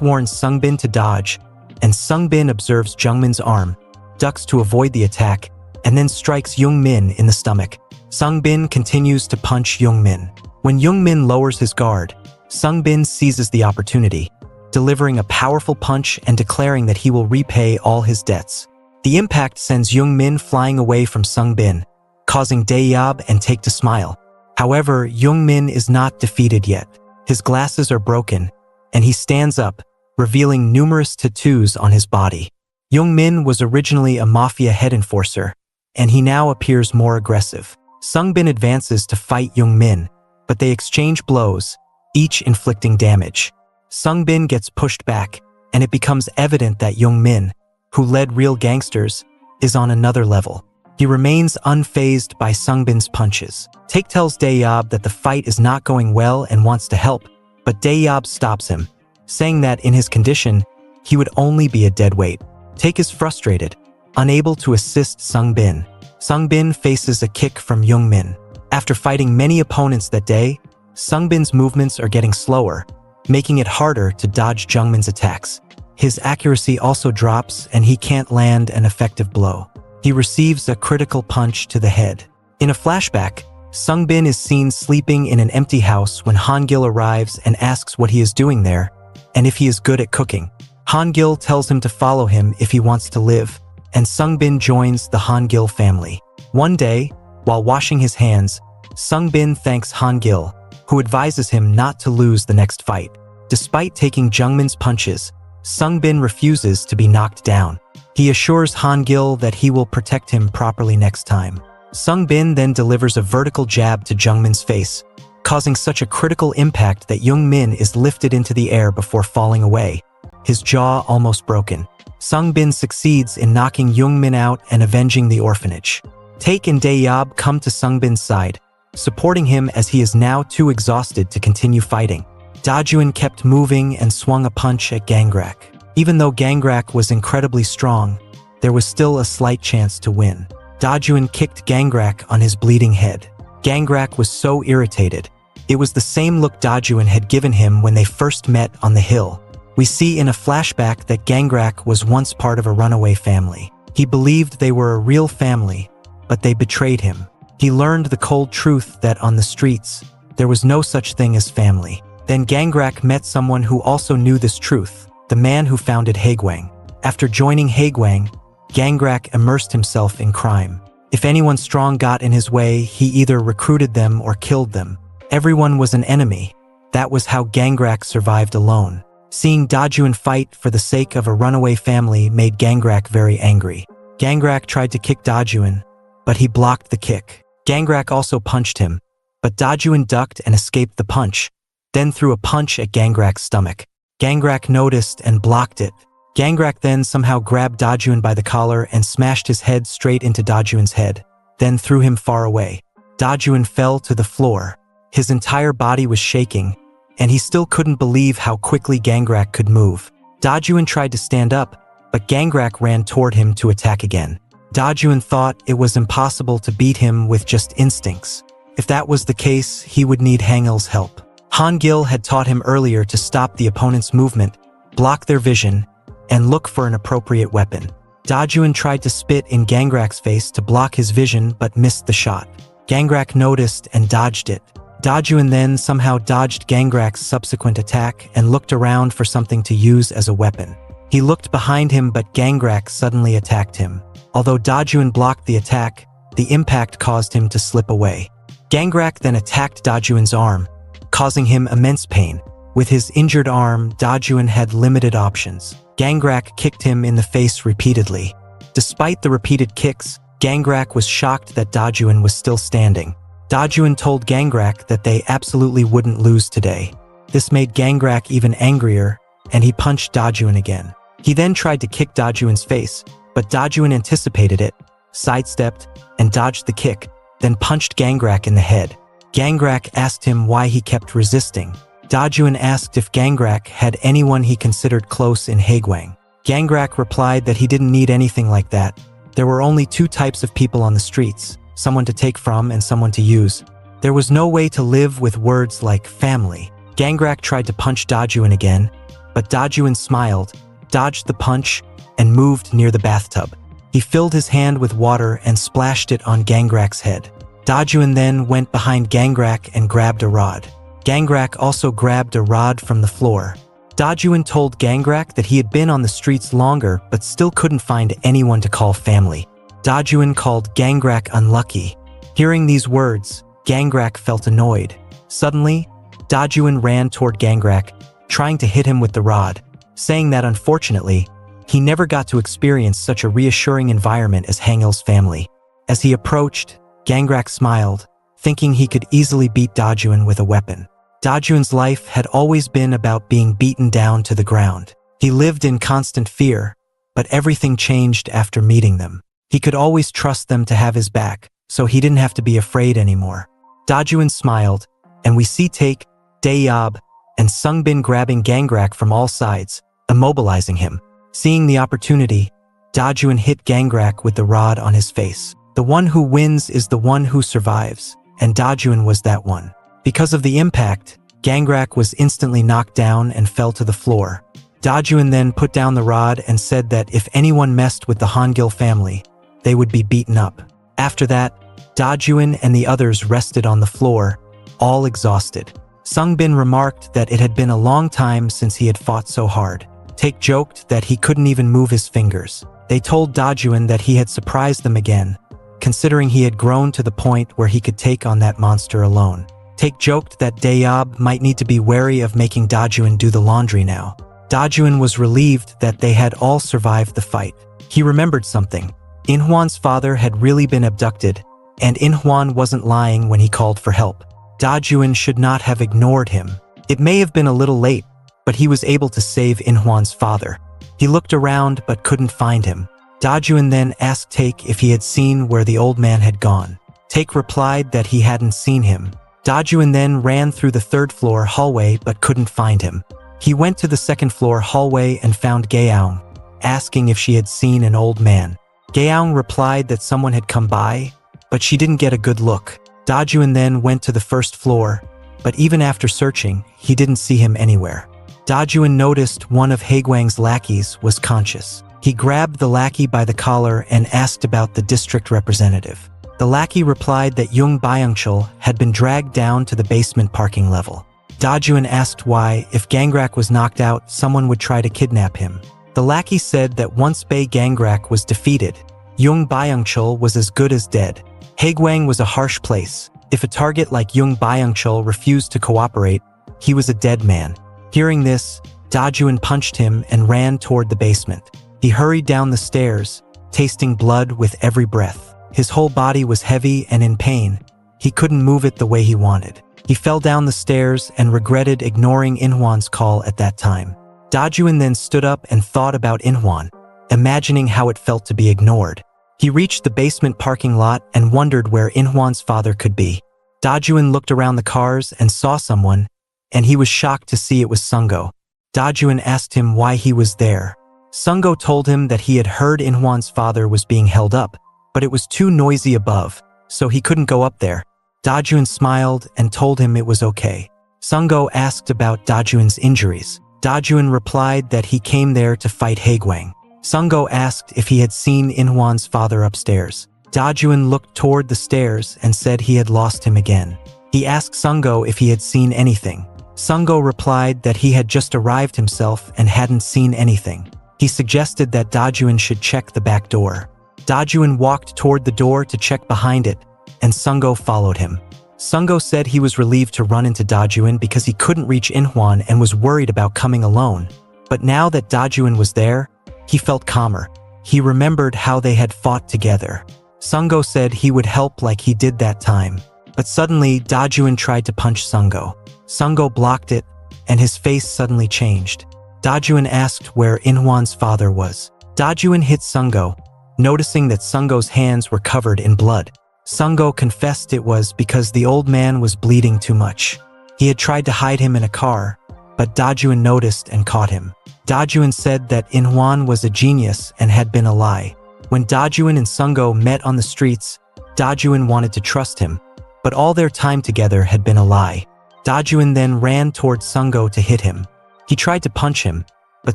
Speaker 1: Warns Sungbin to dodge, and Sungbin observes Jungmin's arm, ducks to avoid the attack, and then strikes Young-min in the stomach. Sungbin continues to punch Young-min. When Young-min lowers his guard, Sungbin seizes the opportunity, delivering a powerful punch and declaring that he will repay all his debts. The impact sends Young-min flying away from Sungbin, causing Dae-yob and Take to smile. However, Young-min is not defeated yet. His glasses are broken, and he stands up, revealing numerous tattoos on his body. Young-min was originally a mafia head enforcer, and he now appears more aggressive. Sungbin advances to fight Young-min, but they exchange blows, each inflicting damage. Sungbin gets pushed back, and it becomes evident that Young-min, who led real gangsters, is on another level. He remains unfazed by Sungbin's punches. Take tells Dae-yob that the fight is not going well and wants to help, but Dae-yob stops him, saying that in his condition, he would only be a dead weight. Take is frustrated, unable to assist Sungbin. Sungbin faces a kick from Young-min. After fighting many opponents that day, Sungbin's movements are getting slower, making it harder to dodge Jungmin's attacks. His accuracy also drops and he can't land an effective blow. He receives a critical punch to the head. In a flashback, Sungbin is seen sleeping in an empty house when Hangil arrives and asks what he is doing there, and if he is good at cooking. Hangil tells him to follow him if he wants to live, and Sungbin joins the Hangil family. One day, while washing his hands, Sungbin thanks Hangil, who advises him not to lose the next fight. Despite taking Jungmin's punches, Sungbin refuses to be knocked down. He assures Hangil that he will protect him properly next time. Sungbin then delivers a vertical jab to Jungmin's face, causing such a critical impact that Young-min is lifted into the air before falling away, his jaw almost broken. Sungbin succeeds in knocking Young-min out and avenging the orphanage. Take and Dae-yob come to Sungbin's side, supporting him as he is now too exhausted to continue fighting. Dajuan kept moving and swung a punch at Gangrak. Even though Gangrak was incredibly strong, there was still a slight chance to win. Dajuan kicked Gangrak on his bleeding head. Gangrak was so irritated. It was the same look Dajuan had given him when they first met on the hill. We see in a flashback that Gangrak was once part of a runaway family. He believed they were a real family, but they betrayed him. He learned the cold truth that on the streets, there was no such thing as family. Then Gangrak met someone who also knew this truth, the man who founded Haegwang. After joining Haegwang, Gangrak immersed himself in crime. If anyone strong got in his way, he either recruited them or killed them. Everyone was an enemy. That was how Gangrak survived alone. Seeing Dajuan fight for the sake of a runaway family made Gangrak very angry. Gangrak tried to kick Dajuan, but he blocked the kick. Gangrak also punched him, but Dajuan ducked and escaped the punch, then threw a punch at Gangrak's stomach. Gangrak noticed and blocked it. Gangrak then somehow grabbed Dajuan by the collar and smashed his head straight into Dajuan's head, then threw him far away. Dajuan fell to the floor. His entire body was shaking, and he still couldn't believe how quickly Gangrak could move. Dajuan tried to stand up, but Gangrak ran toward him to attack again. Dajuan thought it was impossible to beat him with just instincts. If that was the case, he would need Hangil's help. Hangil had taught him earlier to stop the opponent's movement, block their vision, and look for an appropriate weapon. Dajuan tried to spit in Gangrak's face to block his vision but missed the shot. Gangrak noticed and dodged it. Dajuan then somehow dodged Gangrak's subsequent attack and looked around for something to use as a weapon. He looked behind him but Gangrak suddenly attacked him. Although Dajuan blocked the attack, the impact caused him to slip away. Gangrak then attacked Dajuan's arm, causing him immense pain. With his injured arm, Dajuan had limited options. Gangrak kicked him in the face repeatedly. Despite the repeated kicks, Gangrak was shocked that Dajuan was still standing. Dajuan told Gangrak that they absolutely wouldn't lose today. This made Gangrak even angrier, and he punched Dajuan again. He then tried to kick Dajuan's face, but Dajuan anticipated it, sidestepped, and dodged the kick, then punched Gangrak in the head. Gangrak asked him why he kept resisting. Dajuan asked if Gangrak had anyone he considered close in Haegwang. Gangrak replied that he didn't need anything like that. There were only two types of people on the streets, someone to take from and someone to use. There was no way to live with words like family. Gangrak tried to punch Dajuan again, but Dajuan smiled, dodged the punch, and moved near the bathtub. He filled his hand with water and splashed it on Gangrak's head. Dajuan then went behind Gangrak and grabbed a rod. Gangrak also grabbed a rod from the floor. Dajuan told Gangrak that he had been on the streets longer but still couldn't find anyone to call family. Dajuan called Gangrak unlucky. Hearing these words, Gangrak felt annoyed. Suddenly, Dajuan ran toward Gangrak, trying to hit him with the rod, saying that unfortunately, he never got to experience such a reassuring environment as Hangil's family. As he approached, Gangrak smiled, thinking he could easily beat Dajuan with a weapon. Dajuan's life had always been about being beaten down to the ground. He lived in constant fear, but everything changed after meeting them. He could always trust them to have his back, so he didn't have to be afraid anymore. Dajuan smiled, and we see Take, Daeyob, and Sungbin grabbing Gangrak from all sides, immobilizing him. Seeing the opportunity, Dajuan hit Gangrak with the rod on his face. The one who wins is the one who survives, and Dajuan was that one. Because of the impact, Gangrak was instantly knocked down and fell to the floor. Dajuan then put down the rod and said that if anyone messed with the Hangil family, they would be beaten up. After that, Dajuan and the others rested on the floor, all exhausted. Sungbin remarked that it had been a long time since he had fought so hard. Take joked that he couldn't even move his fingers. They told Dajuan that he had surprised them again, considering he had grown to the point where he could take on that monster alone. Take joked that Daeyob might need to be wary of making Dajuan do the laundry now. Dajuan was relieved that they had all survived the fight. He remembered something. Inhwan's father had really been abducted, and Inhwan wasn't lying when he called for help. Dajuan should not have ignored him. It may have been a little late, but he was able to save Inhwan's father. He looked around but couldn't find him. Dajuan then asked Take if he had seen where the old man had gone. Take replied that he hadn't seen him. Dajuan then ran through the third-floor hallway but couldn't find him. He went to the second-floor hallway and found Gaeong, asking if she had seen an old man. Gaeong replied that someone had come by, but she didn't get a good look. Dajuan then went to the first floor, but even after searching, he didn't see him anywhere. Dajuan noticed one of Haegwang's lackeys was conscious. He grabbed the lackey by the collar and asked about the district representative. The lackey replied that Jung Byungchul had been dragged down to the basement parking level. Dajuan asked why, if Gangrak was knocked out, someone would try to kidnap him. The lackey said that once Bae Gangrak was defeated, Jung Byungchul was as good as dead. Haegwang was a harsh place. If a target like Jung Byungchul refused to cooperate, he was a dead man. Hearing this, Dajuan punched him and ran toward the basement. He hurried down the stairs, tasting blood with every breath. His whole body was heavy and in pain. He couldn't move it the way he wanted. He fell down the stairs and regretted ignoring Inhwan's call at that time. Dajuan then stood up and thought about Inhwan, imagining how it felt to be ignored. He reached the basement parking lot and wondered where Inhwan's father could be. Dajuan looked around the cars and saw someone, and he was shocked to see it was Sungo. Dajuan asked him why he was there. Sungo told him that he had heard Inhwan's father was being held up, but it was too noisy above, so he couldn't go up there. Dajuan smiled and told him it was okay. Sungo asked about Dajuan's injuries. Dajuan replied that he came there to fight Haegwang. Sungo asked if he had seen Inhwan's father upstairs. Dajuan looked toward the stairs and said he had lost him again. He asked Sungo if he had seen anything. Sungo replied that he had just arrived himself and hadn't seen anything. He suggested that Dajuan should check the back door. Dajuan walked toward the door to check behind it, and Sungo followed him. Sungo said he was relieved to run into Dajuan because he couldn't reach Inhwan and was worried about coming alone. But now that Dajuan was there, he felt calmer. He remembered how they had fought together. Sungo said he would help like he did that time. But suddenly, Dajuin tried to punch Sungo. Sungo blocked it, and his face suddenly changed. Dajuin asked where Inhwan's father was. Dajuin hit Sungo, noticing that Sungo's hands were covered in blood. Sungo confessed it was because the old man was bleeding too much. He had tried to hide him in a car, but Dajuin noticed and caught him. Dajuin said that Inhwan was a genius and had been a lie. When Dajuin and Sungo met on the streets, Dajuin wanted to trust him, but all their time together had been a lie. Dajuin then ran towards Sungo to hit him. He tried to punch him, but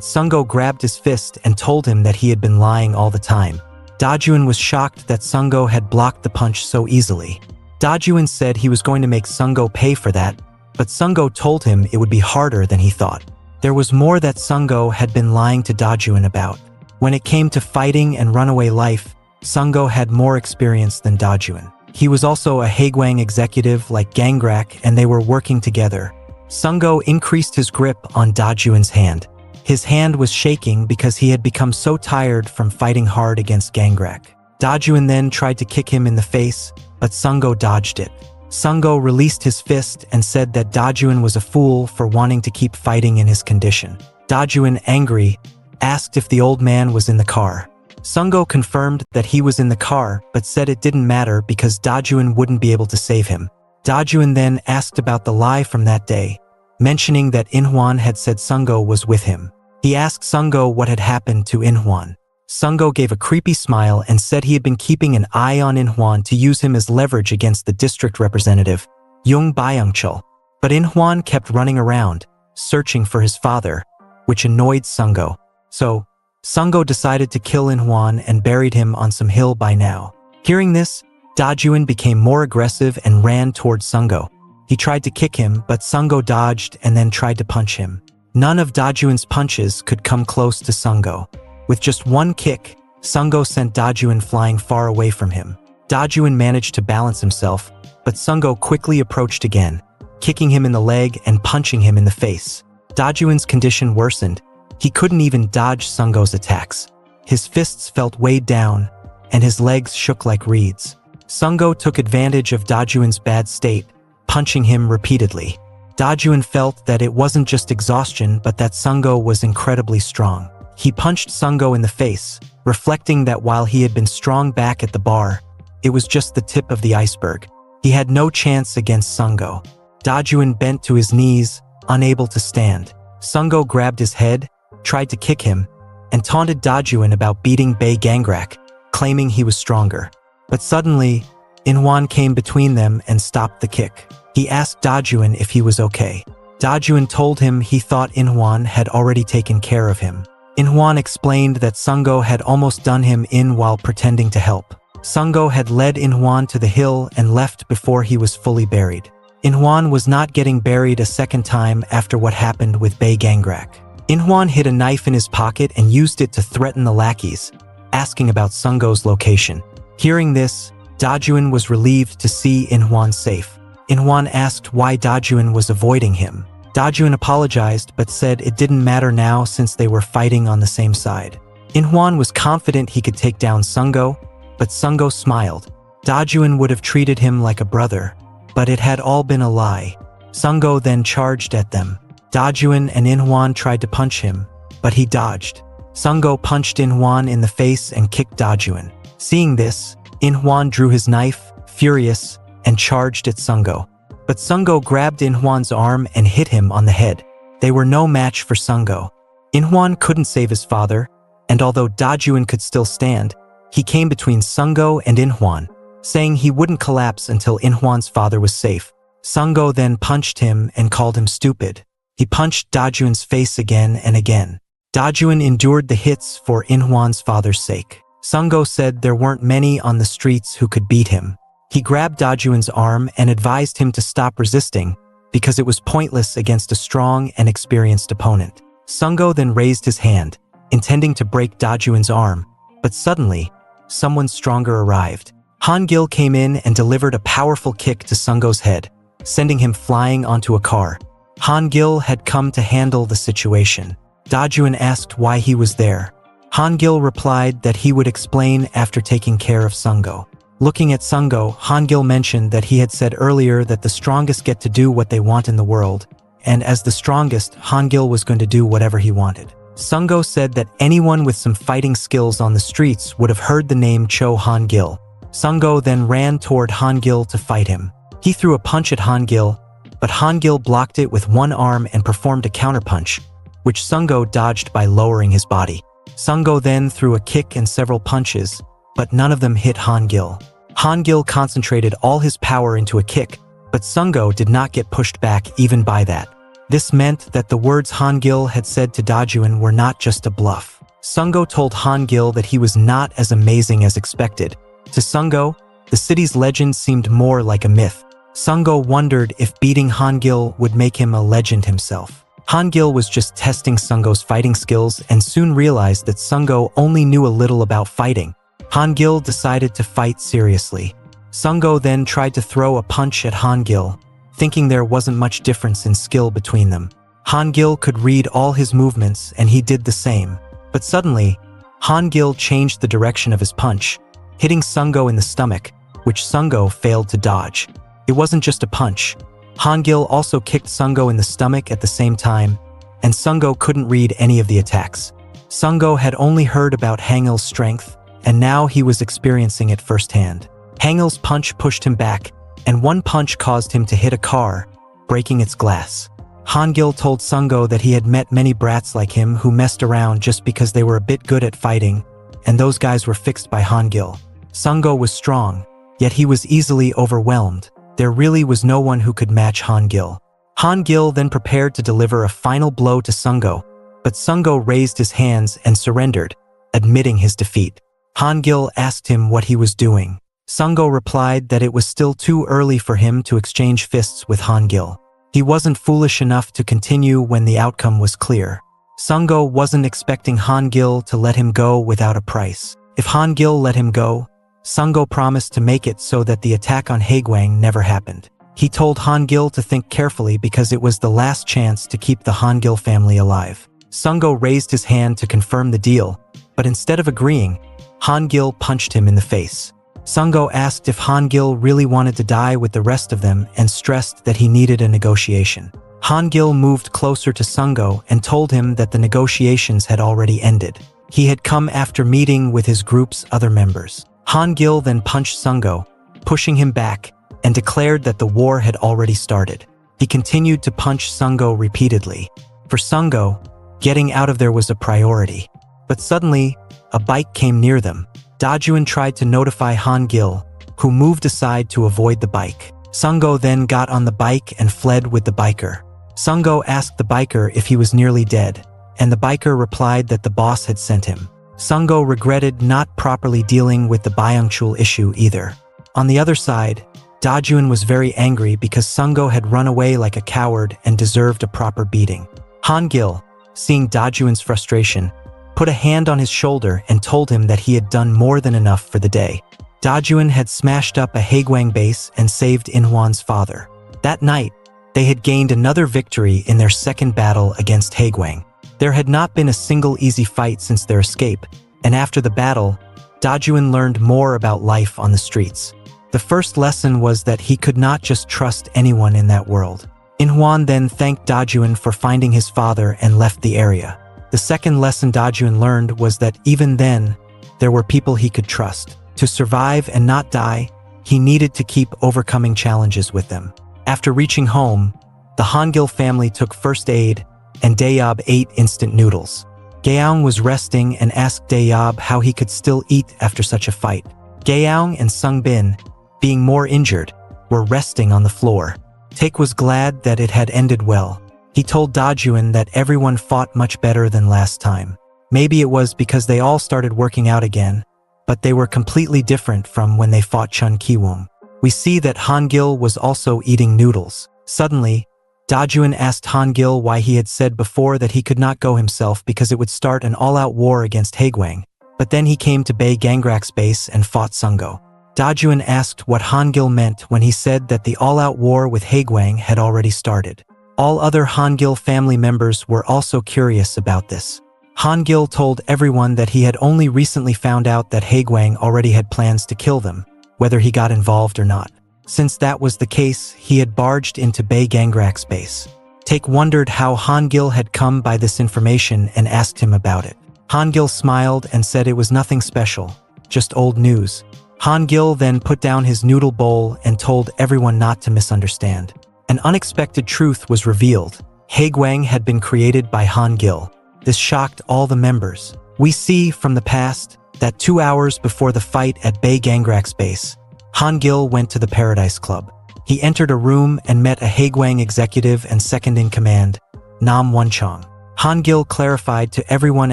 Speaker 1: Sungo grabbed his fist and told him that he had been lying all the time. Dajuin was shocked that Sungo had blocked the punch so easily. Dajuin said he was going to make Sungo pay for that, but Sungo told him it would be harder than he thought. There was more that Sungo had been lying to Dajuin about. When it came to fighting and runaway life, Sungo had more experience than Dajuin. He was also a Haegwang executive like Gangrak, and they were working together. Sungo increased his grip on Dajuin's hand. His hand was shaking because he had become so tired from fighting hard against Gangrak. Dajuin then tried to kick him in the face, but Sungo dodged it. Sungo released his fist and said that Dajuin was a fool for wanting to keep fighting in his condition. Dajuin, angry, asked if the old man was in the car. Sungo confirmed that he was in the car but said it didn't matter because Dajuin wouldn't be able to save him. Dajuin then asked about the lie from that day, mentioning that Inhwan had said Sungo was with him. He asked Sungo what had happened to Inhwan. Sungo gave a creepy smile and said he had been keeping an eye on Inhwan to use him as leverage against the district representative, Jung Byungchul. But Inhwan kept running around, searching for his father, which annoyed Sungo. So, Sungo decided to kill Inhwan and buried him on some hill by now. Hearing this, Dajuin became more aggressive and ran towards Sungo. He tried to kick him, but Sungo dodged and then tried to punch him. None of Dajuin's punches could come close to Sungo. With just one kick, Sungo sent Dajuin flying far away from him. Dajuin managed to balance himself, but Sungo quickly approached again, kicking him in the leg and punching him in the face. Dajuin's condition worsened. He couldn't even dodge Sungo's attacks. His fists felt weighed down, and his legs shook like reeds. Sungo took advantage of Dajuin's bad state, punching him repeatedly. Dajuin felt that it wasn't just exhaustion but that Sungo was incredibly strong. He punched Sungo in the face, reflecting that while he had been strong back at the bar, it was just the tip of the iceberg. He had no chance against Sungo. Dajuin bent to his knees, unable to stand. Sungo grabbed his head, tried to kick him, and taunted Dajuin about beating Bei Gangrak, claiming he was stronger. But suddenly, Inhwan came between them and stopped the kick. He asked Dajuin if he was okay. Dajuin told him he thought Inhwan had already taken care of him. Inhwan explained that Sungo had almost done him in while pretending to help. Sungo had led Inhwan to the hill and left before he was fully buried. Inhwan was not getting buried a second time after what happened with Bei Gangrak. Inhwan hid a knife in his pocket and used it to threaten the lackeys, asking about Sungo's location. Hearing this, Dajuin was relieved to see Inhwan safe. Inhwan asked why Dajuin was avoiding him. Dajuin apologized but said it didn't matter now since they were fighting on the same side. Inhwan was confident he could take down Sungo, but Sungo smiled. Dajuin would have treated him like a brother, but it had all been a lie. Sungo then charged at them. Dajuin and Inhwan tried to punch him, but he dodged. Sungo punched Inhwan in the face and kicked Dajuin. Seeing this, Inhwan drew his knife, furious, and charged at Sungo. But Sungo grabbed Inhwan's arm and hit him on the head. They were no match for Sungo. Inhwan couldn't save his father, and although Dajuin could still stand, he came between Sungo and Inhwan, saying he wouldn't collapse until Inhwan's father was safe. Sungo then punched him and called him stupid. He punched Dajuin's face again and again. Dajuin endured the hits for Inhwan's father's sake. Sungo said there weren't many on the streets who could beat him. He grabbed Dajuin's arm and advised him to stop resisting because it was pointless against a strong and experienced opponent. Sungo then raised his hand, intending to break Dajuin's arm, but suddenly, someone stronger arrived. Hangil came in and delivered a powerful kick to Sungo's head, sending him flying onto a car. Hangil had come to handle the situation. Dajuin asked why he was there. Hangil replied that he would explain after taking care of Sungo. Looking at Sungo, Hangil mentioned that he had said earlier that the strongest get to do what they want in the world, and as the strongest, Hangil was going to do whatever he wanted. Sungo said that anyone with some fighting skills on the streets would have heard the name Cho Hangil. Sungo then ran toward Hangil to fight him. He threw a punch at Hangil, but Hangil blocked it with one arm and performed a counterpunch, which Sungo dodged by lowering his body. Sungo then threw a kick and several punches, but none of them hit Hangil. Hangil concentrated all his power into a kick, but Sungo did not get pushed back even by that. This meant that the words Hangil had said to Dajuin were not just a bluff. Sungo told Hangil that he was not as amazing as expected. To Sungo, the city's legend seemed more like a myth. Sungo wondered if beating Hangil would make him a legend himself. Hangil was just testing Sungo's fighting skills and soon realized that Sungo only knew a little about fighting. Hangil decided to fight seriously. Sungo then tried to throw a punch at Hangil, thinking there wasn't much difference in skill between them. Hangil could read all his movements and he did the same. But suddenly, Hangil changed the direction of his punch, hitting Sungo in the stomach, which Sungo failed to dodge. It wasn't just a punch. Hangil also kicked Sungo in the stomach at the same time, and Sungo couldn't read any of the attacks. Sungo had only heard about Hangil's strength, and now he was experiencing it firsthand. Hangil's punch pushed him back, and one punch caused him to hit a car, breaking its glass. Hangil told Sungo that he had met many brats like him who messed around just because they were a bit good at fighting, and those guys were fixed by Hangil. Sungo was strong, yet he was easily overwhelmed. There really was no one who could match Hangil. Hangil then prepared to deliver a final blow to Sungo, but Sungo raised his hands and surrendered, admitting his defeat. Hangil asked him what he was doing. Sungo replied that it was still too early for him to exchange fists with Hangil. He wasn't foolish enough to continue when the outcome was clear. Sungo wasn't expecting Hangil to let him go without a price. If Hangil let him go, Sungo promised to make it so that the attack on Haegwang never happened. He told Hangil to think carefully because it was the last chance to keep the Hangil family alive. Sungo raised his hand to confirm the deal, but instead of agreeing, Hangil punched him in the face. Sungo asked if Hangil really wanted to die with the rest of them and stressed that he needed a negotiation. Hangil moved closer to Sungo and told him that the negotiations had already ended. He had come after meeting with his group's other members. Hangil then punched Sungo, pushing him back, and declared that the war had already started. He continued to punch Sungo repeatedly. For Sungo, getting out of there was a priority. But suddenly, a bike came near them. Dajuin tried to notify Hangil, who moved aside to avoid the bike. Sungo then got on the bike and fled with the biker. Sungo asked the biker if he was nearly dead, and the biker replied that the boss had sent him. Sungo regretted not properly dealing with the Byungchul issue either. On the other side, Dajuin was very angry because Sungo had run away like a coward and deserved a proper beating. Hangil, seeing Dajuin's frustration, put a hand on his shoulder and told him that he had done more than enough for the day. Dajuin had smashed up a Haegwang base and saved Inhwan's father. That night, they had gained another victory in their second battle against Haegwang. There had not been a single easy fight since their escape, and after the battle, Dajuin learned more about life on the streets. The first lesson was that he could not just trust anyone in that world. Inhwan then thanked Dajuin for finding his father and left the area. The second lesson Dajuin learned was that even then, there were people he could trust. To survive and not die, he needed to keep overcoming challenges with them. After reaching home, the Hangil family took first aid, and Dayob ate instant noodles. Gaeong was resting and asked Dayob how he could still eat after such a fight. Gaeong and Sungbin, being more injured, were resting on the floor. Taek was glad that it had ended well. He told Dajuin that everyone fought much better than last time. Maybe it was because they all started working out again, but they were completely different from when they fought Chun Kiwoom. We see that Hangil was also eating noodles. Suddenly, Dajuin asked Hangil why he had said before that he could not go himself because it would start an all-out war against Haegwang, but then he came to Bae Gangrak's base and fought Sungo. Dajuin asked what Hangil meant when he said that the all-out war with Haegwang had already started. All other Hangil family members were also curious about this. Hangil told everyone that he had only recently found out that Haegwang already had plans to kill them. whether he got involved or not. Since that was the case, he had barged into Bae Gangrak's base. Taek wondered how Hangil had come by this information and asked him about it. Hangil smiled and said it was nothing special, just old news. Hangil then put down his noodle bowl and told everyone not to misunderstand. An unexpected truth was revealed. Haegwang had been created by Hangil. This shocked all the members. We see from the past that 2 hours before the fight at Bae Gangrak's base, Hangil went to the Paradise Club. He entered a room and met a Haegwang executive and second-in-command, Nam Wonchong. Hangil clarified to everyone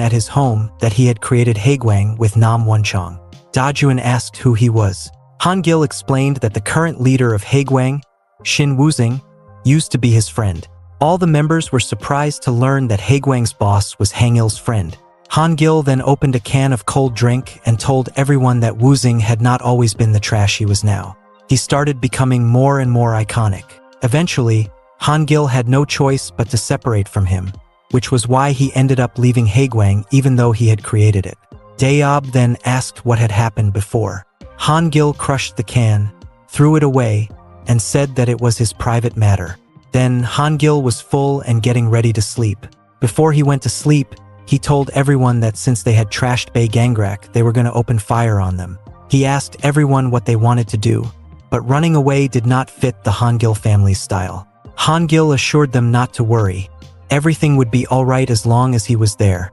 Speaker 1: at his home that he had created Haegwang with Nam Wonchong. Dajuan asked who he was. Hangil explained that the current leader of Haegwang, Shin Wuzing, used to be his friend. All the members were surprised to learn that Haegwang's boss was Hangil's friend. Hangil then opened a can of cold drink and told everyone that Wuzing had not always been the trash he was now. He started becoming more and more iconic. Eventually, Hangil had no choice but to separate from him, which was why he ended up leaving Haegwang even though he had created it. Dayob then asked what had happened before. Hangil crushed the can, threw it away, and said that it was his private matter. Then Hangil was full and getting ready to sleep. Before he went to sleep, he told everyone that since they had trashed Bae Gangrak, they were going to open fire on them. He asked everyone what they wanted to do, but running away did not fit the Hangil family's style. Hangil assured them not to worry. Everything would be all right as long as he was there.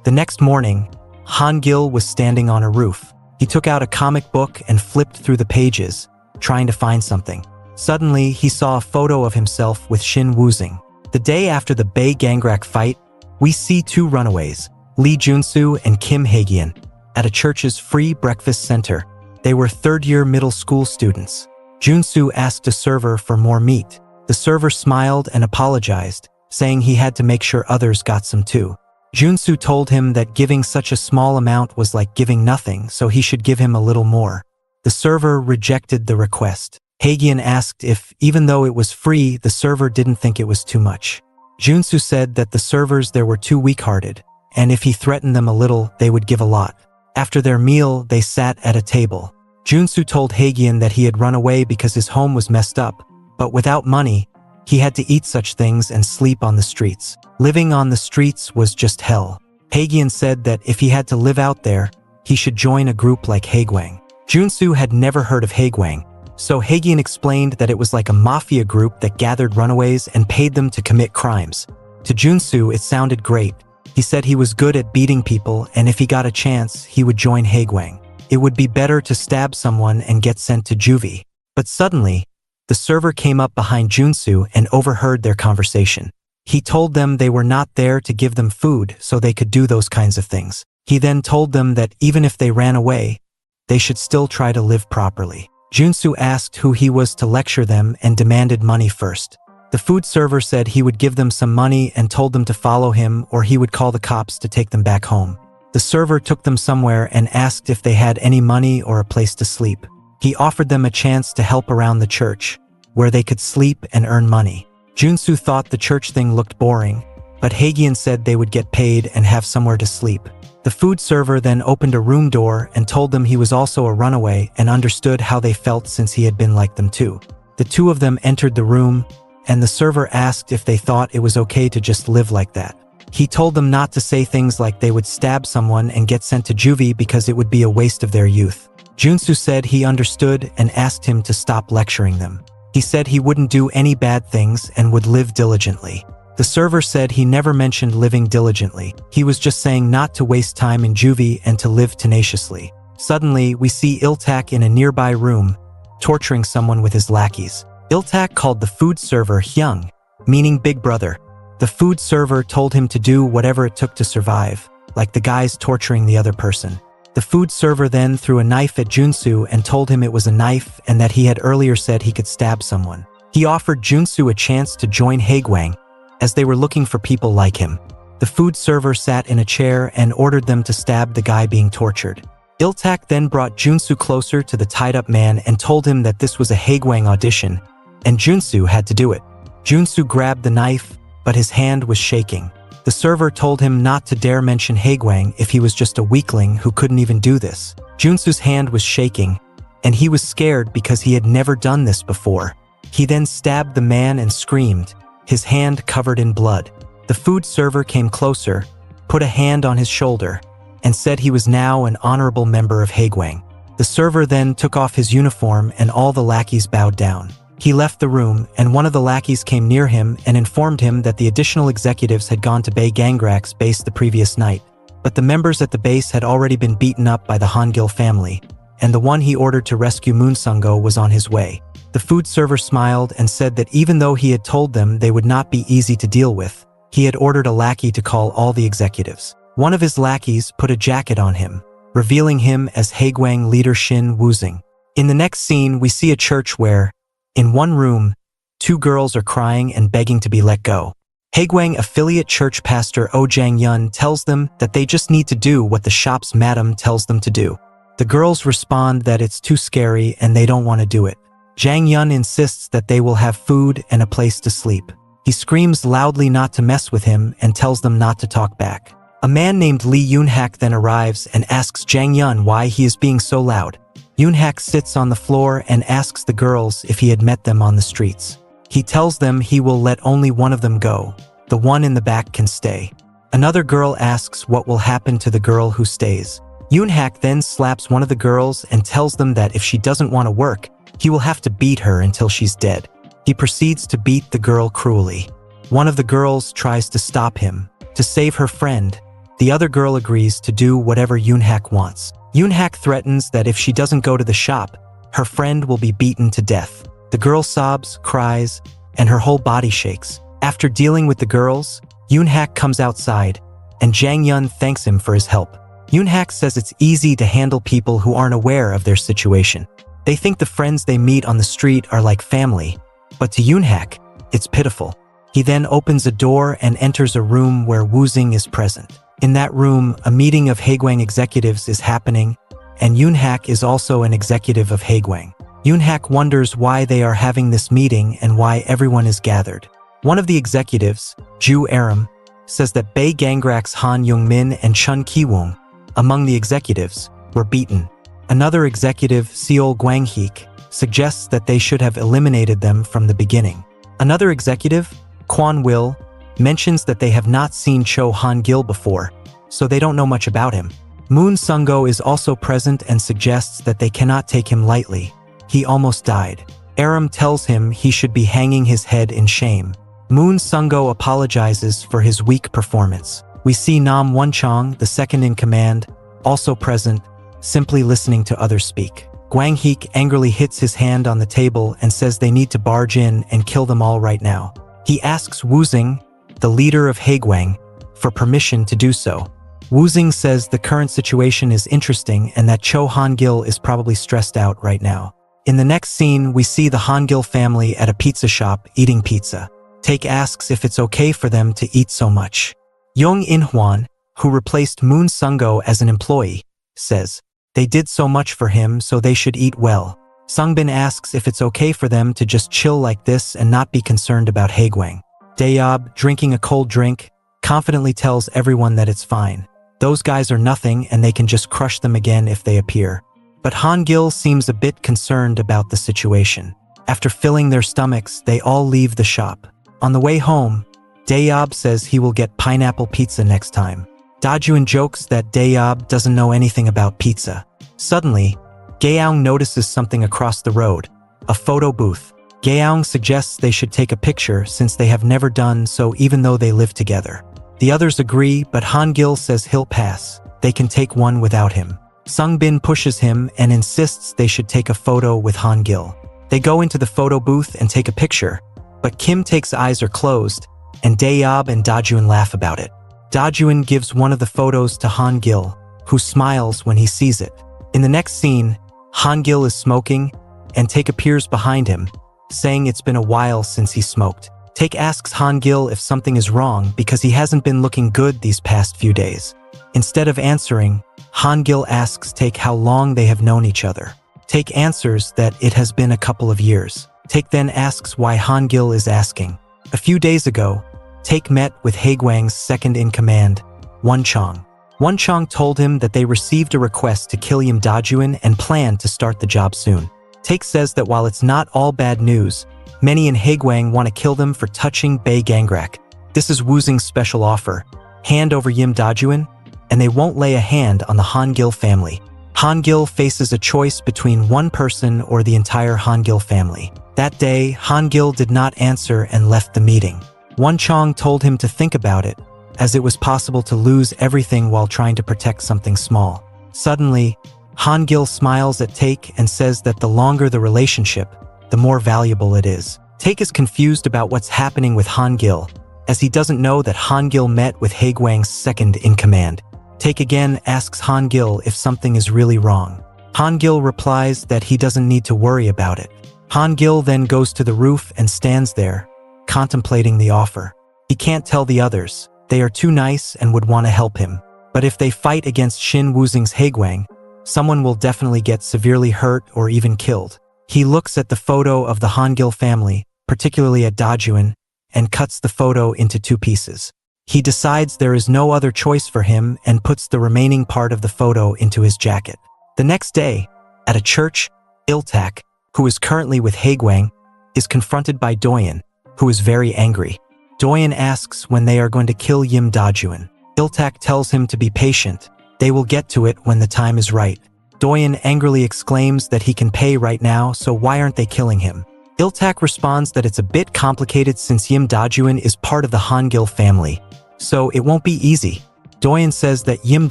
Speaker 1: The next morning, Hangil was standing on a roof. He took out a comic book and flipped through the pages, trying to find something. Suddenly, he saw a photo of himself with Shin Wuzing. The day after the Bae Gangrak fight, we see two runaways, Lee Junsu and Kim Haegian, at a church's free breakfast center. They were third-year middle school students. Junsu asked a server for more meat. The server smiled and apologized, saying he had to make sure others got some too. Junsu told him that giving such a small amount was like giving nothing, so he should give him a little more. The server rejected the request. Haegian asked if, even though it was free, the server didn't think it was too much. Junsu said that the servers there were too weak-hearted, and if he threatened them a little, they would give a lot. After their meal, they sat at a table. Junsu told Haegian that he had run away because his home was messed up, but without money, he had to eat such things and sleep on the streets. Living on the streets was just hell. Haegian said that if he had to live out there, he should join a group like Haegwang. Junsu had never heard of Haegwang, so Haegian explained that it was like a mafia group that gathered runaways and paid them to commit crimes. To Junsu, it sounded great. He said he was good at beating people, and if he got a chance, he would join Haegwang. It would be better to stab someone and get sent to juvie. But suddenly, the server came up behind Junsu and overheard their conversation. He told them they were not there to give them food so they could do those kinds of things. He then told them that even if they ran away, they should still try to live properly. Junsu asked who he was to lecture them and demanded money first. The food server said he would give them some money and told them to follow him or he would call the cops to take them back home. The server took them somewhere and asked if they had any money or a place to sleep. He offered them a chance to help around the church, where they could sleep and earn money. Junsu thought the church thing looked boring, but Haegian said they would get paid and have somewhere to sleep. The food server then opened a room door and told them he was also a runaway and understood how they felt since he had been like them too. The two of them entered the room, and the server asked if they thought it was okay to just live like that. He told them not to say things like they would stab someone and get sent to juvie because it would be a waste of their youth. Junsu said he understood and asked him to stop lecturing them. He said he wouldn't do any bad things and would live diligently. The server said he never mentioned living diligently. He was just saying not to waste time in juvie and to live tenaciously. Suddenly, we see Iltak in a nearby room, torturing someone with his lackeys. Iltak called the food server Hyung, meaning big brother. The food server told him to do whatever it took to survive, like the guys torturing the other person. The food server then threw a knife at Junsu and told him it was a knife and that he had earlier said he could stab someone. He offered Junsu a chance to join Haegwang, as they were looking for people like him. The food server sat in a chair and ordered them to stab the guy being tortured. Iltak then brought Junsu closer to the tied-up man and told him that this was a Haegwang audition, and Junsu had to do it. Junsu grabbed the knife, but his hand was shaking. The server told him not to dare mention Haegwang if he was just a weakling who couldn't even do this. Junsu's hand was shaking, and he was scared because he had never done this before. He then stabbed the man and screamed, his hand covered in blood. The food server came closer, put a hand on his shoulder, and said he was now an honorable member of Haegwang. The server then took off his uniform and all the lackeys bowed down. He left the room, and one of the lackeys came near him and informed him that the additional executives had gone to Bay Gangrak's base the previous night. But the members at the base had already been beaten up by the Hangil family, and the one he ordered to rescue Moonsungo was on his way. The food server smiled and said that even though he had told them they would not be easy to deal with, he had ordered a lackey to call all the executives. One of his lackeys put a jacket on him, revealing him as Haegwang leader Shin Woozing. In the next scene, we see a church where, in one room, 2 girls are crying and begging to be let go. Haegwang affiliate church pastor Oh Jang-yun tells them that they just need to do what the shop's madam tells them to do. The girls respond that it's too scary and they don't want to do it. Jang-yun insists that they will have food and a place to sleep. He screams loudly not to mess with him and tells them not to talk back. A man named Lee Yoon-hak then arrives and asks Jang-yun why he is being so loud. Yoon-hak sits on the floor and asks the girls if he had met them on the streets. He tells them he will let only one of them go. The one in the back can stay. Another girl asks what will happen to the girl who stays. Yoon-hak then slaps one of the girls and tells them that if she doesn't want to work, he will have to beat her until she's dead. He proceeds to beat the girl cruelly. One of the girls tries to stop him. To save her friend, the other girl agrees to do whatever Yoon-hak wants. Yoon-hak threatens that if she doesn't go to the shop, her friend will be beaten to death. The girl sobs, cries, and her whole body shakes. After dealing with the girls, Yoon-hak comes outside, and Jang-yun thanks him for his help. Yoon-hak says it's easy to handle people who aren't aware of their situation. They think the friends they meet on the street are like family, but to Yoon-hak, it's pitiful. He then opens a door and enters a room where Woozing is present. In that room, a meeting of Haegwang executives is happening, and Yoon-hak is also an executive of Haegwang. Yoon-hak wonders why they are having this meeting and why everyone is gathered. One of the executives, Ju Aram, says that Bae Gangrak's Han Young-min and Chun Ki-woong, among the executives, were beaten. Another executive, Seol Gwang-heek, suggests that they should have eliminated them from the beginning. Another executive, Kwon Will, mentions that they have not seen Cho Han-gil before, so they don't know much about him. Moon Sungo is also present and suggests that they cannot take him lightly. He almost died. Aram tells him he should be hanging his head in shame. Moon Sungo apologizes for his weak performance. We see Nam Won-chong, the second in command, also present, simply listening to others speak. Gwang-heek angrily hits his hand on the table and says they need to barge in and kill them all right now. He asks Woozing, the leader of Haegwang, for permission to do so. Woozing says the current situation is interesting and that Cho Han-gil is probably stressed out right now. In the next scene, we see the Han-gil family at a pizza shop eating pizza. Taek asks if it's okay for them to eat so much. Yong In-hwan, who replaced Moon Sungo as an employee, says, they did so much for him so they should eat well. Sungbin asks if it's okay for them to just chill like this and not be concerned about Haegwang. Daeyob, drinking a cold drink, confidently tells everyone that it's fine. Those guys are nothing and they can just crush them again if they appear. But Han-gil seems a bit concerned about the situation. After filling their stomachs, they all leave the shop. On the way home, Daeyob says he will get pineapple pizza next time. Dajuan jokes that Daeyob doesn't know anything about pizza. Suddenly, Gaeong notices something across the road, a photo booth. Gaeong suggests they should take a picture since they have never done so even though they live together. The others agree, but Han-gil says he'll pass. They can take one without him. Sungbin pushes him and insists they should take a photo with Han-gil. They go into the photo booth and take a picture, but Kim Taek's eyes are closed, and Daeyob and Dajuan laugh about it. Dajuan gives one of the photos to Han-gil, who smiles when he sees it. In the next scene, Han-gil is smoking, and Taek appears behind him, saying it's been a while since he smoked. Taek asks Han-gil if something is wrong because he hasn't been looking good these past few days. Instead of answering, Han-gil asks Taek how long they have known each other. Taek answers that it has been a couple of years. Taek then asks why Han-gil is asking. A few days ago, Taek met with Haegwang's second-in-command, Won-chong. Wonchong told him that they received a request to kill Yim Dajuan and planned to start the job soon. Take says that while it's not all bad news, many in Haegwang want to kill them for touching Bei Gangrak. This is Wuzing's special offer. Hand over Yim Dajuan, and they won't lay a hand on the Hangil family. Hangil faces a choice between one person or the entire Hangil family. That day, Hangil did not answer and left the meeting. Wonchong told him to think about it, as it was possible to lose everything while trying to protect something small. Suddenly, Hangil smiles at Take and says that the longer the relationship, the more valuable it is. Take is confused about what's happening with Hangil, as he doesn't know that Hangil met with Haegwang's second-in-command. Take again asks Hangil if something is really wrong. Hangil replies that he doesn't need to worry about it. Hangil then goes to the roof and stands there, contemplating the offer. He can't tell the others. They are too nice and would want to help him. But if they fight against Shin Wuzing's Haegwang, someone will definitely get severely hurt or even killed. He looks at the photo of the Hangil family, particularly at Dajuan, and cuts the photo into 2 pieces. He decides there is no other choice for him and puts the remaining part of the photo into his jacket. The next day, at a church, Iltak, who is currently with Haegwang, is confronted by Doyen, who is very angry. Doyen asks when they are going to kill Yim Dajuan. Iltak tells him to be patient. They will get to it when the time is right. Doyen angrily exclaims that he can pay right now, so why aren't they killing him? Iltak responds that it's a bit complicated since Yim Dajuan is part of the Hangil family, so it won't be easy. Doyen says that Yim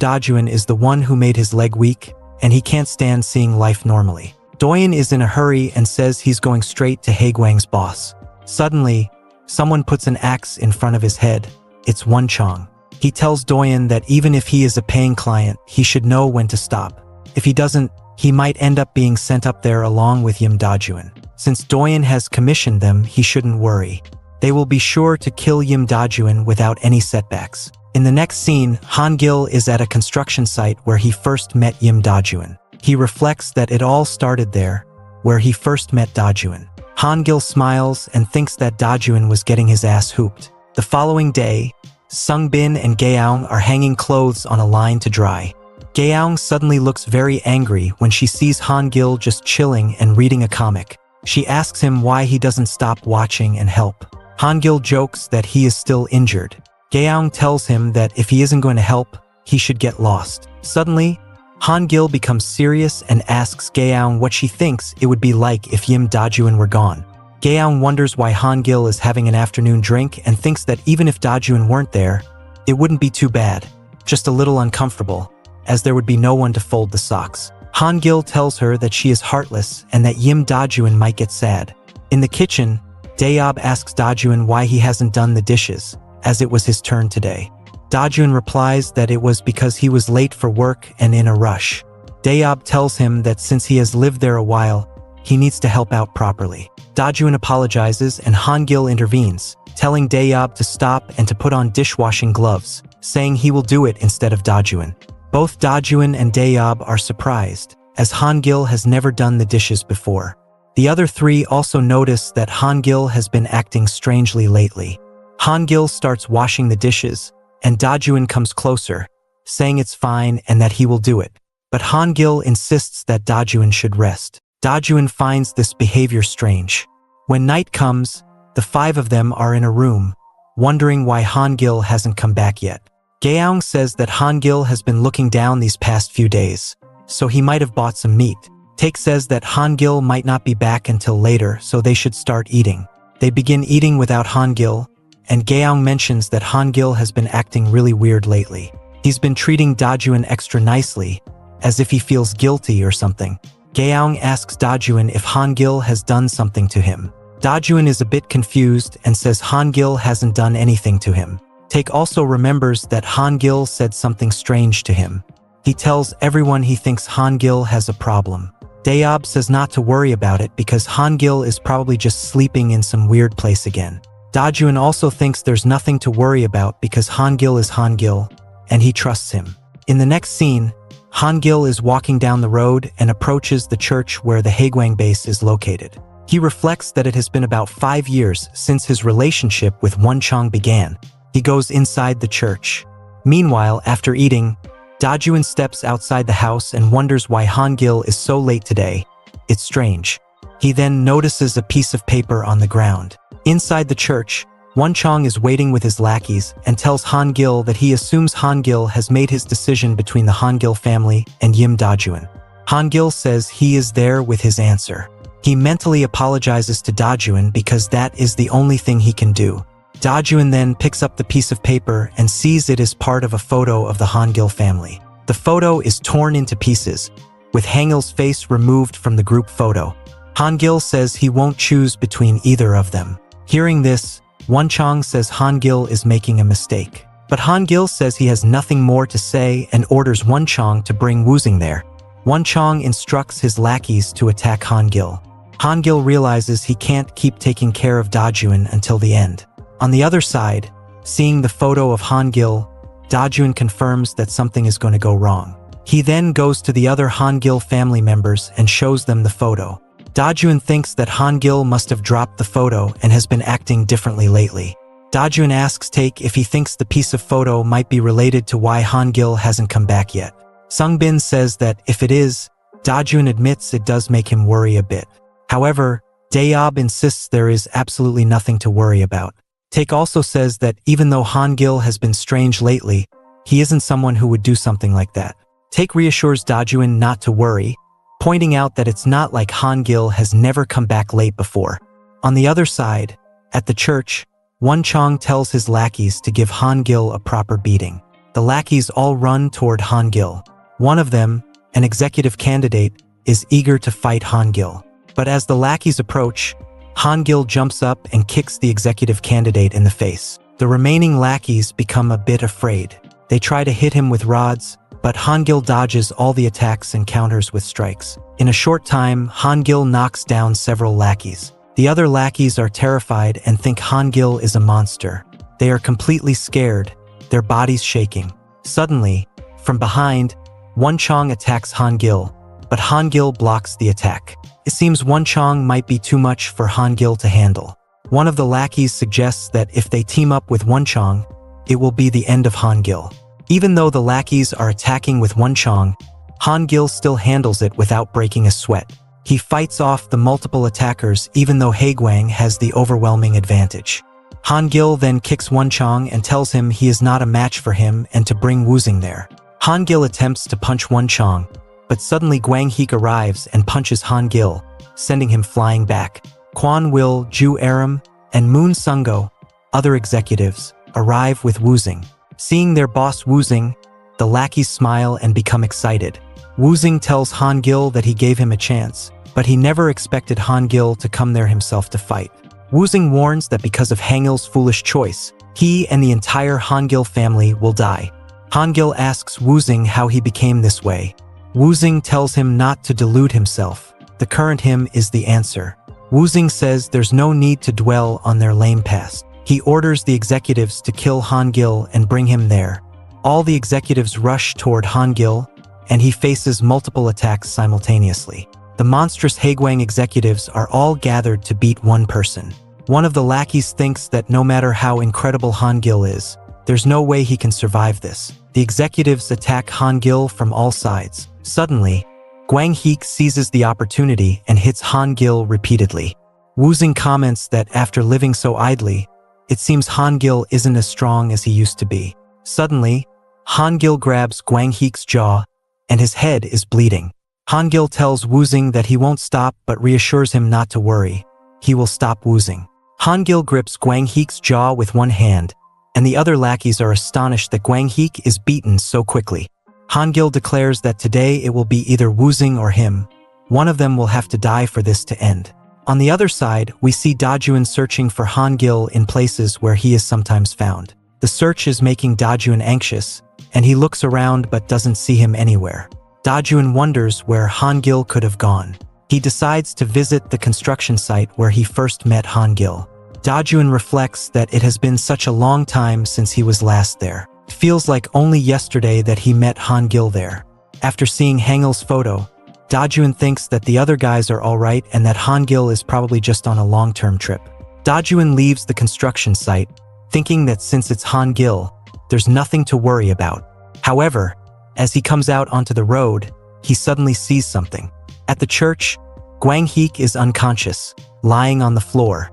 Speaker 1: Dajuan is the one who made his leg weak, and he can't stand seeing life normally. Doyen is in a hurry and says he's going straight to Haegwang's boss. Suddenly, someone puts an axe in front of his head. It's Wonchong. He tells Doyen that even if he is a paying client, he should know when to stop. If he doesn't, he might end up being sent up there along with Yim Dajuan. Since Doyen has commissioned them, he shouldn't worry. They will be sure to kill Yim Dajuan without any setbacks. In the next scene, Hangil is at a construction site where he first met Yim Dajuan. He reflects that it all started there, where he first met Dajuan. Hangil smiles and thinks that Dajuan was getting his ass hooped. The following day, Sungbin and Gaeong are hanging clothes on a line to dry. Gaeong suddenly looks very angry when she sees Hangil just chilling and reading a comic. She asks him why he doesn't stop watching and help. Hangil jokes that he is still injured. Gaeong tells him that if he isn't going to help, he should get lost. Suddenly, Hangil becomes serious and asks Gaeong what she thinks it would be like if Yim Dajuan were gone. Gaeong wonders why Hangil is having an afternoon drink and thinks that even if Dajuan weren't there, it wouldn't be too bad, just a little uncomfortable, as there would be no one to fold the socks. Hangil tells her that she is heartless and that Yim Dajuan might get sad. In the kitchen, Dayob asks Dajuan why he hasn't done the dishes, as it was his turn today. Dajuan replies that it was because he was late for work and in a rush. Dayob tells him that since he has lived there a while, he needs to help out properly. Dajuan apologizes and Hangil intervenes, telling Dayob to stop and to put on dishwashing gloves, saying he will do it instead of Dajuan. Both Dajuan and Dayob are surprised, as Hangil has never done the dishes before. The other 3 also notice that Hangil has been acting strangely lately. Hangil starts washing the dishes, and Dajuan comes closer, saying it's fine and that he will do it. But Hangil insists that Dajuan should rest. Dajuan finds this behavior strange. When night comes, the 5 of them are in a room, wondering why Hangil hasn't come back yet. Gaeong says that Hangil has been looking down these past few days, so he might have bought some meat. Take says that Hangil might not be back until later, so they should start eating. They begin eating without Hangil, and Gaeong mentions that Hangil has been acting really weird lately. He's been treating Dajuan extra nicely, as if he feels guilty or something. Gaeong asks Dajuan if Hangil has done something to him. Dajuan is a bit confused and says Hangil hasn't done anything to him. Take also remembers that Hangil said something strange to him. He tells everyone he thinks Hangil has a problem. Dayob says not to worry about it because Hangil is probably just sleeping in some weird place again. Dajuan also thinks there's nothing to worry about because Hangil is Hangil, and he trusts him. In the next scene, Hangil is walking down the road and approaches the church where the Haegwang base is located. He reflects that it has been about 5 years since his relationship with Wonchong began. He goes inside the church. Meanwhile, after eating, Dajun steps outside the house and wonders why Hangil is so late today. It's strange. He then notices a piece of paper on the ground. Inside the church, Wonchong is waiting with his lackeys and tells Hangil that he assumes Hangil has made his decision between the Hangil family and Yim Dajun. Hangil says he is there with his answer. He mentally apologizes to Dajun because that is the only thing he can do. Dajun then picks up the piece of paper and sees it is part of a photo of the Hangil family. The photo is torn into pieces, with Hangil's face removed from the group photo. Hangil says he won't choose between either of them. Hearing this, Wonchong says Hangil is making a mistake. But Hangil says he has nothing more to say and orders Wonchong to bring Wuzing there. Wonchong instructs his lackeys to attack Hangil. Hangil realizes he can't keep taking care of Dajun until the end. On the other side, seeing the photo of Hangil, Dajun confirms that something is going to go wrong. He then goes to the other Hangil family members and shows them the photo. Dajun thinks that Hangil must have dropped the photo and has been acting differently lately. Dajun asks Take if he thinks the piece of photo might be related to why Hangil hasn't come back yet. Sungbin says that if it is, Dajun admits it does make him worry a bit. However, Dayob insists there is absolutely nothing to worry about. Take also says that even though Hangil has been strange lately, he isn't someone who would do something like that. Take reassures Dajun not to worry, pointing out that it's not like Hangil has never come back late before. On the other side, at the church, Wonchong tells his lackeys to give Hangil a proper beating. The lackeys all run toward Hangil. One of them, an executive candidate, is eager to fight Hangil. But as the lackeys approach, Hangil jumps up and kicks the executive candidate in the face. The remaining lackeys become a bit afraid. They try to hit him with rods, but Hangil dodges all the attacks and counters with strikes. In a short time, Hangil knocks down several lackeys. The other lackeys are terrified and think Hangil is a monster. They are completely scared, their bodies shaking. Suddenly, from behind, Wonchong attacks Hangil, but Hangil blocks the attack. It seems Wonchong might be too much for Hangil to handle. One of the lackeys suggests that if they team up with Wonchong, it will be the end of Hangil. Even though the lackeys are attacking with Wonchong, Hangil still handles it without breaking a sweat. He fights off the multiple attackers even though Haiguang has the overwhelming advantage. Hangil then kicks Wonchong and tells him he is not a match for him and to bring Wuzing there. Hangil attempts to punch Wonchong, but suddenly Guang Heek arrives and punches Hangil, sending him flying back. Quan Will, Ju Aram, and Moon Sungo, other executives, arrive with Wuzing. Seeing their boss Wuzing, the lackeys smile and become excited. Wuzing tells Hangil that he gave him a chance, but he never expected Hangil to come there himself to fight. Wuzing warns that because of Hangil's foolish choice, he and the entire Hangil family will die. Hangil asks Wuzing how he became this way. Wuzing tells him not to delude himself. The current him is the answer. Wuzing says there's no need to dwell on their lame past. He orders the executives to kill Hangil and bring him there. All the executives rush toward Hangil, and he faces multiple attacks simultaneously. The monstrous Haiguang executives are all gathered to beat one person. One of the lackeys thinks that no matter how incredible Hangil is, there's no way he can survive this. The executives attack Hangil from all sides. Suddenly, Guang Heek seizes the opportunity and hits Hangil repeatedly. Wuzing comments that after living so idly, it seems Hangil isn't as strong as he used to be. Suddenly, Hangil grabs Guang Heek's jaw, and his head is bleeding. Hangil tells Wuzing that he won't stop but reassures him not to worry. He will stop Wuzing. Hangil grips Guang Heek's jaw with one hand, and the other lackeys are astonished that Guang Heek is beaten so quickly. Hangil declares that today it will be either Wuzing or him. One of them will have to die for this to end. On the other side, we see Dajun searching for Hangil in places where he is sometimes found. The search is making Dajun anxious, and he looks around but doesn't see him anywhere. Dajun wonders where Hangil could have gone. He decides to visit the construction site where he first met Hangil. Dajun reflects that it has been such a long time since he was last there. It feels like only yesterday that he met Hangil there. After seeing Hangil's photo, Dajun thinks that the other guys are alright and that Hangil is probably just on a long-term trip. Dajun leaves the construction site, thinking that since it's Hangil, there's nothing to worry about. However, As he comes out onto the road, he suddenly sees something. At the church, Gwang-hik is unconscious, lying on the floor.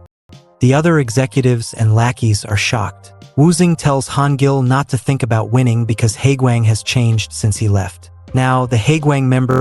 Speaker 1: The other executives and lackeys are shocked. Woo-sing tells Han-gil not to think about winning because Haegwang has changed since he left. Now, the Haegwang members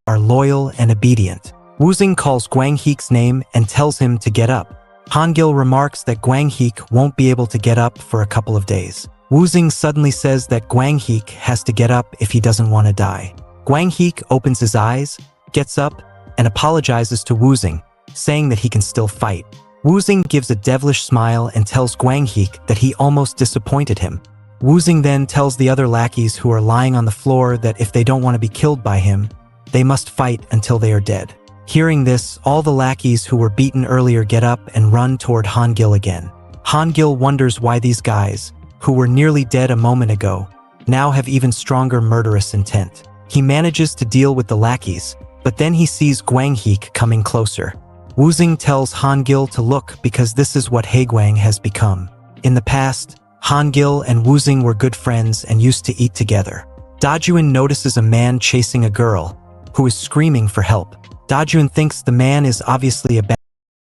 Speaker 1: are loyal and obedient. Woo-sing calls Gwang-hik's name and tells him to get up. Han-gil remarks that Gwang-hik won't be able to get up for a couple of days. Woo-sing suddenly says that Gwang-hik has to get up if he doesn't want to die. Gwang-hik opens his eyes, gets up, and apologizes to Woo-sing, saying that he can still fight. Woo-sing gives a devilish smile and tells Gwang-hik that he almost disappointed him. Woo-sing then tells the other lackeys who are lying on the floor that if they don't want to be killed by him, they must fight until they are dead. Hearing this, all the lackeys who were beaten earlier get up and run toward Han-gil again. Han-gil wonders why these guys, who were nearly dead a moment ago, now have even stronger murderous intent. He manages to deal with the lackeys, but then he sees Gwang-hik coming closer. Woo-sing tells Han-gil to look because this is what Haegwang has become. In the past, Han-gil and Woo-sing were good friends and used to eat together. Da-jun notices a man chasing a girl, who is screaming for help. Da-jun thinks the man is obviously a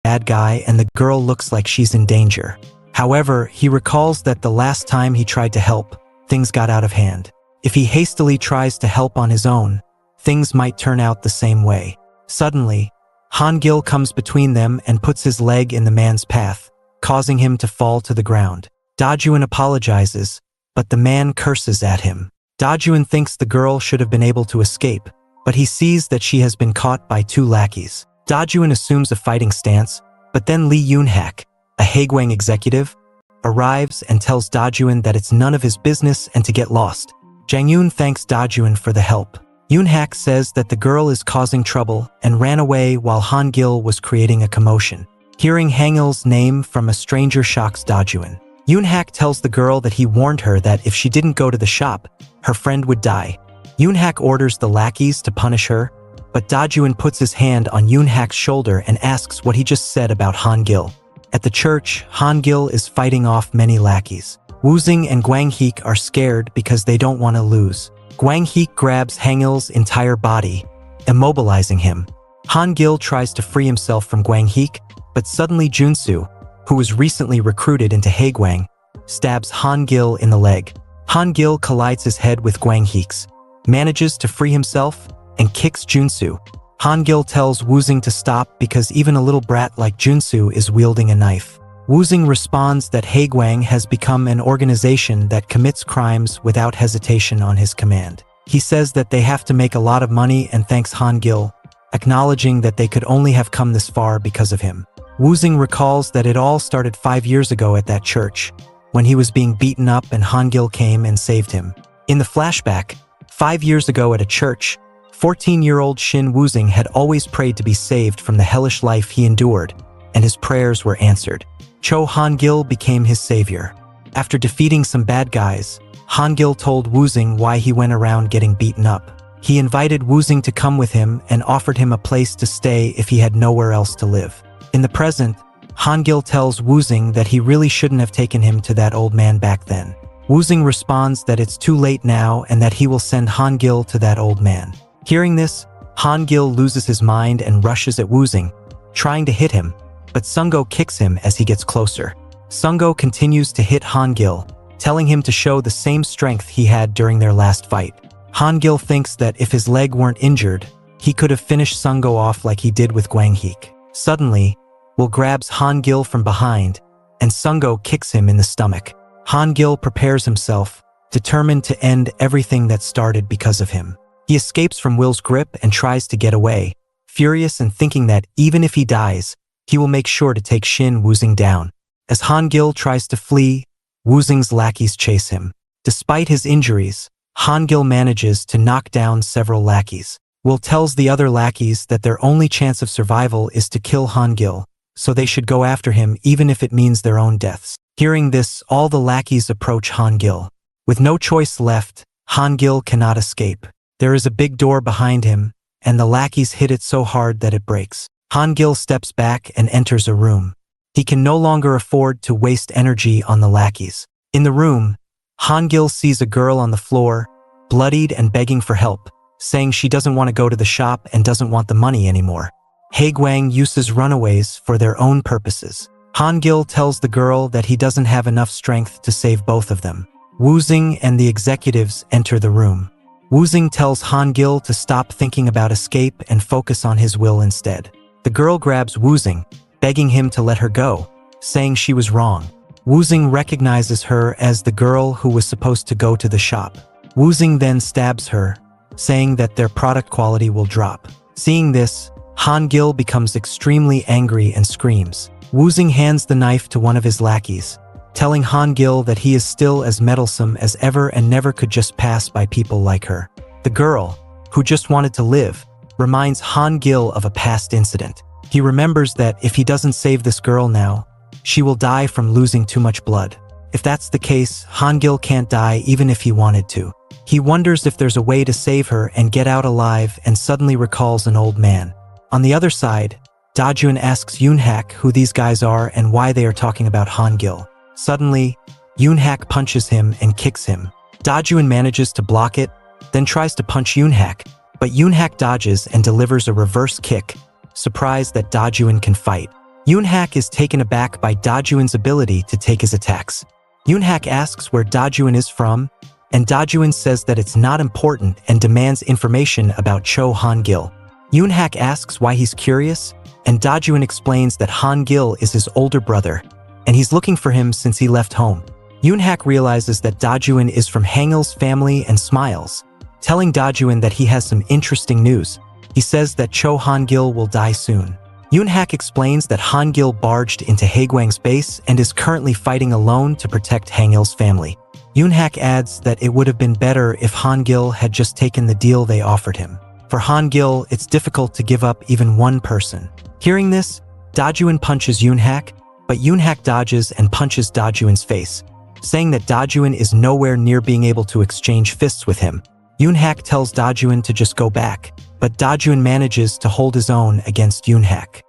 Speaker 1: bad guy and the girl looks like she's in danger. However, he recalls that the last time he tried to help, things got out of hand. If he hastily tries to help on his own, things might turn out the same way. Suddenly, Han-gil comes between them and puts his leg in the man's path, causing him to fall to the ground. Da-jun apologizes, but the man curses at him. Da-jun thinks the girl should have been able to escape, but he sees that she has been caught by two lackeys. Da-jun assumes a fighting stance, but then Lee Yoon-hak, a Haegwang executive, arrives and tells Da-jun that it's none of his business and to get lost. Jang-yoon thanks Da-jun for the help. Yoon-hak says that the girl is causing trouble and ran away while Han-gil was creating a commotion. Hearing Hangil's name from a stranger shocks Da-jun. Yoon-hak tells the girl that he warned her that if she didn't go to the shop, her friend would die. Yoon-hak orders the lackeys to punish her, but Da-jun puts his hand on Yoon-hak's shoulder and asks what he just said about Han-gil. At the church, Han-gil is fighting off many lackeys. Woo-sing and Gwang-hik are scared because they don't want to lose. Gwang-hik grabs Hangil's entire body, immobilizing him. Han-gil tries to free himself from Gwang-hik, but suddenly Junsu, who was recently recruited into Haegwang, stabs Han-gil in the leg. Han-gil collides his head with Gwang-hik's, manages to free himself, and kicks Junsu. Han-gil tells Woo-sing to stop because even a little brat like Junsu is wielding a knife. Woo-sing responds that Haegwang has become an organization that commits crimes without hesitation on his command. He says that they have to make a lot of money and thanks Han-gil, acknowledging that they could only have come this far because of him. Woo-sing recalls that it all started 5 years ago at that church, when he was being beaten up and Han-gil came and saved him. In the flashback, 5 years ago at a church, 14-year-old Shin Woo-sing had always prayed to be saved from the hellish life he endured, and his prayers were answered. Cho Han-gil became his savior. After defeating some bad guys, Han-gil told Woo-sing why he went around getting beaten up. He invited Woo-sing to come with him and offered him a place to stay if he had nowhere else to live. In the present, Han-gil tells Woo-sing that he really shouldn't have taken him to that old man back then. Woo-sing responds that it's too late now and that he will send Han-gil to that old man. Hearing this, Han-gil loses his mind and rushes at Woo-sing, trying to hit him, but Sung-go kicks him as he gets closer. Sung-go continues to hit Han-gil, telling him to show the same strength he had during their last fight. Han-gil thinks that if his leg weren't injured, he could have finished Sung-go off like he did with Gwang-hik. Suddenly, Will grabs Han-gil from behind, and Sung-go kicks him in the stomach. Han-gil prepares himself, determined to end everything that started because of him. He escapes from Will's grip and tries to get away, furious and thinking that even if he dies, he will make sure to take Shin Woo-sing down. As Han-gil tries to flee, Woo-sing's lackeys chase him. Despite his injuries, Han-gil manages to knock down several lackeys. Will tells the other lackeys that their only chance of survival is to kill Han-gil, so they should go after him even if it means their own deaths. Hearing this, all the lackeys approach Han-gil. With no choice left, Han-gil cannot escape. There is a big door behind him, and the lackeys hit it so hard that it breaks. Hangil steps back and enters a room. He can no longer afford to waste energy on the lackeys. In the room, Hangil sees a girl on the floor, bloodied and begging for help, saying she doesn't want to go to the shop and doesn't want the money anymore. Haegwang uses runaways for their own purposes. Hangil tells the girl that he doesn't have enough strength to save both of them. Woozing and the executives enter the room. Woozing tells Hangil to stop thinking about escape and focus on his will instead. The girl grabs Woozing, begging him to let her go, saying she was wrong. Woozing recognizes her as the girl who was supposed to go to the shop. Woozing then stabs her, saying that their product quality will drop. Seeing this, Hangil becomes extremely angry and screams. Woozing hands the knife to one of his lackeys, telling Hangil that he is still as meddlesome as ever and never could just pass by people like her. The girl, who just wanted to live, reminds Hangil of a past incident. He remembers that if he doesn't save this girl now, she will die from losing too much blood. If that's the case, Hangil can't die even if he wanted to. He wonders if there's a way to save her and get out alive and suddenly recalls an old man. On the other side, Dajun asks Yoonhak who these guys are and why they are talking about Hangil. Suddenly, Yoonhak punches him and kicks him. Dajun manages to block it, then tries to punch Yoonhak, but Yoonhak dodges and delivers a reverse kick, surprised that Dajun can fight. Yoonhak is taken aback by Dajun's ability to take his attacks. Yoonhak asks where Dajun is from, and Dajun says that it's not important and demands information about Cho Hangil. Yoonhak asks why he's curious, and Dajun explains that Hangil is his older brother, and he's looking for him since he left home. Yoonhak realizes that Dajun is from Hangil's family and smiles, telling Dajun that he has some interesting news. He says that Cho Hangil will die soon. Yoonhak explains that Hangil barged into Haegwang's base and is currently fighting alone to protect Hangil's family. Yoonhak adds that it would have been better if Hangil had just taken the deal they offered him. For Hangil, it's difficult to give up even one person. Hearing this, Dajun punches Yoonhak, but Yoonhak dodges and punches Dajun's face, saying that Dajun is nowhere near being able to exchange fists with him. Yoonhak tells Dajun to just go back, but Dajun manages to hold his own against Yoonhak.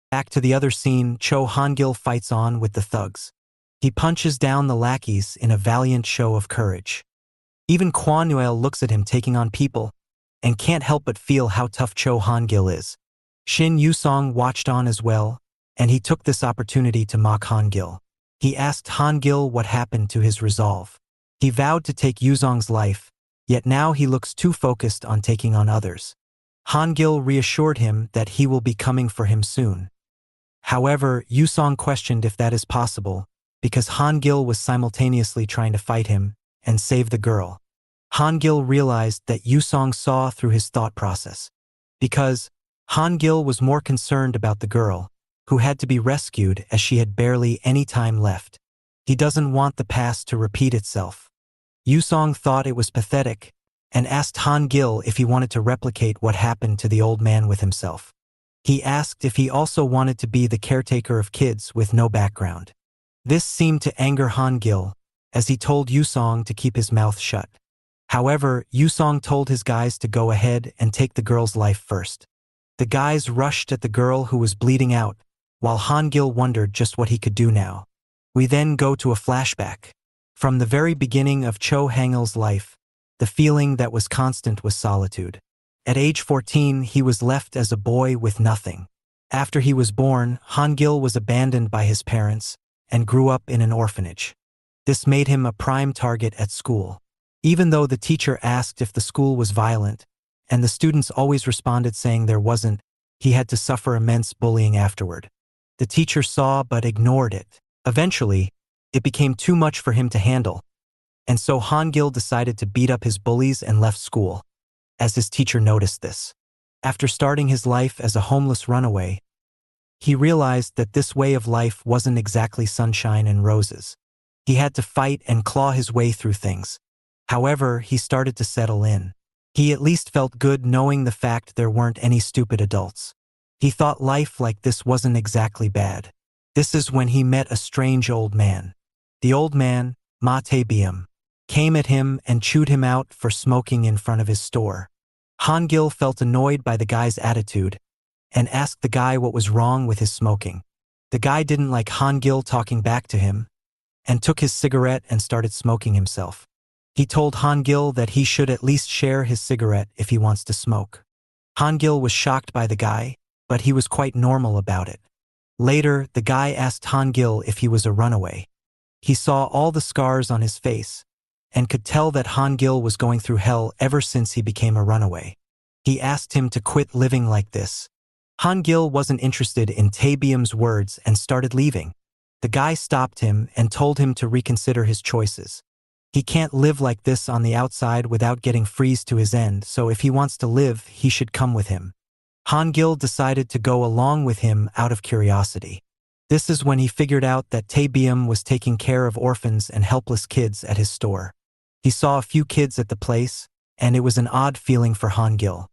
Speaker 1: Back to the other scene, Cho Hangil fights on with the thugs. He punches down the lackeys in a valiant show of courage. Even Kwan Nuel looks at him taking on people, and can't help but feel how tough Cho Hangil is. Shin Yusong watched on as well, and he took this opportunity to mock Hangil. He asked Hangil what happened to his resolve. He vowed to take Yusong's life, yet now he looks too focused on taking on others. Hangil reassured him that he will be coming for him soon. However, Yusong questioned if that is possible, because Hangil was simultaneously trying to fight him and save the girl. Hangil realized that Yusong saw through his thought process, because Hangil was more concerned about the girl, who had to be rescued as she had barely any time left. He doesn't want the past to repeat itself. Yusong thought it was pathetic, and asked Hangil if he wanted to replicate what happened to the old man with himself. He asked if he also wanted to be the caretaker of kids with no background. This seemed to anger Hangil, as he told Yusong to keep his mouth shut. However, Yusong told his guys to go ahead and take the girl's life first. The guys rushed at the girl who was bleeding out, while Hangil wondered just what he could do now. We then go to a flashback. From the very beginning of Cho Hangil's life, the feeling that was constant was solitude. At age 14, he was left as a boy with nothing. After he was born, Hangil was abandoned by his parents and grew up in an orphanage. This made him a prime target at school. Even though the teacher asked if the school was violent, and the students always responded saying there wasn't, he had to suffer immense bullying afterward. The teacher saw but ignored it. Eventually, it became too much for him to handle, and so Hangil decided to beat up his bullies and left school, as his teacher noticed this. After starting his life as a homeless runaway, he realized that this way of life wasn't exactly sunshine and roses. He had to fight and claw his way through things. However, he started to settle in. He at least felt good knowing the fact there weren't any stupid adults. He thought life like this wasn't exactly bad. This is when he met a strange old man. The old man, Mate came at him and chewed him out for smoking in front of his store. Hangil felt annoyed by the guy's attitude and asked the guy what was wrong with his smoking. The guy didn't like Hangil talking back to him and took his cigarette and started smoking himself. He told Hangil that he should at least share his cigarette if he wants to smoke. Hangil was shocked by the guy, but he was quite normal about it. Later, the guy asked Hangil if he was a runaway. He saw all the scars on his face and could tell that Hangil was going through hell ever since he became a runaway. He asked him to quit living like this. Hangil wasn't interested in Taebyum's words and started leaving. The guy stopped him and told him to reconsider his choices. He can't live like this on the outside without getting freeze to his end, so if he wants to live, he should come with him. Hangil decided to go along with him out of curiosity. This is when he figured out that Taebyum was taking care of orphans and helpless kids at his store. He saw a few kids at the place, and it was an odd feeling for Hangil.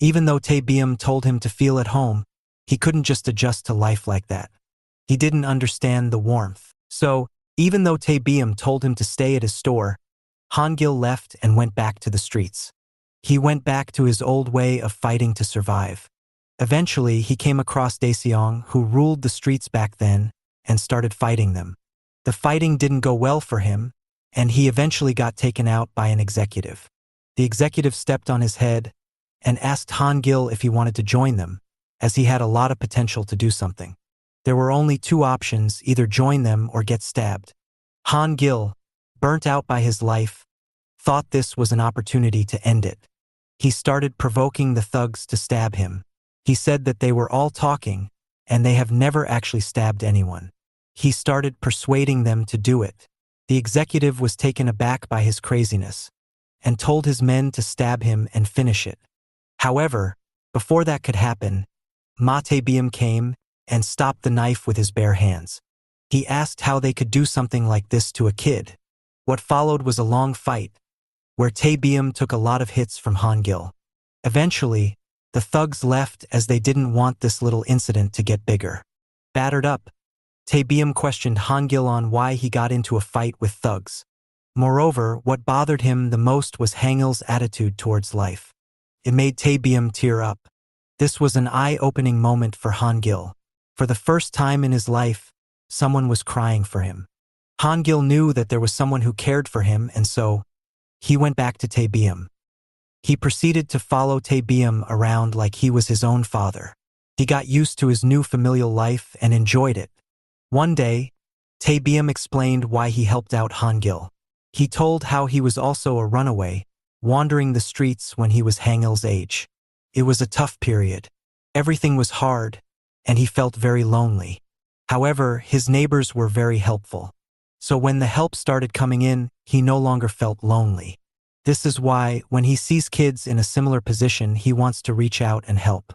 Speaker 1: Even though Taebyum told him to feel at home, he couldn't just adjust to life like that. He didn't understand the warmth. So, even though Taebyum told him to stay at his store, Hangil left and went back to the streets. He went back to his old way of fighting to survive. Eventually, he came across Daeseong, who ruled the streets back then, and started fighting them. The fighting didn't go well for him, and he eventually got taken out by an executive. The executive stepped on his head and asked Hangil if he wanted to join them, as he had a lot of potential to do something. There were only two options, either join them or get stabbed. Hangil, burnt out by his life, thought this was an opportunity to end it. He started provoking the thugs to stab him. He said that they were all talking, and they have never actually stabbed anyone. He started persuading them to do it. The executive was taken aback by his craziness, and told his men to stab him and finish it. However, before that could happen, Matebyum came and stopped the knife with his bare hands. He asked how they could do something like this to a kid. What followed was a long fight, where Taebyum took a lot of hits from Hangil. Eventually, the thugs left as they didn't want this little incident to get bigger. Battered up, Taebyum questioned Hangil on why he got into a fight with thugs. Moreover, what bothered him the most was Hangil's attitude towards life. It made Taebyum tear up. This was an eye-opening moment for Hangil. For the first time in his life, someone was crying for him. Hangil knew that there was someone who cared for him, and so he went back to Taebyum. He proceeded to follow Taebyum around like he was his own father. He got used to his new familial life and enjoyed it. One day, Taebyum explained why he helped out Hangil. He told how he was also a runaway, wandering the streets when he was Hangil's age. It was a tough period. Everything was hard, and he felt very lonely. However, his neighbors were very helpful. So when the help started coming in, he no longer felt lonely. This is why, when he sees kids in a similar position, he wants to reach out and help.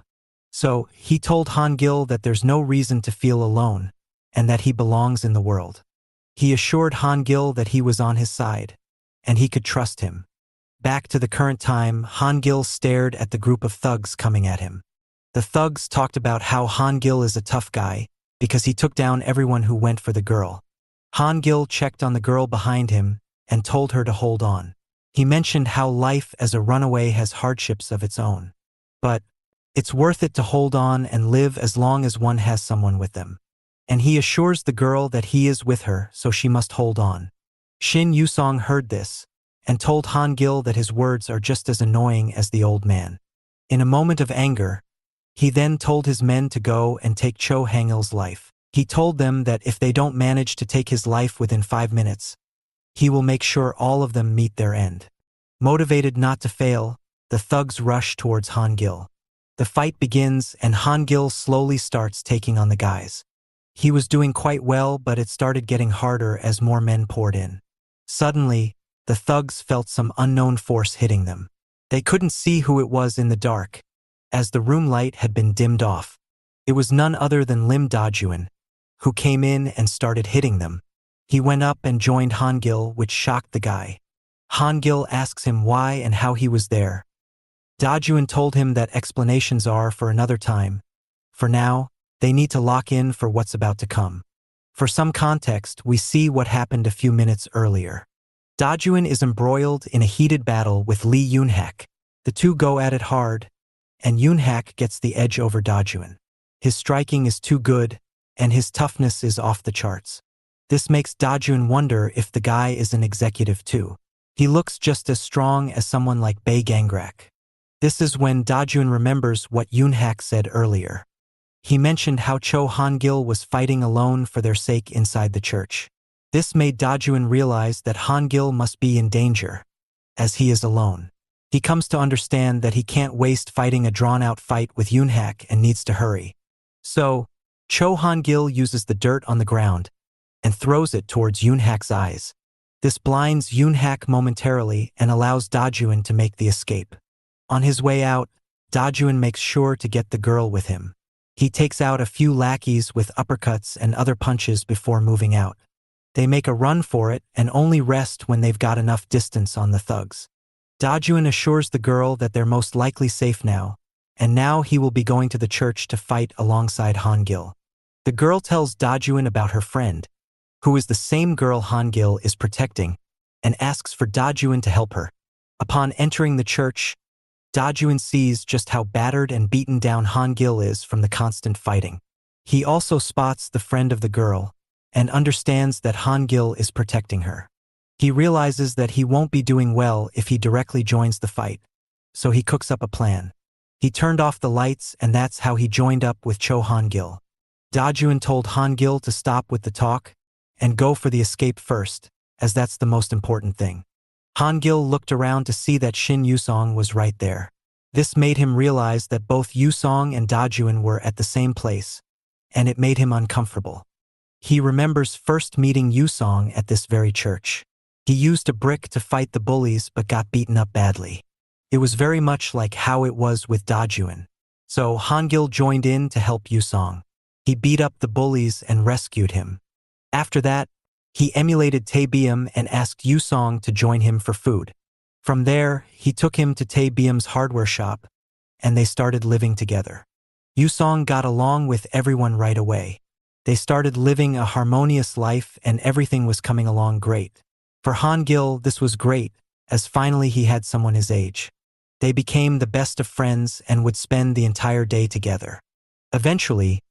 Speaker 1: So, he told Hangil that there's no reason to feel alone, and that he belongs in the world. He assured Hangil that he was on his side, and he could trust him. Back to the current time, Hangil stared at the group of thugs coming at him. The thugs talked about how Hangil is a tough guy, because he took down everyone who went for the girl. Hangil checked on the girl behind him, and told her to hold on. He mentioned how life as a runaway has hardships of its own. But it's worth it to hold on and live as long as one has someone with them. And he assures the girl that he is with her, so she must hold on. Shin Yusong heard this, and told Hangil that his words are just as annoying as the old man. In a moment of anger, he then told his men to go and take Cho Hangil's life. He told them that if they don't manage to take his life within 5 minutes, he will make sure all of them meet their end. Motivated not to fail, the thugs rush towards Hangil. The fight begins and Hangil slowly starts taking on the guys. He was doing quite well, but it started getting harder as more men poured in. Suddenly, the thugs felt some unknown force hitting them. They couldn't see who it was in the dark, as the room light had been dimmed off. It was none other than Lim Dajuan, who came in and started hitting them. He went up and joined Hangil, which shocked the guy. Hangil asks him why and how he was there. Dajuan told him that explanations are for another time. For now, they need to lock in for what's about to come. For some context, we see what happened a few minutes earlier. Dajuin is embroiled in a heated battle with Lee Yoonhak. The two go at it hard, and Yoonhak gets the edge over Dajuin. His striking is too good, and his toughness is off the charts. This makes Dajuin wonder if the guy is an executive too. He looks just as strong as someone like Bae Gangrak. This is when Dajuin remembers what Yoonhak said earlier. He mentioned how Cho Hangil was fighting alone for their sake inside the church. This made Dajuin realize that Hangil must be in danger, as he is alone. He comes to understand that he can't waste fighting a drawn-out fight with Yoonhak and needs to hurry. So, Cho Hangil uses the dirt on the ground and throws it towards Yoonhak's eyes. This blinds Yoonhak momentarily and allows Dajuin to make the escape. On his way out, Dajuin makes sure to get the girl with him. He takes out a few lackeys with uppercuts and other punches before moving out. They make a run for it and only rest when they've got enough distance on the thugs. Dajuin assures the girl that they're most likely safe now, and now he will be going to the church to fight alongside Hangil. The girl tells Dajuin about her friend, who is the same girl Hangil is protecting, and asks for Dajuin to help her. Upon entering the church, Dajuin sees just how battered and beaten down Hangil is from the constant fighting. He also spots the friend of the girl, and understands that Hangil is protecting her. He realizes that he won't be doing well if he directly joins the fight, so he cooks up a plan. He turned off the lights, and that's how he joined up with Cho Hangil. Dajuin told Hangil to stop with the talk and go for the escape first, as that's the most important thing. Hangil looked around to see that Shin Yusong was right there. This made him realize that both Yusong and Dajuin were at the same place, and it made him uncomfortable. He remembers first meeting Yusong at this very church. He used a brick to fight the bullies but got beaten up badly. It was very much like how it was with Dajuin. So Hangil joined in to help Yusong. He beat up the bullies and rescued him. After that, he emulated Taebyum and asked Yusong to join him for food. From there, he took him to Taebyum's hardware shop, and they started living together. Yusong got along with everyone right away. They started living a harmonious life and everything was coming along great. For Hangil, this was great, as finally he had someone his age. They became the best of friends and would spend the entire day together. Eventually,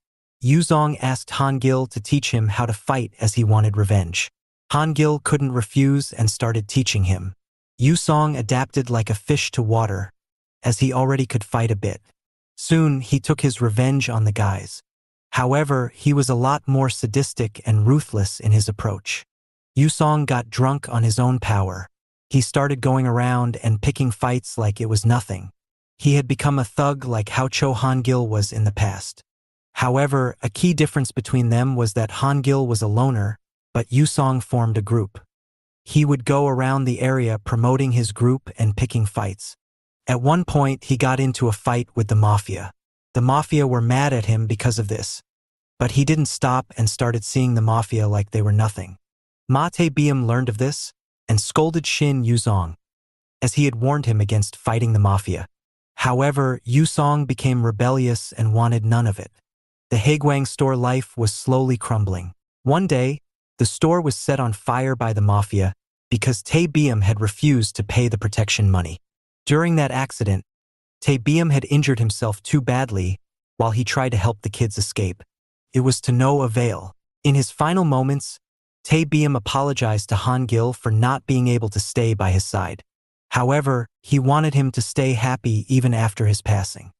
Speaker 1: Yusong asked Hangil to teach him how to fight as he wanted revenge. Hangil couldn't refuse and started teaching him. Yusong adapted like a fish to water, as he already could fight a bit. Soon, he took his revenge on the guys. However, he was a lot more sadistic and ruthless in his approach. Yusong got drunk on his own power. He started going around and picking fights like it was nothing. He had become a thug like how Cho Hangil was in the past. However, a key difference between them was that Hangil was a loner, but Yusong formed a group. He would go around the area promoting his group and picking fights. At one point, he got into a fight with the mafia. The mafia were mad at him because of this, but he didn't stop and started seeing the mafia like they were nothing. Ma Taebyum learned of this and scolded Shin Yusong, as he had warned him against fighting the mafia. However, Yusong became rebellious and wanted none of it. The Haegwang store life was slowly crumbling. One day, the store was set on fire by the mafia because Taebyum had refused to pay the protection money. During that accident, Taebyum had injured himself too badly while he tried to help the kids escape. It was to no avail. In his final moments, Taebyum apologized to Hangil for not being able to stay by his side. However, he wanted him to stay happy even after his passing.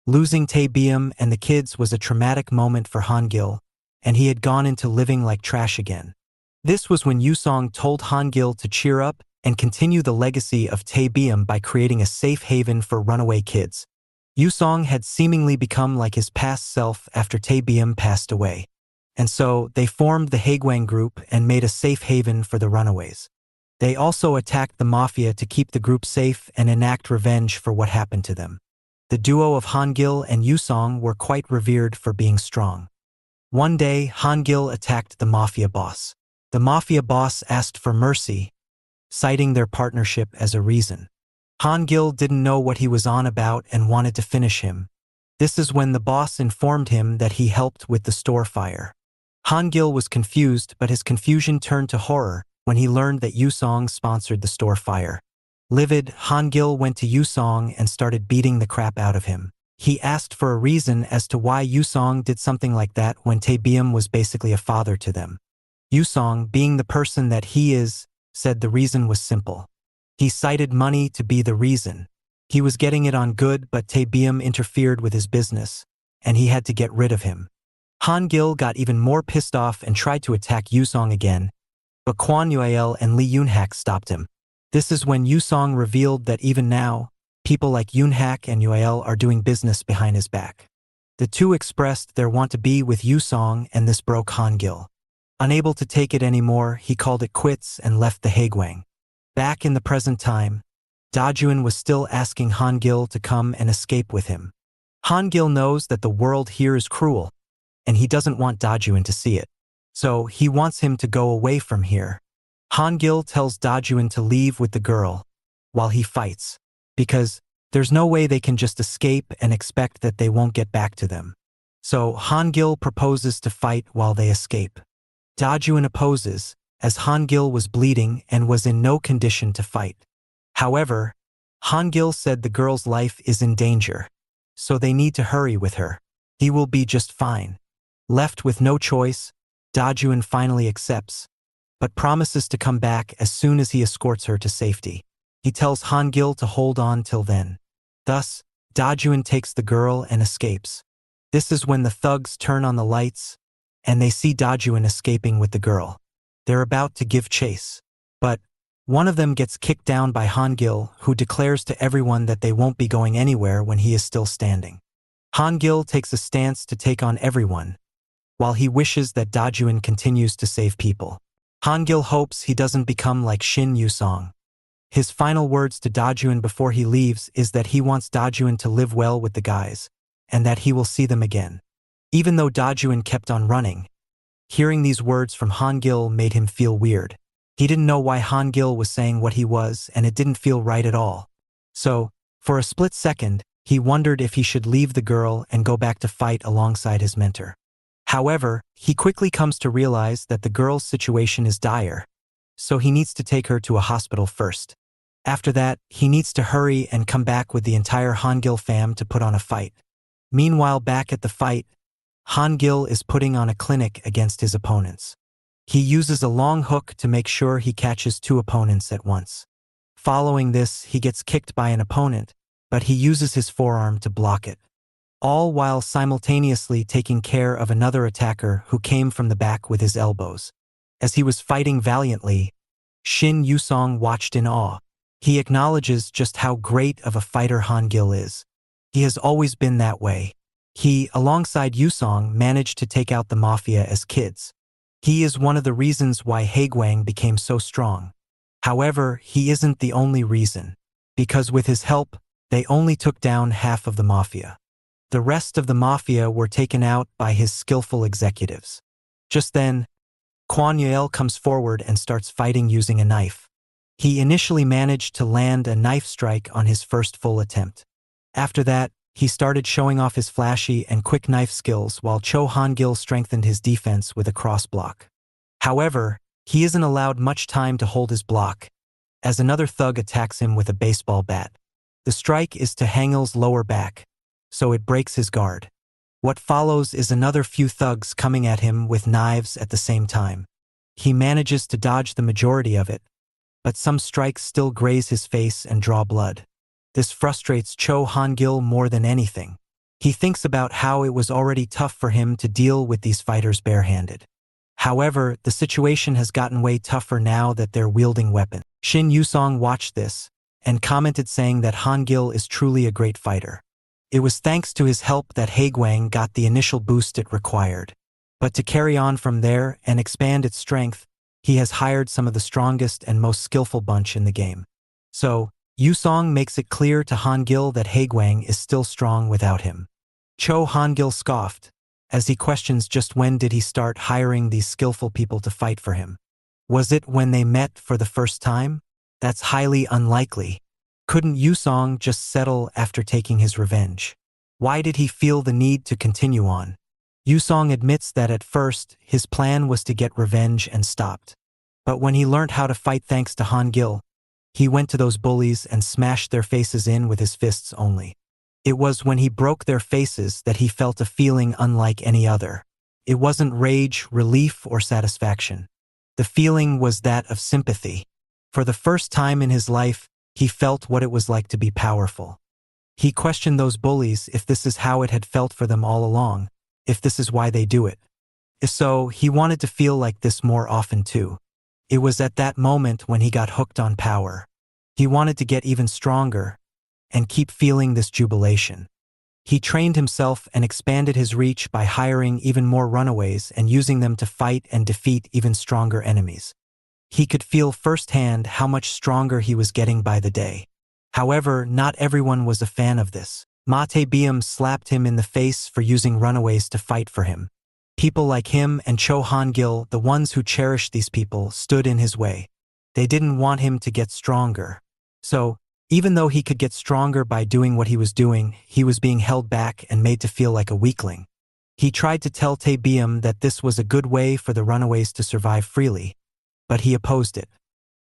Speaker 1: Losing Taebyum and the kids was a traumatic moment for Hangil, and he had gone into living like trash again. This was when Yusong told Hangil to cheer up and continue the legacy of Taebyum by creating a safe haven for runaway kids. Yusong had seemingly become like his past self after Taebyum passed away. And so, they formed the Haegwang group and made a safe haven for the runaways. They also attacked the mafia to keep the group safe and enact revenge for what happened to them. The duo of Hangil and Yusong were quite revered for being strong. One day, Hangil attacked the mafia boss. The mafia boss asked for mercy, citing their partnership as a reason. Hangil didn't know what he was on about and wanted to finish him, This is when the boss informed him that he helped with the store fire. Hangil was confused, but his confusion turned to horror when he learned that Yusong sponsored the store fire. Livid, Hangil went to Yusong and started beating the crap out of him. He asked for a reason as to why Yusong did something like that when Taebyum was basically a father to them. Yusong, being the person that he is, said the reason was simple. He cited money to be the reason. He was getting it on good, but Taebyum interfered with his business, and he had to get rid of him. Hangil got even more pissed off and tried to attack Yusong again, but Kwon Yuel and Lee Yoonhak stopped him. This is when Yusong revealed that even now, people like Yoonhak and Yuel are doing business behind his back. The two expressed their want to be with Yusong, and this broke Hangil. Unable to take it anymore, he called it quits and left the Haegwang. Back in the present time, Dajuan was still asking Hangil to come and escape with him. Hangil knows that the world here is cruel, and he doesn't want Dajuan to see it. So he wants him to go away from here. Hangil tells Dajuan to leave with the girl while he fights, because there's no way they can just escape and expect that they won't get back to them. So Hangil proposes to fight while they escape. Dajuan opposes, as Hangil was bleeding and was in no condition to fight. However, Hangil said the girl's life is in danger, so they need to hurry with her. He will be just fine. Left with no choice, Dajuan finally accepts, but promises to come back as soon as he escorts her to safety. He tells Hangil to hold on till then. Thus, Dajuan takes the girl and escapes. This is when the thugs turn on the lights, and they see Dajuan escaping with the girl. They're about to give chase, but one of them gets kicked down by Hangil, who declares to everyone that they won't be going anywhere when he is still standing. Hangil takes a stance to take on everyone, while he wishes that Dajuan continues to save people. Hangil hopes he doesn't become like Shin Yusong. His final words to Dajuan before he leaves is that he wants Dajuan to live well with the guys, and that he will see them again. Even though Dajuan kept on running, hearing these words from Hangil made him feel weird. He didn't know why Hangil was saying what he was, and it didn't feel right at all. So, for a split second, he wondered if he should leave the girl and go back to fight alongside his mentor. However, he quickly comes to realize that the girl's situation is dire, so he needs to take her to a hospital first. After that, he needs to hurry and come back with the entire Hangil fam to put on a fight. Meanwhile, back at the fight, Hangil is putting on a clinic against his opponents. He uses a long hook to make sure he catches two opponents at once. Following this, he gets kicked by an opponent, but he uses his forearm to block it, all while simultaneously taking care of another attacker who came from the back with his elbows. As he was fighting valiantly, Shin Yusong watched in awe. He acknowledges just how great of a fighter Hangil is. He has always been that way. He, alongside Yusong, managed to take out the mafia as kids. He is one of the reasons why Haegwang became so strong. However, he isn't the only reason, because with his help, they only took down half of the mafia. The rest of the mafia were taken out by his skillful executives. Just then, Kwon Yuel comes forward and starts fighting using a knife. He initially managed to land a knife strike on his first full attempt. After that, he started showing off his flashy and quick knife skills while Cho Hangil strengthened his defense with a cross block. However, he isn't allowed much time to hold his block, as another thug attacks him with a baseball bat. The strike is to Hangil's lower back, so it breaks his guard. What follows is another few thugs coming at him with knives at the same time. He manages to dodge the majority of it, but some strikes still graze his face and draw blood. This frustrates Cho Hangil more than anything. He thinks about how it was already tough for him to deal with these fighters barehanded. However, the situation has gotten way tougher now that they're wielding weapons. Shin Yusong watched this and commented saying that Hangil is truly a great fighter. It was thanks to his help that Haegwang got the initial boost it required. But to carry on from there and expand its strength, he has hired some of the strongest and most skillful bunch in the game. So, Yusong makes it clear to Hangil that Haegwang is still strong without him. Cho Hangil scoffed, as he questions just when did he start hiring these skillful people to fight for him. Was it when they met for the first time? That's highly unlikely. Couldn't Yusong just settle after taking his revenge? Why did he feel the need to continue on? Yusong admits that at first, his plan was to get revenge and stopped. But when he learned how to fight thanks to Hangil, he went to those bullies and smashed their faces in with his fists only. It was when he broke their faces that he felt a feeling unlike any other. It wasn't rage, relief, or satisfaction. The feeling was that of sympathy. For the first time in his life, he felt what it was like to be powerful. He questioned those bullies if this is how it had felt for them all along, if this is why they do it. If so, he wanted to feel like this more often too. It was at that moment when he got hooked on power. He wanted to get even stronger and keep feeling this jubilation. He trained himself and expanded his reach by hiring even more runaways and using them to fight and defeat even stronger enemies. He could feel firsthand how much stronger he was getting by the day. However, not everyone was a fan of this. Mate Biam slapped him in the face for using runaways to fight for him. People like him and Cho Hangil, the ones who cherished these people, stood in his way. They didn't want him to get stronger. So, even though he could get stronger by doing what he was doing, he was being held back and made to feel like a weakling. He tried to tell Tae Biam that this was a good way for the runaways to survive freely, but he opposed it.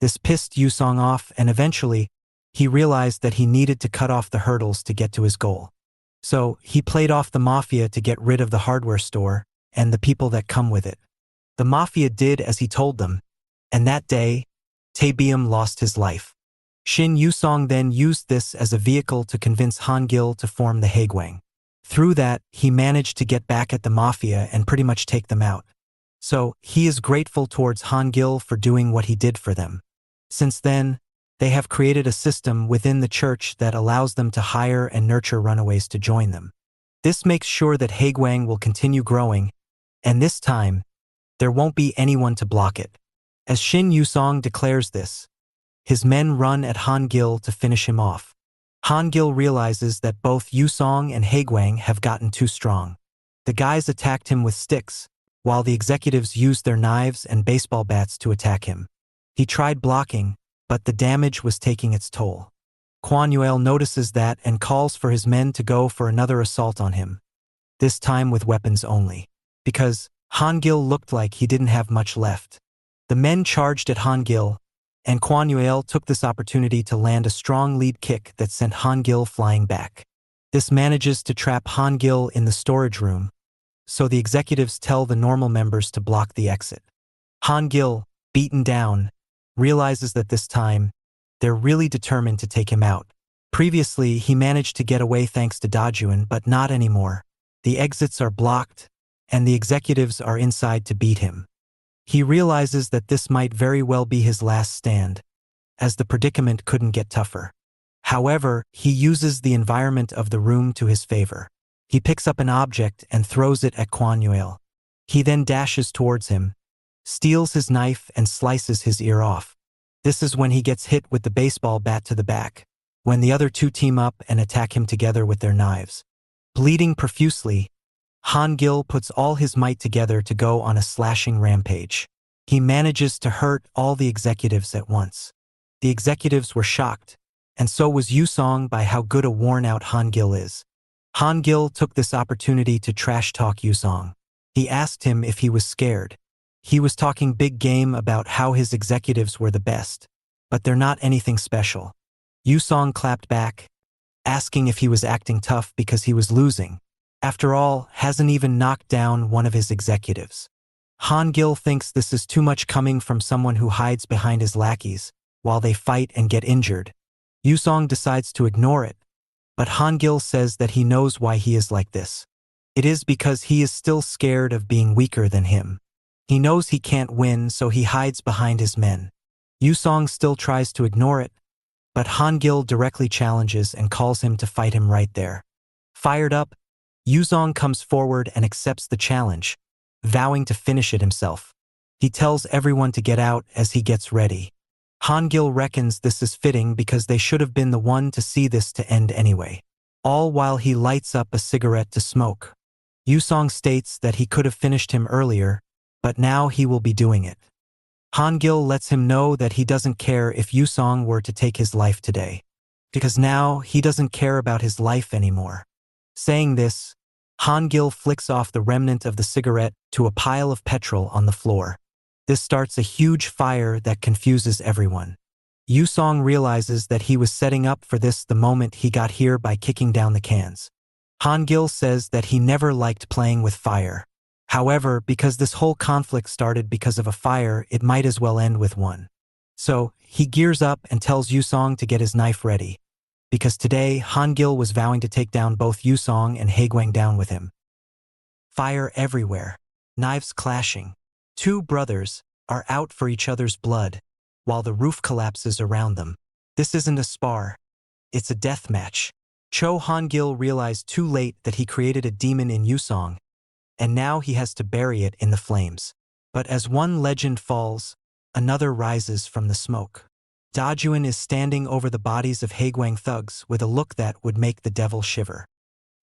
Speaker 1: This pissed Yusong off, and eventually, he realized that he needed to cut off the hurdles to get to his goal. So, he played off the mafia to get rid of the hardware store and the people that come with it. The mafia did as he told them, and that day, Tae Biam lost his life. Shin Yusong then used this as a vehicle to convince Hangil to form the Haegwang. Through that, he managed to get back at the mafia and pretty much take them out. So, he is grateful towards Hangil for doing what he did for them. Since then, they have created a system within the church that allows them to hire and nurture runaways to join them. This makes sure that Haegwang will continue growing, and this time, there won't be anyone to block it. As Shin Yusong declares this, his men run at Hangil to finish him off. Hangil realizes that both Yusong and Haegwang have gotten too strong. The guys attacked him with sticks, while the executives used their knives and baseball bats to attack him. He tried blocking, but the damage was taking its toll. Kwan Yuel notices that and calls for his men to go for another assault on him, this time with weapons only, because Hangil looked like he didn't have much left. The men charged at Hangil, and Kwan Yuel took this opportunity to land a strong lead kick that sent Hangil flying back. This manages to trap Hangil in the storage room, so the executives tell the normal members to block the exit. Hangil, beaten down, realizes that this time, they're really determined to take him out. Previously, he managed to get away thanks to Dajuan, but not anymore. The exits are blocked, and the executives are inside to beat him. He realizes that this might very well be his last stand, as the predicament couldn't get tougher. However, he uses the environment of the room to his favor. He picks up an object and throws it at Kwan Yuel. He then dashes towards him, steals his knife and slices his ear off. This is when he gets hit with the baseball bat to the back, when the other two team up and attack him together with their knives. Bleeding profusely, Hangil puts all his might together to go on a slashing rampage. He manages to hurt all the executives at once. The executives were shocked, and so was Yusong by how good a worn-out Hangil is. Hangil took this opportunity to trash-talk Yusong. He asked him if he was scared. He was talking big game about how his executives were the best, but they're not anything special. Yusong clapped back, asking if he was acting tough because he was losing. After all, hasn't even knocked down one of his executives. Hangil thinks this is too much coming from someone who hides behind his lackeys while they fight and get injured. Yusong decides to ignore it, but Hangil says that he knows why he is like this. It is because he is still scared of being weaker than him. He knows he can't win, so he hides behind his men. Yusong still tries to ignore it, but Hangil directly challenges and calls him to fight him right there. Fired up, Yusong comes forward and accepts the challenge, vowing to finish it himself. He tells everyone to get out as he gets ready. Hangil reckons this is fitting because they should have been the one to see this to end anyway. All while he lights up a cigarette to smoke. Yusong states that he could have finished him earlier, but now he will be doing it. Hangil lets him know that he doesn't care if Yusong were to take his life today, because now he doesn't care about his life anymore. Saying this, Hangil flicks off the remnant of the cigarette to a pile of petrol on the floor. This starts a huge fire that confuses everyone. Yusong realizes that he was setting up for this the moment he got here by kicking down the cans. Hangil says that he never liked playing with fire. However, because this whole conflict started because of a fire, it might as well end with one. So, he gears up and tells Yusong to get his knife ready. Because today, Hangil was vowing to take down both Yusong and Haegwang down with him. Fire everywhere. Knives clashing. Two brothers are out for each other's blood, while the roof collapses around them. This isn't a spar. It's a death match. Cho Hangil realized too late that he created a demon in Yusong, and now he has to bury it in the flames. But as one legend falls, another rises from the smoke. Dajuan is standing over the bodies of Haegwang thugs with a look that would make the devil shiver.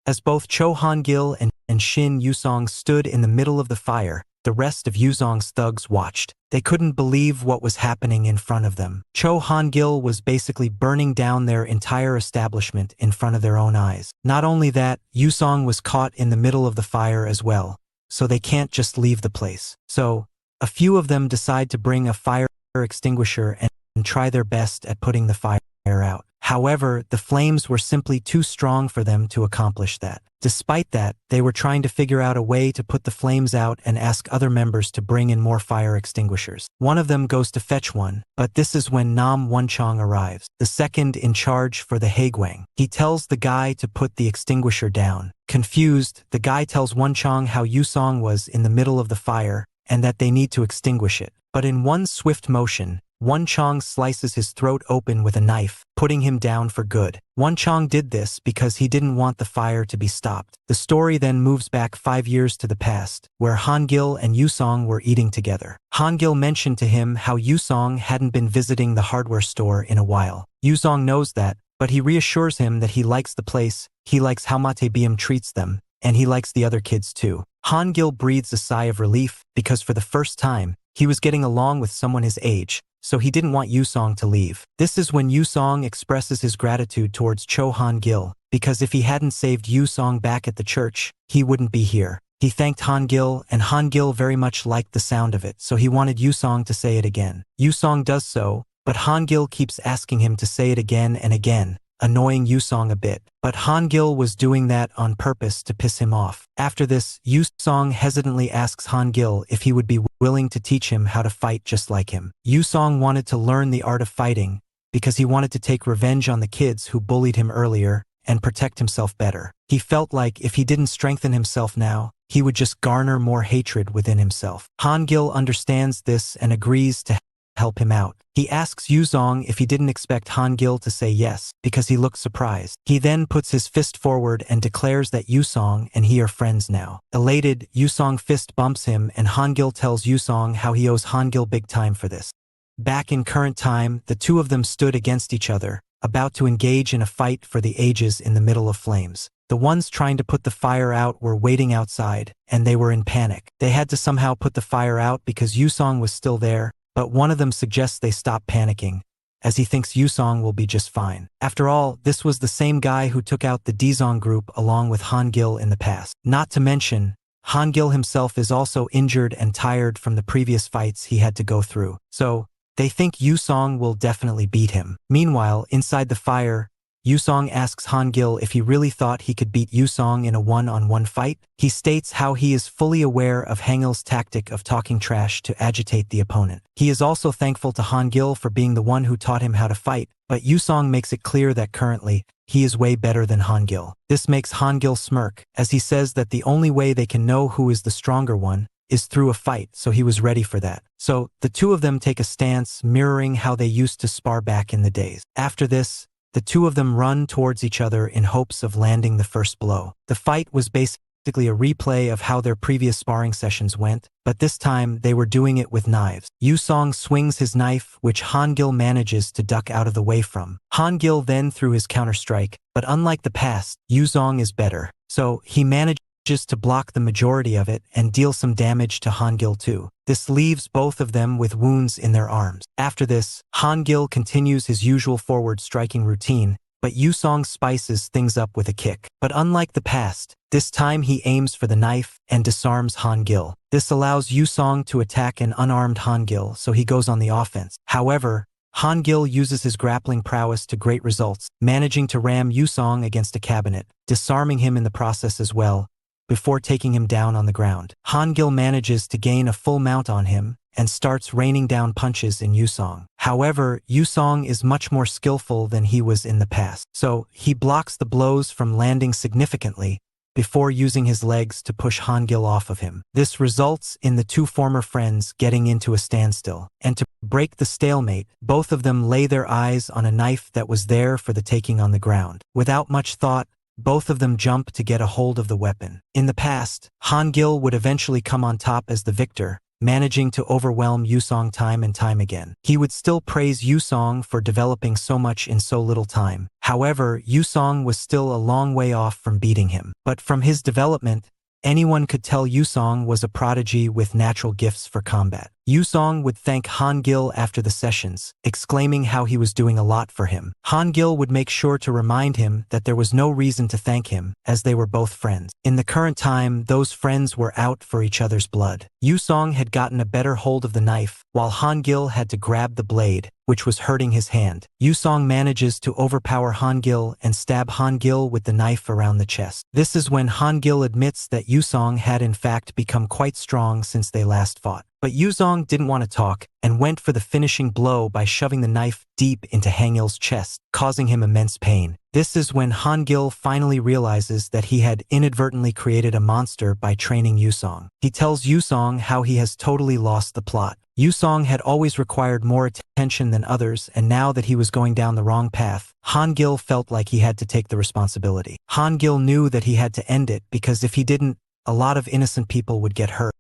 Speaker 1: As both Cho Hangil and Shin Yusong stood in the middle of the fire, the rest of Yusong's thugs watched. They couldn't believe what was happening in front of them. Cho Hangil was basically burning down their entire establishment in front of their own eyes. Not only that, Yusong was caught in the middle of the fire as well, so they can't just leave the place. So, a few of them decide to bring a fire extinguisher and try their best at putting the fire out. However, the flames were simply too strong for them to accomplish that. Despite that, they were trying to figure out a way to put the flames out and ask other members to bring in more fire extinguishers. One of them goes to fetch one, but this is when Nam Wonchong arrives, the second in charge for the Haegwang. He tells the guy to put the extinguisher down. Confused, the guy tells Wonchong how Yusong was in the middle of the fire and that they need to extinguish it. But in one swift motion, Wonchong slices his throat open with a knife, putting him down for good. Wonchong did this because he didn't want the fire to be stopped. The story then moves back 5 years to the past, where Hangil and Yusong were eating together. Hangil mentioned to him how Yusong hadn't been visiting the hardware store in a while. Yusong knows that, but he reassures him that he likes the place, he likes how Matebium treats them, and he likes the other kids too. Hangil breathes a sigh of relief because for the first time, he was getting along with someone his age, so he didn't want Yusong to leave. This is when Yusong expresses his gratitude towards Cho Hangil, because if he hadn't saved Yusong back at the church, he wouldn't be here. He thanked Hangil, and Hangil very much liked the sound of it, so he wanted Yusong to say it again. Yusong does so, but Hangil keeps asking him to say it again and again, annoying Yusong a bit. But Hangil was doing that on purpose to piss him off. After this, Yusong hesitantly asks Hangil if he would be willing to teach him how to fight just like him. Yusong wanted to learn the art of fighting because he wanted to take revenge on the kids who bullied him earlier and protect himself better. He felt like if he didn't strengthen himself now, he would just garner more hatred within himself. Hangil understands this and agrees to help him out. He asks Yusong if he didn't expect Hangil to say yes, because he looked surprised. He then puts his fist forward and declares that Yusong and he are friends now. Elated, Yusong fist bumps him and Hangil tells Yusong how he owes Hangil big time for this. Back in current time, the two of them stood against each other, about to engage in a fight for the ages in the middle of flames. The ones trying to put the fire out were waiting outside, and they were in panic. They had to somehow put the fire out because Yusong was still there, but one of them suggests they stop panicking, as he thinks Yusong will be just fine. After all, this was the same guy who took out the Dizong group along with Hangil in the past. Not to mention, Hangil himself is also injured and tired from the previous fights he had to go through, so they think Yusong will definitely beat him. Meanwhile, inside the fire, Yusong asks Hangil if he really thought he could beat Yusong in a one-on-one fight. He states how he is fully aware of Hangil's tactic of talking trash to agitate the opponent. He is also thankful to Hangil for being the one who taught him how to fight, but Yusong makes it clear that currently, he is way better than Hangil. This makes Hangil smirk, as he says that the only way they can know who is the stronger one is through a fight, so he was ready for that. So, the two of them take a stance mirroring how they used to spar back in the days. After this, the two of them run towards each other in hopes of landing the first blow. The fight was basically a replay of how their previous sparring sessions went, but this time they were doing it with knives. Yusong swings his knife, which Hangil manages to duck out of the way from. Hangil then threw his counterstrike, but unlike the past, Yusong is better, so he manages to block the majority of it and deal some damage to Hangil too. This leaves both of them with wounds in their arms. After this, Hangil continues his usual forward striking routine, but Yusong spices things up with a kick. But unlike the past, this time he aims for the knife and disarms Hangil. This allows Yusong to attack an unarmed Hangil, so he goes on the offense. However, Hangil uses his grappling prowess to great results, managing to ram Yusong against a cabinet, disarming him in the process as well, before taking him down on the ground. Hangil manages to gain a full mount on him and starts raining down punches in Yusong. However, Yusong is much more skillful than he was in the past, so he blocks the blows from landing significantly before using his legs to push Hangil off of him. This results in the two former friends getting into a standstill, and to break the stalemate, both of them lay their eyes on a knife that was there for the taking on the ground. Without much thought, both of them jump to get a hold of the weapon. In the past, Hangil would eventually come on top as the victor, managing to overwhelm Yusong time and time again. He would still praise Yusong for developing so much in so little time. However, Yusong was still a long way off from beating him. But from his development, anyone could tell Yusong was a prodigy with natural gifts for combat. Yusong would thank Hangil after the sessions, exclaiming how he was doing a lot for him. Hangil would make sure to remind him that there was no reason to thank him, as they were both friends. In the current time, those friends were out for each other's blood. Yusong had gotten a better hold of the knife, while Hangil had to grab the blade, which was hurting his hand. Yusong manages to overpower Hangil and stab Hangil with the knife around the chest. This is when Hangil admits that Yusong had in fact become quite strong since they last fought. But Yusong didn't want to talk and went for the finishing blow by shoving the knife deep into Hangil's chest, causing him immense pain. This is when Hangil finally realizes that he had inadvertently created a monster by training Yusong. He tells Yusong how he has totally lost the plot. Yusong had always required more attention than others, and now that he was going down the wrong path, Hangil felt like he had to take the responsibility. Hangil knew that he had to end it because if he didn't, a lot of innocent people would get hurt.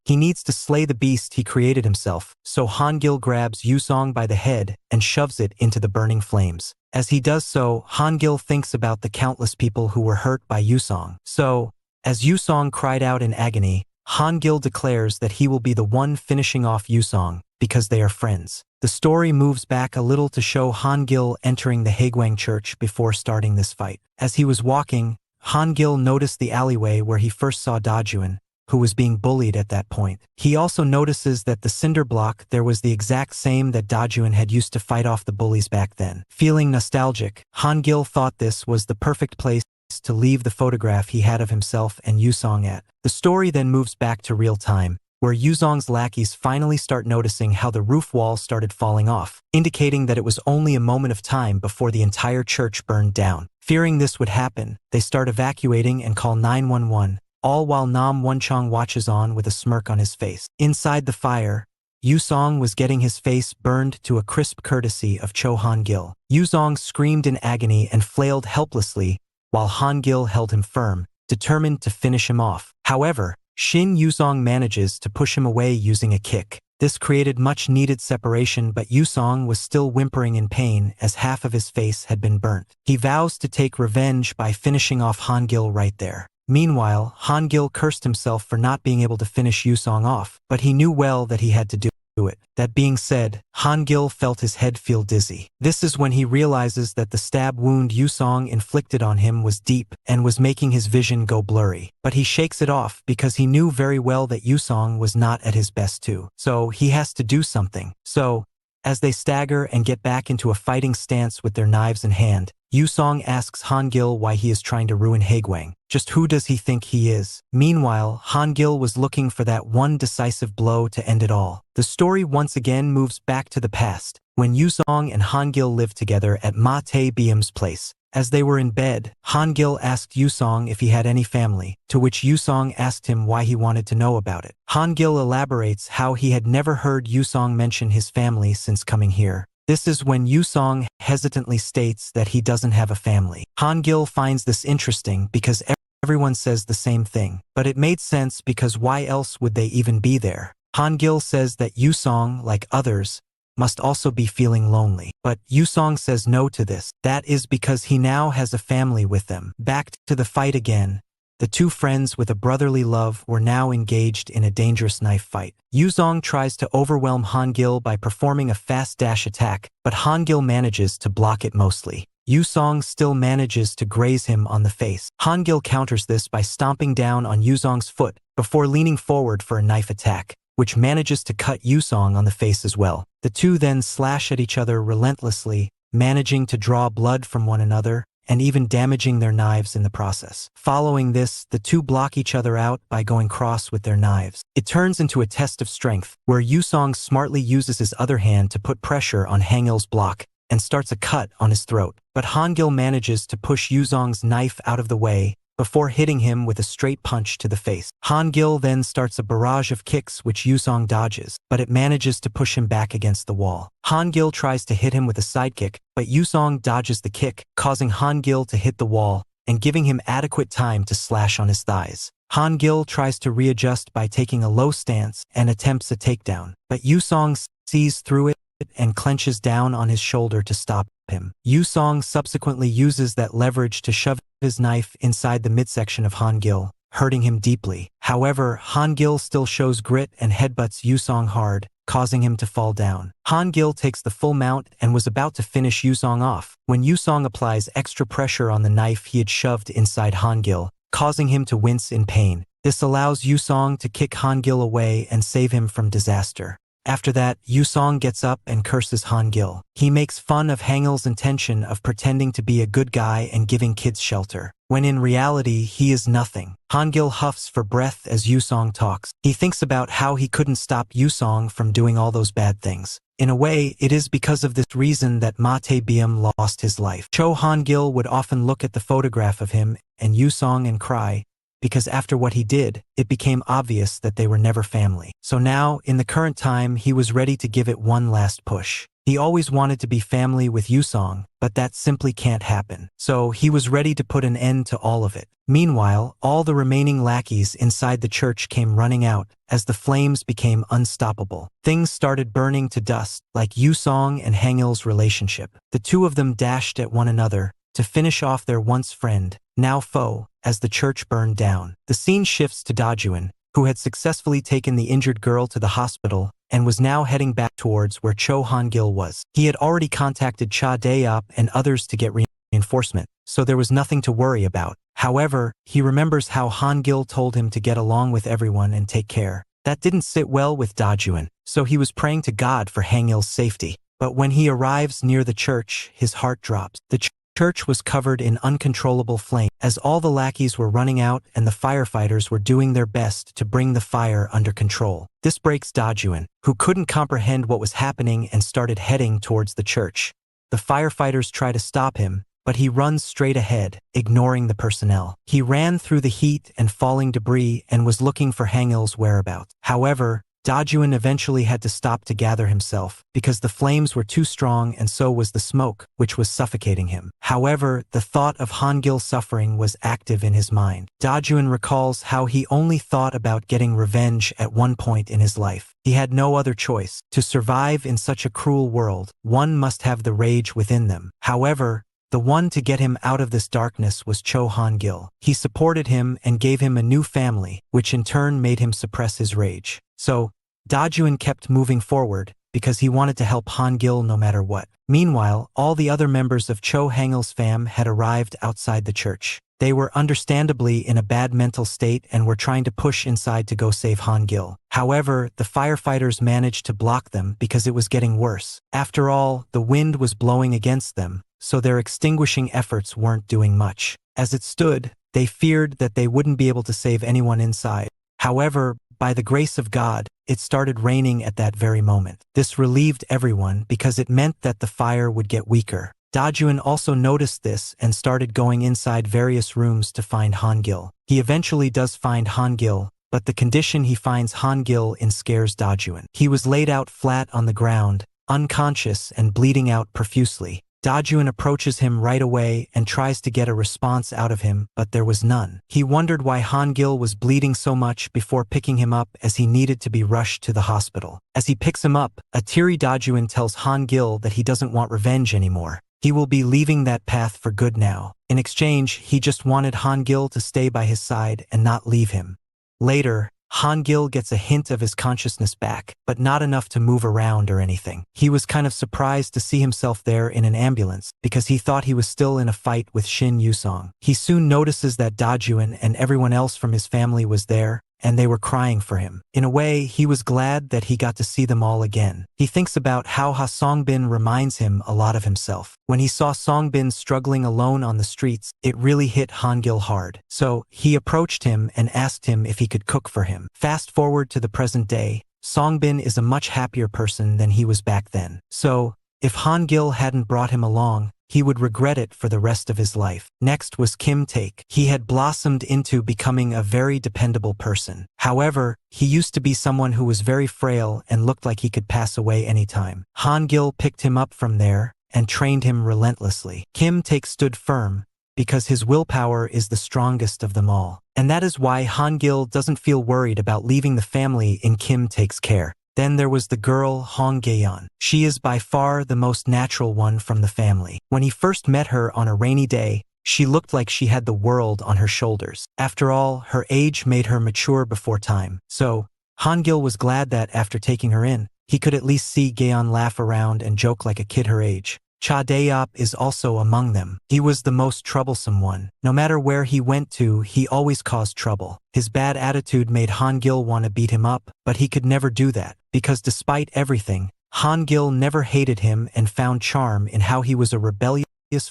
Speaker 1: He needs to slay the beast he created himself, so Hangil grabs Yusong by the head and shoves it into the burning flames. As he does so, Hangil thinks about the countless people who were hurt by Yusong. So, as Yusong cried out in agony, Hangil declares that he will be the one finishing off Yusong because they are friends. The story moves back a little to show Hangil entering the Haegwang church before starting this fight. As he was walking, Hangil noticed the alleyway where he first saw Dajuan, who was being bullied at that point. He also notices that the cinder block there was the exact same that Dajuan had used to fight off the bullies back then. Feeling nostalgic, Hangil thought this was the perfect place to leave the photograph he had of himself and Yusong at. The story then moves back to real time, where Yusong's lackeys finally start noticing how the roof wall started falling off, indicating that it was only a moment of time before the entire church burned down. Fearing this would happen, they start evacuating and call 911. All while Nam Wonchong watches on with a smirk on his face. Inside the fire, Yusong was getting his face burned to a crisp courtesy of Cho Hangil. Yusong screamed in agony and flailed helplessly, while Hangil held him firm, determined to finish him off. However, Shin Yusong manages to push him away using a kick. This created much-needed separation, but Yusong was still whimpering in pain as half of his face had been burnt. He vows to take revenge by finishing off Hangil right there. Meanwhile, Hangil cursed himself for not being able to finish Yusong off, but he knew well that he had to do it. That being said, Hangil felt his head feel dizzy. This is when he realizes that the stab wound Yusong inflicted on him was deep and was making his vision go blurry. But he shakes it off because he knew very well that Yusong was not at his best too. So he has to do something. So, as they stagger and get back into a fighting stance with their knives in hand, Yusong asks Hangil why he is trying to ruin Haegwang. Just who does he think he is? Meanwhile, Hangil was looking for that one decisive blow to end it all. The story once again moves back to the past, when Yusong and Hangil lived together at Ma Tae Biam's place. As they were in bed, Hangil asked Yusong if he had any family, to which Yusong asked him why he wanted to know about it. Hangil elaborates how he had never heard Yusong mention his family since coming here. This is when Yusong hesitantly states that he doesn't have a family. Hangil finds this interesting because everyone says the same thing, but it made sense because why else would they even be there? Hangil says that Yusong, like others, must also be feeling lonely. But Yusong says no to this. That is because he now has a family with them. Back to the fight again. The two friends with a brotherly love were now engaged in a dangerous knife fight. Yusong tries to overwhelm Hangil by performing a fast dash attack, but Hangil manages to block it mostly. Yusong still manages to graze him on the face. Hangil counters this by stomping down on Yusong's foot before leaning forward for a knife attack, which manages to cut Yusong on the face as well. The two then slash at each other relentlessly, managing to draw blood from one another and even damaging their knives in the process. Following this, the two block each other out by going cross with their knives. It turns into a test of strength, where Yusong smartly uses his other hand to put pressure on Hangil's block and starts a cut on his throat. But Hangil manages to push Yusong's knife out of the way before hitting him with a straight punch to the face. Hangil then starts a barrage of kicks which Yusong dodges, but it manages to push him back against the wall. Hangil tries to hit him with a sidekick, but Yusong dodges the kick, causing Hangil to hit the wall and giving him adequate time to slash on his thighs. Hangil tries to readjust by taking a low stance and attempts a takedown, but Yusong sees through it and clenches down on his shoulder to stop him. Yusong subsequently uses that leverage to shove his knife inside the midsection of Hangil, hurting him deeply. However, Hangil still shows grit and headbutts Yusong hard, causing him to fall down. Hangil takes the full mount and was about to finish Yusong off when Yusong applies extra pressure on the knife he had shoved inside Hangil, causing him to wince in pain. This allows Yusong to kick Hangil away and save him from disaster. After that, Yusong gets up and curses Hangil. He makes fun of Hangil's intention of pretending to be a good guy and giving kids shelter, when in reality he is nothing. Hangil huffs for breath as Yusong talks. He thinks about how he couldn't stop Yusong from doing all those bad things. In a way, it is because of this reason that Mate Biam lost his life. Cho Hangil would often look at the photograph of him and Yusong and cry, because after what he did, it became obvious that they were never family. So now, in the current time, he was ready to give it one last push. He always wanted to be family with Yusong, but that simply can't happen. So he was ready to put an end to all of it. Meanwhile, all the remaining lackeys inside the church came running out as the flames became unstoppable. Things started burning to dust, like Yusong and Hangil's relationship. The two of them dashed at one another to finish off their once friend, now foe, as the church burned down. The scene shifts to Dajuan, who had successfully taken the injured girl to the hospital and was now heading back towards where Cho Hangil was. He had already contacted Cha Dayop and others to get reinforcement, so there was nothing to worry about. However, he remembers how Hangil told him to get along with everyone and take care. That didn't sit well with Dajuan, so he was praying to God for Hangil's safety. But when he arrives near the church, his heart drops. The church was covered in uncontrollable flame, as all the lackeys were running out and the firefighters were doing their best to bring the fire under control. This breaks Dajuan, who couldn't comprehend what was happening and started heading towards the church. The firefighters try to stop him, but he runs straight ahead, ignoring the personnel. He ran through the heat and falling debris and was looking for Hangil's whereabouts. However, Dajuan eventually had to stop to gather himself, because the flames were too strong and so was the smoke, which was suffocating him. However, the thought of Hangil's suffering was active in his mind. Dajuan recalls how he only thought about getting revenge at one point in his life. He had no other choice. To survive in such a cruel world, one must have the rage within them. However, the one to get him out of this darkness was Cho Hangil. He supported him and gave him a new family, which in turn made him suppress his rage. So, Dajuan kept moving forward, because he wanted to help Hangil no matter what. Meanwhile, all the other members of Cho Hangil's fam had arrived outside the church. They were understandably in a bad mental state and were trying to push inside to go save Hangil. However, the firefighters managed to block them because it was getting worse. After all, the wind was blowing against them, so their extinguishing efforts weren't doing much. As it stood, they feared that they wouldn't be able to save anyone inside. However, by the grace of God, it started raining at that very moment. This relieved everyone because it meant that the fire would get weaker. Dajuan also noticed this and started going inside various rooms to find Hangil. He eventually does find Hangil, but the condition he finds Hangil in scares Dajuan. He was laid out flat on the ground, unconscious and bleeding out profusely. Dajuan approaches him right away and tries to get a response out of him, but there was none. He wondered why Hangil was bleeding so much before picking him up, as he needed to be rushed to the hospital. As he picks him up, a teary Dajuan tells Hangil that he doesn't want revenge anymore. He will be leaving that path for good now. In exchange, he just wanted Hangil to stay by his side and not leave him. Later, Hangil gets a hint of his consciousness back, but not enough to move around or anything. He was kind of surprised to see himself there in an ambulance, because he thought he was still in a fight with Shin Yusong. He soon notices that Dajuan and everyone else from his family was there, and they were crying for him. In a way, he was glad that he got to see them all again. He thinks about how Ha Songbin reminds him a lot of himself. When he saw Songbin struggling alone on the streets, it really hit Hangil hard. So, he approached him and asked him if he could cook for him. Fast forward to the present day, Songbin is a much happier person than he was back then. So, if Hangil hadn't brought him along, he would regret it for the rest of his life. Next was Kim Taek. He had blossomed into becoming a very dependable person. However, he used to be someone who was very frail and looked like he could pass away anytime. Hangil picked him up from there and trained him relentlessly. Kim Taek stood firm, because his willpower is the strongest of them all. And that is why Hangil doesn't feel worried about leaving the family in Kim Taek's care. Then there was the girl Hong Gaeyeon. She is by far the most natural one from the family. When he first met her on a rainy day, she looked like she had the world on her shoulders. After all, her age made her mature before time. So, Hangil was glad that after taking her in, he could at least see Gaeyeon laugh around and joke like a kid her age. Cha Daeop is also among them. He was the most troublesome one. No matter where he went to, he always caused trouble. His bad attitude made Hangil want to beat him up, but he could never do that, because despite everything, Hangil never hated him and found charm in how he was a rebellious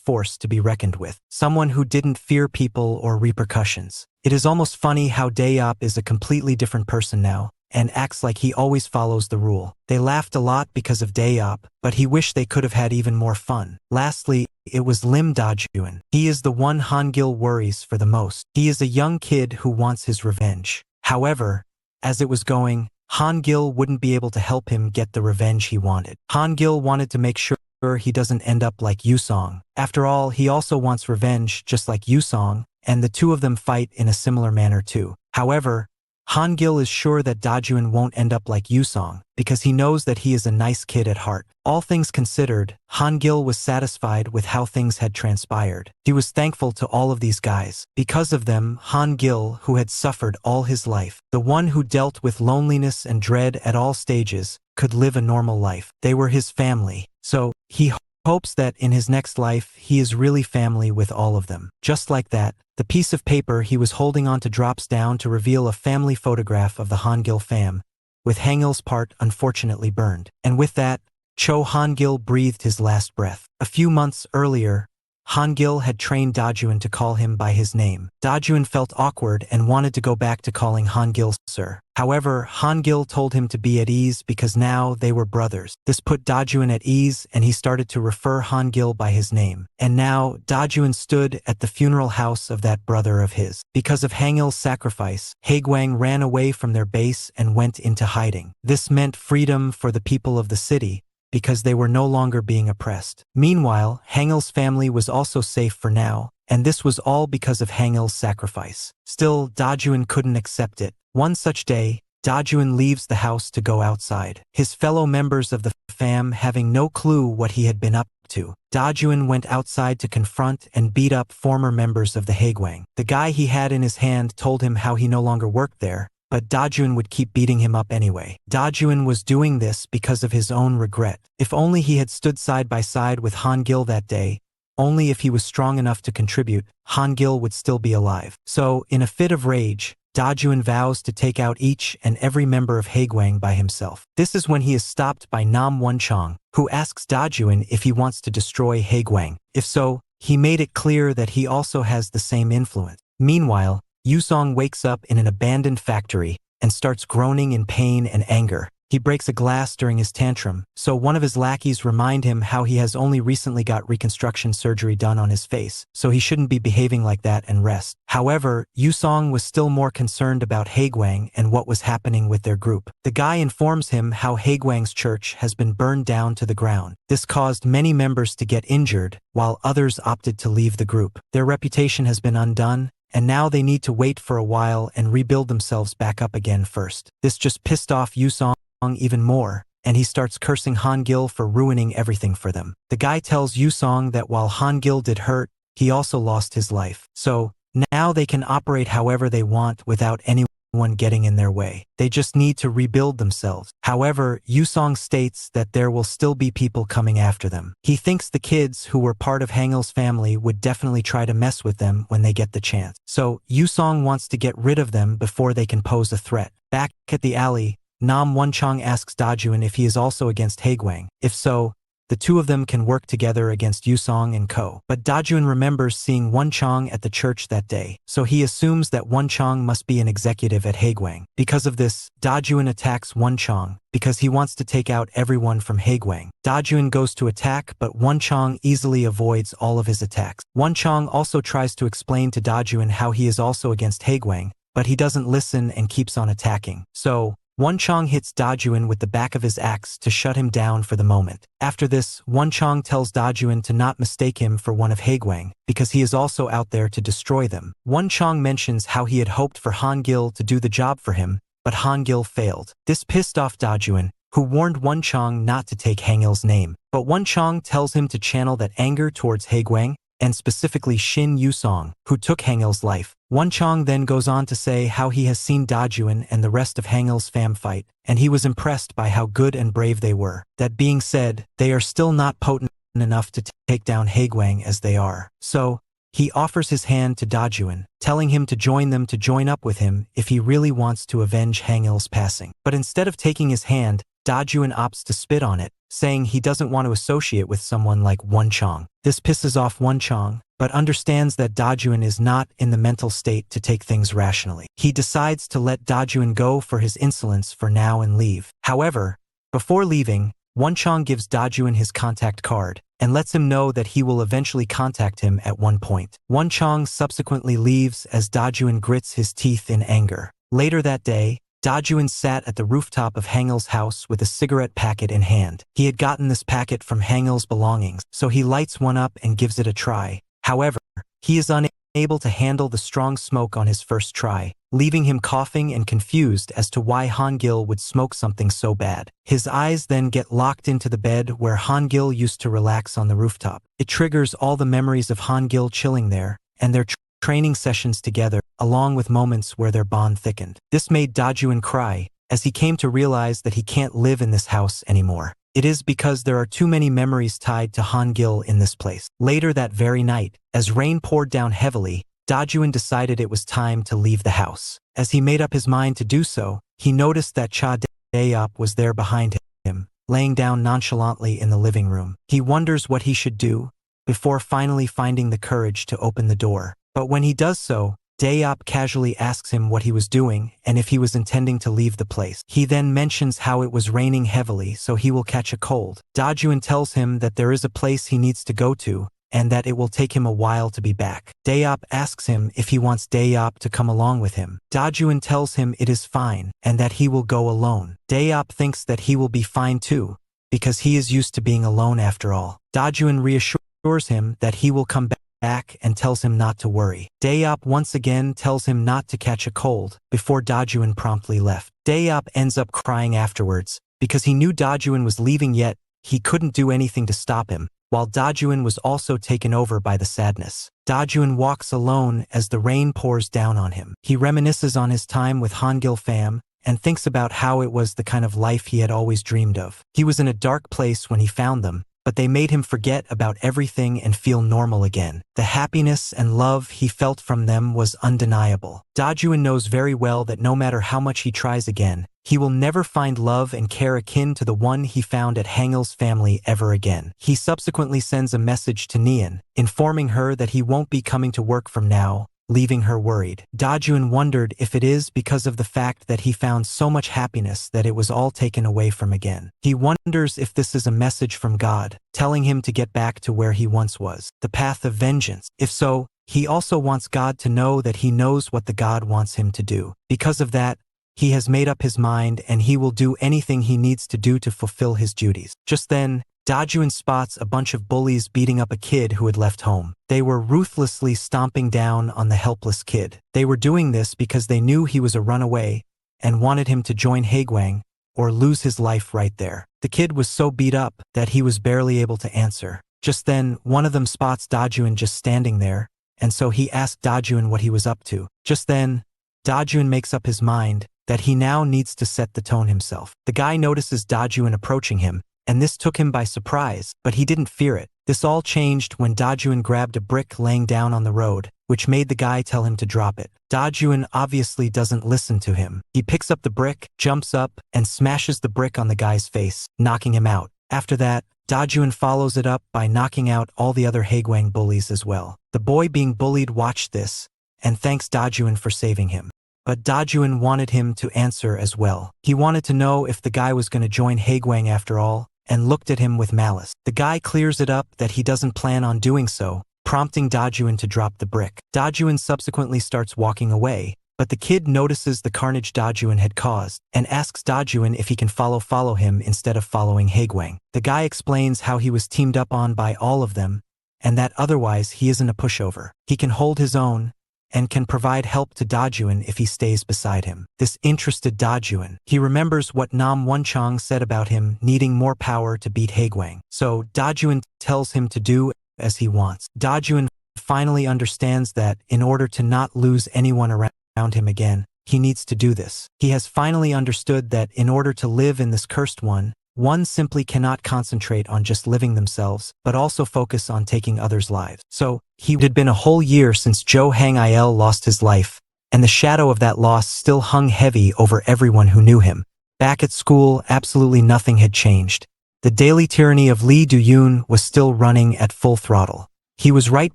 Speaker 1: force to be reckoned with, someone who didn't fear people or repercussions. It is almost funny how Daeop is a completely different person now, and acts like he always follows the rule. They laughed a lot because of Daeop, but he wished they could have had even more fun. Lastly, it was Lim Dajuan. He is the one Hangil worries for the most. He is a young kid who wants his revenge. However, as it was going, Hangil wouldn't be able to help him get the revenge he wanted. Hangil wanted to make sure he doesn't end up like Yusong. After all, he also wants revenge just like Yusong, and the two of them fight in a similar manner too. However, Hangil is sure that Dajuan won't end up like Yusong, because he knows that he is a nice kid at heart. All things considered, Hangil was satisfied with how things had transpired. He was thankful to all of these guys. Because of them, Hangil, who had suffered all his life, the one who dealt with loneliness and dread at all stages, could live a normal life. They were his family. So, he hopes that in his next life, he is really family with all of them. Just like that, the piece of paper he was holding onto drops down to reveal a family photograph of the Hangil fam, with Hangil's part unfortunately burned. And with that, Cho Hangil breathed his last breath. A few months earlier, Hangil had trained Dajuan to call him by his name. Dajuan felt awkward and wanted to go back to calling Hangil sir. However, Hangil told him to be at ease because now they were brothers. This put Dajuan at ease and he started to refer Hangil by his name. And now, Dajuan stood at the funeral house of that brother of his. Because of Hangil's sacrifice, Haegwang ran away from their base and went into hiding. This meant freedom for the people of the city, because they were no longer being oppressed. Meanwhile, Hangil's family was also safe for now, and this was all because of Hangil's sacrifice. Still, Dajuan couldn't accept it. One such day, Dajuan leaves the house to go outside. His fellow members of the fam having no clue what he had been up to. Dajuan went outside to confront and beat up former members of the Haegwang. The guy he had in his hand told him how he no longer worked there, but Dajuan would keep beating him up anyway. Dajuan was doing this because of his own regret. If only he had stood side by side with Hangil that day, only if he was strong enough to contribute, Hangil would still be alive. So, in a fit of rage, Dajuan vows to take out each and every member of Haegwang by himself. This is when he is stopped by Nam Wonchong, who asks Dajuan if he wants to destroy Haegwang. If so, he made it clear that he also has the same influence. Meanwhile, Yusong wakes up in an abandoned factory and starts groaning in pain and anger. He breaks a glass during his tantrum, so one of his lackeys remind him how he has only recently got reconstruction surgery done on his face, so he shouldn't be behaving like that and rest. However, Yusong was still more concerned about Haegwang and what was happening with their group. The guy informs him how Haegwang's church has been burned down to the ground. This caused many members to get injured, while others opted to leave the group. Their reputation has been undone, and now they need to wait for a while and rebuild themselves back up again first. This just pissed off Yusong even more, and he starts cursing Hangil for ruining everything for them. The guy tells Yusong that while Hangil did hurt, he also lost his life. So, now they can operate however they want without anyone anyone getting in their way. They just need to rebuild themselves. However, Yusong states that there will still be people coming after them. He thinks the kids who were part of Hangul's family would definitely try to mess with them when they get the chance. So, Yusong wants to get rid of them before they can pose a threat. Back at the alley, Nam Wonchong asks Dajuan if he is also against Haegwang. If so, the two of them can work together against Yusong and Ko. But Dajuan remembers seeing Wonchong at the church that day, so he assumes that Wonchong must be an executive at Haegwang. Because of this, Dajuan attacks Wonchong because he wants to take out everyone from Haegwang. Dajuan goes to attack, but Wonchong easily avoids all of his attacks. Wonchong also tries to explain to Dajuan how he is also against Haegwang, but he doesn't listen and keeps on attacking. So, Wonchong hits Dajuan with the back of his axe to shut him down for the moment. After this, Wonchong tells Dajuan to not mistake him for one of Haegwang, because he is also out there to destroy them. Wonchong mentions how he had hoped for Hangul to do the job for him, but Hangul failed. This pissed off Dajuan, who warned Wonchong not to take Hangul's name. But Wonchong tells him to channel that anger towards Haegwang, and specifically Shin Yusong, who took Hangul's life. Wonchong then goes on to say how he has seen Dajuan and the rest of Hangul's fam fight, and he was impressed by how good and brave they were. That being said, they are still not potent enough to take down Haegwang as they are. So, he offers his hand to Dajuan, telling him to join up with him if he really wants to avenge Hangul's passing. But instead of taking his hand, Dajuan opts to spit on it, saying he doesn't want to associate with someone like Wonchong. This pisses off Wonchong, but understands that Dajuan is not in the mental state to take things rationally. He decides to let Dajuan go for his insolence for now and leave. However, before leaving, Wonchong gives Dajuan his contact card, and lets him know that he will eventually contact him at one point. Wonchong subsequently leaves as Dajuan grits his teeth in anger. Later that day, Dajuan sat at the rooftop of Hangul's house with a cigarette packet in hand. He had gotten this packet from Hangul's belongings, so he lights one up and gives it a try. However, he is unable to handle the strong smoke on his first try, leaving him coughing and confused as to why Hangul would smoke something so bad. His eyes then get locked into the bed where Hangul used to relax on the rooftop. It triggers all the memories of Hangul chilling there, and their training sessions together, along with moments where their bond thickened. This made Dajuan cry, as he came to realize that he can't live in this house anymore. It is because there are too many memories tied to Hangul in this place. Later that very night, as rain poured down heavily, decided it was time to leave the house. As he made up his mind to do so, he noticed that Cha Dayop was there behind him, laying down nonchalantly in the living room. He wonders what he should do, before finally finding the courage to open the door. But when he does so, Dayop casually asks him what he was doing and if he was intending to leave the place. He then mentions how it was raining heavily, so he will catch a cold. Dajuan tells him that there is a place he needs to go to, and that it will take him a while to be back. Dayop asks him if he wants Dayop to come along with him. Dajuan tells him it is fine, and that he will go alone. Dayop thinks that he will be fine too, because he is used to being alone after all. Dajuan reassures him that he will come back and tells him not to worry. Dayop once again tells him not to catch a cold, before Dajuan promptly left. Dayop ends up crying afterwards, because he knew Dajuan was leaving yet he couldn't do anything to stop him, while Dajuan was also taken over by the sadness. Dajuan walks alone as the rain pours down on him. He reminisces on his time with Hangul fam, and thinks about how it was the kind of life he had always dreamed of. He was in a dark place when he found them, but they made him forget about everything and feel normal again. The happiness and love he felt from them was undeniable. Dajuan knows very well that no matter how much he tries again, he will never find love and care akin to the one he found at Hangul's family ever again. He subsequently sends a message to Nian, informing her that he won't be coming to work from now, leaving her worried. Dajuan wondered if it is because of the fact that he found so much happiness that it was all taken away from again. He wonders if this is a message from God, telling him to get back to where he once was, the path of vengeance. If so, he also wants God to know that he knows what the God wants him to do. Because of that, he has made up his mind and he will do anything he needs to do to fulfill his duties. Just then, Dajuan spots a bunch of bullies beating up a kid who had left home. They were ruthlessly stomping down on the helpless kid. They were doing this because they knew he was a runaway and wanted him to join Haegwang or lose his life right there. The kid was so beat up that he was barely able to answer. Just then, one of them spots Dajuan just standing there, and so he asked Dajuan what he was up to. Just then, Dajun makes up his mind that he now needs to set the tone himself. The guy notices Dajun approaching him, and this took him by surprise, but he didn't fear it. This all changed when Dajun grabbed a brick laying down on the road, which made the guy tell him to drop it. Dajun obviously doesn't listen to him. He picks up the brick, jumps up, and smashes the brick on the guy's face, knocking him out. After that, Dajun follows it up by knocking out all the other Haegwang bullies as well. The boy being bullied watched this, and thanks Dajun for saving him. But Dajun wanted him to answer as well. He wanted to know if the guy was going to join Haegwang after all, and looked at him with malice. The guy clears it up that he doesn't plan on doing so, prompting Dajun to drop the brick. Dajun subsequently starts walking away, but the kid notices the carnage Dajun had caused, and asks Dajun if he can follow him instead of following Haegwang. The guy explains how he was teamed up on by all of them, and that otherwise he isn't a pushover. He can hold his own, and can provide help to Dajun if he stays beside him. This interested Dajun. He remembers what Nam Wonchang said about him needing more power to beat Haegwang. So Dajun tells him to do as he wants. Dajun finally understands that in order to not lose anyone around him again, he needs to do this. He has finally understood that in order to live in this cursed one simply cannot concentrate on just living themselves, but also focus on taking others' lives. So, it had been a whole year since Zhou Hangil lost his life, and the shadow of that loss still hung heavy over everyone who knew him. Back at school, absolutely nothing had changed. The daily tyranny of Li Duyun was still running at full throttle. He was right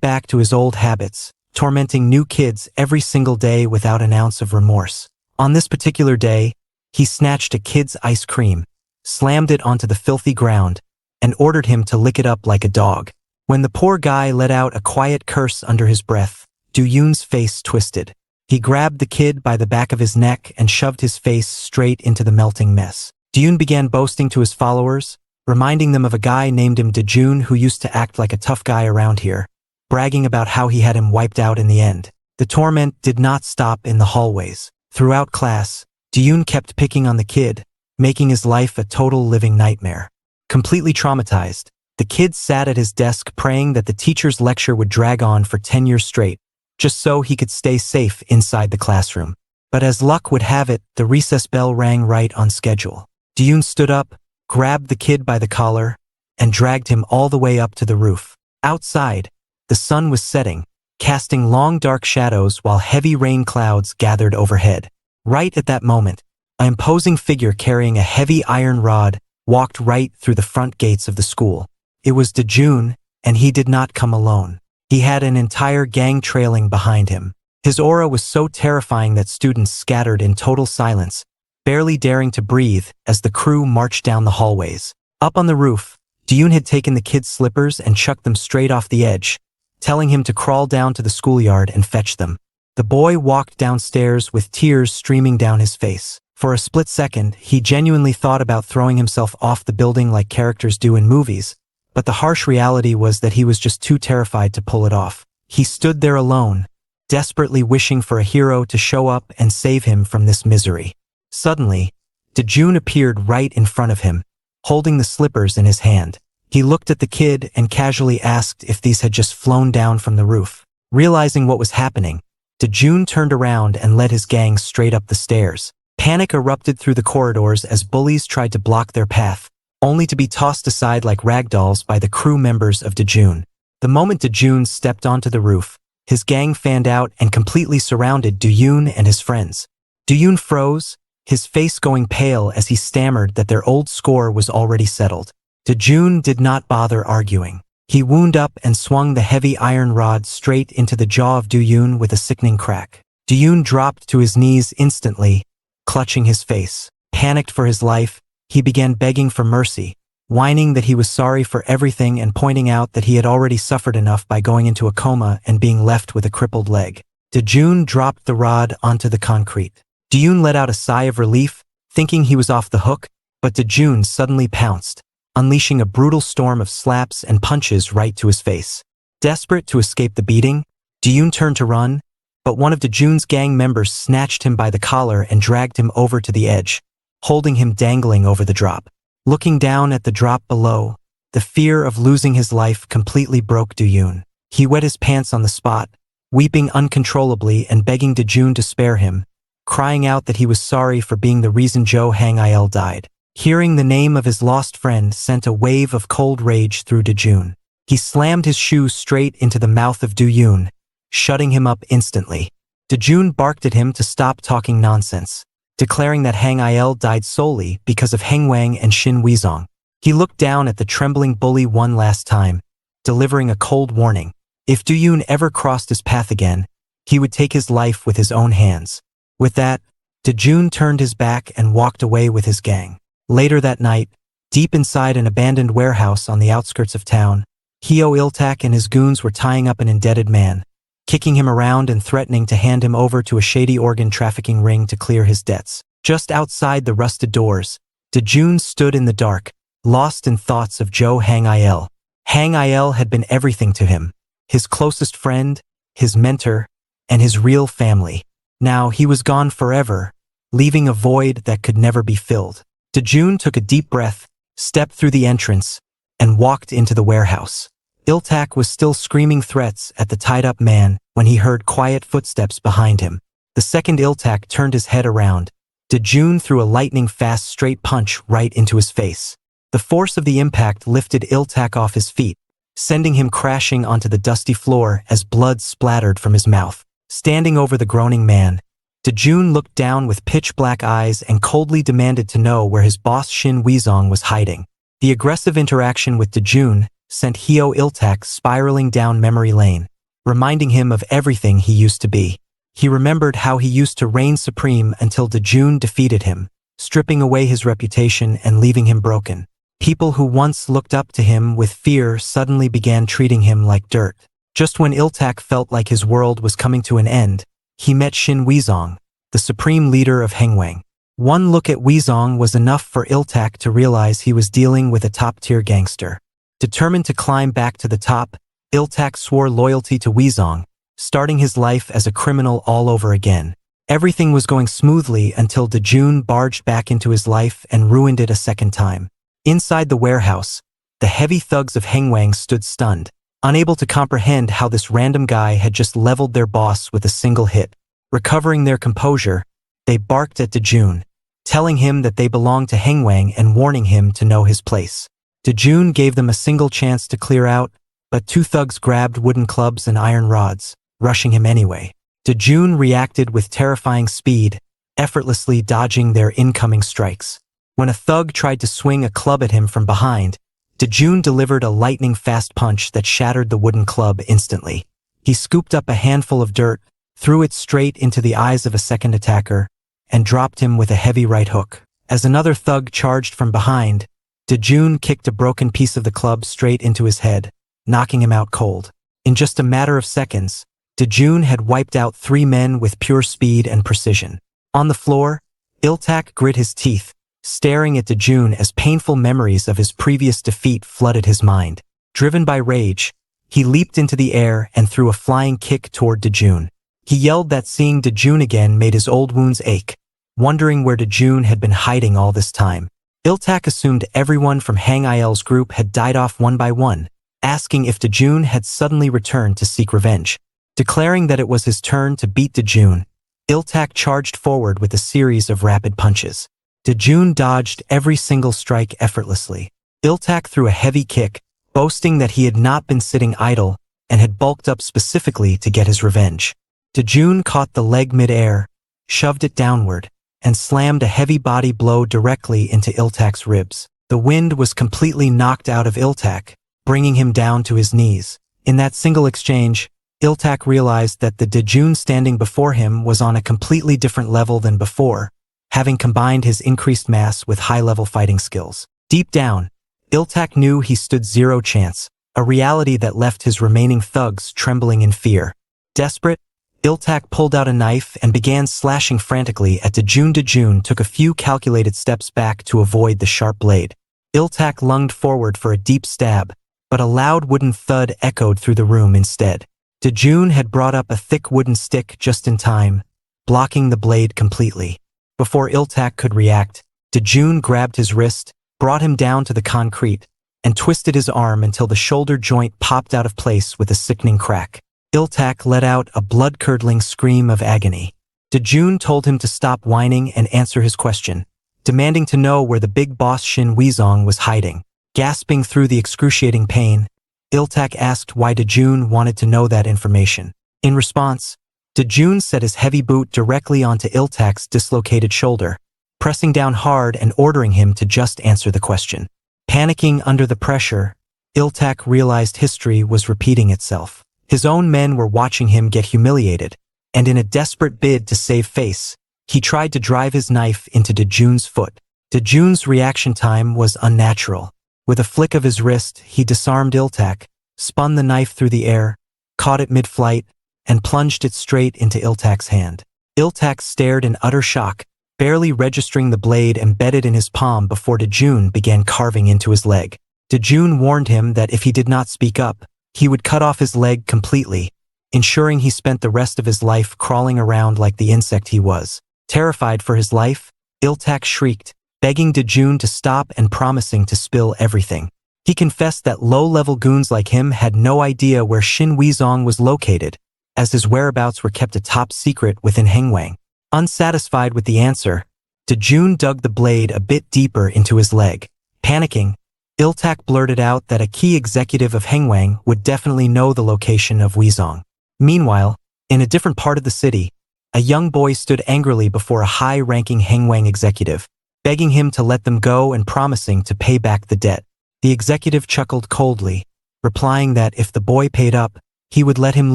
Speaker 1: back to his old habits, tormenting new kids every single day without an ounce of remorse. On this particular day, he snatched a kid's ice cream, slammed it onto the filthy ground, and ordered him to lick it up like a dog. When the poor guy let out a quiet curse under his breath, Duyun's face twisted. He grabbed the kid by the back of his neck and shoved his face straight into the melting mess. Duyun began boasting to his followers, reminding them of a guy named him Dajun who used to act like a tough guy around here, bragging about how he had him wiped out in the end. The torment did not stop in the hallways. Throughout class, Duyun kept picking on the kid, making his life a total living nightmare. Completely traumatized, the kid sat at his desk praying that the teacher's lecture would drag on for 10 years straight, just so he could stay safe inside the classroom. But as luck would have it, the recess bell rang right on schedule. Duyun stood up, grabbed the kid by the collar, and dragged him all the way up to the roof. Outside, the sun was setting, casting long dark shadows while heavy rain clouds gathered overhead. Right at that moment, an imposing figure carrying a heavy iron rod walked right through the front gates of the school. It was Dajun, and he did not come alone. He had an entire gang trailing behind him. His aura was so terrifying that students scattered in total silence, barely daring to breathe as the crew marched down the hallways. Up on the roof, Dajun had taken the kid's slippers and chucked them straight off the edge, telling him to crawl down to the schoolyard and fetch them. The boy walked downstairs with tears streaming down his face. For a split second, he genuinely thought about throwing himself off the building like characters do in movies, but the harsh reality was that he was just too terrified to pull it off. He stood there alone, desperately wishing for a hero to show up and save him from this misery. Suddenly, Dajun appeared right in front of him, holding the slippers in his hand. He looked at the kid and casually asked if these had just flown down from the roof. Realizing what was happening, Dajun turned around and led his gang straight up the stairs. Panic erupted through the corridors as bullies tried to block their path, only to be tossed aside like ragdolls by the crew members of Dajun. The moment Dajun stepped onto the roof, his gang fanned out and completely surrounded Duyun and his friends. Duyun froze, his face going pale as he stammered that their old score was already settled. Dajun did not bother arguing. He wound up and swung the heavy iron rod straight into the jaw of Duyun with a sickening crack. Duyun dropped to his knees instantly, clutching his face. Panicked for his life, he began begging for mercy, whining that he was sorry for everything and pointing out that he had already suffered enough by going into a coma and being left with a crippled leg. Dajun dropped the rod onto the concrete. Duyun let out a sigh of relief, thinking he was off the hook, but Dajun suddenly pounced, unleashing a brutal storm of slaps and punches right to his face. Desperate to escape the beating, Duyun turned to run, but one of Dajun's gang members snatched him by the collar and dragged him over to the edge, holding him dangling over the drop. Looking down at the drop below, the fear of losing his life completely broke Duyun. He wet his pants on the spot, weeping uncontrollably and begging Dajun to spare him, crying out that he was sorry for being the reason Yahello died. Hearing the name of his lost friend sent a wave of cold rage through Dejun. He slammed his shoe straight into the mouth of Duyun, shutting him up instantly. Dejun barked at him to stop talking nonsense, declaring that Yahello died solely because of Hengwang and Shin Weizong. He looked down at the trembling bully one last time, delivering a cold warning. If Duyun ever crossed his path again, he would take his life with his own hands. With that, Dejun turned his back and walked away with his gang. Later that night, deep inside an abandoned warehouse on the outskirts of town, Hyo Iltak and his goons were tying up an indebted man, kicking him around and threatening to hand him over to a shady organ trafficking ring to clear his debts. Just outside the rusted doors, Dejun stood in the dark, lost in thoughts of Yahello. Yahello had been everything to him, his closest friend, his mentor, and his real family. Now he was gone forever, leaving a void that could never be filled. Dejun took a deep breath, stepped through the entrance, and walked into the warehouse. Iltak was still screaming threats at the tied-up man when he heard quiet footsteps behind him. The second Iltak turned his head around, Dejun threw a lightning-fast straight punch right into his face. The force of the impact lifted Iltak off his feet, sending him crashing onto the dusty floor as blood splattered from his mouth. Standing over the groaning man, Dejun looked down with pitch-black eyes and coldly demanded to know where his boss Shin Weizong was hiding. The aggressive interaction with Dejun sent Hyo Iltak spiraling down memory lane, reminding him of everything he used to be. He remembered how he used to reign supreme until Dejun defeated him, stripping away his reputation and leaving him broken. People who once looked up to him with fear suddenly began treating him like dirt. Just when Iltak felt like his world was coming to an end, he met Shin Weizong, the supreme leader of Hengwang. One look at Weizong was enough for Iltak to realize he was dealing with a top-tier gangster. Determined to climb back to the top, Iltak swore loyalty to Weizong, starting his life as a criminal all over again. Everything was going smoothly until Dejun barged back into his life and ruined it a second time. Inside the warehouse, the heavy thugs of Hengwang stood stunned, unable to comprehend how this random guy had just leveled their boss with a single hit. Recovering their composure, they barked at Dejun, telling him that they belonged to Hengwang and warning him to know his place. Dejun gave them a single chance to clear out, but two thugs grabbed wooden clubs and iron rods, rushing him anyway. Dejun reacted with terrifying speed, effortlessly dodging their incoming strikes. When a thug tried to swing a club at him from behind, Dejun delivered a lightning-fast punch that shattered the wooden club instantly. He scooped up a handful of dirt, threw it straight into the eyes of a second attacker, and dropped him with a heavy right hook. As another thug charged from behind, Dejun kicked a broken piece of the club straight into his head, knocking him out cold. In just a matter of seconds, Dejun had wiped out 3 men with pure speed and precision. On the floor, Iltak grit his teeth, staring at Dejun as painful memories of his previous defeat flooded his mind. Driven by rage, he leaped into the air and threw a flying kick toward Dejun. He yelled that seeing Dejun again made his old wounds ache, wondering where Dejun had been hiding all this time. Iltak assumed everyone from Yahello's group had died off one by one, asking if Dejun had suddenly returned to seek revenge. Declaring that it was his turn to beat Dejun, Iltak charged forward with a series of rapid punches. Dejun dodged every single strike effortlessly. Iltak threw a heavy kick, boasting that he had not been sitting idle and had bulked up specifically to get his revenge. Dejun caught the leg mid-air, shoved it downward, and slammed a heavy body blow directly into Iltak's ribs. The wind was completely knocked out of Iltak, bringing him down to his knees. In that single exchange, Iltak realized that the Dejun standing before him was on a completely different level than before, having combined his increased mass with high-level fighting skills. Deep down, Iltak knew he stood zero chance, a reality that left his remaining thugs trembling in fear. Desperate, Iltak pulled out a knife and began slashing frantically at Dejun. Dejun took a few calculated steps back to avoid the sharp blade. Iltak lunged forward for a deep stab, but a loud wooden thud echoed through the room instead. Dejun had brought up a thick wooden stick just in time, blocking the blade completely. Before Iltak could react, Dejun grabbed his wrist, brought him down to the concrete, and twisted his arm until the shoulder joint popped out of place with a sickening crack. Iltak let out a blood-curdling scream of agony. Dejun told him to stop whining and answer his question, demanding to know where the big boss Shin Weezong was hiding. Gasping through the excruciating pain, Iltak asked why Dejun wanted to know that information. In response, Dejun set his heavy boot directly onto Iltak's dislocated shoulder, pressing down hard and ordering him to just answer the question. Panicking under the pressure, Iltak realized history was repeating itself. His own men were watching him get humiliated, and in a desperate bid to save face, he tried to drive his knife into Dejun's foot. Dejun's reaction time was unnatural. With a flick of his wrist, he disarmed Iltak, spun the knife through the air, caught it mid-flight, and plunged it straight into Iltak's hand. Iltak stared in utter shock, barely registering the blade embedded in his palm before Dejun began carving into his leg. Dejun warned him that if he did not speak up, he would cut off his leg completely, ensuring he spent the rest of his life crawling around like the insect he was. Terrified for his life, Iltak shrieked, begging Dejun to stop and promising to spill everything. He confessed that low-level goons like him had no idea where Shin Weezong was located, as his whereabouts were kept a top secret within Hengwang. Unsatisfied with the answer, Dejun dug the blade a bit deeper into his leg. Panicking, Iltak blurted out that a key executive of Hengwang would definitely know the location of Weezong. Meanwhile, in a different part of the city, a young boy stood angrily before a high-ranking Hengwang executive, begging him to let them go and promising to pay back the debt. The executive chuckled coldly, replying that if the boy paid up, he would let him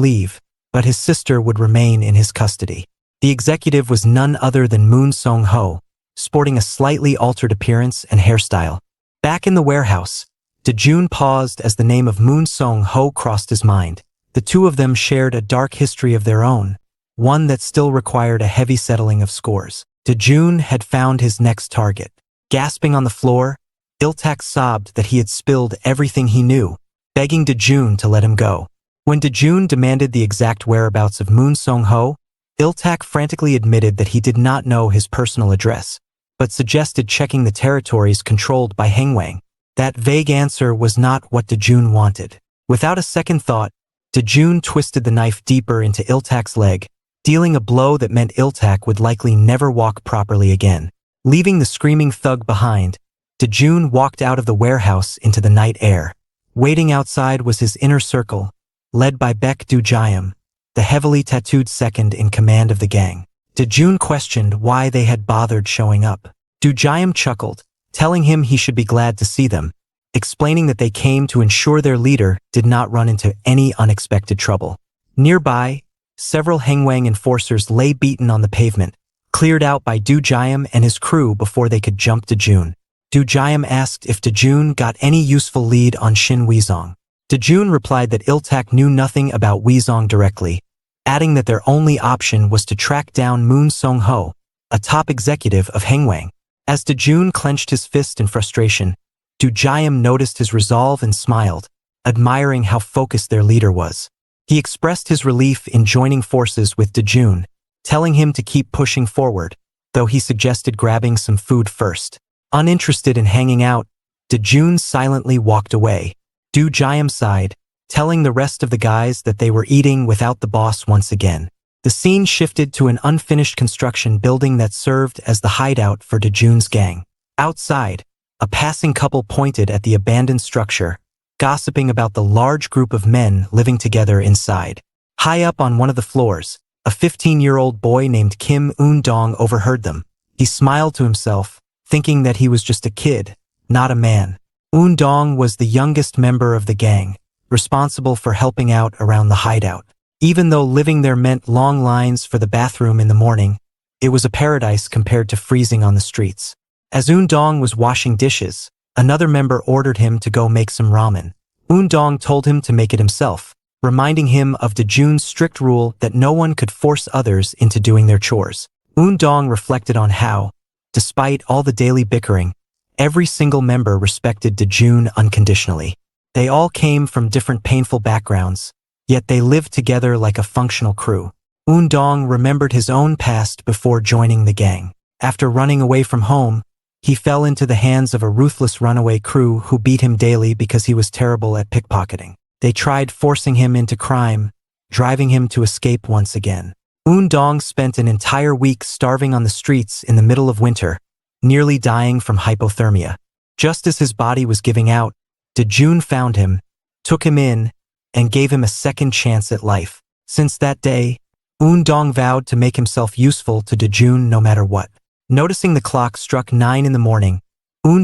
Speaker 1: leave, but his sister would remain in his custody. The executive was none other than Moon Song-ho, sporting a slightly altered appearance and hairstyle. Back in the warehouse, Dejun paused as the name of Moon Song-ho crossed his mind. The two of them shared a dark history of their own, one that still required a heavy settling of scores. Dejun had found his next target. Gasping on the floor, Iltak sobbed that he had spilled everything he knew, begging Dejun to let him go. When Dejun demanded the exact whereabouts of Moon Song-ho, Iltak frantically admitted that he did not know his personal address, but suggested checking the territories controlled by Hengwang. That vague answer was not what Dejun wanted. Without a second thought, Dejun twisted the knife deeper into Iltak's leg, dealing a blow that meant Iltak would likely never walk properly again. Leaving the screaming thug behind, Dejun walked out of the warehouse into the night air. Waiting outside was his inner circle, led by Baek Do-jayam, the heavily tattooed second in command of the gang. Dejun questioned why they had bothered showing up. Do-jayam chuckled, telling him he should be glad to see them, explaining that they came to ensure their leader did not run into any unexpected trouble. Nearby, several Hengwang enforcers lay beaten on the pavement, cleared out by Do-jayam and his crew before they could jump Dejun. Do-jayam asked if Dejun got any useful lead on Shin Weezong. Dejun replied that Iltak knew nothing about Weezong directly, adding that their only option was to track down Moon Song-ho, a top executive of Hengwang. As Dejun clenched his fist in frustration, Do-jayam noticed his resolve and smiled, admiring how focused their leader was. He expressed his relief in joining forces with Dejun, telling him to keep pushing forward, though he suggested grabbing some food first. Uninterested in hanging out, Dejun silently walked away. Do-jayam sighed, telling the rest of the guys that they were eating without the boss once again. The scene shifted to an unfinished construction building that served as the hideout for Dejun's gang. Outside, a passing couple pointed at the abandoned structure, gossiping about the large group of men living together inside. High up on one of the floors, a 15-year-old boy named Kim Un-dong overheard them. He smiled to himself, thinking that he was just a kid, not a man. Un-dong was the youngest member of the gang, responsible for helping out around the hideout. Even though living there meant long lines for the bathroom in the morning, it was a paradise compared to freezing on the streets. As Un-dong was washing dishes, another member ordered him to go make some ramen. Un-dong told him to make it himself, reminding him of Dejun's strict rule that no one could force others into doing their chores. Un-dong reflected on how, despite all the daily bickering, every single member respected Dejun unconditionally. They all came from different painful backgrounds, yet they lived together like a functional crew. Un-dong remembered his own past before joining the gang. After running away from home, he fell into the hands of a ruthless runaway crew who beat him daily because he was terrible at pickpocketing. They tried forcing him into crime, driving him to escape once again. Dong spent an entire week starving on the streets in the middle of winter, nearly dying from hypothermia. Just as his body was giving out, Dejun found him, took him in, and gave him a second chance at life. Since that day, Dong vowed to make himself useful to Dejun no matter what. Noticing the clock struck 9 in the morning,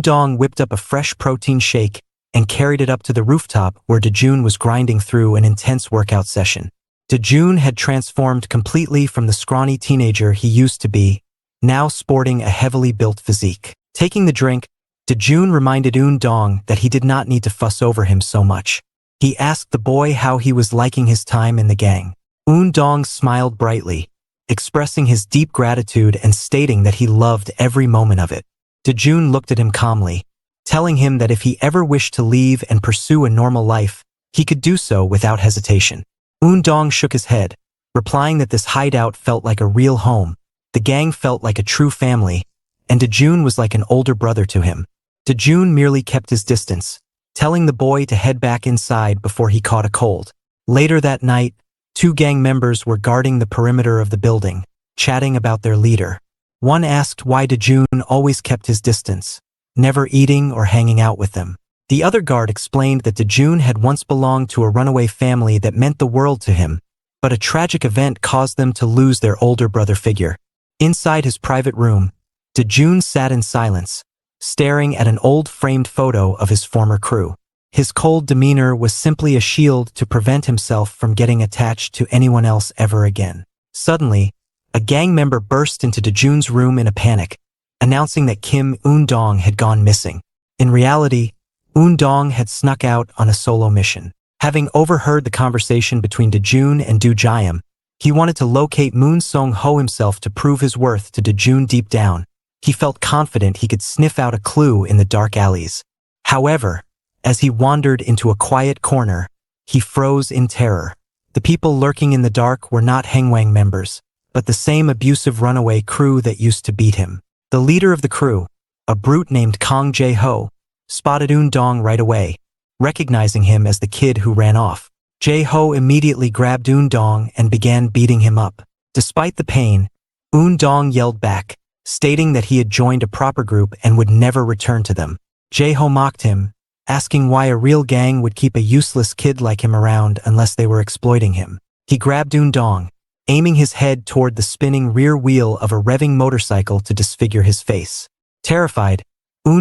Speaker 1: Dong whipped up a fresh protein shake and carried it up to the rooftop where Dejun was grinding through an intense workout session. Dejun had transformed completely from the scrawny teenager he used to be, now sporting a heavily built physique. Taking the drink, Dejun reminded Dong that he did not need to fuss over him so much. He asked the boy how he was liking his time in the gang. Dong smiled brightly, expressing his deep gratitude and stating that he loved every moment of it. Dejun looked at him calmly, telling him that if he ever wished to leave and pursue a normal life, he could do so without hesitation. Dong shook his head, replying that this hideout felt like a real home, the gang felt like a true family, and Dejun was like an older brother to him. Dejun merely kept his distance, telling the boy to head back inside before he caught a cold. Later that night, 2 gang members were guarding the perimeter of the building, chatting about their leader. One asked why Dejun always kept his distance, never eating or hanging out with them. The other guard explained that Dejun had once belonged to a runaway family that meant the world to him, but a tragic event caused them to lose their older brother figure. Inside his private room, Dejun sat in silence, staring at an old framed photo of his former crew. His cold demeanor was simply a shield to prevent himself from getting attached to anyone else ever again. Suddenly, a gang member burst into Dejun's room in a panic, announcing that Kim Dong had gone missing. In reality, Dong had snuck out on a solo mission. Having overheard the conversation between Dejun and Du Jiam, he wanted to locate Moon Song Ho himself to prove his worth to Dejun deep down. He felt confident he could sniff out a clue in the dark alleys. However, as he wandered into a quiet corner, he froze in terror. The people lurking in the dark were not Hengwang members, but the same abusive runaway crew that used to beat him. The leader of the crew, a brute named Kong Jae-ho, spotted Dong right away, recognizing him as the kid who ran off. Jae-ho immediately grabbed Dong and began beating him up. Despite the pain, Dong yelled back, stating that he had joined a proper group and would never return to them. Jae-ho mocked him, asking why a real gang would keep a useless kid like him around unless they were exploiting him. He grabbed Dong, aiming his head toward the spinning rear wheel of a revving motorcycle to disfigure his face. Terrified,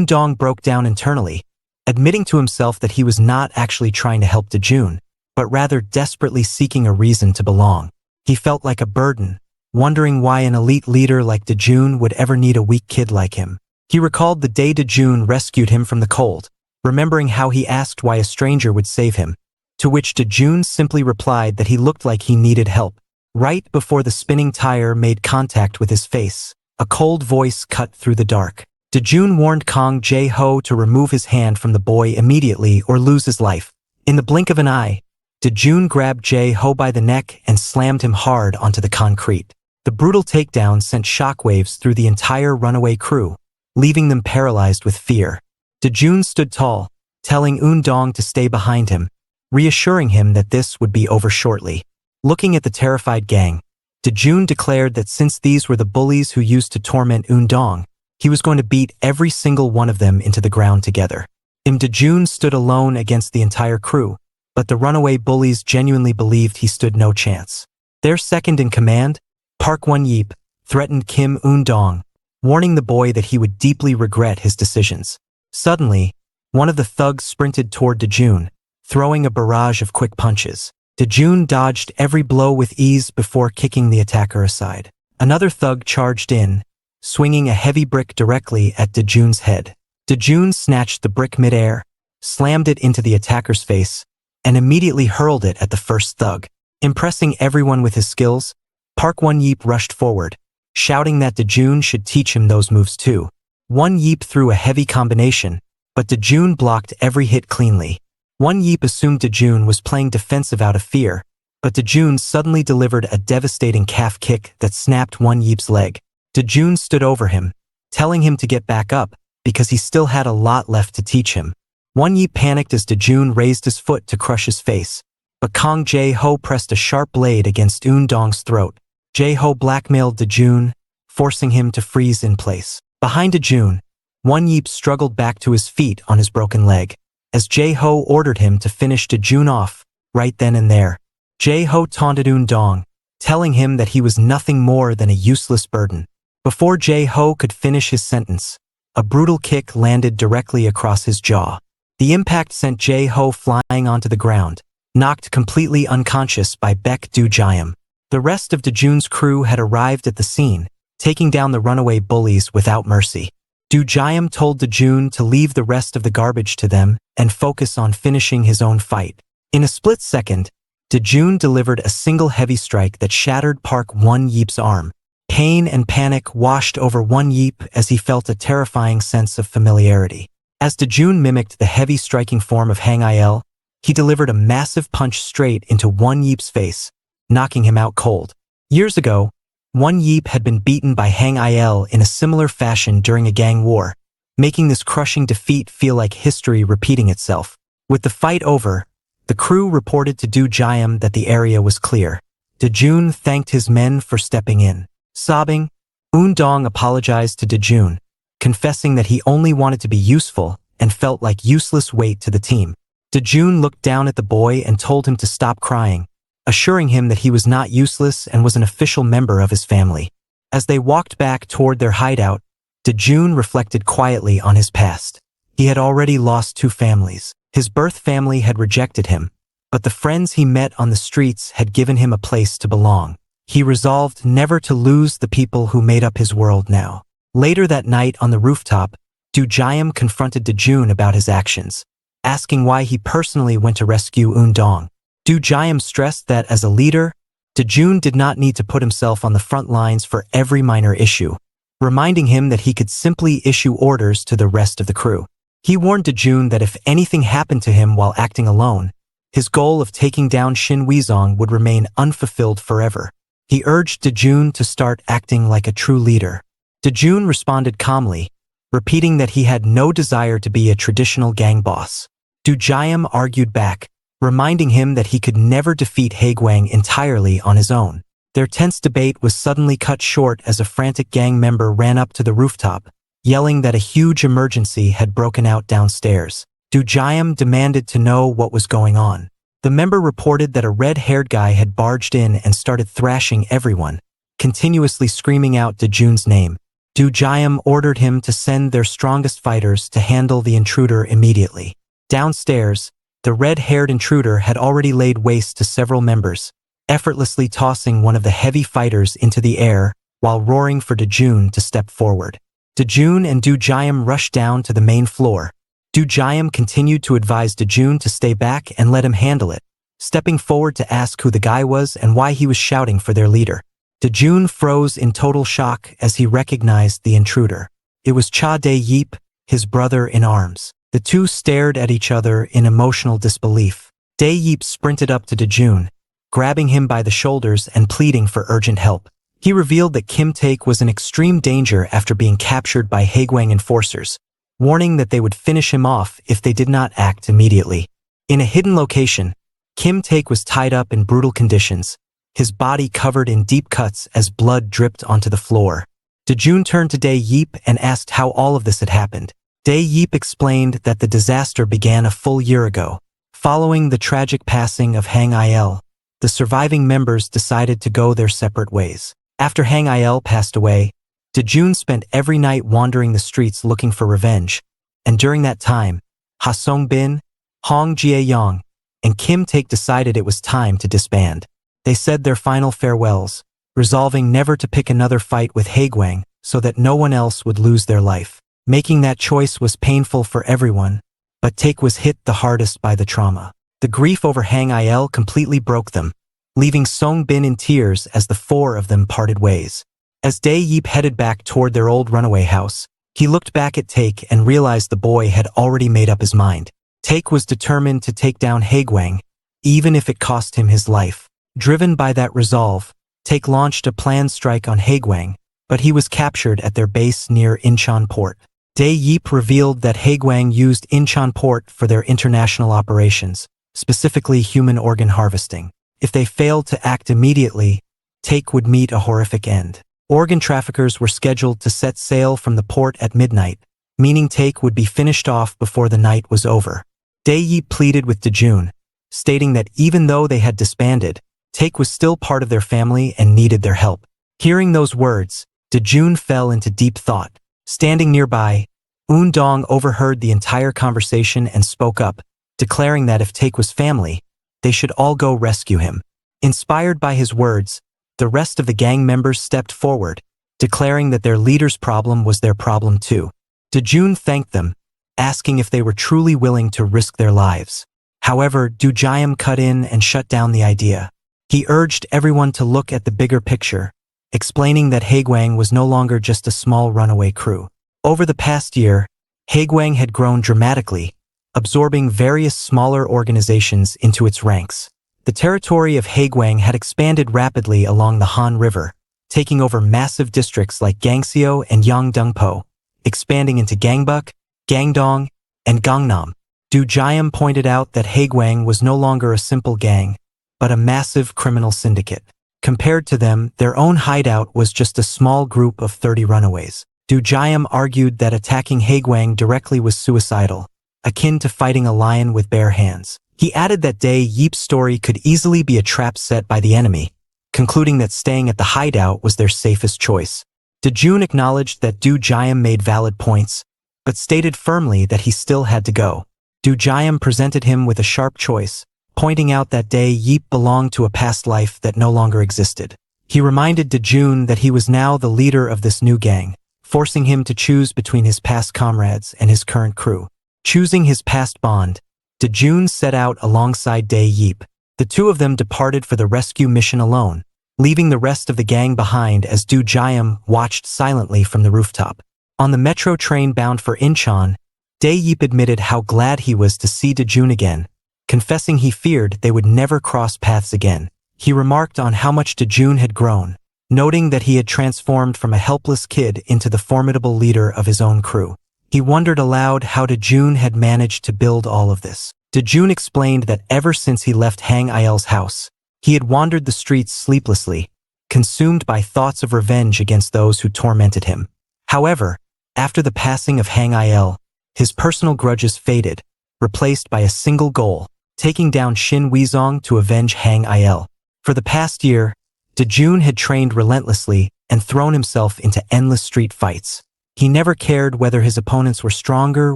Speaker 1: Dong broke down internally, admitting to himself that he was not actually trying to help Dejun, but rather desperately seeking a reason to belong. He felt like a burden, wondering why an elite leader like Dejun would ever need a weak kid like him. He recalled the day Dejun rescued him from the cold, remembering how he asked why a stranger would save him, to which Dejun simply replied that he looked like he needed help. Right before the spinning tire made contact with his face, a cold voice cut through the dark. Dejun warned Kong Jae-ho to remove his hand from the boy immediately or lose his life. In the blink of an eye, Dejun grabbed Jae-ho by the neck and slammed him hard onto the concrete. The brutal takedown sent shockwaves through the entire runaway crew, leaving them paralyzed with fear. Dejun stood tall, telling Dong to stay behind him, reassuring him that this would be over shortly. Looking at the terrified gang, Dejun declared that since these were the bullies who used to torment Dong, he was going to beat every single one of them into the ground together. Dejun stood alone against the entire crew, but the runaway bullies genuinely believed he stood no chance. Their second in command, Park Won-yeep, threatened Kim Dong, warning the boy that he would deeply regret his decisions. Suddenly, one of the thugs sprinted toward Dejun, throwing a barrage of quick punches. Dejun dodged every blow with ease before kicking the attacker aside. Another thug charged in, swinging a heavy brick directly at Dejun's head. Dejun snatched the brick midair, slammed it into the attacker's face, and immediately hurled it at the first thug. Impressing everyone with his skills, Park Won-yeep rushed forward, shouting that Dejun should teach him those moves too. Won-yeep threw a heavy combination, but Dejun blocked every hit cleanly. Won-yeep assumed Dejun was playing defensive out of fear, but Dejun suddenly delivered a devastating calf kick that snapped Won-yeep's leg. Dejun stood over him, telling him to get back up because he still had a lot left to teach him. Won-yeep panicked as Dejun raised his foot to crush his face, but Kong Jae-ho pressed a sharp blade against Dong's throat, Jae-ho blackmailed Dejun, forcing him to freeze in place. Behind Dejun, Won Yeep struggled back to his feet on his broken leg, as Jae-ho ordered him to finish Dejun off, right then and there. Jae-ho taunted Dong, telling him that he was nothing more than a useless burden. Before Jae-ho could finish his sentence, a brutal kick landed directly across his jaw. The impact sent Jae-ho flying onto the ground, knocked completely unconscious by Baek Do-jayam. The rest of Dejun's crew had arrived at the scene, taking down the runaway bullies without mercy. Do-jayam told Dejun to leave the rest of the garbage to them and focus on finishing his own fight. In a split second, Dejun delivered a single heavy strike that shattered Park Won Yeep's arm. Pain and panic washed over Won Yeep as he felt a terrifying sense of familiarity. As Dejun mimicked the heavy striking form of Yahello, he delivered a massive punch straight into Won Yeep's face, knocking him out cold. Years ago, Won Yeep had been beaten by Yahello in a similar fashion during a gang war, making this crushing defeat feel like history repeating itself. With the fight over, the crew reported to Do-jayam that the area was clear. Dejun thanked his men for stepping in. Sobbing, Dong apologized to Dejun, confessing that he only wanted to be useful and felt like useless weight to the team. Dejun looked down at the boy and told him to stop crying, assuring him that he was not useless and was an official member of his family. As they walked back toward their hideout, Dejun reflected quietly on his past. He had already lost 2 families. His birth family had rejected him, but the friends he met on the streets had given him a place to belong. He resolved never to lose the people who made up his world now. Later that night on the rooftop, Do-jayam confronted Dejun about his actions, asking why he personally went to rescue Dong. Do-jayam stressed that as a leader, Dejun did not need to put himself on the front lines for every minor issue, reminding him that he could simply issue orders to the rest of the crew. He warned Dejun that if anything happened to him while acting alone, his goal of taking down Shin Weezong would remain unfulfilled forever. He urged Dejun to start acting like a true leader. Dejun responded calmly, repeating that he had no desire to be a traditional gang boss. Do-jayam argued back, reminding him that he could never defeat Haegwang entirely on his own. Their tense debate was suddenly cut short as a frantic gang member ran up to the rooftop, yelling that a huge emergency had broken out downstairs. Do-jayam demanded to know what was going on. The member reported that a red-haired guy had barged in and started thrashing everyone, continuously screaming out Dejun's name. Do-jayam ordered him to send their strongest fighters to handle the intruder immediately. Downstairs, the red-haired intruder had already laid waste to several members, effortlessly tossing one of the heavy fighters into the air while roaring for Dejun to step forward. Dejun and Do-jayam rushed down to the main floor. Do-jayam continued to advise Dejun to stay back and let him handle it, stepping forward to ask who the guy was and why he was shouting for their leader. Dejun froze in total shock as he recognized the intruder. It was Cha Dae-yeep, his brother in arms. The two stared at each other in emotional disbelief. Dae-yeep sprinted up to Dejun, grabbing him by the shoulders and pleading for urgent help. He revealed that Kim Taek was in extreme danger after being captured by Haegwang enforcers, warning that they would finish him off if they did not act immediately. In a hidden location, Kim Taek was tied up in brutal conditions, his body covered in deep cuts as blood dripped onto the floor. Dejun turned to Dae-yeep and asked how all of this had happened. Dae-yeep explained that the disaster began a full year ago. Following the tragic passing of Yahello, the surviving members decided to go their separate ways. After Yahello passed away, Dejun spent every night wandering the streets looking for revenge, and during that time, Ha Song-bin, Hong Jie-yong, and Kim Taek decided it was time to disband. They said their final farewells, resolving never to pick another fight with Haegwang so that no one else would lose their life. Making that choice was painful for everyone, but Taek was hit the hardest by the trauma. The grief over Yahello completely broke them, leaving Song-bin in tears as the 4 of them parted ways. As Dae-yeep headed back toward their old runaway house, he looked back at Taek and realized the boy had already made up his mind. Taek was determined to take down Haegwang, even if it cost him his life. Driven by that resolve, Taek launched a planned strike on Haegwang, but he was captured at their base near Incheon Port. Dae-yeep revealed that Haegwang used Incheon Port for their international operations, specifically human organ harvesting. If they failed to act immediately, Take would meet a horrific end. Organ traffickers were scheduled to set sail from the port at midnight, meaning Take would be finished off before the night was over. Dae-yeep pleaded with Dejun, stating that even though they had disbanded, Take was still part of their family and needed their help. Hearing those words, Dejun fell into deep thought. Standing nearby, Dong overheard the entire conversation and spoke up, declaring that if Take was family, they should all go rescue him. Inspired by his words, the rest of the gang members stepped forward, declaring that their leader's problem was their problem too. Dejun thanked them, asking if they were truly willing to risk their lives. However, Dujayam cut in and shut down the idea. He urged everyone to look at the bigger picture, explaining that Haegwang was no longer just a small runaway crew. Over the past year, Haegwang had grown dramatically, absorbing various smaller organizations into its ranks. The territory of Haegwang had expanded rapidly along the Han River, taking over massive districts like Gangseo and Yangdongpo, expanding into Gangbuk, Gangdong, and Gangnam. Dujayam pointed out that Haegwang was no longer a simple gang, but a massive criminal syndicate. Compared to them, their own hideout was just a small group of 30 runaways. Dujayam argued that attacking Haegwang directly was suicidal, akin to fighting a lion with bare hands. He added that Dae-yeep's story could easily be a trap set by the enemy, concluding that staying at the hideout was their safest choice. Dejun acknowledged that Dujayam made valid points, but stated firmly that he still had to go. Dujayam presented him with a sharp choice, pointing out that Dae-yeep belonged to a past life that no longer existed. He reminded Dejun that he was now the leader of this new gang, forcing him to choose between his past comrades and his current crew. Choosing his past bond, Dejun set out alongside Dae-yeep. The two of them departed for the rescue mission alone, leaving the rest of the gang behind as Dujayam watched silently from the rooftop. On the metro train bound for Incheon, Dae-yeep admitted how glad he was to see Dejun again, confessing he feared they would never cross paths again. He remarked on how much Dejun had grown, noting that he had transformed from a helpless kid into the formidable leader of his own crew. He wondered aloud how Dejun had managed to build all of this. Dejun explained that ever since he left Hang Il's house, he had wandered the streets sleeplessly, consumed by thoughts of revenge against those who tormented him. However, after the passing of Hang Il, his personal grudges faded, replaced by a single goal, taking down Shin Weizong to avenge Hang Il. For the past year, Dejun had trained relentlessly and thrown himself into endless street fights. He never cared whether his opponents were stronger,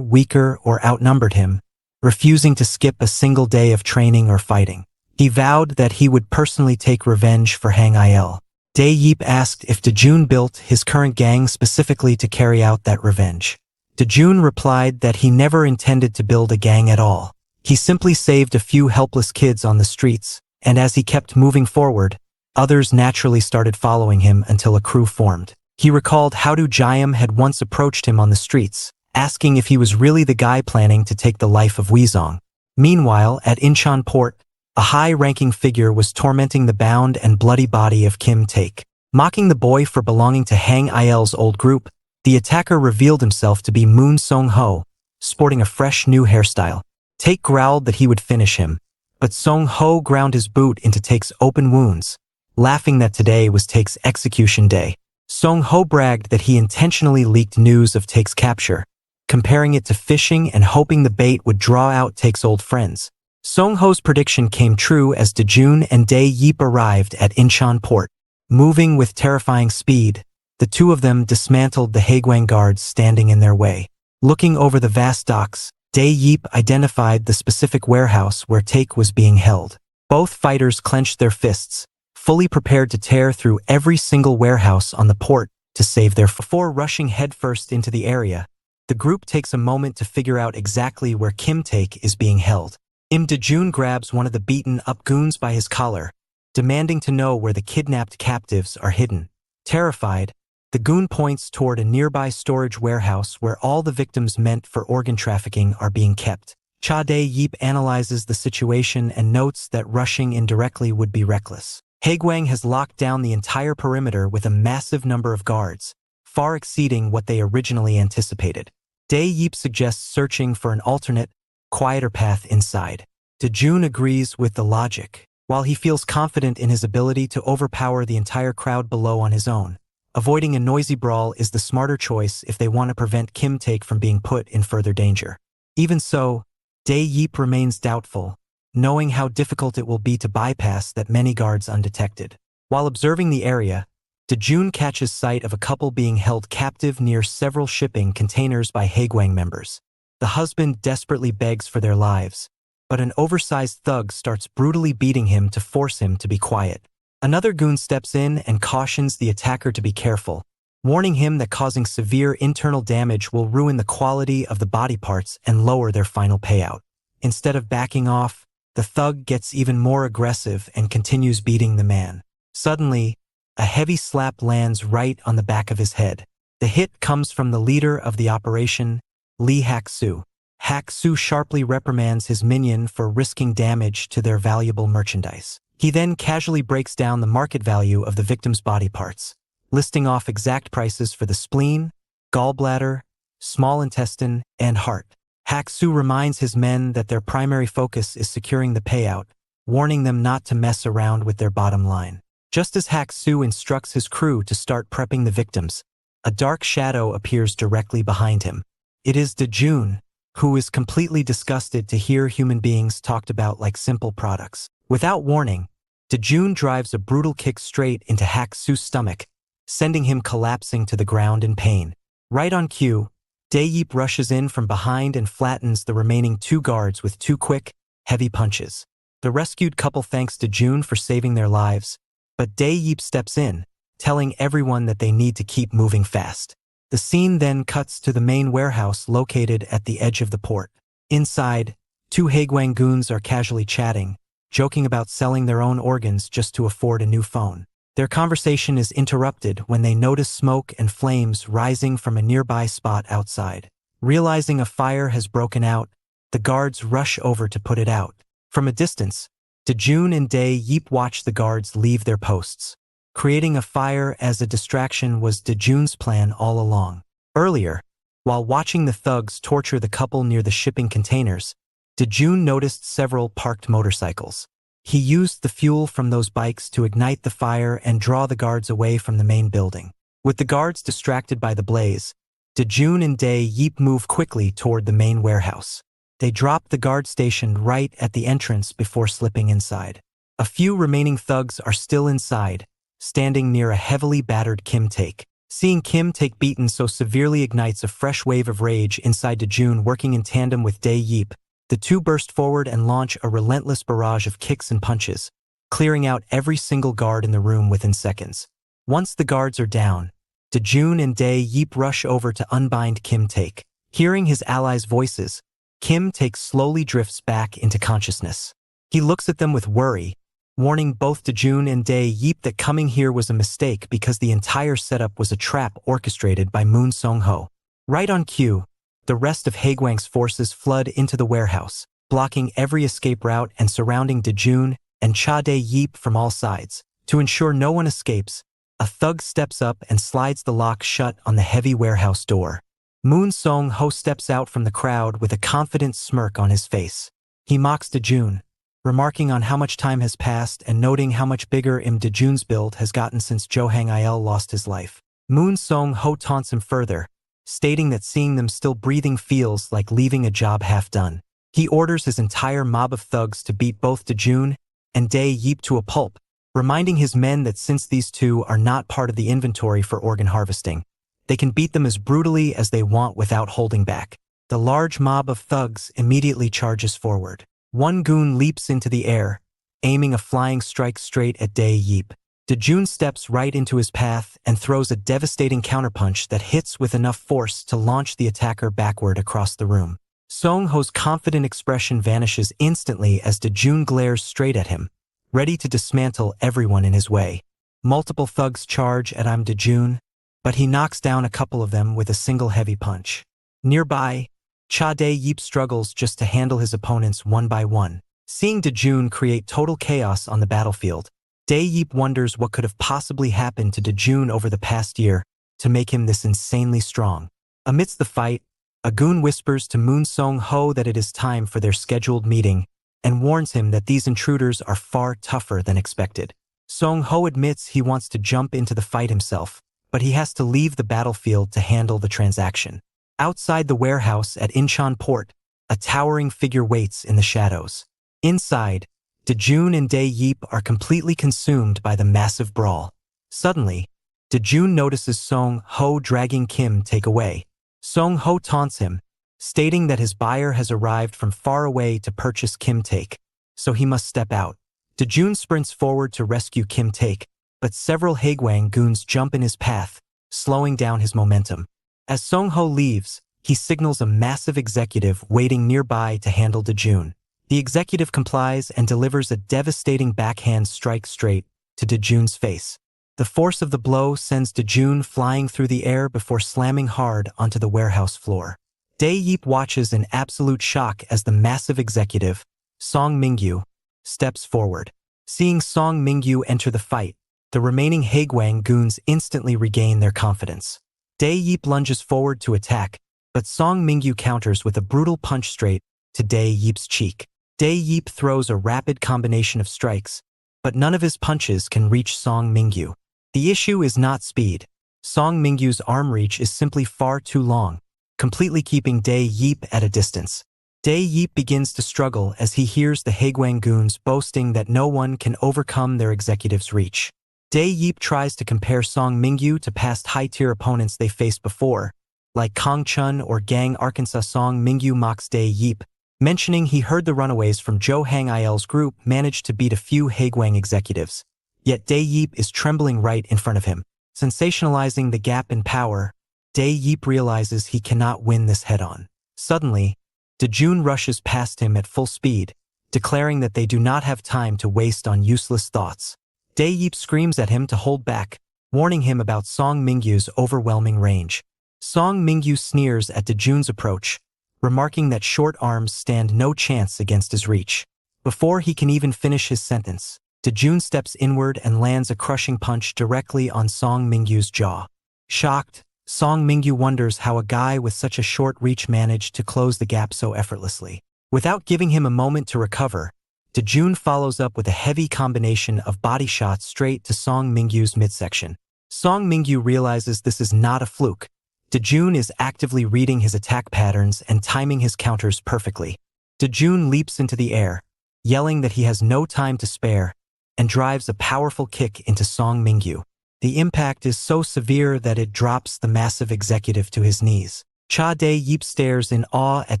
Speaker 1: weaker, or outnumbered him, refusing to skip a single day of training or fighting. He vowed that he would personally take revenge for Hang Il. Dae-yeep asked if Dejun built his current gang specifically to carry out that revenge. Dejun replied that he never intended to build a gang at all. He simply saved a few helpless kids on the streets, and as he kept moving forward, others naturally started following him until a crew formed. He recalled how Dujayam had once approached him on the streets, asking if he was really the guy planning to take the life of Weizong. Meanwhile, at Incheon Port, a high-ranking figure was tormenting the bound and bloody body of Kim Take. Mocking the boy for belonging to Hang Il's old group, the attacker revealed himself to be Moon Song-ho, sporting a fresh new hairstyle. Take growled that he would finish him, but Song-ho ground his boot into Take's open wounds, laughing that today was Take's execution day. Song-ho bragged that he intentionally leaked news of Take's capture, comparing it to fishing and hoping the bait would draw out Take's old friends. Song-ho's prediction came true as Dejun and Dae-yeep arrived at Incheon Port. Moving with terrifying speed, the two of them dismantled the Haegwang guards standing in their way. Looking over the vast docks, Dae-yeep identified the specific warehouse where Take was being held. Both fighters clenched their fists, fully prepared to tear through every single warehouse on the port to save their before rushing headfirst into the area. The group takes a moment to figure out exactly where Kim Take is being held. Dejun grabs one of the beaten-up goons by his collar, demanding to know where the kidnapped captives are hidden. Terrified, the goon points toward a nearby storage warehouse where all the victims meant for organ trafficking are being kept. Dae-yeep analyzes the situation and notes that rushing in directly would be reckless. Haegwang has locked down the entire perimeter with a massive number of guards, far exceeding what they originally anticipated. Dae-yeep suggests searching for an alternate, quieter path inside. Dejun agrees with the logic. while he feels confident in his ability to overpower the entire crowd below on his own. Avoiding a noisy brawl is the smarter choice if they want to prevent Kim Taek from being put in further danger. Even so, Dae Yeep remains doubtful, knowing how difficult it will be to bypass that many guards undetected. While observing the area, Dejun catches sight of a couple being held captive near several shipping containers by Haegwang members. The husband desperately begs for their lives, but an oversized thug starts brutally beating him to force him to be quiet. Another goon steps in and cautions the attacker to be careful, warning him that causing severe internal damage will ruin the quality of the body parts and lower their final payout. Instead of backing off, the thug gets even more aggressive and continues beating the man. Suddenly, a heavy slap lands right on the back of his head. The hit comes from the leader of the operation, Lee Hak-soo. Hak-soo sharply reprimands his minion for risking damage to their valuable merchandise. He then casually breaks down the market value of the victim's body parts, listing off exact prices for the spleen, gallbladder, small intestine, and heart. Hak-soo reminds his men that their primary focus is securing the payout, warning them not to mess around with their bottom line. Just as Hak-soo instructs his crew to start prepping the victims, a dark shadow appears directly behind him. It is Dejun, who is completely disgusted to hear human beings talked about like simple products. Without warning, Dejun drives a brutal kick straight into Hak-soo's stomach, sending him collapsing to the ground in pain. Right on cue, Dae Yeep rushes in from behind and flattens the remaining two guards with two quick, heavy punches. The rescued couple thanks Dejun for saving their lives, but Dae Yeep steps in, telling everyone that they need to keep moving fast. The scene then cuts to the main warehouse located at the edge of the port. Inside, two Haegwang goons are casually chatting, joking about selling their own organs just to afford a new phone. Their conversation is interrupted when they notice smoke and flames rising from a nearby spot outside. Realizing a fire has broken out, the guards rush over to put it out. From a distance, Dejun and Dae Yeep watch the guards leave their posts. Creating a fire as a distraction was Dejun's plan all along. Earlier, while watching the thugs torture the couple near the shipping containers, Dejun noticed several parked motorcycles. He used the fuel from those bikes to ignite the fire and draw the guards away from the main building. With the guards distracted by the blaze, Dejun and Dae Yeep move quickly toward the main warehouse. They drop the guard stationed right at the entrance before slipping inside. A few remaining thugs are still inside, standing near a heavily battered Kim Taek. Seeing Kim Taek beaten so severely ignites a fresh wave of rage inside Dejun. Working in tandem with Dae Yeep, the two burst forward and launch a relentless barrage of kicks and punches, clearing out every single guard in the room within seconds. Once the guards are down, Dejun and Dae Yeep rush over to unbind Kim Taek. Hearing his allies' voices, Kim Taek slowly drifts back into consciousness. He looks at them with worry, warning both Dejun and Dae Yeep that coming here was a mistake because the entire setup was a trap orchestrated by Moon Song-ho. Right on cue, the rest of Haegwang's forces flood into the warehouse, blocking every escape route and surrounding Dejun and Cha Dae Yeep from all sides. To ensure no one escapes, a thug steps up and slides the lock shut on the heavy warehouse door. Moon Song-ho steps out from the crowd with a confident smirk on his face. He mocks Dejun, remarking on how much time has passed and noting how much bigger Dejun's build has gotten since Johang-il lost his life. Moon Song-ho taunts him further, stating that seeing them still breathing feels like leaving a job half done. He orders his entire mob of thugs to beat both Dejun and Dae Yeep to a pulp, reminding his men that since these two are not part of the inventory for organ harvesting, they can beat them as brutally as they want without holding back. The large mob of thugs immediately charges forward. One goon leaps into the air, aiming a flying strike straight at Dae Yeep. Dejun steps right into his path and throws a devastating counterpunch that hits with enough force to launch the attacker backward across the room. Song-ho's confident expression vanishes instantly as Dejun glares straight at him, ready to dismantle everyone in his way. Multiple thugs charge at Dejun, but he knocks down a couple of them with a single heavy punch. Nearby, Cha Dae Yeep struggles just to handle his opponents one by one. Seeing Dejun create total chaos on the battlefield, Dae Yeep wonders what could have possibly happened to Dejun over the past year to make him this insanely strong. Amidst the fight, a goon whispers to Moon Song-ho that it is time for their scheduled meeting, and warns him that these intruders are far tougher than expected. Song-ho admits he wants to jump into the fight himself, but he has to leave the battlefield to handle the transaction. Outside the warehouse at Incheon Port, a towering figure waits in the shadows. Inside, Dejun and Dae-yeep are completely consumed by the massive brawl. Suddenly, Dejun notices Song-ho dragging Kim Take away. Song-ho taunts him, stating that his buyer has arrived from far away to purchase Kim Take, so he must step out. Dejun sprints forward to rescue Kim Take, but several Haegwang goons jump in his path, slowing down his momentum. As Song-ho leaves, he signals a massive executive waiting nearby to handle Dejun. The executive complies and delivers a devastating backhand strike straight to Dejun's face. The force of the blow sends Dejun flying through the air before slamming hard onto the warehouse floor. Dae-yeep watches in absolute shock as the massive executive, Song Mingyu, steps forward. Seeing Song Mingyu enter the fight, the remaining Haegwang goons instantly regain their confidence. Dae-yeep lunges forward to attack, but Song Mingyu counters with a brutal punch straight to Dae-yeep's cheek. Dae-yeep throws a rapid combination of strikes, but none of his punches can reach Song Mingyu. The issue is not speed. Song Mingyu's arm reach is simply far too long, completely keeping Dae-yeep at a distance. Dae-yeep begins to struggle as he hears the Haegwang goons boasting that no one can overcome their executive's reach. Dae-yeep tries to compare Song Mingyu to past high-tier opponents they faced before, like Kong Chun or Gang Arkansas. Song Mingyu mocks Dae-yeep, mentioning he heard the runaways from Jo Hang Il's group managed to beat a few Haegwang executives. Yet Dae-yeep is trembling right in front of him. Sensationalizing the gap in power, Dae-yeep realizes he cannot win this head-on. Suddenly, Dejun rushes past him at full speed, declaring that they do not have time to waste on useless thoughts. Dae-yeep screams at him to hold back, warning him about Song Mingyu's overwhelming range. Song Mingyu sneers at Dejun's approach, remarking that short arms stand no chance against his reach. Before he can even finish his sentence, Dejun steps inward and lands a crushing punch directly on Song Mingyu's jaw. Shocked, Song Mingyu wonders how a guy with such a short reach managed to close the gap so effortlessly. Without giving him a moment to recover, Dejun follows up with a heavy combination of body shots straight to Song Mingyu's midsection. Song Mingyu realizes this is not a fluke. Dejun is actively reading his attack patterns and timing his counters perfectly. Dejun leaps into the air, yelling that he has no time to spare, and drives a powerful kick into Song Mingyu. The impact is so severe that it drops the massive executive to his knees. Dae-yeep stares in awe at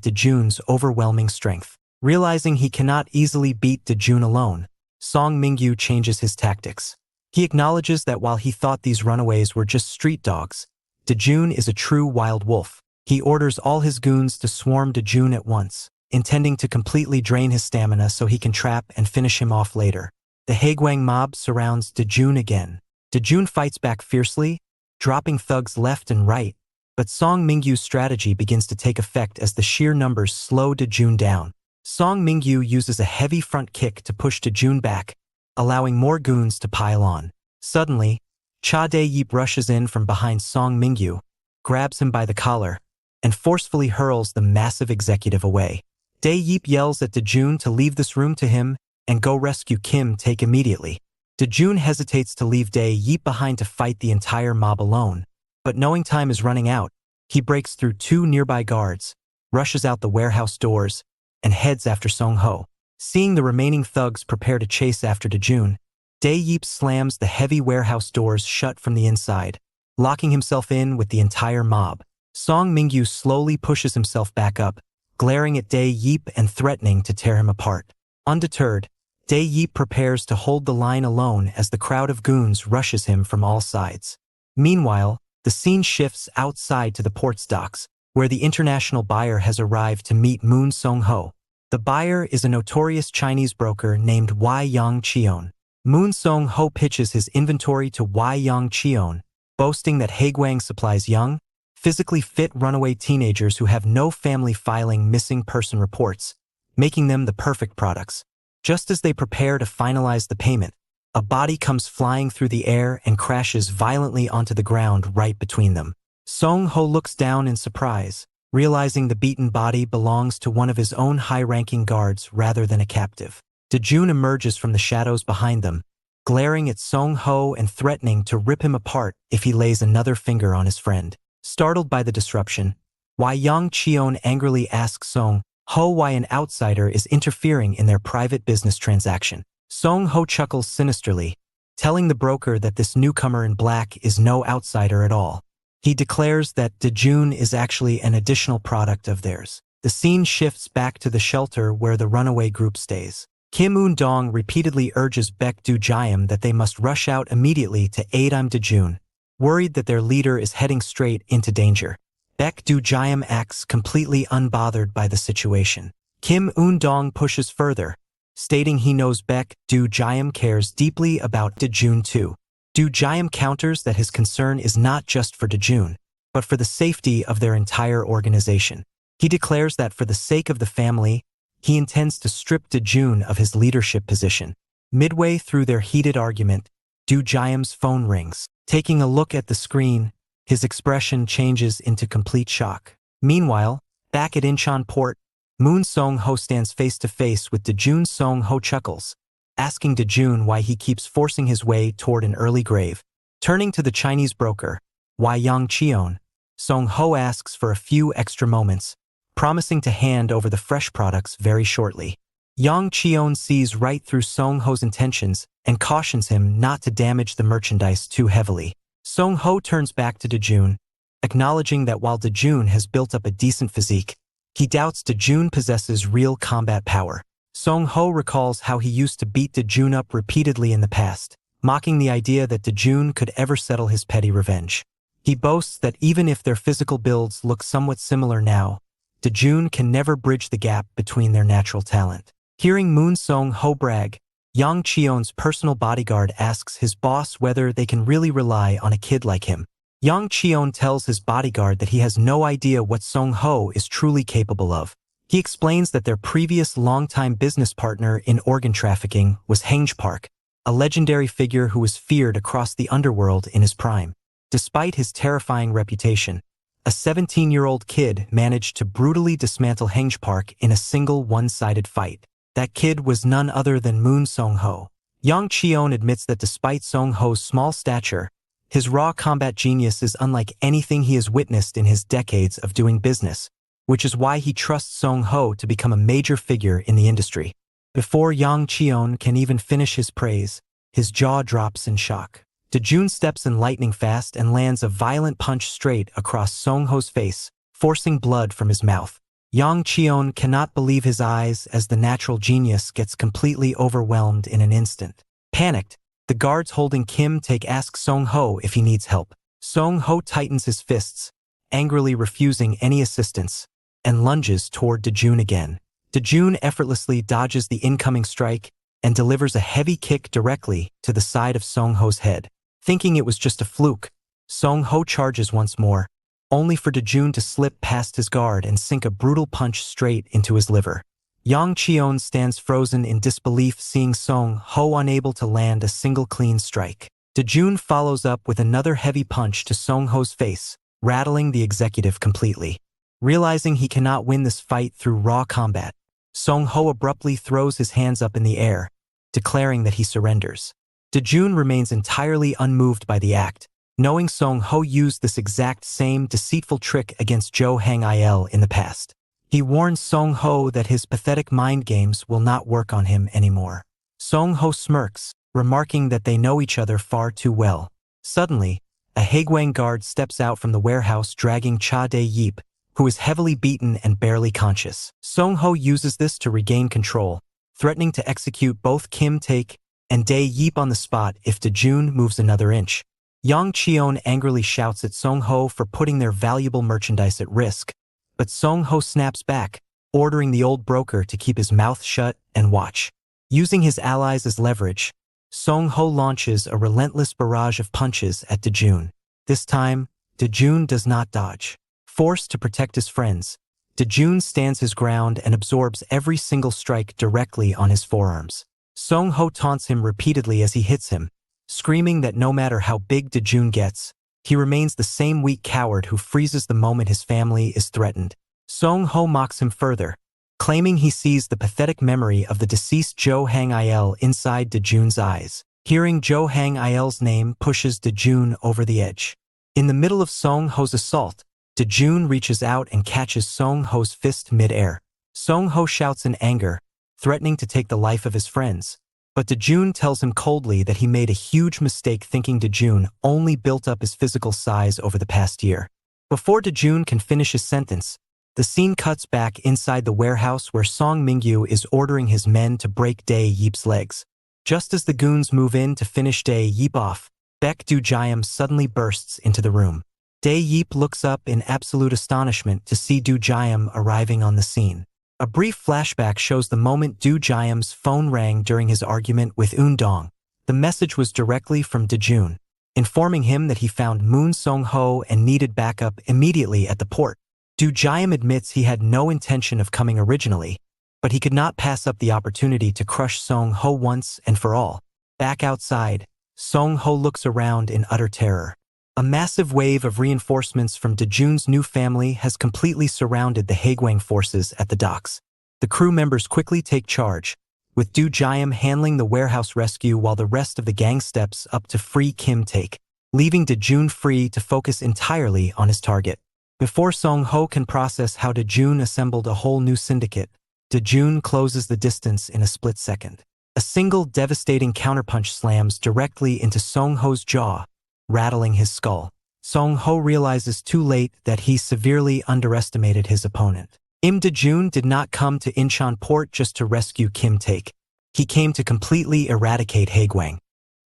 Speaker 1: Dejun's overwhelming strength. Realizing he cannot easily beat Dejun alone, Song Mingyu changes his tactics. He acknowledges that while he thought these runaways were just street dogs, Dejun is a true wild wolf. He orders all his goons to swarm Dejun at once, intending to completely drain his stamina so he can trap and finish him off later. The Haegwang mob surrounds Dejun again. Dejun fights back fiercely, dropping thugs left and right, but Song Mingyu's strategy begins to take effect as the sheer numbers slow Dejun down. Song Mingyu uses a heavy front kick to push Dejun back, allowing more goons to pile on. Suddenly, Dae-yeep rushes in from behind Song Mingyu, grabs him by the collar, and forcefully hurls the massive executive away. Dae-yeep yells at Dejun to leave this room to him and go rescue Kim Take immediately. Dejun hesitates to leave Dae-yeep behind to fight the entire mob alone, but knowing time is running out, he breaks through two nearby guards, rushes out the warehouse doors, and heads after Song-ho. Seeing the remaining thugs prepare to chase after Dejun, Dae-yeep slams the heavy warehouse doors shut from the inside, locking himself in with the entire mob. Song Mingyu slowly pushes himself back up, glaring at Dae-yeep and threatening to tear him apart. Undeterred, Dae-yeep prepares to hold the line alone as the crowd of goons rushes him from all sides. Meanwhile, the scene shifts outside to the port's docks, where the international buyer has arrived to meet Moon Song-ho. The buyer is a notorious Chinese broker named Wai Yang Cheon. Moon Song-ho pitches his inventory to Wai Yang Cheon, boasting that Haegwang supplies young, physically fit runaway teenagers who have no family filing missing person reports, making them the perfect products. Just as they prepare to finalize the payment, a body comes flying through the air and crashes violently onto the ground right between them. Song-ho looks down in surprise, realizing the beaten body belongs to one of his own high-ranking guards rather than a captive. Dejun emerges from the shadows behind them, glaring at Song Ho and threatening to rip him apart if he lays another finger on his friend. Startled by the disruption, Yang Cheon angrily asks Song Ho why an outsider is interfering in their private business transaction. Song Ho chuckles sinisterly, telling the broker that this newcomer in black is no outsider at all. He declares that Dejun is actually an additional product of theirs. The scene shifts back to the shelter where the runaway group stays. Kim Un-dong repeatedly urges Baek Do-jayam that they must rush out immediately to aid Dejun, worried that their leader is heading straight into danger. Baek Do-jayam acts completely unbothered by the situation. Kim Un-dong pushes further, stating he knows Baek Do-jayam cares deeply about Dejun too. Do-jayam counters that his concern is not just for Dejun, but for the safety of their entire organization. He declares that for the sake of the family, he intends to strip Dejun of his leadership position. Midway through their heated argument, Do-jayam's phone rings. Taking a look at the screen, his expression changes into complete shock. Meanwhile, back at Incheon Port, Moon Song Ho stands face to face with Dejun. Song Ho chuckles, asking Dejun why he keeps forcing his way toward an early grave. Turning to the Chinese broker, Yang Cheon, Song Ho asks for a few extra moments, promising to hand over the fresh products very shortly. Yang Cheon sees right through Song Ho's intentions and cautions him not to damage the merchandise too heavily. Song Ho turns back to Dejun, acknowledging that while Dejun has built up a decent physique, he doubts Dejun possesses real combat power. Song Ho recalls how he used to beat Dejun up repeatedly in the past, mocking the idea that Dejun could ever settle his petty revenge. He boasts that even if their physical builds look somewhat similar now, Dejun can never bridge the gap between their natural talent. Hearing Moon Song Ho brag, Yang Cheon's personal bodyguard asks his boss whether they can really rely on a kid like him. Yang Cheon tells his bodyguard that he has no idea what Song Ho is truly capable of. He explains that their previous longtime business partner in organ trafficking was Hange Park, a legendary figure who was feared across the underworld in his prime. Despite his terrifying reputation, a 17-year-old kid managed to brutally dismantle Hange Park in a single one-sided fight. That kid was none other than Moon Song Ho. Yang Cheon admits that despite Song Ho's small stature, his raw combat genius is unlike anything he has witnessed in his decades of doing business, which is why he trusts Song Ho to become a major figure in the industry. Before Yang Cheon can even finish his praise, his jaw drops in shock. Dejun steps in lightning fast and lands a violent punch straight across Song Ho's face, forcing blood from his mouth. Yang Cheon cannot believe his eyes as the natural genius gets completely overwhelmed in an instant. Panicked, the guards holding Kim Taek ask Song Ho if he needs help. Song Ho tightens his fists, angrily refusing any assistance, and lunges toward Dejun again. Dejun effortlessly dodges the incoming strike and delivers a heavy kick directly to the side of Song Ho's head. Thinking it was just a fluke, Song Ho charges once more, only for Dejun to slip past his guard and sink a brutal punch straight into his liver. Yang Cheon stands frozen in disbelief seeing Song Ho unable to land a single clean strike. Dejun follows up with another heavy punch to Song Ho's face, rattling the executive completely. Realizing he cannot win this fight through raw combat, Song Ho abruptly throws his hands up in the air, declaring that he surrenders. Dejun remains entirely unmoved by the act, knowing Song Ho used this exact same deceitful trick against Jo Hang Il in the past. He warns Song Ho that his pathetic mind games will not work on him anymore. Song Ho smirks, remarking that they know each other far too well. Suddenly, a Haegwang guard steps out from the warehouse dragging Cha Dae-yeep, who is heavily beaten and barely conscious. Song Ho uses this to regain control, threatening to execute both Kim Taek and Dae-yeep on the spot if Dejun moves another inch. Yang Cheon angrily shouts at Song Ho for putting their valuable merchandise at risk, but Song Ho snaps back, ordering the old broker to keep his mouth shut and watch. Using his allies as leverage, Song Ho launches a relentless barrage of punches at Dejun. This time, Dejun does not dodge. Forced to protect his friends, Dejun stands his ground and absorbs every single strike directly on his forearms. Song Ho taunts him repeatedly as he hits him, screaming that no matter how big Dejun gets, He remains the same weak coward who freezes the moment his family is threatened. Song-ho mocks him further, claiming he sees the pathetic memory of the deceased Jo Hang-il inside Dejun's eyes. Hearing Jo Hang-il's name pushes Dejun over the edge. In the middle of Song-ho's assault, Dejun reaches out and catches Song-ho's fist mid-air. Song-ho shouts in anger, threatening to take the life of his friends. But Dejun tells him coldly that he made a huge mistake thinking Dejun only built up his physical size over the past year. Before Dejun can finish his sentence, the scene cuts back inside the warehouse where Song Mingyu is ordering his men to break Dae Yeep's legs. Just as the goons move in to finish Dae Yeep off, Baek Do-jayam suddenly bursts into the room. Dae Yeep looks up in absolute astonishment to see Do-jayam arriving on the scene. A brief flashback shows the moment Do-jayam's phone rang during his argument with Eun-dong. The message was directly from Dejun, informing him that he found Moon Song-ho and needed backup immediately at the port. Do-jayam admits he had no intention of coming originally, but he could not pass up the opportunity to crush Song-ho once and for all. Back outside, Song-ho looks around in utter terror. A massive wave of reinforcements from Dejun's new family has completely surrounded the Haegwang forces at the docks. The crew members quickly take charge, with Do-jayam handling the warehouse rescue while the rest of the gang steps up to free Kim Taek, leaving Dejun free to focus entirely on his target. Before Song-ho can process how Dejun assembled a whole new syndicate, Dejun closes the distance in a split second. A single devastating counterpunch slams directly into Song-ho's jaw, rattling his skull. Song-ho realizes too late that he severely underestimated his opponent. Im Dejun did not come to Incheon port just to rescue Kim Taek. He came to completely eradicate Haegwang.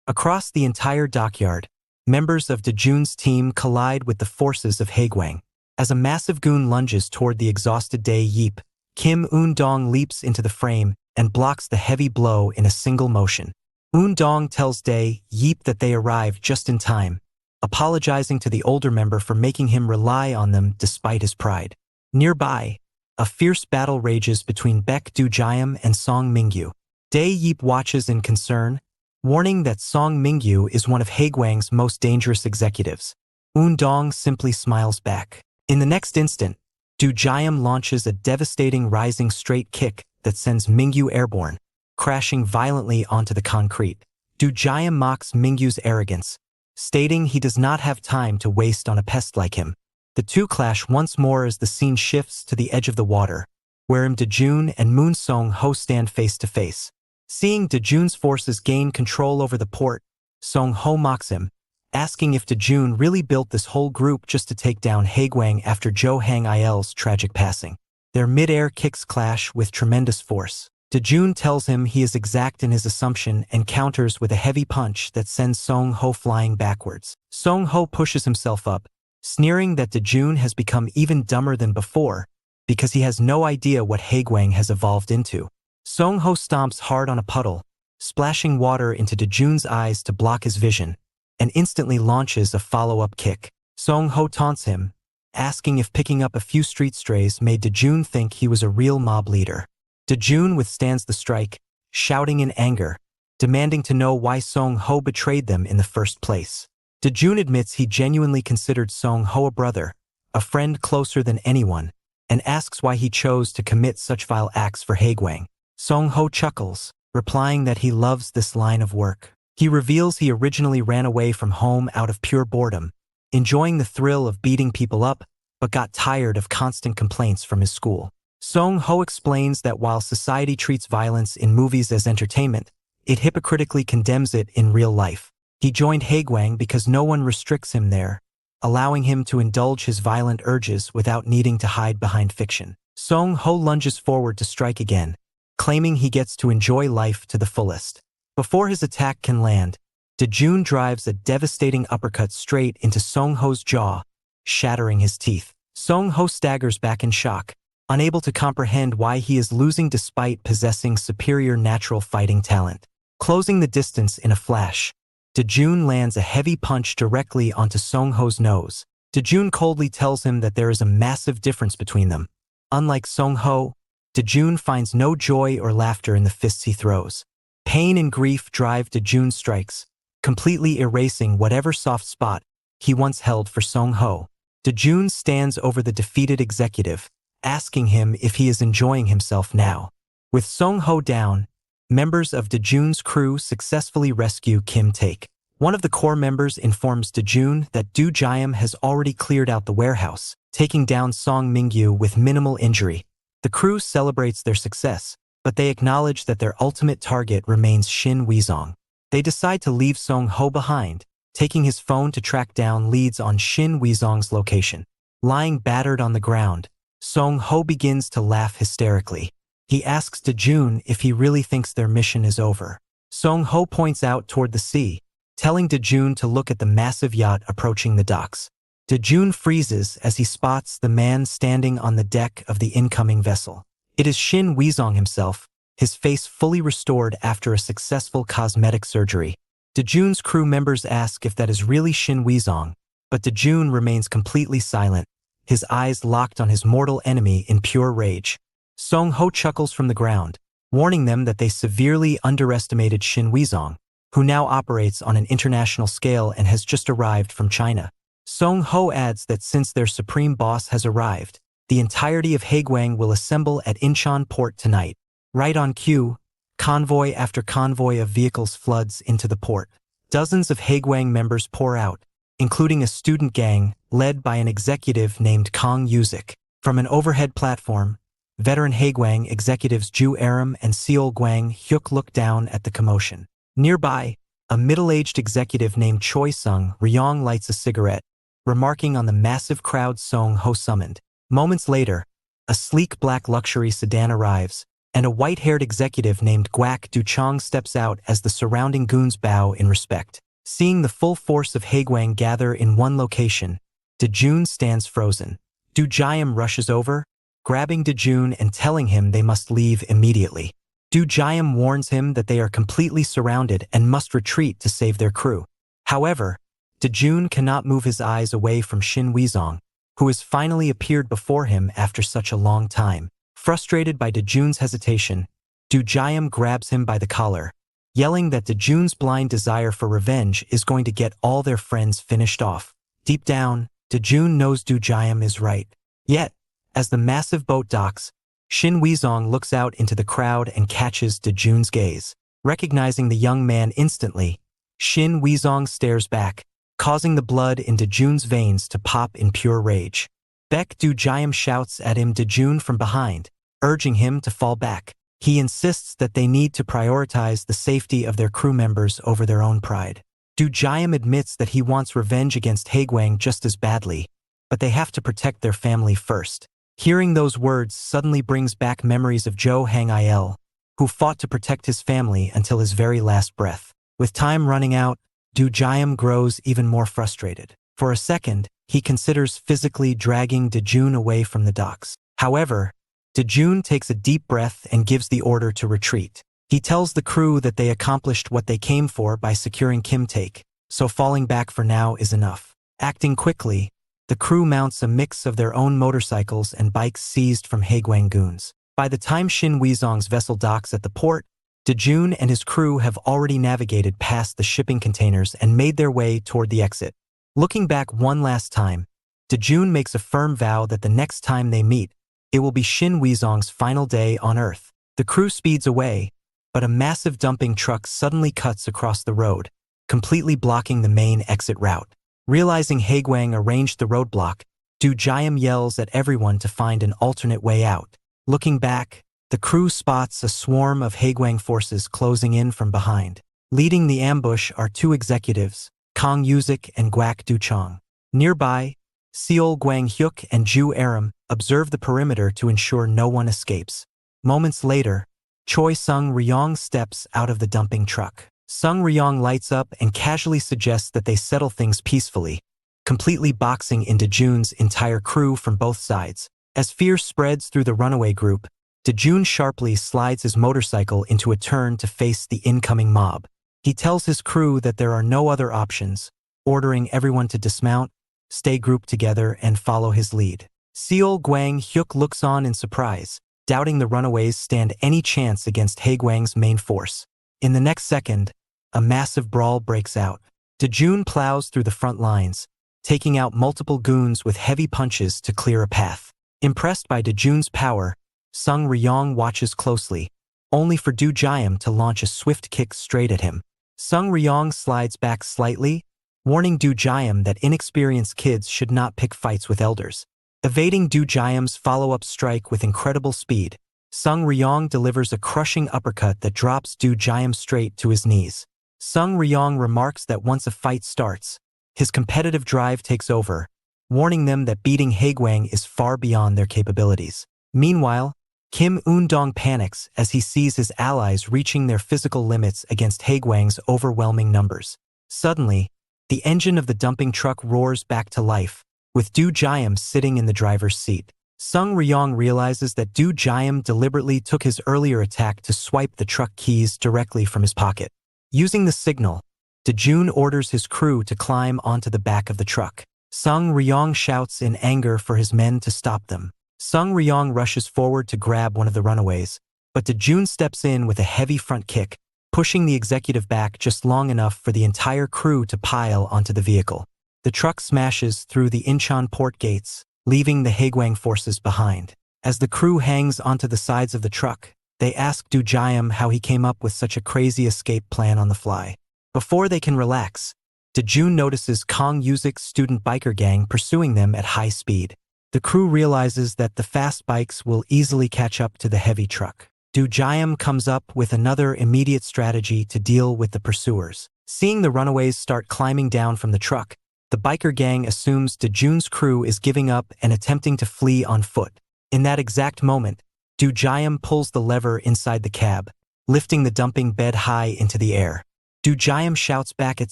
Speaker 1: Across the entire dockyard, members of Dejun's team collide with the forces of Haegwang. As a massive goon lunges toward the exhausted Dae Yeep, Kim Eun-dong leaps into the frame and blocks the heavy blow in a single motion. Eun-dong tells Dae Yeep that they arrived just in time, apologizing to the older member for making him rely on them despite his pride. Nearby, a fierce battle rages between Baek Do-jayam and Song Mingyu. Dae Yeep watches in concern, warning that Song Mingyu is one of Haegwang's most dangerous executives. Eun-dong simply smiles back. In the next instant, Do-jayam launches a devastating rising straight kick that sends Mingyu airborne, crashing violently onto the concrete. Do-jayam mocks Mingyu's arrogance, stating he does not have time to waste on a pest like him. The two clash once more as the scene shifts to the edge of the water, where Im Dejun and Moon Song-ho stand face to face. Seeing Dejun's forces gain control over the port, Song-ho mocks him, asking if Dejun really built this whole group just to take down Haegwang after Jo Hang-il's tragic passing. Their mid-air kicks clash with tremendous force. Dejun tells him he is exact in his assumption and counters with a heavy punch that sends Song-ho flying backwards. Song-ho pushes himself up, sneering that Dejun has become even dumber than before because he has no idea what Haegwang has evolved into. Song-ho stomps hard on a puddle, splashing water into Dejun's eyes to block his vision, and instantly launches a follow-up kick. Song-ho taunts him, asking if picking up a few street strays made Dejun think he was a real mob leader. Dejun withstands the strike, shouting in anger, demanding to know why Song-ho betrayed them in the first place. Dejun admits he genuinely considered Song-ho a brother, a friend closer than anyone, and asks why he chose to commit such vile acts for Haegwang. Song-ho chuckles, replying that he loves this line of work. He reveals he originally ran away from home out of pure boredom, enjoying the thrill of beating people up, but got tired of constant complaints from his school. Song-ho explains that while society treats violence in movies as entertainment, it hypocritically condemns it in real life. He joined Haegwang because no one restricts him there, allowing him to indulge his violent urges without needing to hide behind fiction. Song-ho lunges forward to strike again, claiming he gets to enjoy life to the fullest. Before his attack can land, Dejun drives a devastating uppercut straight into Song-ho's jaw, shattering his teeth. Song-ho staggers back in shock, unable to comprehend why he is losing despite possessing superior natural fighting talent. Closing the distance in a flash, Dejun lands a heavy punch directly onto Song-ho's nose. Dejun coldly tells him that there is a massive difference between them. Unlike Song-ho, Dejun finds no joy or laughter in the fists he throws. Pain and grief drive Dejun's strikes, completely erasing whatever soft spot he once held for Song-ho. Dejun stands over the defeated executive, asking him if he is enjoying himself now. With Song-ho down, members of Dejun's crew successfully rescue Kim Taek. One of the core members informs Dejun that Do Jayam has already cleared out the warehouse, taking down Song Mingyu with minimal injury. The crew celebrates their success, but they acknowledge that their ultimate target remains Shin Weizong. They decide to leave Song-ho behind, taking his phone to track down leads on Shin Weizong's location. Lying battered on the ground, Song-ho begins to laugh hysterically. He asks Dejun if he really thinks their mission is over. Song-ho points out toward the sea, telling Dejun to look at the massive yacht approaching the docks. Dejun freezes as he spots the man standing on the deck of the incoming vessel. It is Shin Weizong himself, his face fully restored after a successful cosmetic surgery. Dejun's crew members ask if that is really Shin Weizong, but Dejun remains completely silent, his eyes locked on his mortal enemy in pure rage. Song-ho chuckles from the ground, warning them that they severely underestimated Shin Weizong, who now operates on an international scale and has just arrived from China. Song-ho adds that since their supreme boss has arrived, the entirety of Haegwang will assemble at Incheon port tonight. Right on cue, convoy after convoy of vehicles floods into the port. Dozens of Haegwang members pour out, including a student gang led by an executive named Kang Yusik. From an overhead platform, veteran Haegwang executives Ju Aram and Seol Gwang Hyuk look down at the commotion. Nearby, a middle-aged executive named Choi Sung-ryong lights a cigarette, remarking on the massive crowd Song-ho summoned. Moments later, a sleek black luxury sedan arrives, and a white-haired executive named Gwak Du-chong steps out as the surrounding goons bow in respect. Seeing the full force of Haegwang gather in one location, Dejun stands frozen. Du Jayam rushes over, grabbing Dejun and telling him they must leave immediately. Du Jayam warns him that they are completely surrounded and must retreat to save their crew. However, Dejun cannot move his eyes away from Shin Weizong, who has finally appeared before him after such a long time. Frustrated by Dejun's hesitation, Du Jayam grabs him by the collar, yelling that Dejun's blind desire for revenge is going to get all their friends finished off. Deep down, Dejun knows Du Jayam is right. Yet, as the massive boat docks, Shin Weizong looks out into the crowd and catches Dejun's gaze. Recognizing the young man instantly, Shin Weizong stares back, causing the blood in Dejun's veins to pop in pure rage. Baek Du Jayam shouts at him Dejun from behind, urging him to fall back. He insists that they need to prioritize the safety of their crew members over their own pride. Du Jayam admits that he wants revenge against Haegwang just as badly, but they have to protect their family first. Hearing those words suddenly brings back memories of Jo Hang-il, who fought to protect his family until his very last breath. With time running out, Du Jayam grows even more frustrated. For a second, he considers physically dragging Dejun away from the docks. However, Dejun takes a deep breath and gives the order to retreat. He tells the crew that they accomplished what they came for by securing Kim Taek, so falling back for now is enough. Acting quickly, the crew mounts a mix of their own motorcycles and bikes seized from Haegwang goons. By the time Shin Weizong's vessel docks at the port, Dejun and his crew have already navigated past the shipping containers and made their way toward the exit. Looking back one last time, Dejun makes a firm vow that the next time they meet, it will be Shin Weizong's final day on Earth. The crew speeds away, but a massive dumping truck suddenly cuts across the road, completely blocking the main exit route. Realizing Haegwang arranged the roadblock, Du Jayam yells at everyone to find an alternate way out. Looking back, the crew spots a swarm of Haegwang forces closing in from behind. Leading the ambush are two executives, Kang Yusik and Gwak Du-chong. Nearby, Seol Gwang Hyuk and Ju Aram observe the perimeter to ensure no one escapes. Moments later, Choi Sung-ryong steps out of the dumping truck. Sung-ryong lights up and casually suggests that they settle things peacefully, completely boxing into Dejun's entire crew from both sides. As fear spreads through the runaway group, Dejun sharply slides his motorcycle into a turn to face the incoming mob. He tells his crew that there are no other options, ordering everyone to dismount, stay grouped together, and follow his lead. Seol Gwang Hyuk looks on in surprise, doubting the runaways stand any chance against Haegwang's main force. In the next second, a massive brawl breaks out. Dejun plows through the front lines, taking out multiple goons with heavy punches to clear a path. Impressed by Dejun's power, Sung Ryong watches closely, only for Do Jayam to launch a swift kick straight at him. Sung Ryong slides back slightly, warning Do Jayam that inexperienced kids should not pick fights with elders. Evading Do Jayam's follow-up strike with incredible speed, Sung Ryong delivers a crushing uppercut that drops Do Jayam straight to his knees. Sung Ryong remarks that once a fight starts, his competitive drive takes over, warning them that beating Haegwang is far beyond their capabilities. Meanwhile, Kim Eun-dong panics as he sees his allies reaching their physical limits against Haegwang's overwhelming numbers. Suddenly, the engine of the dumping truck roars back to life, with Do Jayam sitting in the driver's seat. Sung Ryong realizes that Do Jayam deliberately took his earlier attack to swipe the truck keys directly from his pocket. Using the signal, Dejun orders his crew to climb onto the back of the truck. Sung Ryong shouts in anger for his men to stop them. Sung Ryong rushes forward to grab one of the runaways, but Dejun steps in with a heavy front kick, pushing the executive back just long enough for the entire crew to pile onto the vehicle. The truck smashes through the Incheon port gates, leaving the Haegwang forces behind. As the crew hangs onto the sides of the truck, they ask Do Jayam how he came up with such a crazy escape plan on the fly. Before they can relax, Dejun notices Kong Yuzik's student biker gang pursuing them at high speed. The crew realizes that the fast bikes will easily catch up to the heavy truck. Do Jayam comes up with another immediate strategy to deal with the pursuers. Seeing the runaways start climbing down from the truck, the biker gang assumes Dejun's crew is giving up and attempting to flee on foot. In that exact moment, Do Jayam pulls the lever inside the cab, lifting the dumping bed high into the air. Do Jayam shouts back at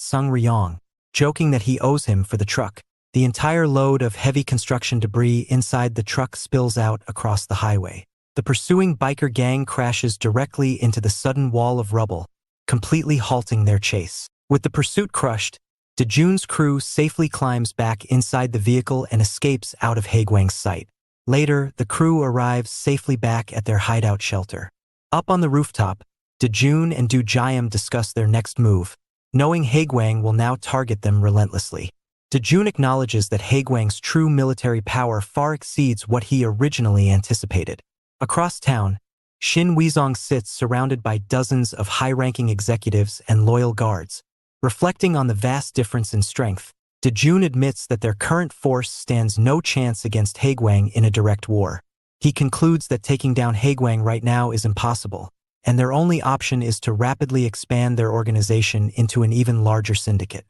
Speaker 1: Sung Ryong, joking that he owes him for the truck. The entire load of heavy construction debris inside the truck spills out across the highway. The pursuing biker gang crashes directly into the sudden wall of rubble, completely halting their chase. With the pursuit crushed, Dejun's crew safely climbs back inside the vehicle and escapes out of Haegwang's sight. Later, the crew arrives safely back at their hideout shelter. Up on the rooftop, Dejun and Do Jayam discuss their next move, knowing Haegwang will now target them relentlessly. Dejun acknowledges that Haegwang's true military power far exceeds what he originally anticipated. Across town, Shin Weizong sits surrounded by dozens of high-ranking executives and loyal guards. Reflecting on the vast difference in strength, Dejun admits that their current force stands no chance against Haegwang in a direct war. He concludes that taking down Haegwang right now is impossible, and their only option is to rapidly expand their organization into an even larger syndicate.